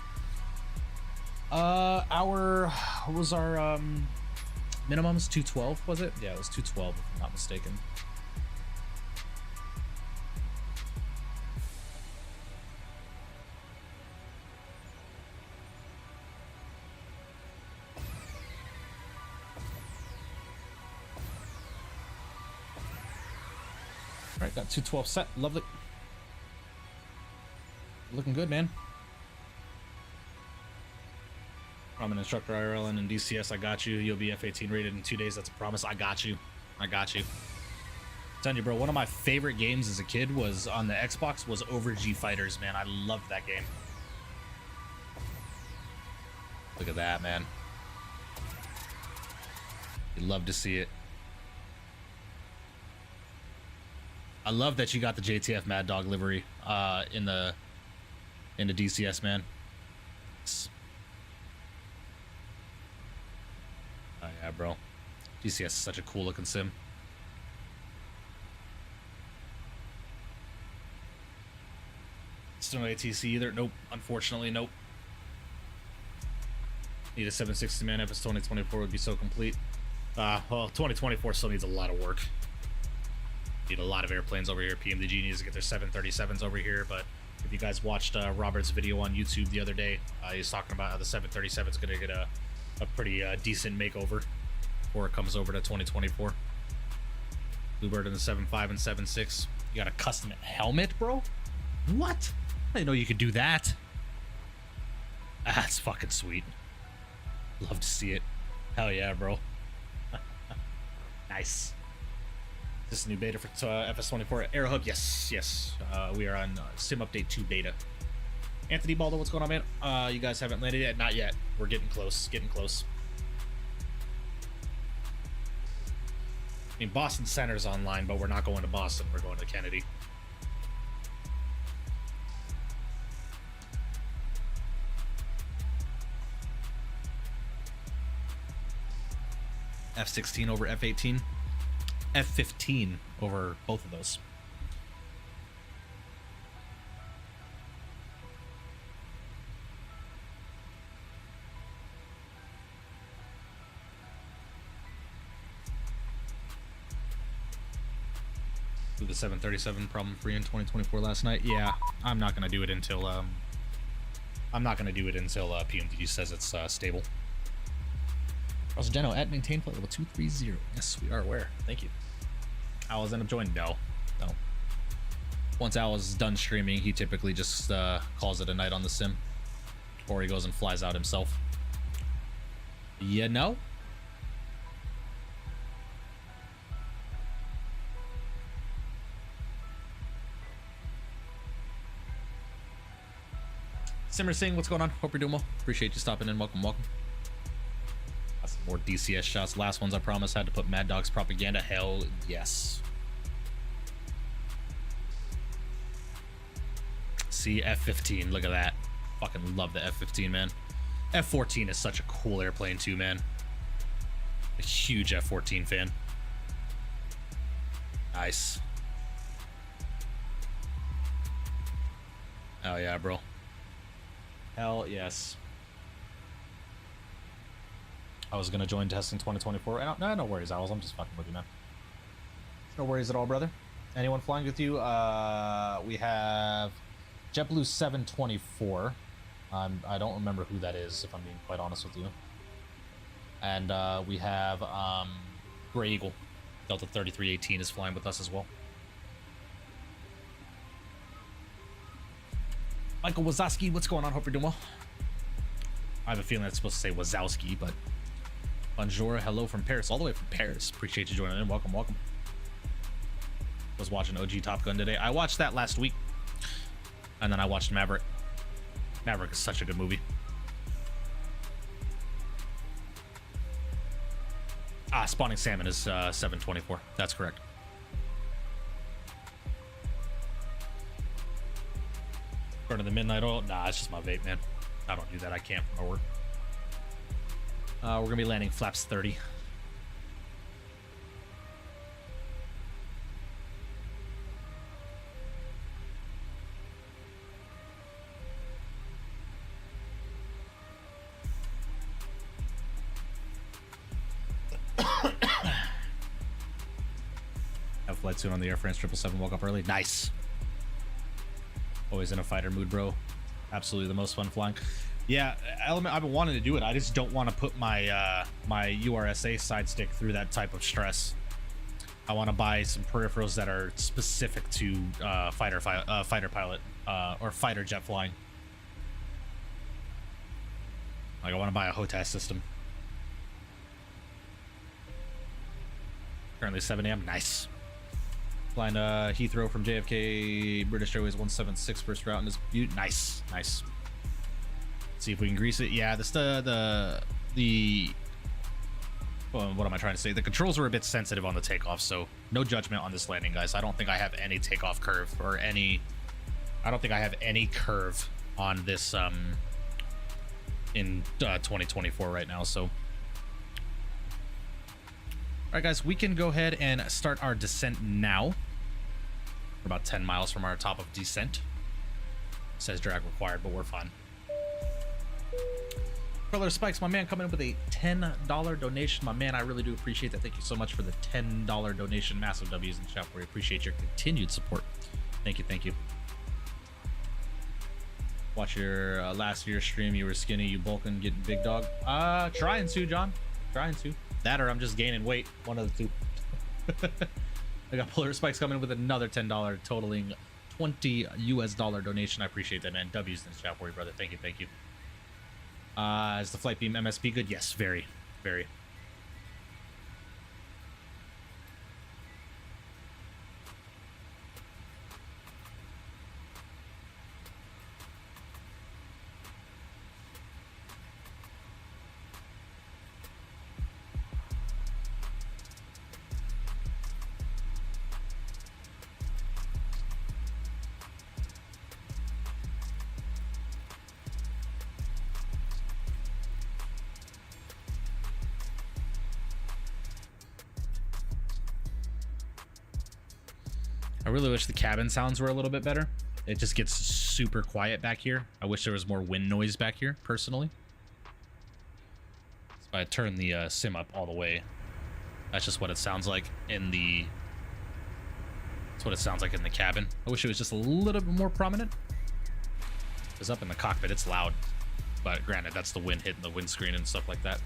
What was our minimums? 212, was it? Yeah, it was 212 if I'm not mistaken. All right, got 212 set. Lovely. Looking good, man. I'm an instructor IRL and in DCS. I got you. You'll be F18 rated in 2 days. That's a promise. I got you. I got you. I'm telling you, bro, one of my favorite games as a kid was on the Xbox was Over G Fighters, man. I loved that game. Look at that, man. You love to see it. I love that you got the JTF Mad Dog livery in the DCS, man. Oh yeah, bro. DCS is such a cool looking sim. Still no ATC either. Nope. Unfortunately, nope. Need a 760 man. FS2024 would be so complete. Well, 2024 still needs a lot of work. Need a lot of airplanes over here. PMDG needs to get their 737s over here, but if you guys watched Robert's video on YouTube the other day, he's talking about how the 737 is going to get a pretty decent makeover before it comes over to 2024. Bluebird in the 7.5 and 7.6. You got a custom helmet, bro? What? I didn't know you could do that. That's fucking sweet. Love to see it. Hell yeah, bro. Nice. Is this a new beta for FS24 Aerohub? Yes, yes. We are on Sim Update 2 beta. Anthony Baldo, what's going on, man? You guys haven't landed yet? Not yet. We're getting close. Getting close. I mean, Boston Center's online, but we're not going to Boston. We're going to Kennedy. F16 over F18. F15 over both of those. With the 737 problem free in 2024 last night. Yeah, I'm not gonna do it until PMDG says it's stable. Rosageno at maintain flight level 230. Yes, we are aware. Thank you. Owls end up joining? No. Once Owl's done streaming, he typically just calls it a night on the sim, or he goes and flies out himself. You know? Simmer Singh, what's going on? Hope you're doing well. Appreciate you stopping in. Welcome, welcome. Got some more DCS shots. Last ones, I promise. Had to put Mad Dog's propaganda. Hell yes. See, F-15. Look at that. Fucking love the F-15, man. F-14 is such a cool airplane too, man. A huge F-14 fan. Nice. Oh yeah, bro. Hell yes. I was gonna join testing 2024. No worries, Owls. I'm just fucking with you, man. No worries at all, brother. Anyone flying with you? We have JetBlue 724. I don't remember who that is, if I'm being quite honest with you. And we have Gray Eagle. Delta 3318 is flying with us as well. Michael Wazowski, what's going on? Hope you're doing well. I have a feeling that's supposed to say Wazowski, but bonjour, hello from Paris, all the way from Paris. Appreciate you joining in. Welcome, welcome. Was watching OG Top Gun today. I watched that last week, and then I watched Maverick. Maverick is such a good movie. Spawning Salmon is 724. That's correct. Burning the midnight oil? Nah, it's just my vape, man. I don't do that. I can't from my work. We're gonna be landing flaps 30. Flight soon on the Air France 777. Woke up early. Nice. Always in a fighter mood, bro. Absolutely the most fun flying. Yeah, Element, I've been wanting to do it. I just don't want to put my my URSA side stick through that type of stress. I want to buy some peripherals that are specific to fighter pilot or fighter jet flying. Like I want to buy a HOTAS system. Currently 7 a.m. Nice. Flying Heathrow from JFK, British Airways 176 first route in this butte. Nice, nice. Let's see if we can grease it. Yeah, well, what am I trying to say? The controls were a bit sensitive on the takeoff, so no judgment on this landing, guys. I don't think I have any takeoff curve or any. I don't think I have any curve on this in 2024 right now. So, all right, guys, we can go ahead and start our descent now. We're about 10 miles from our top of descent. It says drag required, but we're fine. Color Spikes, my man, coming in with a $10 donation. My man, I really do appreciate that. Thank you so much for the $10 donation. Massive W's in chat. We appreciate your continued support. Thank you, thank you. Watch your last year's stream. You were skinny, you bulking, getting big dog. Trying to, John. Trying to. That or I'm just gaining weight. One of the two. I got Polar Spikes coming in with another $10, totaling $20 US donation. I appreciate that, man. W's in chat for you, brother. Thank you, thank you. Is the flight beam MSP good? Yes, very, very. I really wish the cabin sounds were a little bit better. It just gets super quiet back here. I wish there was more wind noise back here, personally. So I turn the sim up all the way. That's just what it sounds like in the... That's what it sounds like in the cabin. I wish it was just a little bit more prominent. Because up in the cockpit, it's loud. But granted, that's the wind hitting the windscreen and stuff like that.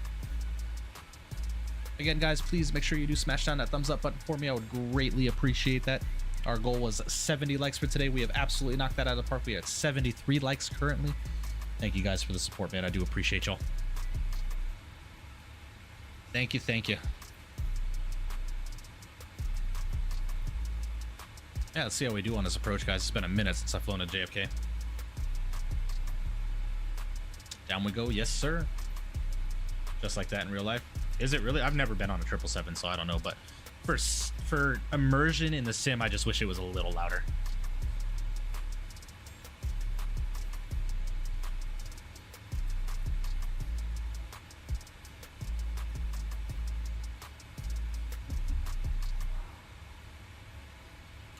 Again, guys, please make sure you do smash down that thumbs up button for me. I would greatly appreciate that. Our goal was 70 likes for today. We have absolutely knocked that out of the park. We are at 73 likes currently. Thank you guys for the support, man. I do appreciate y'all. Thank you, thank you. Yeah, let's see how we do on this approach, guys. It's been a minute since I've flown to JFK. Down we go. Yes, sir. Just like that in real life. Is it really? I've never been on a 777, so I don't know, but for immersion in the sim, I just wish it was a little louder.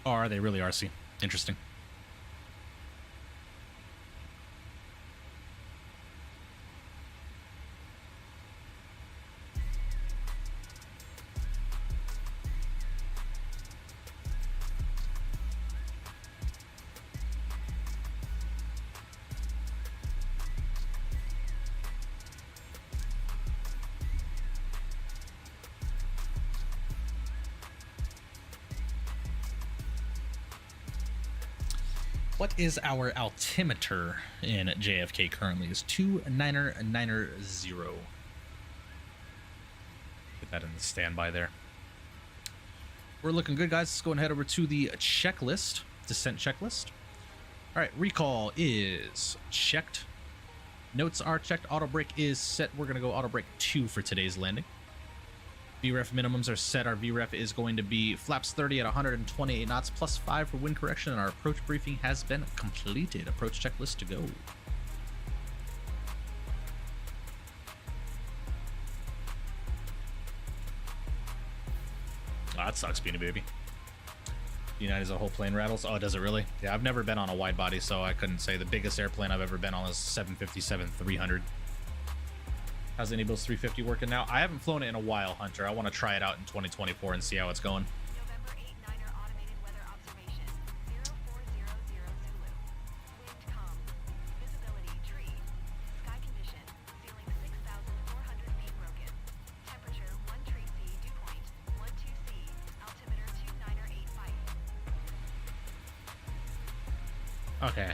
Oh, are they really RC? Interesting. What is our altimeter in JFK currently? Is 2990. Put that in the standby there. We're looking good, guys. Let's go and head over to the checklist, descent checklist. All right, recall is checked. Notes are checked. Auto brake is set. We're going to go auto brake 2 for today's landing. VREF minimums are set. Our VREF is going to be flaps 30 at 128 knots plus 5 for wind correction, and our approach briefing has been completed. Approach checklist to go. Oh, that sucks, Beanie Baby. United as a whole plane rattles. Oh, does it really? Yeah, I've never been on a wide body, so I couldn't say. The biggest airplane I've ever been on is 757-300. How's the Anybills 350 working now? I haven't flown it in a while, Hunter. I want to try it out in 2024 and see how it's going. Okay.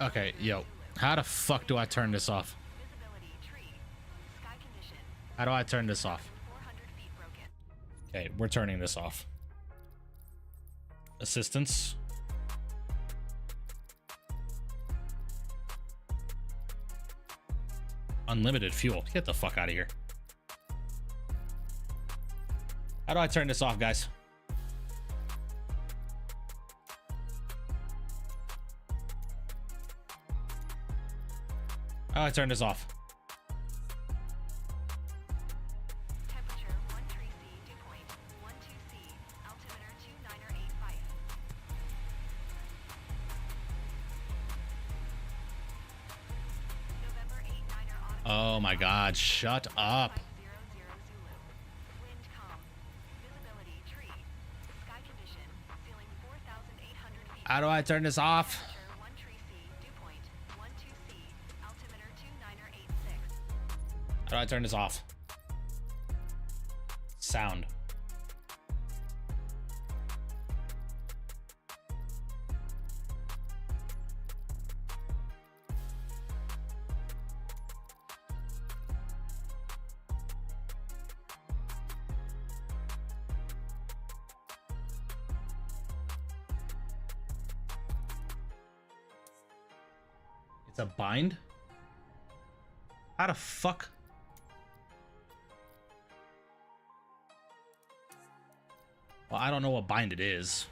Okay, yo. How the fuck do I turn this off? How do I turn this off? Okay, we're turning this off. Assistance. Unlimited fuel. Get the fuck out of here. How do I turn this off, guys? How do I turn this off? Temperature 13C, dew point 12C, altimeter 2985. November 89er auto. Oh my god, shut up. Wind calm. Visibility tree. Sky condition. Ceiling 4,800 feet. How do I turn this off? Temperature 13C, dew point 12C, altimeter 2986. How do I turn this off? Sound. It's a bind? How the fuck? Well, I don't know what bind it is.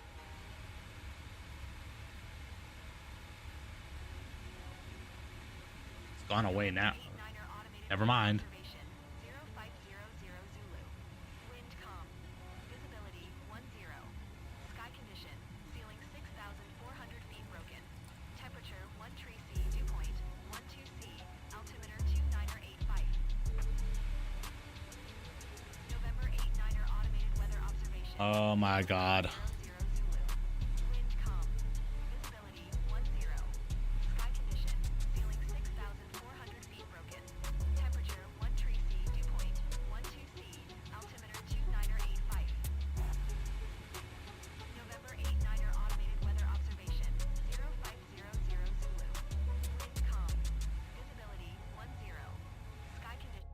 It's gone away now. Never mind. 0500 Zulu. Wind calm. Visibility 10. Sky condition. Ceiling 6,400 feet broken. Temperature 13C, dew point 12C, altimeter 2985. November 89er automated weather observation. Oh my god. Wind calm. Visibility 10. Sky condition. Ceiling 6,400 feet broken. Temperature 13C, dew point 12C, altimeter 2985. November 89er automated weather observation. 0500 Zulu. Wind calm. Visibility 10. Sky condition.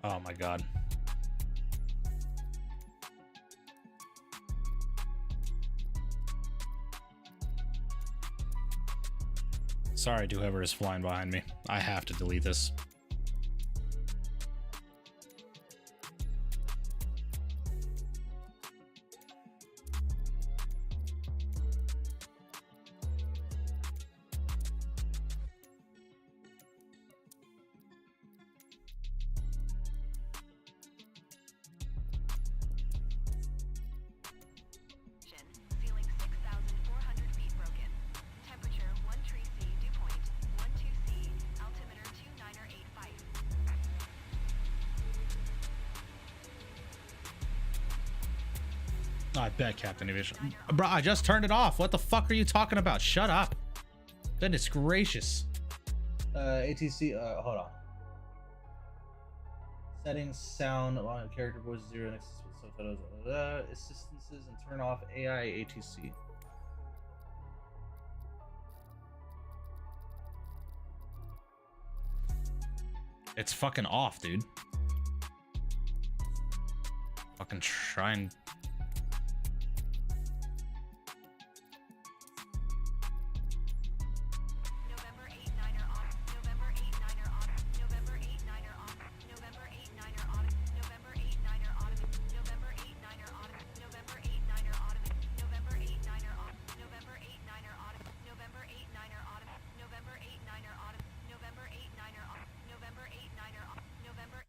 Oh my god. Sorry to whoever is flying behind me. I have to delete this. Ceiling 6,400 feet broken. Temperature 13C, dew point 12C, altimeter 2985. I bet, Captain Aviation. Bro, I just turned it off. What the fuck are you talking about? Shut up. Goodness gracious. ATC, hold on. Settings, sound, character voice 0, next to subtitles, assistances, and turn off AI ATC. It's fucking off, dude. Fucking try and... November 89er off. November 89er off. November 89er off. November 89er off. November 89er off. November 89er off. November 89er off. November 89er off. November 89er off. November 89er off. November 89er off. November 89er off. November 89er off. November.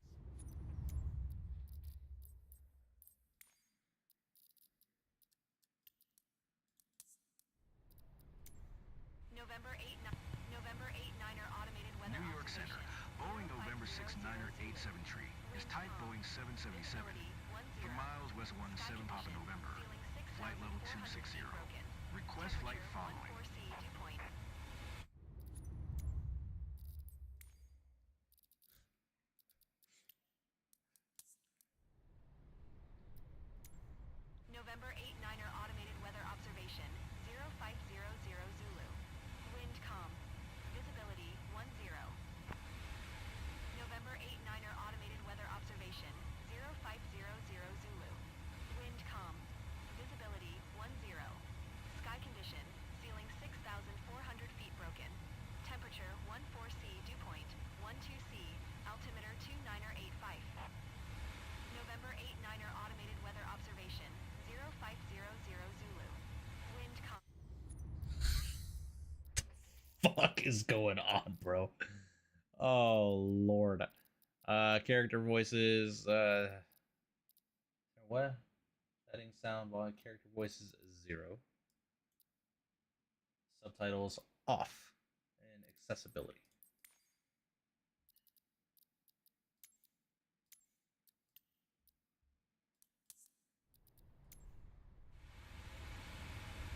November 89er automated weather New York Center, Boeing November 6 9er 87 tree is type Boeing 777 for miles Southwest 17 Papa November. Flight level 260. Request flight following. November 89er automated weather observation 0500 Zulu. Wind calm. Visibility 10. November 89er automated weather observation 0500 Zulu. Wind calm. Visibility 10. Sky condition, ceiling 6,400 feet broken. Temperature 14C dew point, 12C, altimeter 2985. November 89er automated weather observation 0500 Zulu. Wind calm. Fuck is going on, bro? Oh lord. Character voices, what? Setting sound volume, character voices 0. Subtitles off. And accessibility.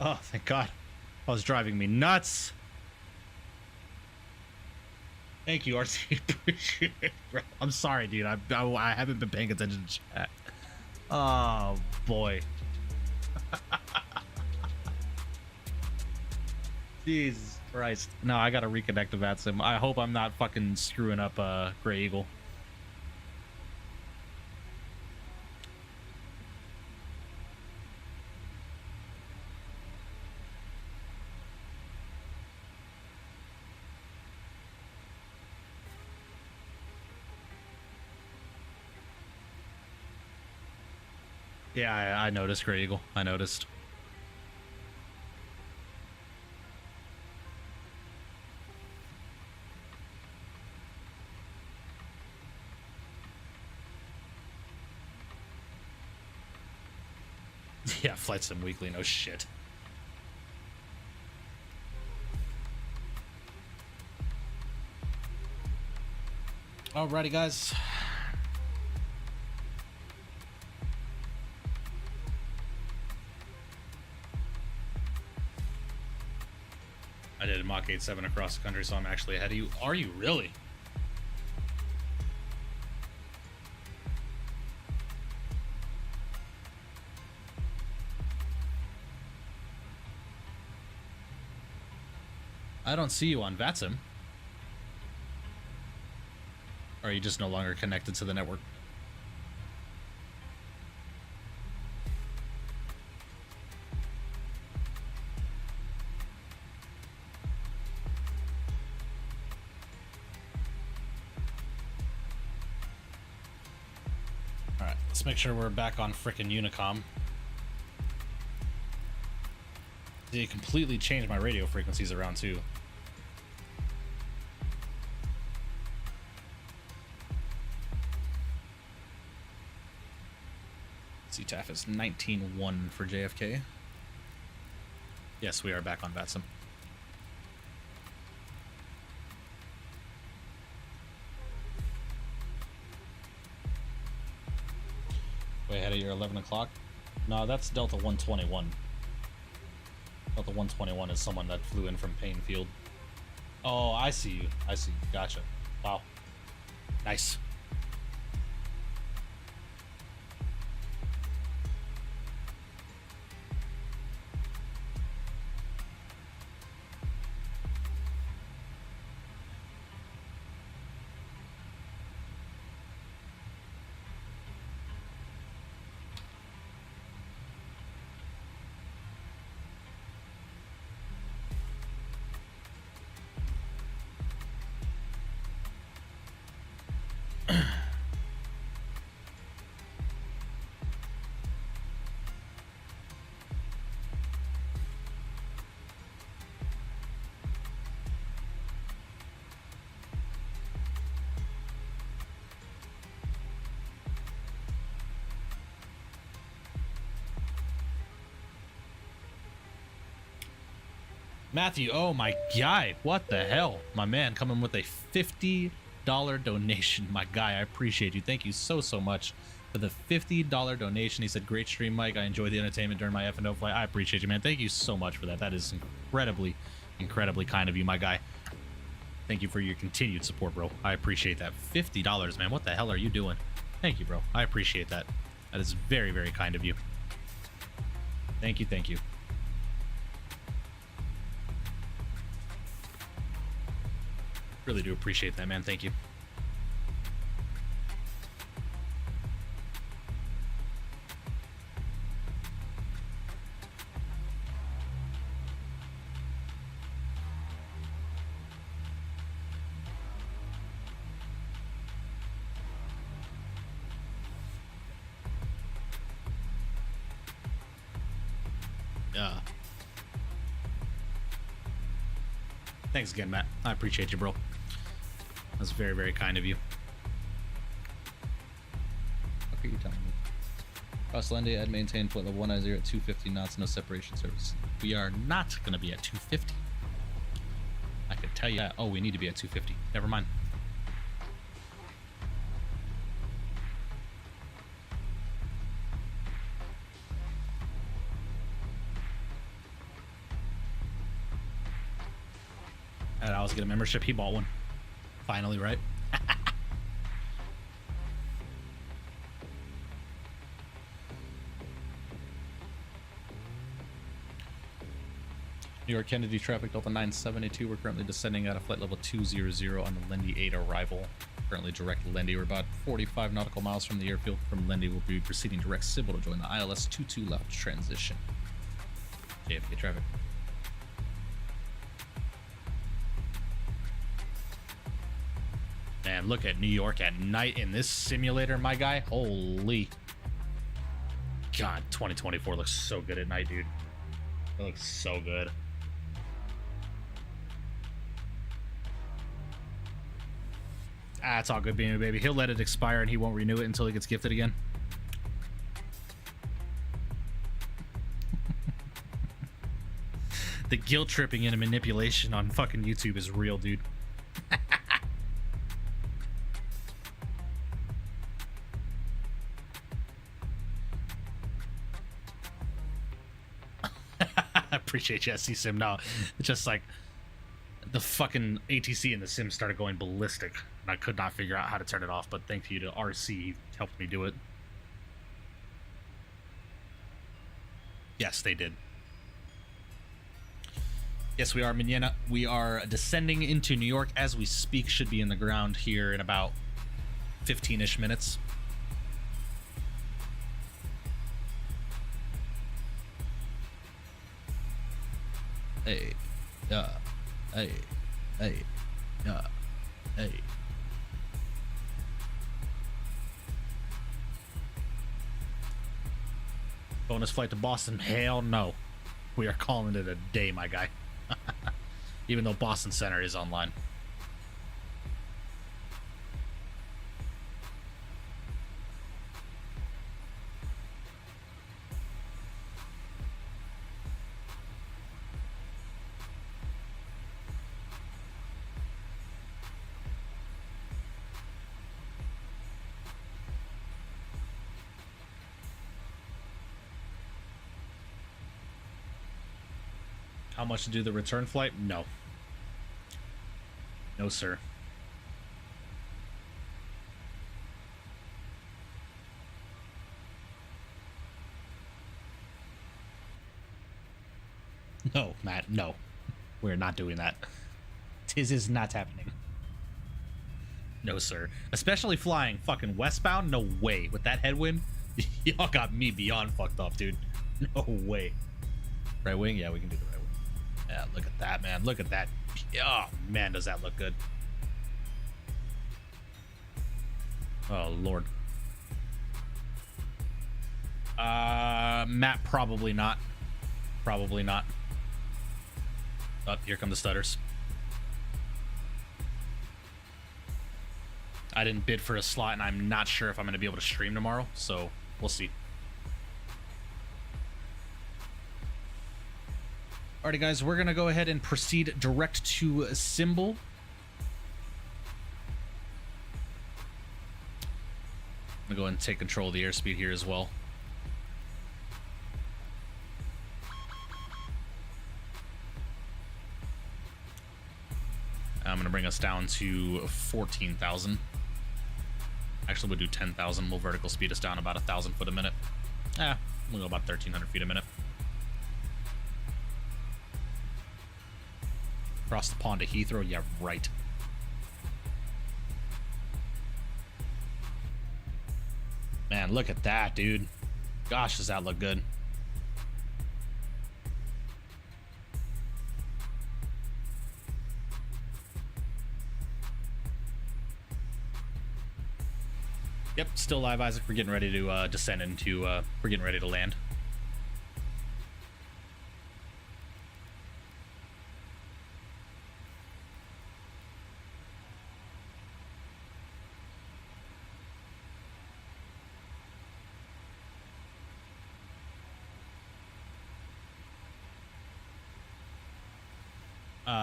Oh, thank God. That was driving me nuts. Thank you, RC. Appreciate it, bro. I'm sorry, dude. I haven't been paying attention to chat. Oh, boy. Jesus Christ. No, I gotta reconnect to VATSIM. I hope I'm not fucking screwing up Grey Eagle. Yeah, I noticed, Grey Eagle. I noticed. Yeah, Flight Sim Weekly, no shit. Alrighty, guys. I did Mach 8.7 across the country, so I'm actually ahead of you. Are you really? I don't see you on VATSIM. Or are you just no longer connected to the network? Alright, let's make sure we're back on frickin' Unicom. They completely changed my radio frequencies around too. CTAF is 19.1 for JFK. Yes, we are back on VATSIM. Way ahead of your 11 o'clock? No, that's Delta 121. Delta 121 is someone that flew in from Painfield. Oh, I see you. I see you. Gotcha. Wow. Nice. Matthew, oh my guy, what the hell? My man coming with a $50 donation. My guy, I appreciate you. Thank you so much. for the $50 donation. He said, great stream, Mike. I enjoyed the entertainment during my F&O flight. I appreciate you, man. Thank you so much for that. That is incredibly, incredibly kind of you, my guy. Thank you for your continued support, bro. I appreciate that. $50, man. What the hell are you doing? Thank you, bro. I appreciate that. That is very, very kind of you. Thank you, thank you. Really do appreciate that, man. Thank you. Thanks again, Matt. I appreciate you, bro. That's very, very kind of you. What are you telling me? Cross Lundy, I'd maintain flight level 190 at 250 knots, no separation service. We are not going to be at 250. I could tell you that. Oh, we need to be at 250. Never mind. And I was get a membership. He bought one. Finally, right? New York Kennedy traffic Delta 9782. We're currently descending at a flight level 200 on the Lindy 8 arrival. Currently direct Lindy. We're about 45 nautical miles from the airfield. From Lindy, we'll be proceeding direct Sybil to join the ILS 22 left transition. JFK traffic. Man, look at New York at night in this simulator, my guy. Holy. God, 2024 looks so good at night, dude. It looks so good. Ah, it's all good, being a baby. He'll let it expire and he won't renew it until he gets gifted again. The guilt tripping and manipulation on fucking YouTube is real, dude. Appreciate you, SC Sim. No, it's just like the fucking ATC in the sim started going ballistic and I could not figure out how to turn it off, but thank you to RC, he helped me do it. Yes, they did. Yes, we are, Mignana. We are descending into New York as we speak. Should be in the ground here in about 15-ish minutes. Hey, hey, hey, hey. Bonus flight to Boston? Hell no. We are calling it a day, my guy. Even though Boston Center is online. How much to do the return flight? No. No, sir. No, Matt, no. We're not doing that. This is not happening. No, sir. Especially flying fucking westbound? No way. With that headwind? Y'all got me beyond fucked up, dude. No way. Right wing? Yeah, we can do the right wing. Yeah, look at that, man. Look at that. Oh, man, does that look good. Oh, Lord. Matt, probably not. Probably not. Oh, here come the stutters. I didn't bid for a slot, and I'm not sure if I'm going to be able to stream tomorrow, so we'll see. Alrighty, guys, we're going to go ahead and proceed direct to Symbol. I'm gonna go ahead and take control of the airspeed here as well. I'm gonna bring us down to 14,000. Actually, we'll do 10,000. We'll vertical speed us down about 1,000 foot a minute. We'll go about 1,300 feet a minute. Across the pond to Heathrow? Yeah, right. Man, look at that, dude. Gosh, does that look good. Yep, still live, Isaac. We're getting ready to descend into, we're getting ready to land.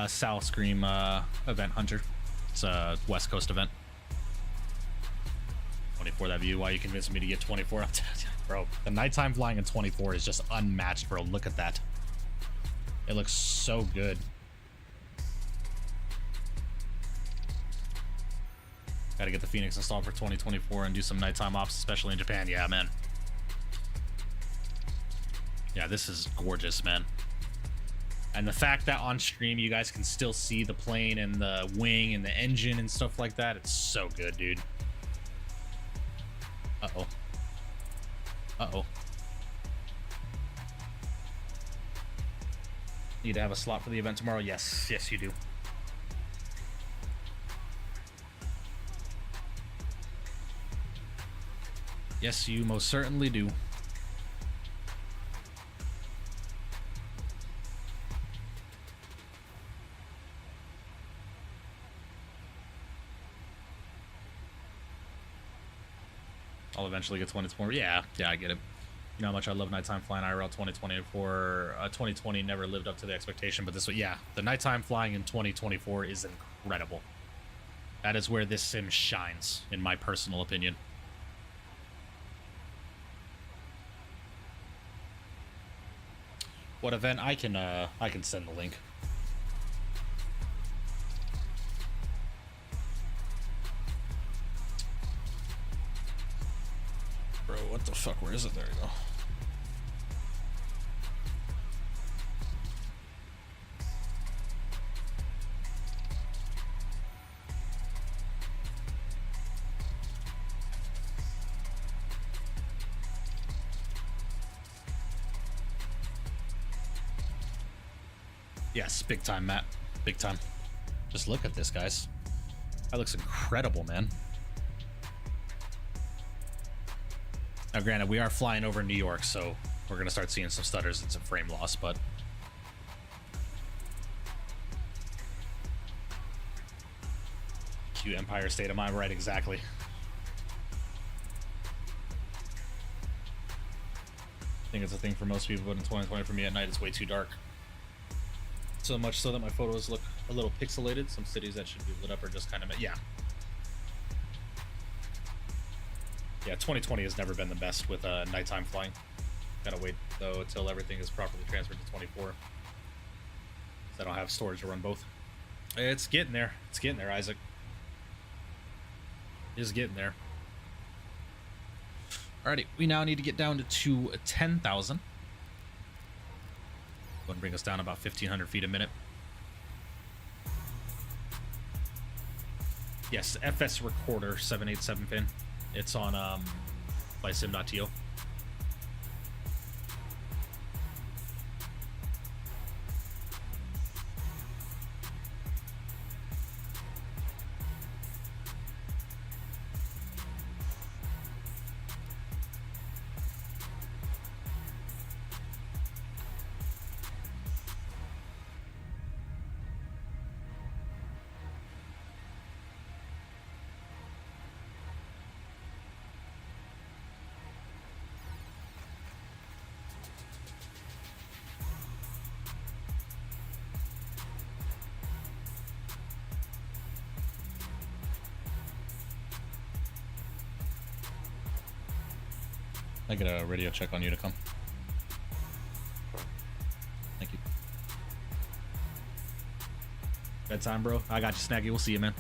South Scream event Hunter. It's a West Coast event. 24 that view. Why you convinced me to get 24? Bro, the nighttime flying in 24 is just unmatched, bro. Look at that. It looks so good. Gotta get the Phoenix installed for 2024 and do some nighttime ops, especially in Japan. Yeah, man. Yeah, this is gorgeous, man. And the fact that on stream you guys can still see the plane and the wing and the engine and stuff like that, it's so good, dude. Uh-oh. Uh-oh. Need to have a slot for the event tomorrow? Yes. Yes, you do. Yes, you most certainly do. I'll eventually get 2024. Yeah, I get it. You know how much I love nighttime flying IRL 2024. 2020 never lived up to the expectation, but this one, yeah, the nighttime flying in 2024 is incredible. That is where this sim shines, in my personal opinion. What event? I can send the link. Bro, what the fuck? Where is it? There you go. Yes, big time, Matt. Big time. Just look at this, guys. That looks incredible, man. Now, granted, we are flying over New York, so we're going to start seeing some stutters and some frame loss, but... Cute Empire State of Mind, right, exactly. I think it's a thing for most people, but in 2020 for me at night, it's way too dark. So much so that my photos look a little pixelated. Some cities that should be lit up are just kind of... Yeah. Yeah, 2020 has never been the best with nighttime flying. Gotta wait, though, until everything is properly transferred to 24. So I don't have storage to run both. It's getting there. It's getting there, Isaac. It's getting there. Alrighty, we now need to get down to 10,000. Go and bring us down about 1,500 feet a minute. Yes, FS Recorder 787 pin. It's on flightsim.to. I get a radio check on you to come. Thank you. Bedtime, bro. I got you, Snaggy. We'll see you, man.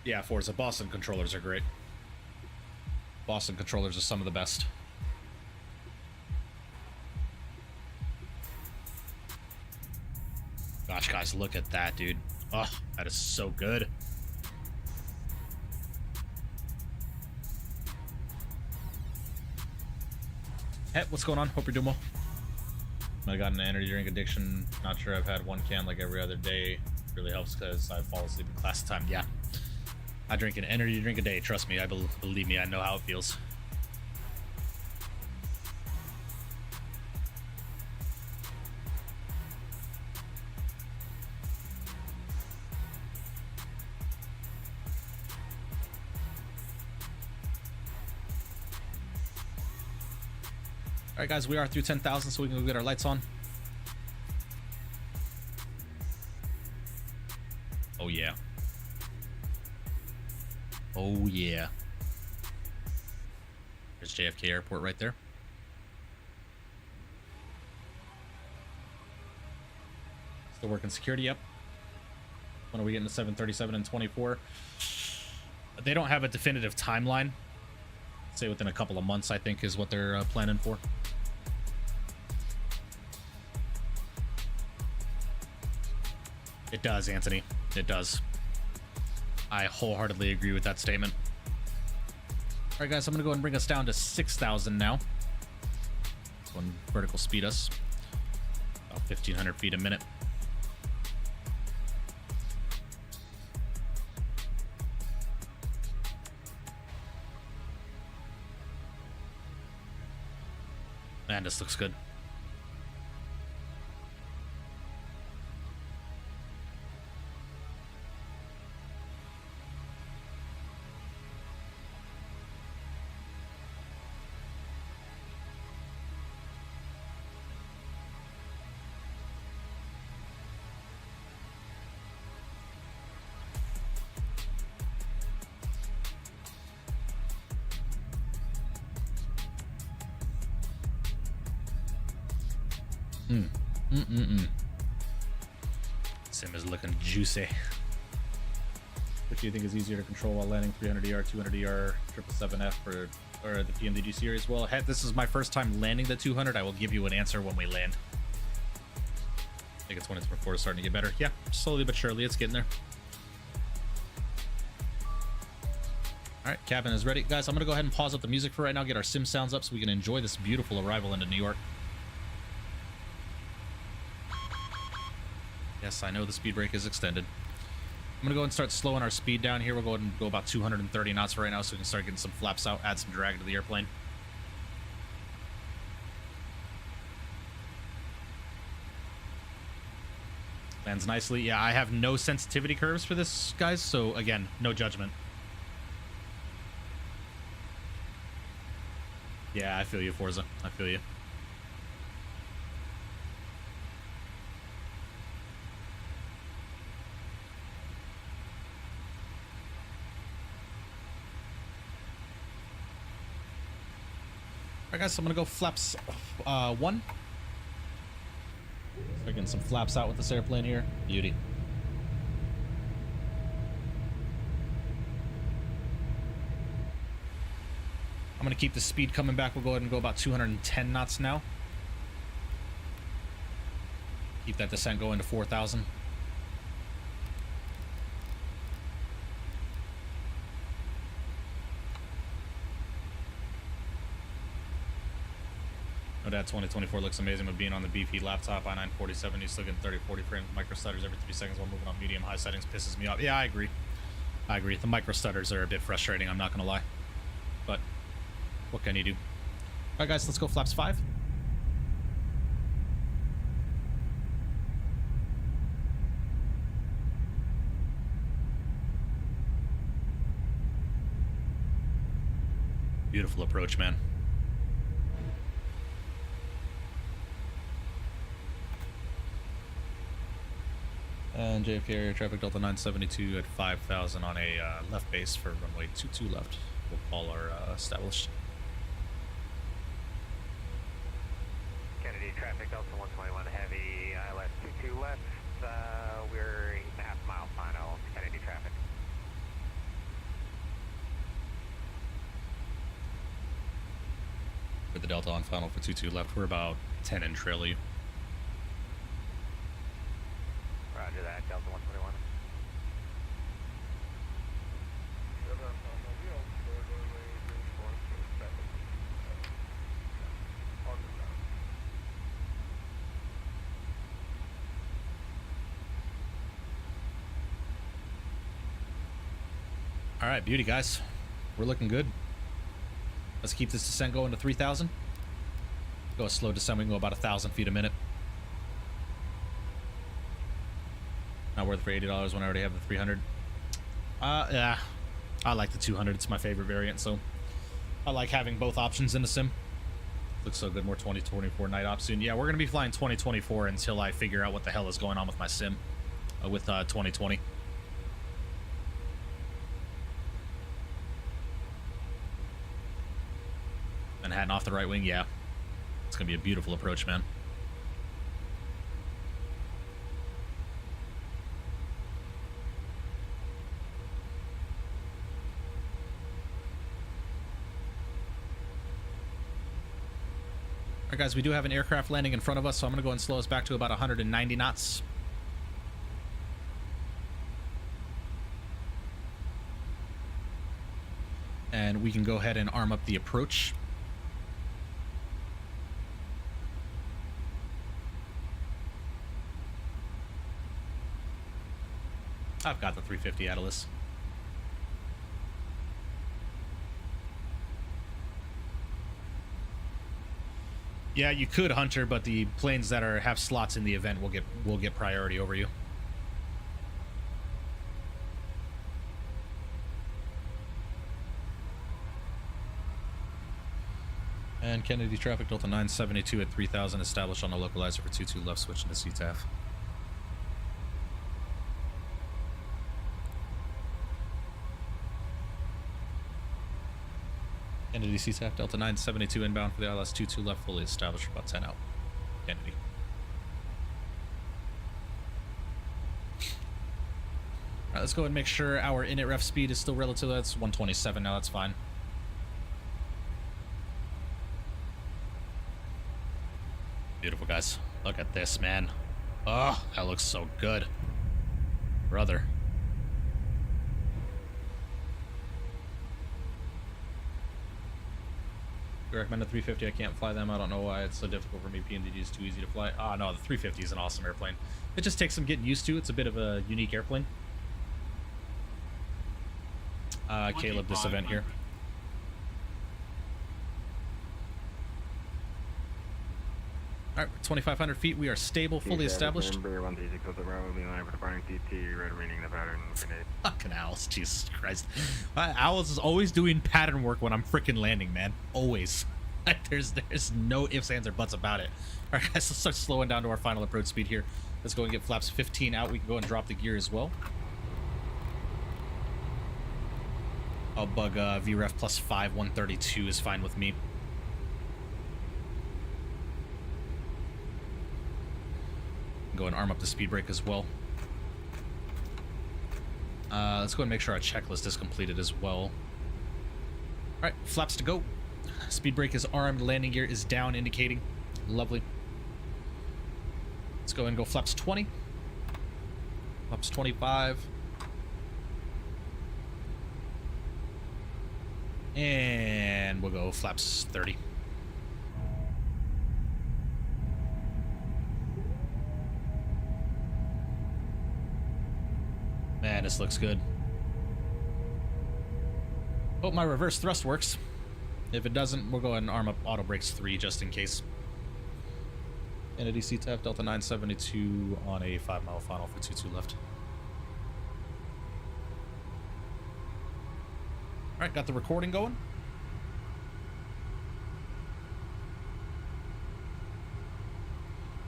Yeah, Forza. Boston controllers are great. Boston controllers are some of the best. Gosh, guys, look at that, dude. Oh, that is so good. Hey, what's going on? Hope you're doing well. I got an energy drink addiction. Not sure, I've had one can like every other day. Really helps because I fall asleep in class time. Yeah. I drink an energy drink a day. Trust me. Believe me. I know how it feels. All right, guys, we are through 10,000, so we can go get our lights on. Oh, yeah. Oh, yeah. There's JFK Airport right there. Still working security, yep. When are we getting to 737 and 24? They don't have a definitive timeline. Say within a couple of months, I think, is what they're planning for. It does, Anthony. It does. I wholeheartedly agree with that statement. All right, guys, I'm going to go ahead and bring us down to 6,000 now. Go and vertical speed us. About 1,500 feet a minute. Man, this looks good. Sim is looking juicy. Which do you think is easier to control while landing 300ER, 200ER, 777F, or the PMDG series? Well, heck, this is my first time landing the 200. I will give you an answer when we land. I think it's when it's before it's starting to get better. Yeah, slowly but surely, it's getting there. All right, cabin is ready. Guys, I'm going to go ahead and pause up the music for right now, get our sim sounds up so we can enjoy this beautiful arrival into New York. Yes, I know the speed brake is extended. I'm going to go ahead and start slowing our speed down here. We'll go ahead and go about 230 knots for right now so we can start getting some flaps out, add some drag to the airplane. Lands nicely. Yeah, I have no sensitivity curves for this, guys, so again, no judgment. Yeah, I feel you, Forza. I feel you. All right, guys, so I'm gonna go flaps 1. So getting some flaps out with this airplane here. Beauty. I'm gonna keep the speed coming back. We'll go ahead and go about 210 knots now. Keep that descent going to 4,000. No doubt 2024 looks amazing with being on the BP laptop. i9-4070, you still getting 30-40 frames, micro stutters every 3 seconds while moving on medium high settings pisses me off. Yeah, I agree. I agree. The micro stutters are a bit frustrating, I'm not gonna lie. But what can you do? Alright guys, let's go flaps 5. Beautiful approach, man. And JFK air traffic Delta 972 at 5,000 on a left base for runway 22 left. We'll call our established. Kennedy traffic Delta 121 heavy, ILS 22 left. We're 8.5 mile final. Kennedy traffic. With the Delta on final for 22 left, we're about 10 in trail you. Roger that, Delta 121. All right, beauty guys, we're looking good. Let's keep this descent going to 3,000. Go a slow descent, we can go about 1,000 feet a minute. Not worth for $80 when I already have the 300. Yeah, I like the 200. It's my favorite variant, so I like having both options in the sim. Looks so good. More 2024 night ops soon. Yeah, we're gonna be flying 2024 until I figure out what the hell is going on with my sim with 2020. Manhattan off the right wing. Yeah, it's gonna be a beautiful approach, man. Alright guys, we do have an aircraft landing in front of us, so I'm going to go and slow us back to about 190 knots. And we can go ahead and arm up the approach. I've got the 350 Atlas. Yeah, you could Hunter, but the planes that have slots in the event will get priority over you. And Kennedy traffic Delta 972 at 3,000 established on the localizer for 22 left, switching to CTAF. Kennedy CTAF Delta 972 inbound for the ILS 22 left, fully established for about 10 out. Kennedy. Alright, let's go ahead and make sure our init ref speed is still relative. That's 127 now, that's fine. Beautiful, guys. Look at this, man. Oh, that looks so good. Brother. I recommend a 350. I can't fly them. I don't know why it's so difficult for me. PMDG is too easy to fly. Ah, no, the 350 is an awesome airplane. It just takes some getting used to. It's a bit of a unique airplane. Caleb, this event here. Alright, 2,500 feet. We are stable, fully established. Fucking owls, Jesus Christ. Owls is always doing pattern work when I'm freaking landing, man. Always. There's no ifs, ands, or buts about it. Alright, guys, let's start slowing down to our final approach speed here. Let's go and get flaps 15 out. We can go and drop the gear as well. I'll bug VREF plus 5, 132 is fine with me. Go and arm up the speed brake as well. Let's go and make sure our checklist is completed as well. Alright, flaps to go. Speed brake is armed, landing gear is down, indicating. Lovely. Let's go and go flaps 20. Flaps 25. And we'll go flaps 30. Man, this looks good. Hope my reverse thrust works. If it doesn't, we'll go ahead and arm up auto brakes 3 just in case. Kennedy CTAF Delta 972 on a 5-mile final for 22 left. Alright, got the recording going.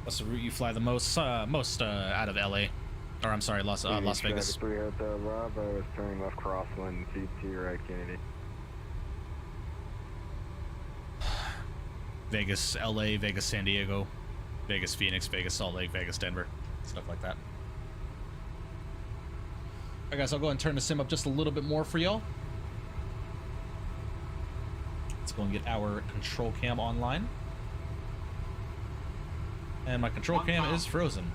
What's the route you fly the most out of LA? Or I'm sorry, Las Vegas. 3 Hotel Bravo is turning left crosswind, CT right Kennedy. Vegas, LA, Vegas, San Diego, Vegas, Phoenix, Vegas, Salt Lake, Vegas, Denver, stuff like that. Alright guys, I'll go ahead and turn the sim up just a little bit more for y'all. Let's go and get our control cam online. And my control cam is frozen.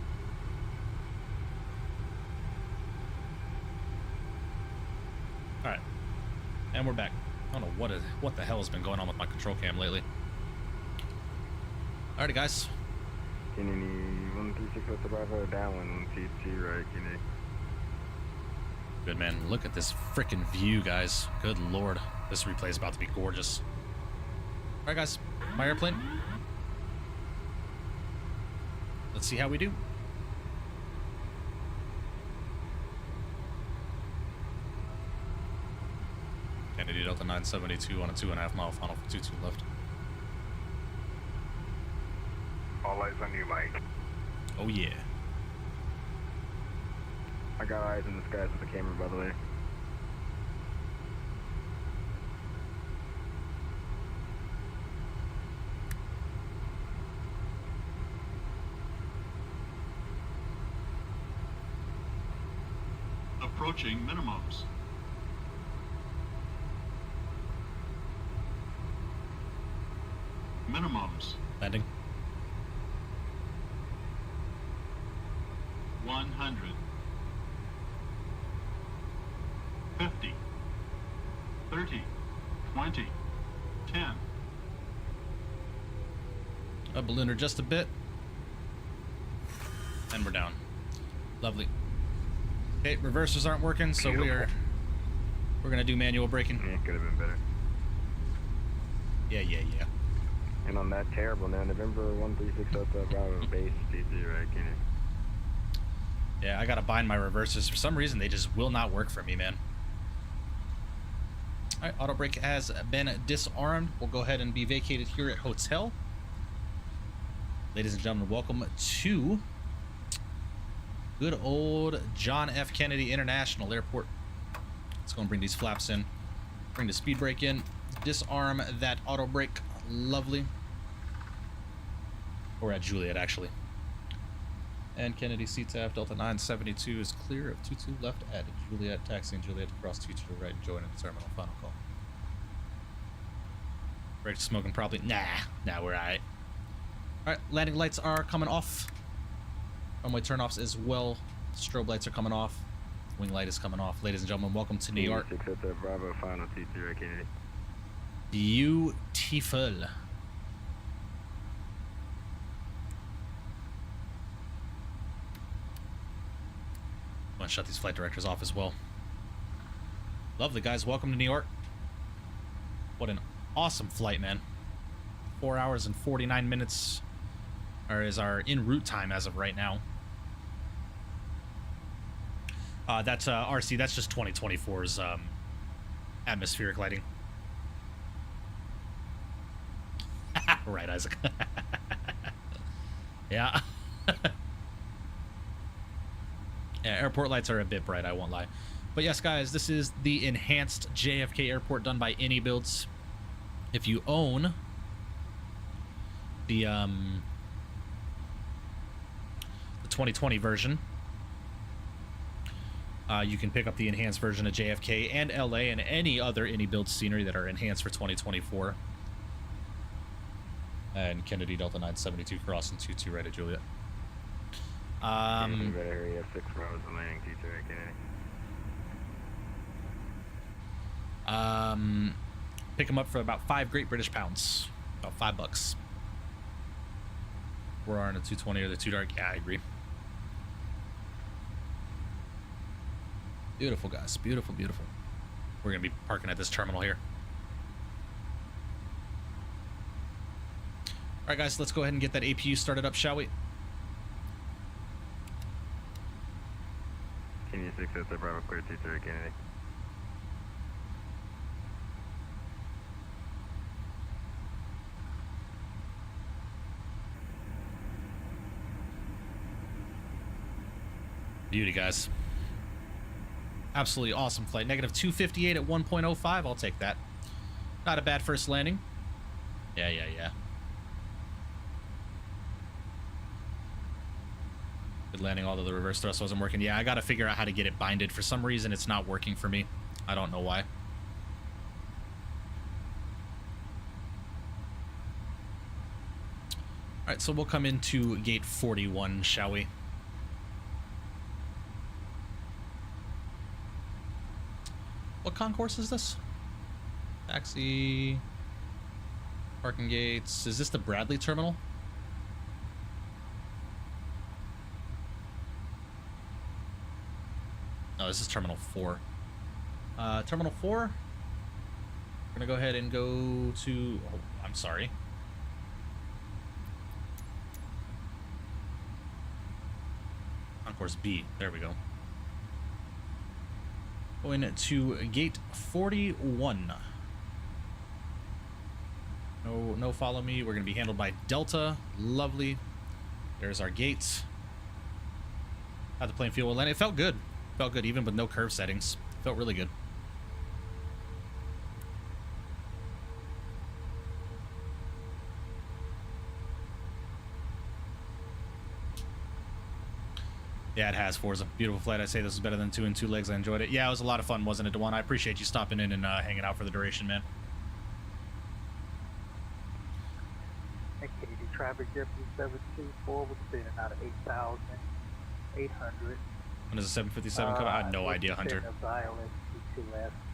Alright. And we're back. I don't know what the hell has been going on with my control cam lately. Alrighty guys. Kennedy 136 Hotel Bravo, downwind, CT right Kennedy. Good man. Look at this freaking view, guys. Good lord. This replay is about to be gorgeous. Alright guys, my airplane. Let's see how we do. Kennedy Delta 972 on a 2.5 mile final for 22 left. All eyes on you, Mike. Oh yeah. I got eyes in the skies with the camera, by the way. Approaching minimums. Minimums. Landing. 100. 50. 30. 20. 10. Up ballooner just a bit. And we're down. Lovely. Okay, reversers aren't working, so we're gonna do manual braking. Yeah, it could have been better. Yeah. And on that terrible now, November 136 Hotel Bravo base, CT right Kennedy. Yeah, I gotta bind my reversers. For some reason, they just will not work for me, man. Alright, auto brake has been disarmed. We'll go ahead and be vacated here at Hotel. Ladies and gentlemen, welcome to good old John F. Kennedy International Airport. Let's go and bring these flaps in. Bring the speed brake in. Disarm that auto brake. Lovely. Or at Juliet, actually. And Kennedy CTAF Delta 972 is clear of 22 left at Juliet, taxiing Juliet across 22 right, joining the terminal. Final call. Brakes smoking probably. Nah, we're alright. Alright, landing lights are coming off. Runway turnoffs as well. Strobe lights are coming off. Wing light is coming off. Ladies and gentlemen, welcome to New York. 6 at the Bravo, final T3 right Kennedy. Beautiful. I'm gonna shut these flight directors off as well. Lovely, guys. Welcome to New York. What an awesome flight, man. 4 hours and 49 minutes is our en route time as of right now. That's RC. That's just 2024's atmospheric lighting. Right, Isaac. Yeah. Yeah, airport lights are a bit bright, I won't lie. But yes, guys, this is the enhanced JFK airport done by Any Builds. If you own the 2020 version, you can pick up the enhanced version of JFK and LA and any other Any Builds scenery that are enhanced for 2024. And Kennedy Delta 972 crossing 22 right at Juliet. You better hurry up, 6 rows and landing T2 right Kennedy. Pick them up for about 5 Great British pounds. About $5. We're on a 220 or the 2 dark. Yeah, I agree. Beautiful, guys. Beautiful, beautiful. We're going to be parking at this terminal here. All right, guys, let's go ahead and get that APU started up, shall we? Kennedy 6 at the Bravo, clear T3 right Kennedy. Beauty, guys. Absolutely awesome flight. Negative 258 at 1.05. I'll take that. Not a bad first landing. Yeah. Good landing, although the reverse thrust wasn't working. Yeah, I got to figure out how to get it binded. For some reason, it's not working for me. I don't know why. All right, so we'll come into gate 41, shall we? What concourse is this? Taxi. Parking gates. Is this the Bradley terminal? No, this is Terminal 4. Terminal 4? We're gonna go ahead and go to... Oh, I'm sorry. Concourse B. There we go. Going to gate 41. No follow me. We're going to be handled by Delta. Lovely. There's our gates. Had the plane fuel well landed. It felt good. Felt good even with no curve settings. Felt really good. Yeah, it has. Forza. Beautiful flight. I'd say this is better than 2 and 2 legs. I enjoyed it. Yeah, it was a lot of fun, wasn't it, Dewan? I appreciate you stopping in and hanging out for the duration, man. Okay, the traffic deputy 724 was in and out of 8,800. When does the 757 come? I have no idea, Hunter. All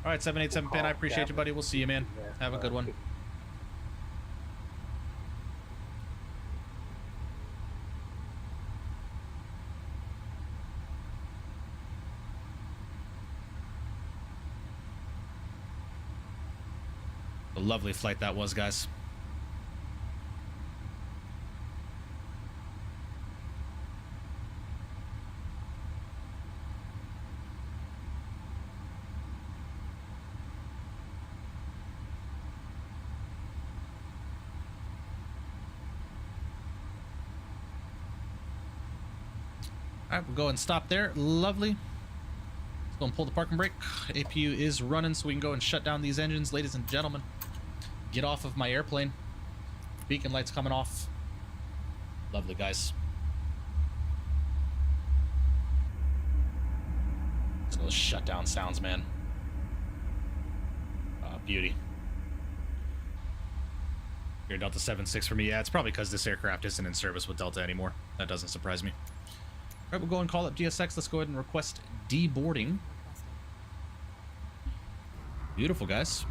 right, 787 Pin. I appreciate you, buddy. We'll see you, man. Have a good one. A lovely flight that was, guys. All right, we'll go and stop there. Lovely. Let's go and pull the parking brake. APU is running, so we can go and shut down these engines, ladies and gentlemen. Get off of my airplane. Beacon lights coming off. Lovely, guys. Those shutdown sounds, man. Beauty. You're Delta 76 for me. Yeah, it's probably because this aircraft isn't in service with Delta anymore. That doesn't surprise me. All right, we'll go and call up GSX. Let's go ahead and request deboarding. Beautiful, guys.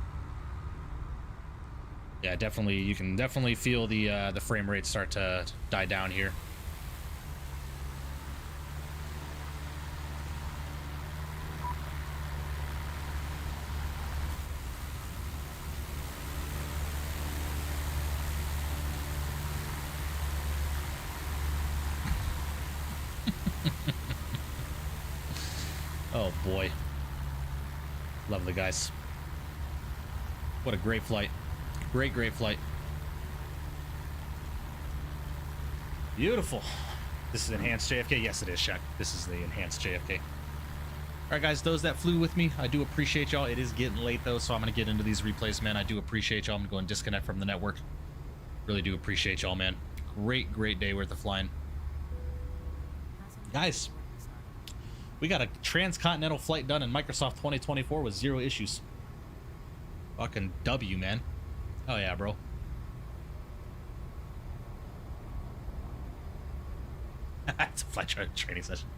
Yeah, definitely. You can definitely feel the frame rate start to die down here. Oh boy. Lovely, guys. What a great flight. Great flight. Beautiful. This is enhanced JFK. Yes, it is, Shaq. This is the enhanced JFK. All right, guys, those that flew with me, I do appreciate y'all. It is getting late, though, so I'm going to get into these replays, man. I do appreciate y'all. I'm going to go and disconnect from the network. Really do appreciate y'all, man. Great day worth of flying. Guys, we got a transcontinental flight done in Microsoft 2024 with 0 issues. Fucking W, man. Oh, yeah, bro. It's a flight training session.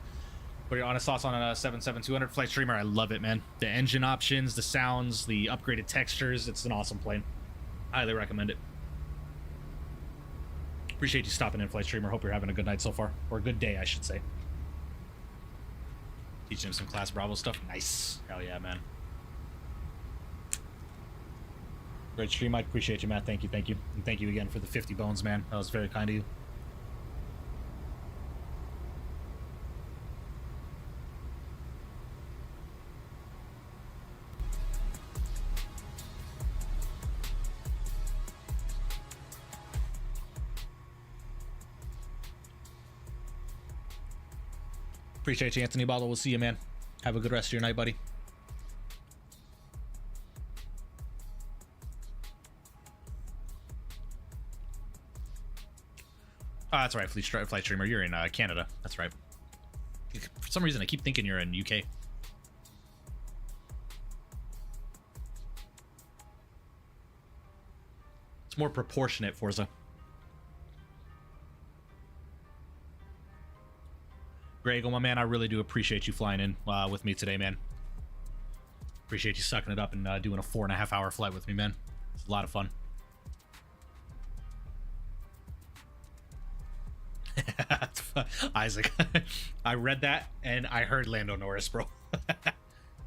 What are your honest thoughts on a 77200 flight streamer? I love it, man. The engine options, the sounds, the upgraded textures. It's an awesome plane. Highly recommend it. Appreciate you stopping in, flight streamer. Hope you're having a good night so far. Or a good day, I should say. Teaching him some Class Bravo stuff. Nice. Hell yeah, man. Great stream. I appreciate you, Matt. Thank you. And thank you again for the 50 bones, man. That was very kind of you. Appreciate you, Anthony Bottle. We'll see you, man. Have a good rest of your night, buddy. That's right, flight streamer. You're in Canada. That's right. For some reason, I keep thinking you're in UK. It's more proportionate, Forza. Grego, my man, I really do appreciate you flying in with me today, man. Appreciate you sucking it up and doing a 4.5 hour flight with me, man. It's a lot of fun. Isaac, I read that and I heard Lando Norris, bro.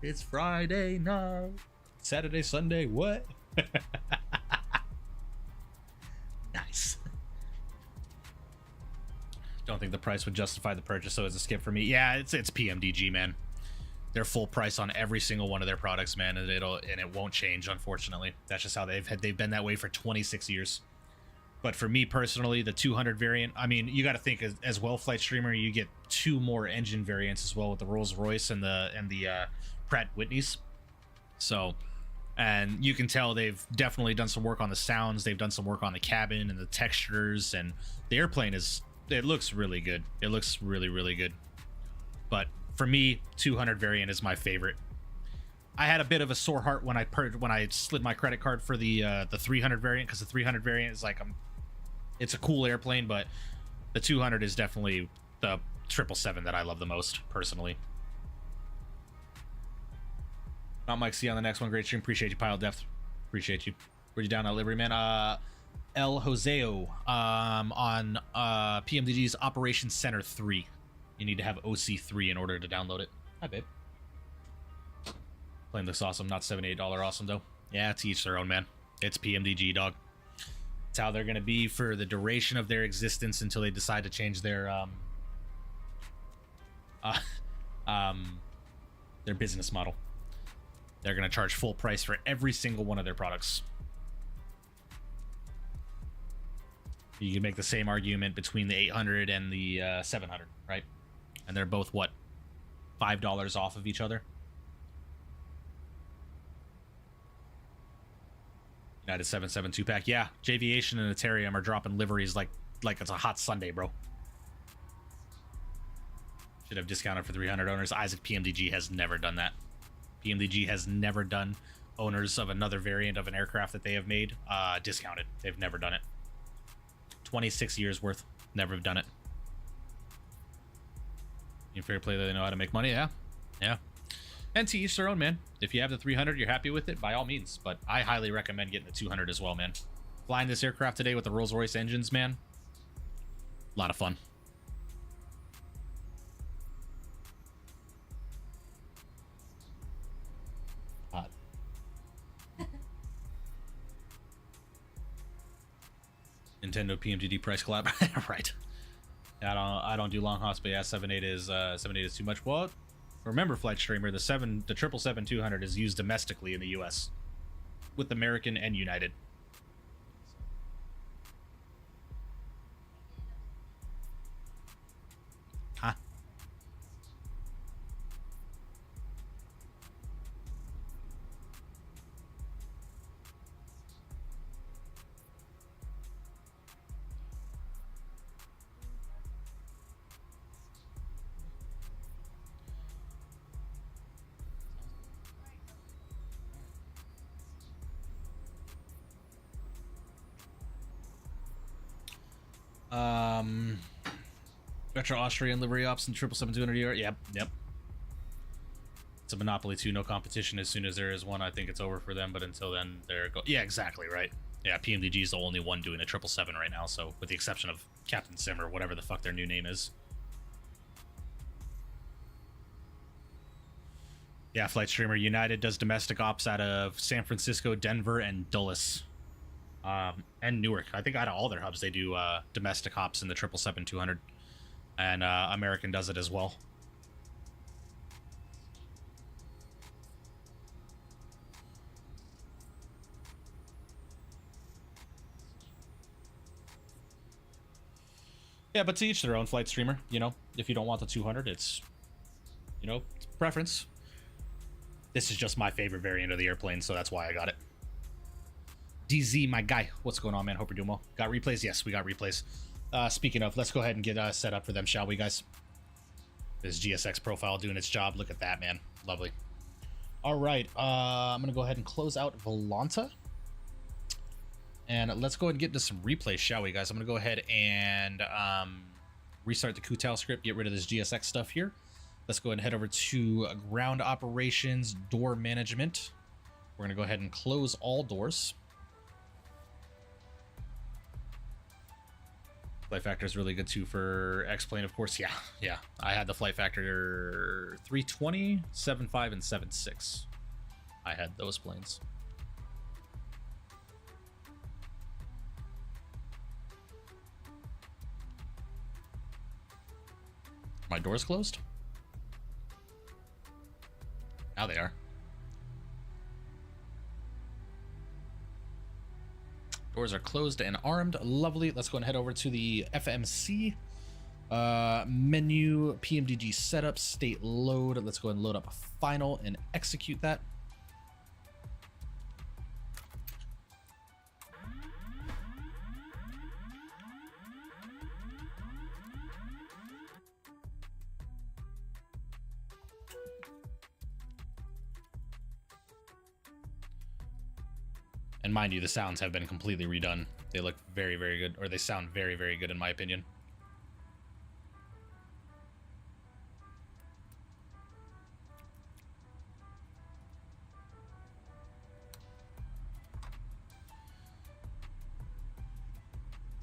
It's Friday night, Saturday, Sunday, what? Nice. Don't think the price would justify the purchase, so it's a skip for me. Yeah, it's PMDG, man. They're full price on every single one of their products, man, and it won't change, unfortunately. That's just how they've been that way for 26 years. But for me personally, the 200 variant, I mean, you got to think as well, Flight Streamer, you get 2 more engine variants as well with the Rolls-Royce and the Pratt Whitneys. So, and you can tell they've definitely done some work on the sounds. They've done some work on the cabin and the textures, and the airplane it looks really good. It looks really, really good. But for me, 200 variant is my favorite. I had a bit of a sore heart when I slid my credit card for the 300 variant, because the 300 variant is like it's a cool airplane, but the 200 is definitely the 777 that I love the most personally. Not Mike C on the next one. Great stream. Appreciate you, Pile Depth. Appreciate you. Were you down at Livery, man? El Joseo on PMDG's Operation Center 3. You need to have OC3 in order to download it. Hi, babe. Plane looks awesome. Not $78 awesome, though. Yeah, to each their own, man. It's PMDG, dog. It's how they're going to be for the duration of their existence until they decide to change their business model. They're going to charge full price for every single one of their products. You can make the same argument between the 800 and the 700, right? And they're both, what, $5 off of each other? United 772 pack. Yeah, Javiation and Ethereum are dropping liveries like it's a hot Sunday, bro. Should have discounted for 300 owners. Isaac, PMDG has never done that. PMDG has never done owners of another variant of an aircraft that they have made discounted. They've never done it. 26 years worth. Never have done it. In fair play, they know how to make money. Yeah. Yeah. And to each their own, man. If you have the 300, you're happy with it, by all means. But I highly recommend getting the 200 as well, man. Flying this aircraft today with the Rolls-Royce engines, man. A lot of fun. Hot. Nintendo PMDD price collab. Right. I don't do long hops, but yeah, 78 is too much. Well, remember, Flight Streamer, the 777-200 is used domestically in the U.S. with American and United. Huh? Retro Austrian livery ops and 777-200. Yep. It's a monopoly too. No competition. As soon as there is one, I think it's over for them. But until then, yeah, exactly right. Yeah, PMDG is the only one doing a 777 right now. So with the exception of Captain Sim or whatever the fuck their new name is. Yeah, Flight Streamer. United does domestic ops out of San Francisco, Denver, and Dulles. And Newark. I think out of all their hubs, they do domestic hops in the 777-200. And American does it as well. Yeah, but to each their own, Flight Streamer. You know, if you don't want the 200, it's You know, it's preference. This is just my favorite variant of the airplane, so that's why I got it. DZ, my guy. What's going on, man? Hope you're doing well. Got replays? Yes, we got replays. Speaking of, let's go ahead and get set up for them, shall we, guys? This GSX profile doing its job. Look at that, man. Lovely. All right. I'm going to go ahead and close out Volanta. And let's go ahead and get into some replays, shall we, guys? I'm going to go ahead and restart the Kutal script, get rid of this GSX stuff here. Let's go ahead and head over to ground operations, door management. We're going to go ahead and close all doors. Flight factor is really good too for X-Plane, of course. Yeah. I had the flight factor 320, 7.5, and 7.6. I had those planes. My doors closed? Now they are. Doors are closed and armed. Lovely. Let's go and head over to the FMC menu, PMDG setup, state load. Let's go and load up a final and execute that. And mind you, the sounds have been completely redone. They look very, very good, or they sound very, very good in my opinion.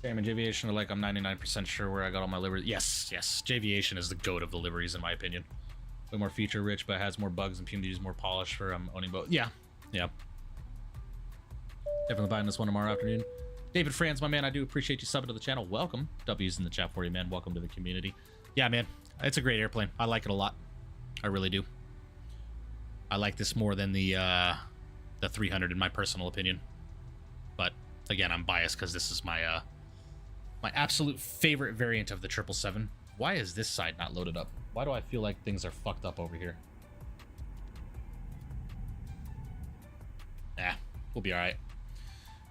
Sam and Javiation are like, I'm 99% sure where I got all my liveries. Yes. Javiation is the goat of the liveries in my opinion. Way more feature rich, but has more bugs and PMDG is more polished for owning both. Yeah. Definitely buying this one tomorrow afternoon. David Franz, my man, I do appreciate you subbing to the channel. Welcome. W's in the chat for you, man. Welcome to the community. Yeah, man. It's a great airplane. I like it a lot. I really do. I like this more than the 300 in my personal opinion. But again, I'm biased because this is my my absolute favorite variant of the 777. Why is this side not loaded up? Why do I feel like things are fucked up over here? Nah, we'll be all right.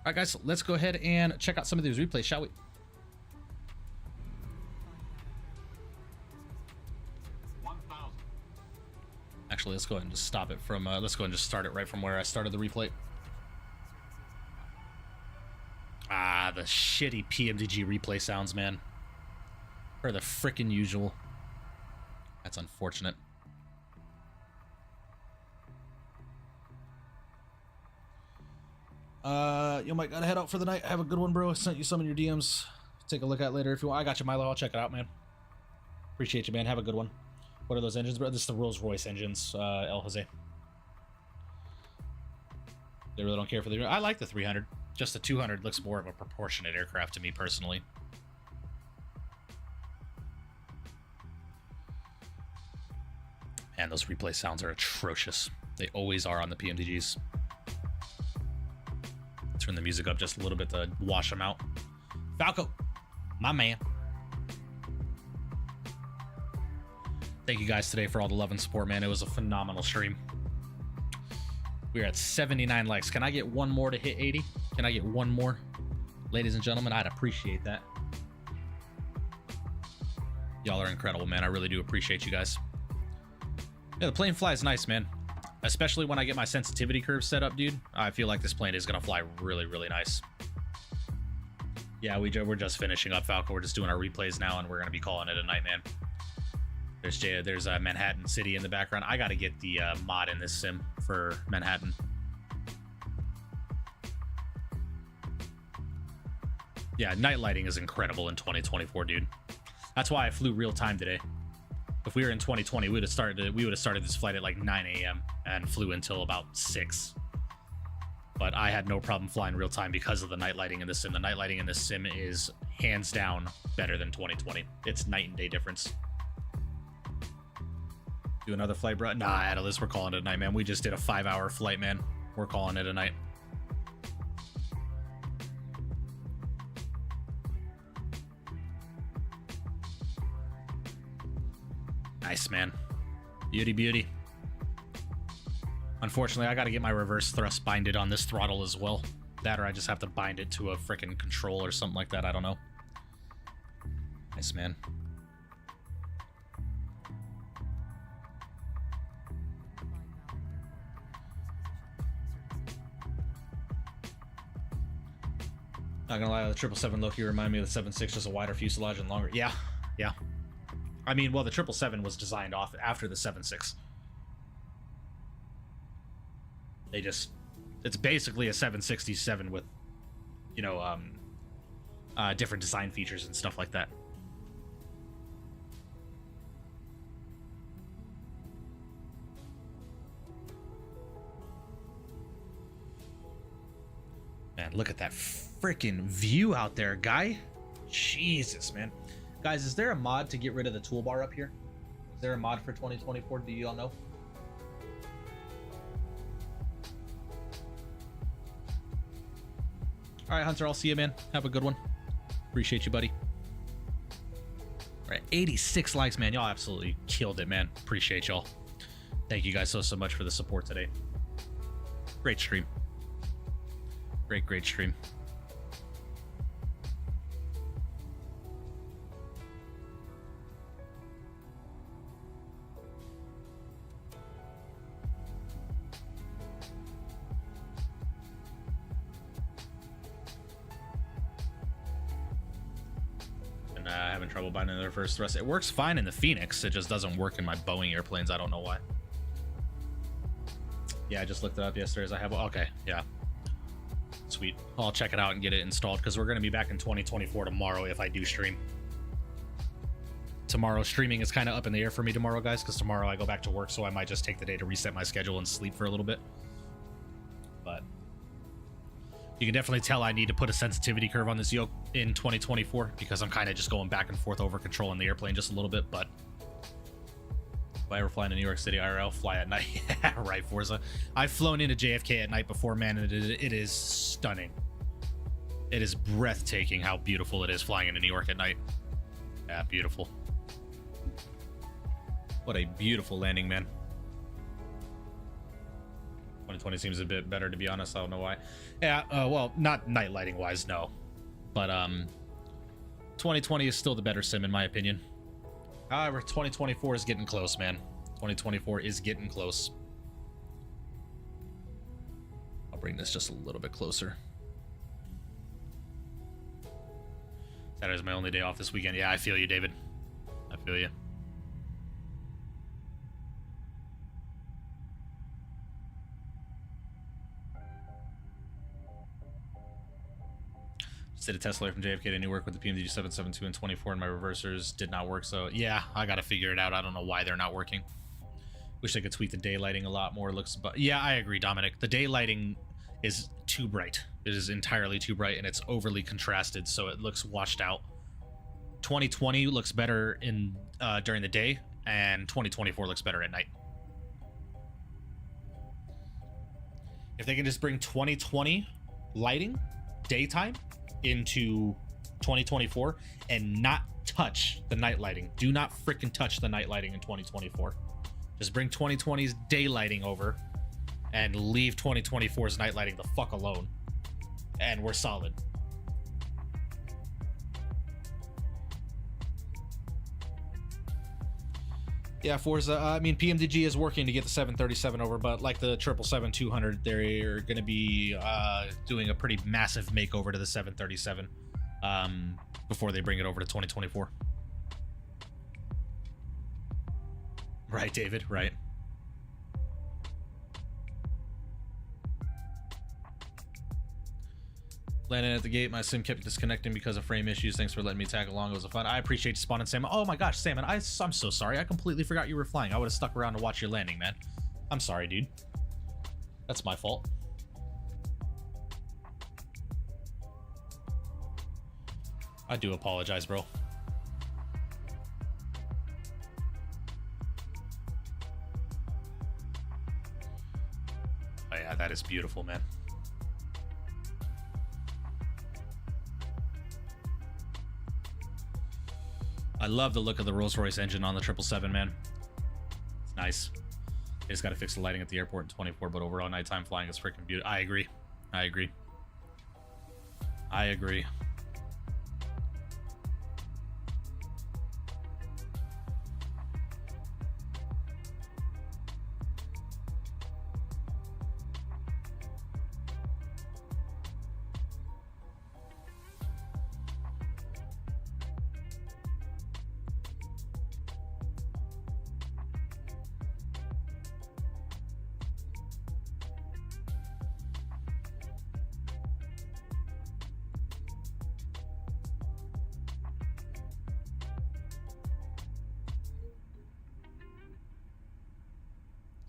All right, guys, let's go ahead and check out some of these replays, shall we? Actually, let's go ahead and just stop it from, let's go ahead and just start it right from where I started the replay. Ah, the shitty PMDG replay sounds, man. Per the frickin' usual. That's unfortunate. You might gotta head out for the night. Have a good one, bro. I sent you some in your DMs. Take a look at later if you want. I got you, Milo. I'll check it out, man. Appreciate you, man. Have a good one. What are those engines, bro? This is the Rolls-Royce engines, El Jose. They really don't care for the... I like the 300. Just the 200 looks more of a proportionate aircraft to me, personally. Man, those replay sounds are atrocious. They always are on the PMDGs. Turn the music up just a little bit to wash them out. Falco, my man. Thank you guys today for all the love and support, man. It was a phenomenal stream. We're at 79 likes. Can I get one more to hit 80? Can I get one more? Ladies and gentlemen, I'd appreciate that. Y'all are incredible, man. I really do appreciate you guys. Yeah, the plane flies nice, man. Especially when I get my sensitivity curve set up, dude. I feel like this plane is going to fly really, really nice. Yeah, we're just finishing up, Falco. We're just doing our replays now, and we're going to be calling it a night, man. There's Manhattan City in the background. I got to get the mod in this sim for Manhattan. Yeah, night lighting is incredible in 2024, dude. That's why I flew real time today. If we were in 2020, we would have started this flight at like 9 a.m. and flew until about 6. But I had no problem flying real time because of the night lighting in this sim. The night lighting in this sim is hands down better than 2020. It's night and day difference. Do another flight, bro? Nah, Atlas, we're calling it a night, man. We just did a 5-hour flight, man. We're calling it a night. Nice, man. Beauty, beauty. Unfortunately, I got to get my reverse thrust binded on this throttle as well. That or I just have to bind it to a frickin' control or something like that. I don't know. Nice, man. Not gonna lie, the 777 look, you remind me of the 76, just a wider fuselage and longer. Yeah, yeah. I mean, well, the 777 was designed off after the 76. They just, it's basically a 767 with, you know, different design features and stuff like that. Man, look at that freaking view out there, guy. Jesus, man. Guys, is there a mod to get rid of the toolbar up here? Is there a mod for 2024? Do you all know? All right, Hunter, I'll see you, man. Have a good one. Appreciate you, buddy. All right, 86 likes, man. Y'all absolutely killed it, man. Appreciate y'all. Thank you guys so much for the support today. Great stream. Great stream. And having trouble binding their first thrust. It works fine in the Phoenix. It just doesn't work in my Boeing airplanes. I don't know why. Yeah, I just looked it up yesterday as I have. Okay, yeah. Sweet. I'll check it out and get it installed because we're going to be back in 2024 tomorrow if I do stream. Tomorrow streaming is kind of up in the air for me tomorrow, guys, because tomorrow I go back to work, so I might just take the day to reset my schedule and sleep for a little bit. But you can definitely tell I need to put a sensitivity curve on this yoke in 2024 because I'm kind of just going back and forth over controlling the airplane just a little bit. But if I ever fly to New York City IRL, fly at night. Yeah, right, Forza. I've flown into JFK at night before, man, and it is stunning. It is breathtaking how beautiful it is flying into New York at night. Yeah, beautiful. What a beautiful landing, man. 2020 seems a bit better, to be honest. I don't know why. Yeah, well, not night lighting wise, no. But 2020 is still the better sim, in my opinion. However, 2024 is getting close, man. 2024 is getting close. I'll bring this just a little bit closer. Saturday's my only day off this weekend. Yeah, I feel you, David. I feel you. Did a test flight from JFK to Newark with the PMDG 772 and 24, and my reversers did not work. So yeah, I gotta figure it out. I don't know why they're not working. Wish I could tweak the daylighting a lot more. Looks, but yeah, I agree, Dominic. The daylighting is too bright. It is entirely too bright, and it's overly contrasted, so it looks washed out. 2020 looks better in during the day, and 2024 looks better at night. If they can just bring 2020 lighting daytime into 2024 and not touch the night lighting. Do not freaking touch the night lighting in 2024. Just bring 2020's day lighting over and leave 2024's night lighting the fuck alone. And we're solid. Yeah, Forza, I mean, PMDG is working to get the 737 over, but like the 777-200, they're going to be doing a pretty massive makeover to the 737 before they bring it over to 2024. Right, David, right. Landing at the gate, my sim kept disconnecting because of frame issues. Thanks for letting me tag along. It was a fun. I appreciate you spawning, Salmon. Oh my gosh, Salmon, I'm so sorry. I completely forgot you were flying. I would have stuck around to watch your landing, man. I'm sorry, dude. That's my fault. I do apologize, bro. Oh yeah, that is beautiful, man. I love the look of the Rolls-Royce engine on the 777, man. Nice. They just got to fix the lighting at the airport in 24, but overall nighttime flying is freaking beautiful. I agree. I agree. I agree.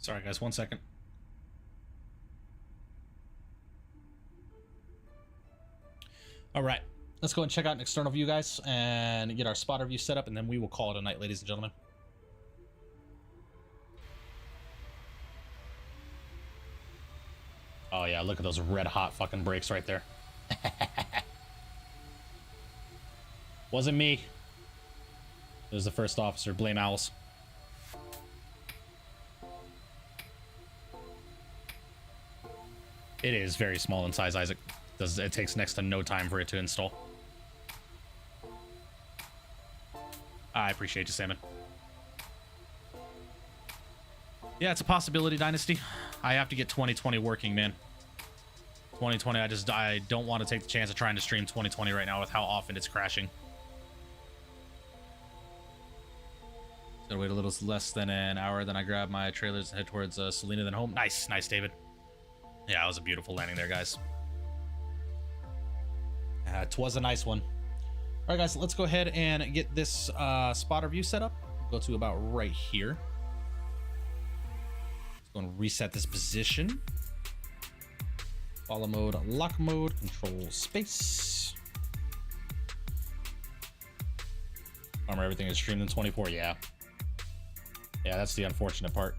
Sorry, guys, 1 second. All right, let's go and check out an external view, guys, and get our spotter view set up, and then we will call it a night, ladies and gentlemen. Oh, yeah, look at those red-hot fucking brakes right there. Wasn't me. It was the first officer. Blame Owls. It is very small in size, Isaac. It takes next to no time for it to install. I appreciate you, Salmon. Yeah, it's a possibility, Dynasty. I have to get 2020 working, man. 2020, I don't want to take the chance of trying to stream 2020 right now with how often it's crashing. Gotta wait a little less than an hour, then I grab my trailers and head towards Selena, then home. Nice, nice, David. Yeah, it was a beautiful landing there, guys. It was a nice one. All right, guys, let's go ahead and get this spotter view set up. Go to about right here. Let's go and reset this position. Follow mode, lock mode, control space. Armor, everything is streamed in 24. Yeah. Yeah, that's the unfortunate part.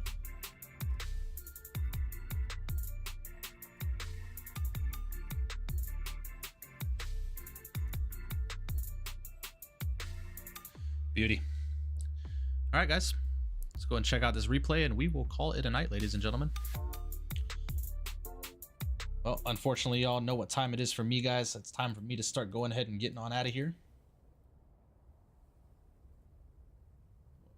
Beauty. All right, guys, let's go and check out this replay, and we will call it a night, ladies and gentlemen. Well, unfortunately, y'all know what time it is for me, guys. It's time for me to start going ahead and getting on out of here.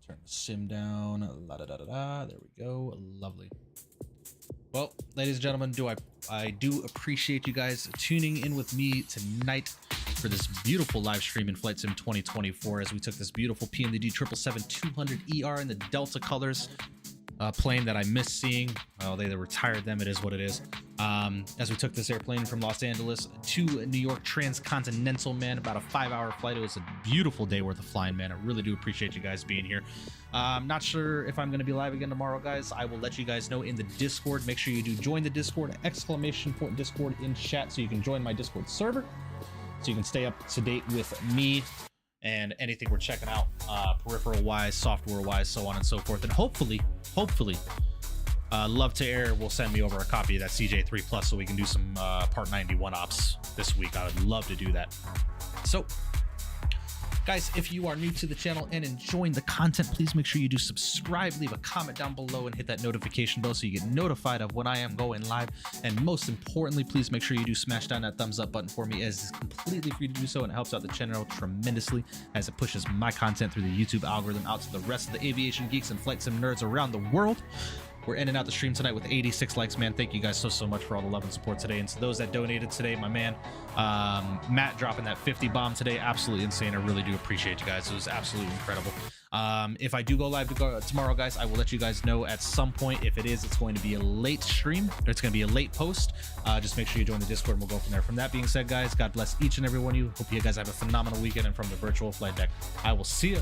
Turn the sim down. La da da da da. There we go. Lovely. Well, ladies and gentlemen, I do appreciate you guys tuning in with me tonight for this beautiful live stream in Flight Sim 2024 as we took this beautiful PMDG 777-200ER in the Delta colors. Plane that I miss seeing. Well, they retired them. It is what it is. As we took this airplane from Los Angeles to New York transcontinental, man, about a 5-hour flight. It was a beautiful day worth of flying, man. I really do appreciate you guys being here. Not sure if I'm going to be live again tomorrow, guys. I will let you guys know in the Discord. Make sure you do join the Discord, exclamation point Discord in chat, so you can join my Discord server, so you can stay up to date with me and anything we're checking out, peripheral wise, software wise, so on and so forth. And hopefully Love to Air will send me over a copy of that CJ3 Plus so we can do some Part 91 ops this week. I would love to do that. So guys, if you are new to the channel and enjoying the content, please make sure you do subscribe, leave a comment down below, and hit that notification bell so you get notified of when I am going live. And most importantly, please make sure you do smash down that thumbs up button for me, as it's completely free to do so, and it helps out the channel tremendously as it pushes my content through the YouTube algorithm out to the rest of the aviation geeks and flight sim nerds around the world. We're ending out the stream tonight with 86 likes, man. Thank you guys so much for all the love and support today. And to those that donated today, my man, Matt dropping that 50 bomb today, absolutely insane. I really do appreciate you guys. It was absolutely incredible. If I do go live tomorrow, guys, I will let you guys know at some point. If it is, it's going to be a late stream. It's going to be a late post. Just make sure you join the Discord and we'll go from there. From that being said, guys, God bless each and every one of you. Hope you guys have a phenomenal weekend. And from the virtual flight deck, I will see you